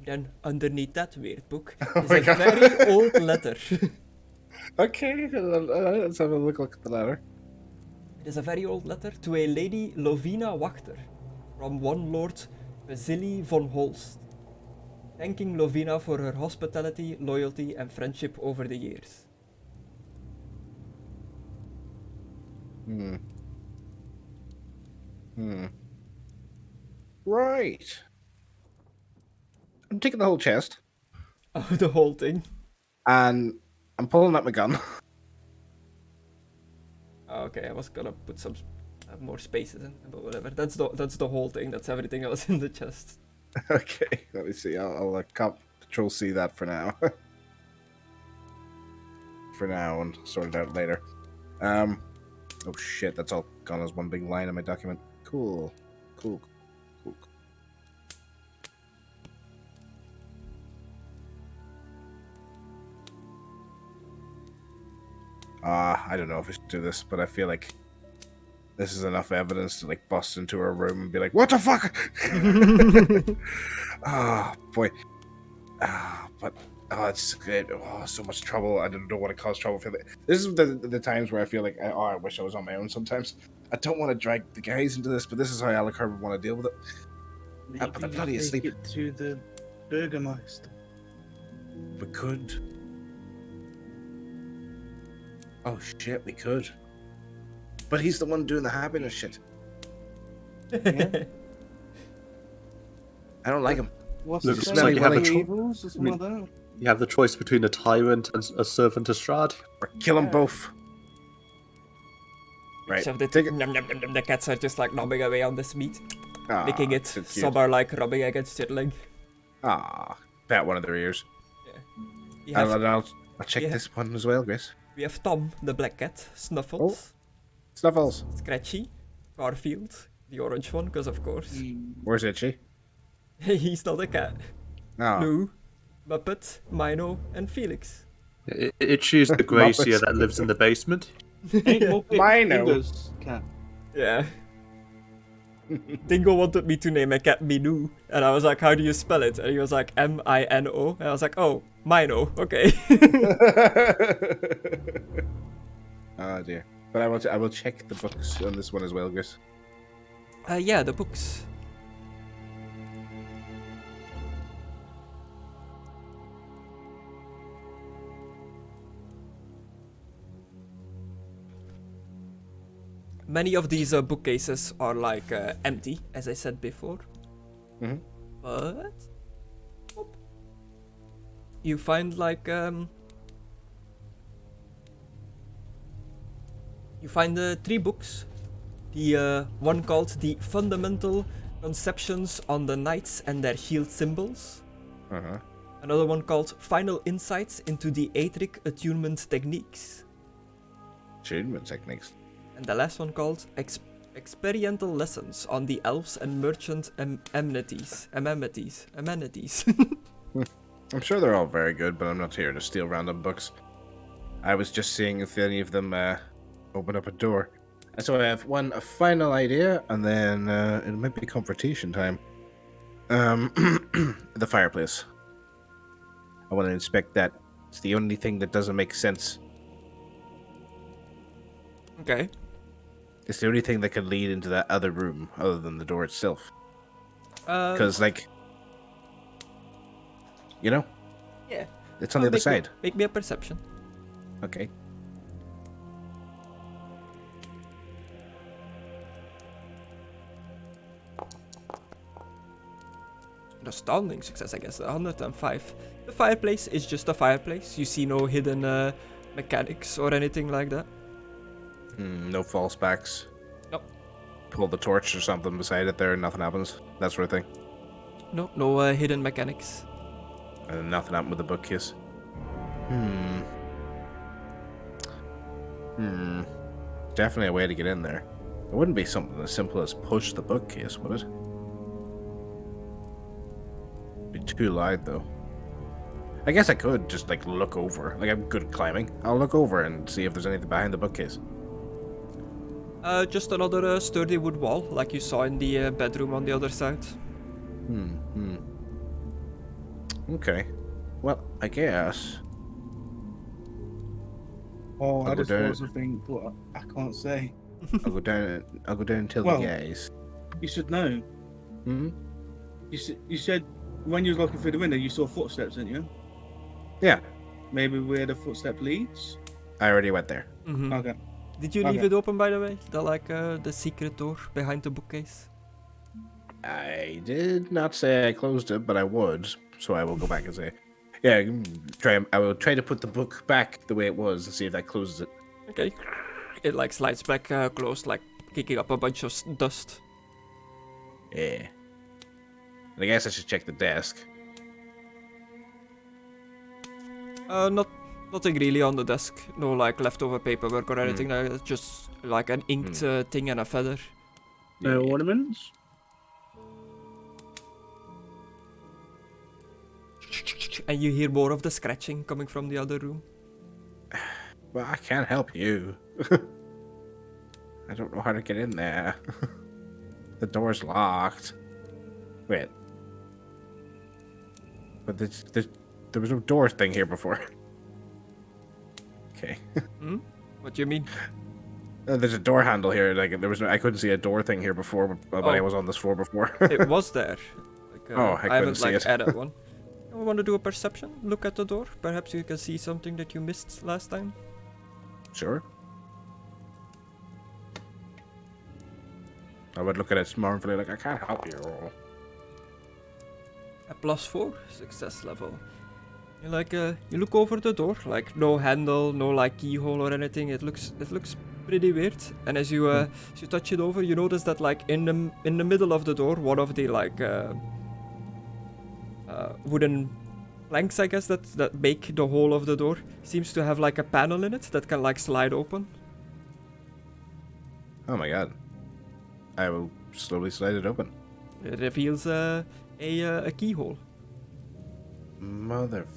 Speaker 2: Then underneath that weird book is
Speaker 6: my
Speaker 2: a
Speaker 6: God.
Speaker 2: very old letter.
Speaker 6: Okay, let's have a look at the letter.
Speaker 2: It is a very old letter to a lady Lovina Wachter from one Lord Vasily von Holst, thanking Lovina for her hospitality, loyalty, and friendship over the years.
Speaker 6: Right. I'm taking the whole chest,
Speaker 2: Oh, the whole thing.
Speaker 6: and I'm pulling out my gun.
Speaker 2: Oh, okay, I was gonna put some more spaces in, but whatever. That's the whole thing. That's everything else in the chest.
Speaker 6: Okay, let me see. I'll Control C that for now. For now, and sort it out later. Oh shit, that's all gone as one big line in my document. Cool. I don't know if I should do this, but I feel like this is enough evidence to like bust into her room and be like, "What the fuck?" Oh boy. It's good. Oh, so much trouble. I don't want to cause trouble for it. This is the times where I feel like, I wish I was on my own sometimes. I don't want to drag the guys into this, but this is how Alucard would want to deal with it. But they're bloody asleep.
Speaker 7: Take it to the Burgermeister.
Speaker 6: We could. Oh shit, we could. But he's the one doing the happiness shit.
Speaker 7: Yeah.
Speaker 6: I don't like him.
Speaker 7: What's
Speaker 5: Looks
Speaker 7: the
Speaker 6: like
Speaker 7: saying?
Speaker 6: you have a
Speaker 7: Bloody
Speaker 6: cho-
Speaker 7: evils or something like that?
Speaker 5: You have the choice between a tyrant and a servant to Strahd.
Speaker 6: Or kill them both. Right.
Speaker 2: So the,
Speaker 6: Take it.
Speaker 2: the cats are just like nobbing away on this meat,
Speaker 6: Ah,
Speaker 2: licking it.
Speaker 6: so cute.
Speaker 2: Some are like rubbing against your leg.
Speaker 6: Pat one of their ears.
Speaker 2: You have,
Speaker 6: I'll check
Speaker 2: yeah.
Speaker 6: this one as well, Grace.
Speaker 2: we have Tom, the black cat, Snuffles,
Speaker 6: Snuffles.
Speaker 2: Scratchy, Garfield, the orange one, because of course.
Speaker 6: Where's Itchy?
Speaker 2: He's not a cat.
Speaker 6: Oh.
Speaker 2: Lou, Muppet, Mino, and Felix.
Speaker 5: Itchy is the gracier
Speaker 6: Muppets.
Speaker 5: that lives in the basement.
Speaker 7: Ain't Muppet
Speaker 3: Mino.
Speaker 7: Fingers cat.
Speaker 2: Yeah. Dingo wanted me to name a cat Minu, and I was like, how do you spell it? And he was like, M-I-N-O. And I was like, oh, Mino, okay.
Speaker 6: Oh dear. But I will check the books on this one as well, Grace.
Speaker 2: Yeah, the books. Many of these bookcases are like empty, as I said before.
Speaker 6: Mhm.
Speaker 2: But you find like you find 3 books. The one called The Fundamental Conceptions on the Knights and Their Shield Symbols.
Speaker 6: Uh-huh.
Speaker 2: Another one called Final Insights into the Aetheric Attunement Techniques.
Speaker 6: Attunement techniques.
Speaker 2: And the last one called Experiential lessons on the elves and merchant amenities. Amenities.
Speaker 6: I'm sure they're all very good, but I'm not here to steal random books. I was just seeing if any of them open up a door. And so I have a final idea, and then it might be confrontation time. The fireplace. I want to inspect that. It's the only thing that doesn't make sense.
Speaker 2: Okay.
Speaker 6: It's the only thing that could lead into that other room, other than the door itself. Because, like, you know,
Speaker 2: yeah,
Speaker 6: it's on the other
Speaker 2: make
Speaker 6: side.
Speaker 2: Make me a perception.
Speaker 6: Okay.
Speaker 2: An astounding success, I guess. 105. The fireplace is just a fireplace. You see no hidden mechanics or anything like that.
Speaker 6: No false backs.
Speaker 2: Nope.
Speaker 6: Pull the torch or something beside it there and nothing happens. That sort of thing.
Speaker 2: No hidden mechanics.
Speaker 6: And nothing happened with the bookcase. Definitely a way to get in there. It wouldn't be something as simple as push the bookcase, would it? Be too loud though. I guess I could just like look over. Like I'm good at climbing. I'll look over and see if there's anything behind the bookcase.
Speaker 2: Just another sturdy wood wall, like you saw in the bedroom on the other side.
Speaker 6: Okay. Well, I guess.
Speaker 7: Oh,
Speaker 6: I'll
Speaker 7: I
Speaker 6: go
Speaker 7: just
Speaker 6: down
Speaker 7: thought something, but I can't say.
Speaker 6: I'll go down and tell
Speaker 7: Well-
Speaker 6: the guys.
Speaker 7: You should know. You said when you was looking through the window, you saw footsteps, didn't you?
Speaker 6: Yeah,
Speaker 7: Maybe where the footstep leads.
Speaker 6: I already went there.
Speaker 2: Mm-hmm.
Speaker 7: Okay.
Speaker 2: Did you leave
Speaker 7: Okay.
Speaker 2: it open, by the way? The secret door behind the bookcase?
Speaker 6: I did not say I closed it, but I would, so I will go back and say, yeah, I will try to put the book back the way it was and see if that closes it.
Speaker 2: Okay. It like slides back closed, like kicking up a bunch of dust.
Speaker 6: Yeah. And I guess I should check the desk.
Speaker 2: Nothing really on the desk. No like leftover paperwork or anything like that. Just like an inked thing and a feather.
Speaker 7: No ornaments.
Speaker 2: And you hear more of the scratching coming from the other room.
Speaker 6: Well, I can't help you. I don't know how to get in there. The door's locked. Wait. But there was no door thing here before. Okay.
Speaker 2: What do you mean?
Speaker 6: There's a door handle here. Like I couldn't see a door thing here before, but I was on this floor before.
Speaker 2: It was there. Like,
Speaker 6: Oh, I
Speaker 2: I haven't
Speaker 6: couldn't see
Speaker 2: like
Speaker 6: it.
Speaker 2: added one. You want to do a perception? Look at the door. Perhaps you can see something that you missed last time.
Speaker 6: Sure. I would look at it mournfully, like I can't help you.
Speaker 2: A +4 success level. You like you look over the door, like no handle, no like keyhole or anything. It looks pretty weird. And as you touch it over, you notice that like in the middle of the door, one of the like wooden planks, I guess, that make the whole of the door seems to have like a panel in it that can like slide open.
Speaker 6: Oh my god. I will slowly slide it open.
Speaker 2: It reveals a keyhole.
Speaker 6: Mother.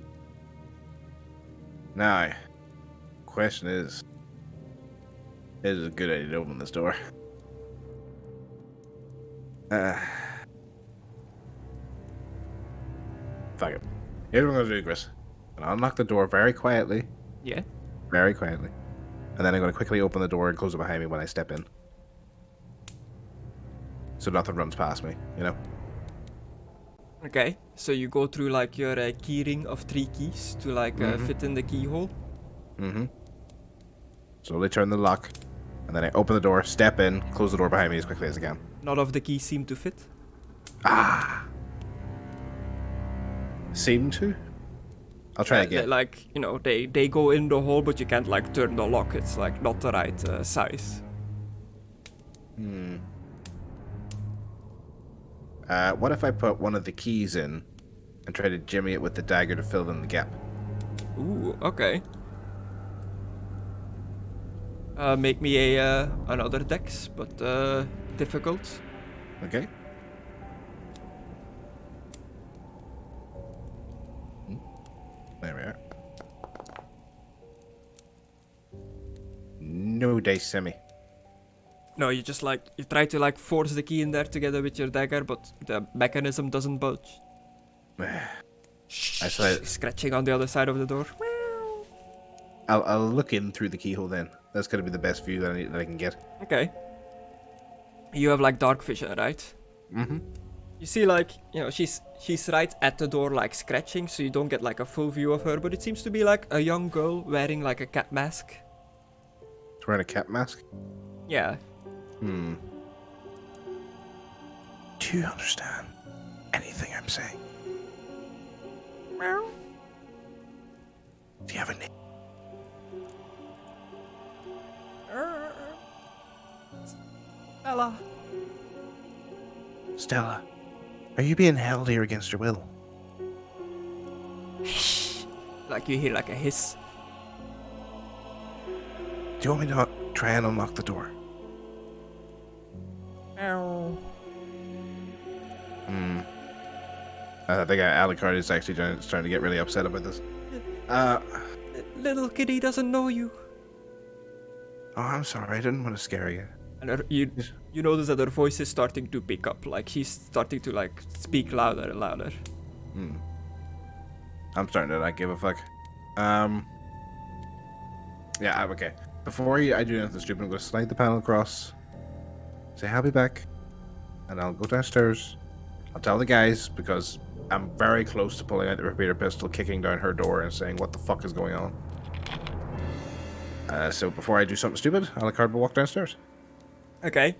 Speaker 6: Now, question is it a good idea to open this door? Fuck it. Here's what I'm gonna do, Chris. I'm gonna unlock the door very quietly.
Speaker 2: Yeah.
Speaker 6: Very quietly. And then I'm gonna quickly open the door and close it behind me when I step in. So nothing runs past me, you know?
Speaker 2: Okay, so you go through like your keyring of 3 keys to like fit in the keyhole.
Speaker 6: Slowly turn the lock, and then I open the door, step in, close the door behind me as quickly as I can.
Speaker 2: None of the keys seem to fit.
Speaker 6: Seem to? I'll try again.
Speaker 2: Like, you know, they go in the hole, but you can't like turn the lock. It's like not the right size.
Speaker 6: What if I put one of the keys in and try to jimmy it with the dagger to fill in the gap?
Speaker 2: Ooh, okay. Make me a another dex, but difficult.
Speaker 6: Okay. There we are. No dice semi.
Speaker 2: No, you just like you try to like force the key in there together with your dagger, but the mechanism doesn't budge.
Speaker 6: I saw it.
Speaker 2: Scratching on the other side of the door.
Speaker 6: I'll look in through the keyhole then. That's gonna be the best view that I can get.
Speaker 2: Okay. You have like dark vision, right?
Speaker 6: Mm-hmm.
Speaker 2: You see, like, you know, she's right at the door, like scratching, so you don't get like a full view of her. But it seems to be like a young girl wearing like a cat mask.
Speaker 6: She's wearing a cat mask.
Speaker 2: Yeah.
Speaker 6: Hmm. Do you understand anything I'm saying?
Speaker 2: Meow.
Speaker 6: Do you have a name?
Speaker 2: Ella.
Speaker 6: Stella, are you being held here against your will?
Speaker 2: Like you hear like a hiss.
Speaker 6: Do you want me to try and unlock the door?
Speaker 2: Meow.
Speaker 6: Hmm. I think Alucard is actually trying to get really upset about this.
Speaker 2: Little kitty doesn't know you.
Speaker 6: Oh, I'm sorry. I didn't want to scare you.
Speaker 2: And you notice that her voice is starting to pick up. Like she's starting to like speak louder and louder.
Speaker 6: Hmm. I'm starting to not give a fuck. Yeah, okay. Before I do anything stupid, I'm going to slide the panel across. Say, I'll be back. And I'll go downstairs. I'll tell the guys, because I'm very close to pulling out the repeater pistol, kicking down her door and saying, what the fuck is going on? So before I do something stupid, Alucard will walk downstairs.
Speaker 2: Okay.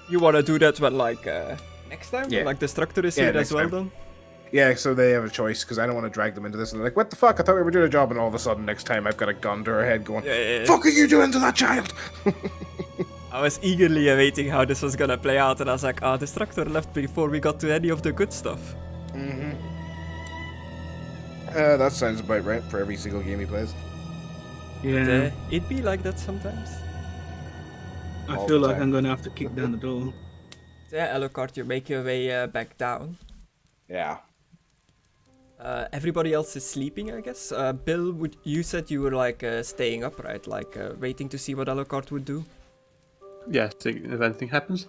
Speaker 2: You wanna do that when like next time?
Speaker 6: Yeah.
Speaker 2: When, like Destructore is
Speaker 6: Yeah,
Speaker 2: here as
Speaker 6: next
Speaker 2: well
Speaker 6: time.
Speaker 2: then?
Speaker 6: Yeah, so they have a choice, because I don't want to drag them into this. And they're like, what the fuck? I thought we were doing a job, and all of a sudden, next time, I've got a gun to her head going,
Speaker 2: Yeah.
Speaker 6: fuck are you doing to that child?
Speaker 2: I was eagerly awaiting how this was gonna play out, and I was like, Destructor left before we got to any of the good stuff.
Speaker 6: Mm-hmm. That sounds about right for every single game he plays.
Speaker 7: Yeah.
Speaker 2: It'd be like that sometimes.
Speaker 7: I
Speaker 6: all
Speaker 7: feel
Speaker 6: the
Speaker 7: like
Speaker 6: time.
Speaker 7: I'm gonna have to kick down the door.
Speaker 2: So yeah, Alucard, you make your way back down.
Speaker 6: Yeah.
Speaker 2: Everybody else is sleeping, I guess. Bill, you said you were like staying up, right? Like waiting to see what Alucard would do.
Speaker 5: Yeah, see if anything happens.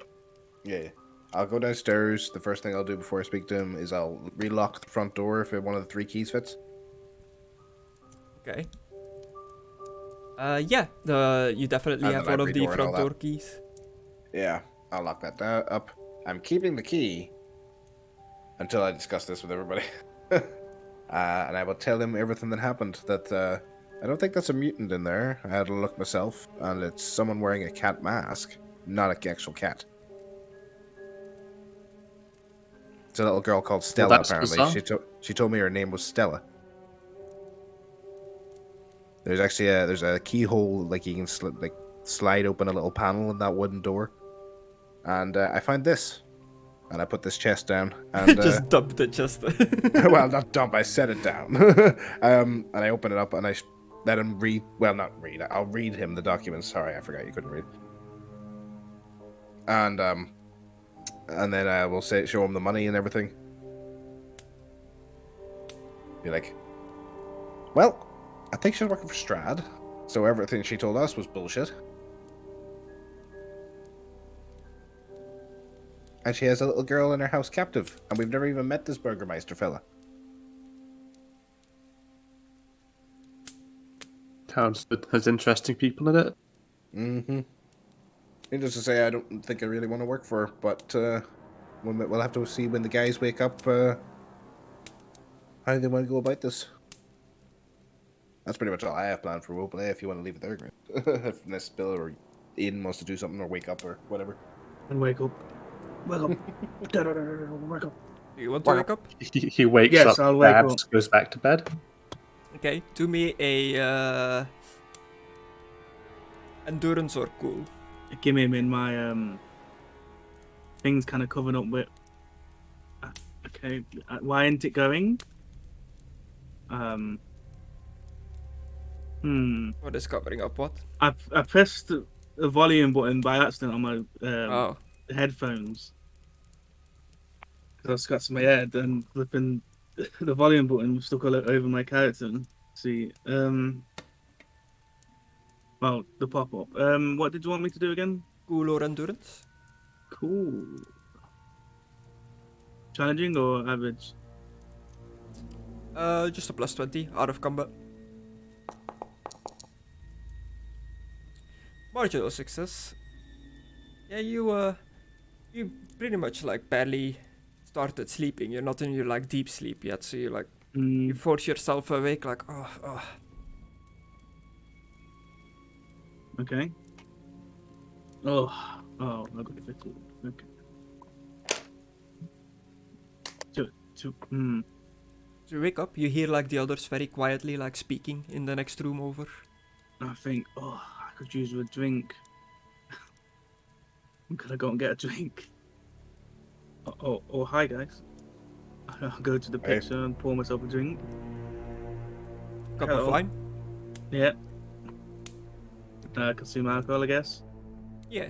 Speaker 6: Yeah. I'll go downstairs. The first thing I'll do before I speak to him is I'll relock the front door if one of the 3 keys fits.
Speaker 2: Okay. Yeah, you definitely
Speaker 6: And
Speaker 2: have
Speaker 6: the
Speaker 2: one of
Speaker 6: library
Speaker 2: the
Speaker 6: door and
Speaker 2: front
Speaker 6: all that.
Speaker 2: door keys.
Speaker 6: Yeah, I'll lock that up. I'm keeping the key until I discuss this with everybody. And I will tell him everything that happened. That I don't think that's a mutant in there. I had a look myself, and it's someone wearing a cat mask, not an actual cat. It's a little girl called Stella.
Speaker 5: that's
Speaker 6: Apparently,
Speaker 5: bizarre.
Speaker 6: she told me her name was Stella. There's actually there's a keyhole, like you can slide open a little panel in that wooden door, and I find this, and I put this chest down, and
Speaker 2: Just dump the chest.
Speaker 6: well, not dump, I set it down, and I open it up and I let him read. Well, not read. I'll read him the documents. Sorry, I forgot you couldn't read. And then I will show him the money and everything. Be like, well, I think she's working for Strahd, so everything she told us was bullshit. And she has a little girl in her house captive, and we've never even met this Burgermeister fella.
Speaker 5: Sounds that has interesting people in it.
Speaker 6: Mm-hmm. Needless to say, I don't think I really want to work for her, but we'll have to see when the guys wake up how they want to go about this. That's pretty much all I have planned for roleplay. If you want to leave it there, great. If Miss Bill or Aidan wants to do something or wake up or whatever.
Speaker 7: And wake up. Wake up. Wake up.
Speaker 2: You want to wake up?
Speaker 5: He wakes
Speaker 7: Yes,
Speaker 5: up,
Speaker 7: I'll wake
Speaker 5: perhaps, goes back to bed.
Speaker 2: Okay, do me a endurance or cool.
Speaker 7: Give him in my things kind of covered up with. Okay, why isn't it going?
Speaker 2: What is covering up what?
Speaker 7: I pressed the volume button by accident on my
Speaker 2: Oh.
Speaker 7: headphones. Because I was scratching my head and flipping the volume button stuck all over my character. See, well, the pop up. What did you want me to do again?
Speaker 2: Cool or endurance?
Speaker 7: Cool. Challenging or average?
Speaker 2: Just a plus 20 out of combat. Marginal success. Yeah, you pretty much like barely started sleeping. You're not in your like deep sleep yet, so you like you force yourself awake like oh.
Speaker 7: Okay. Oh, I got 50. Okay. So,
Speaker 2: So you wake up, you hear like the others very quietly like speaking in the next room over.
Speaker 7: I think, I could use a drink. I'm gonna go and get a drink. Oh, hi guys. I'll go to the
Speaker 6: Hey.
Speaker 7: picture and pour myself a drink.
Speaker 2: Cup of
Speaker 7: Hello.
Speaker 2: wine?
Speaker 7: Yeah. Consume alcohol, I guess.
Speaker 2: Yeah.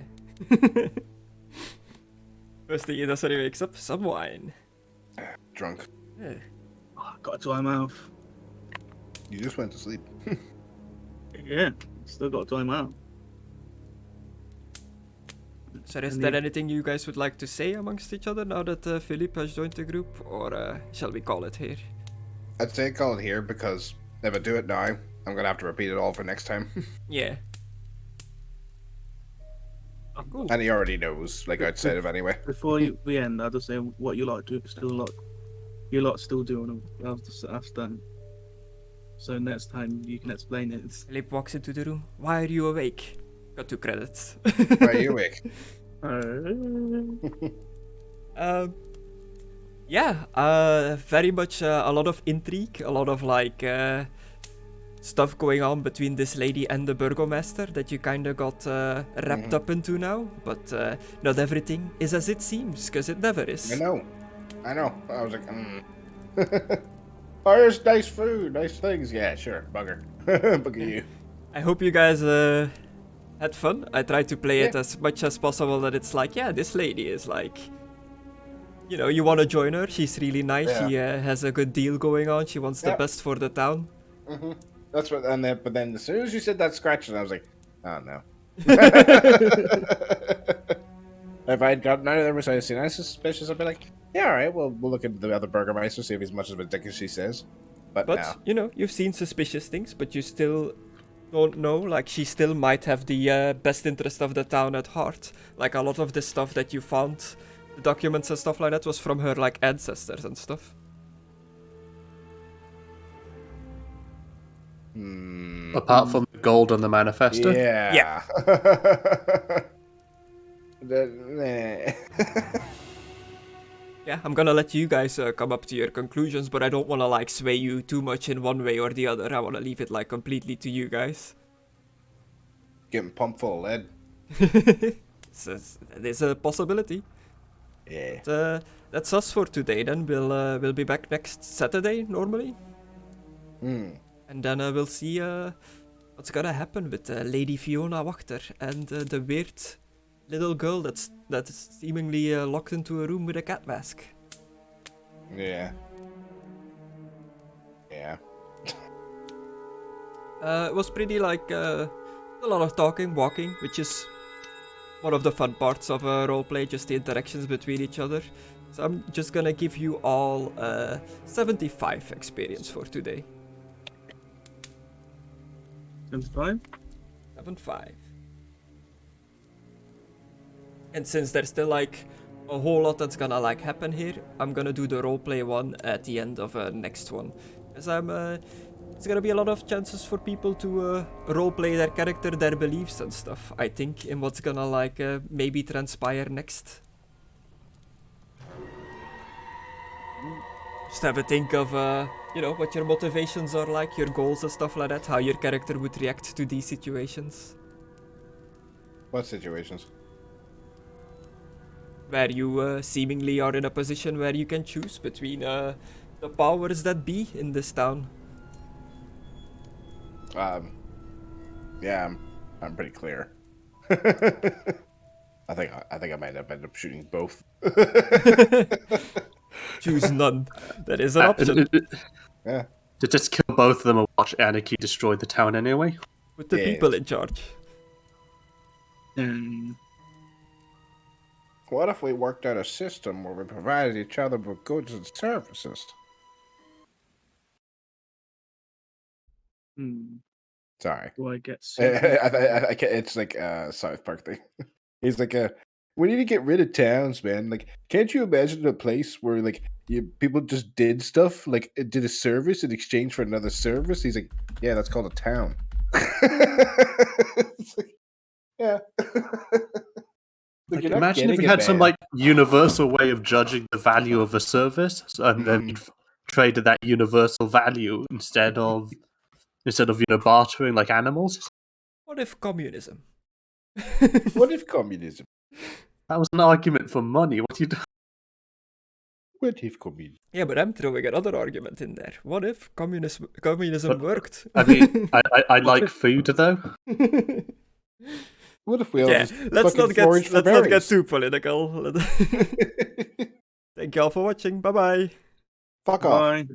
Speaker 2: First thing he does when he wakes up, some wine.
Speaker 6: Drunk.
Speaker 2: Yeah.
Speaker 7: Oh, got a dry mouth.
Speaker 6: You just went to sleep.
Speaker 7: Yeah, still got a dry mouth.
Speaker 2: So is
Speaker 7: And
Speaker 2: there
Speaker 7: the-
Speaker 2: anything you guys would like to say amongst each other now that Philippe has joined the group, or shall we call it here?
Speaker 6: I'd say call it here because if I do it now, I'm gonna have to repeat it all for next time.
Speaker 2: Yeah. Cool.
Speaker 6: And he already knows, like outside of anyway.
Speaker 7: Before we end, I'll just say what you lot do. You lot still doing. I'll just ask them. So next time you can explain it.
Speaker 2: Philippe walks into the room. Why are you awake? Got 2 credits.
Speaker 6: Why are you awake?
Speaker 2: Yeah, very much a lot of intrigue, a lot of like stuff going on between this lady and the burgomaster that you kind of got wrapped up into now. But not everything is as it seems, because it never is.
Speaker 6: I know. I was like, Oh, here's nice food, nice things. Yeah, sure, bugger. Bugger you.
Speaker 2: I hope you guys had fun. I tried to play it as much as possible that it's like, yeah, this lady is like, you know, you want to join her. She's really nice.
Speaker 6: Yeah.
Speaker 2: She has a good deal going on. She wants the
Speaker 6: Yep.
Speaker 2: best for the town.
Speaker 6: That's what. And then, but then as soon as you said that scratching, I was like, oh no. If I'd gotten out of there, which I seen nice suspicious, I'd be like, yeah, all right, well, we'll look into the other burgermeister, see if he's much of a dick as she says. But
Speaker 2: But,
Speaker 6: no.
Speaker 2: you know, you've seen suspicious things, but you still don't know. Like, she still might have the best interest of the town at heart. Like, a lot of the stuff that you found, the documents and stuff like that, was from her, like, ancestors and stuff.
Speaker 5: Apart from the gold on the manifesto.
Speaker 6: Yeah.
Speaker 2: Yeah, I'm gonna let you guys come up to your conclusions, but I don't want to, like, sway you too much in one way or the other. I want to leave it, like, completely to you guys.
Speaker 6: Getting pumped full of lead.
Speaker 2: There's a possibility.
Speaker 6: Yeah.
Speaker 2: But, that's us for today then. We'll be back next Saturday, normally. And then we'll see what's gonna happen with Lady Fiona Wachter and the weird little girl that's seemingly locked into a room with a cat mask.
Speaker 6: Yeah. Yeah.
Speaker 2: It was pretty like a lot of talking, walking, which is one of the fun parts of roleplay, just the interactions between each other. So I'm just gonna give you all 75 experience for today.
Speaker 7: 75?
Speaker 2: 75. And since there's still like a whole lot that's gonna like happen here, I'm gonna do the roleplay one at the end of next one. Because it's gonna be a lot of chances for people to roleplay their character, their beliefs and stuff, I think, in what's gonna like maybe transpire next. Just have a think of, you know, what your motivations are like, your goals and stuff like that, how your character would react to these situations.
Speaker 6: What situations?
Speaker 2: Where you seemingly are in a position where you can choose between the powers that be in this town.
Speaker 6: Yeah, I'm pretty clear. I think I might have ended up shooting both.
Speaker 2: Choose none. That is an option.
Speaker 6: Yeah.
Speaker 5: To just kill both of them and watch anarchy destroy the town anyway.
Speaker 2: Put the
Speaker 6: Yes.
Speaker 2: people in charge.
Speaker 6: What if we worked out a system where we provided each other with goods and services? Sorry.
Speaker 7: Do I get
Speaker 6: It's like a South Park thing. He's like, we need to get rid of towns, man. Like, can't you imagine a place where like people just did stuff, like did a service in exchange for another service? He's like, yeah, that's called a town. It's like, yeah.
Speaker 5: Like, imagine if we had some like universal way of judging the value of a service, and then we'd traded that universal value instead of bartering like animals.
Speaker 2: What if communism?
Speaker 6: What if communism?
Speaker 5: That was an argument for money. What do you do?
Speaker 6: What if communism?
Speaker 2: Yeah, but I'm throwing another argument in there. What if communism worked?
Speaker 5: I mean, I like food though.
Speaker 6: What if we all
Speaker 2: Yeah,
Speaker 6: just
Speaker 2: let's not
Speaker 6: forage for
Speaker 2: get
Speaker 6: berries?
Speaker 2: too political. Thank you all for watching. Bye bye.
Speaker 6: Fuck off.
Speaker 7: Bye.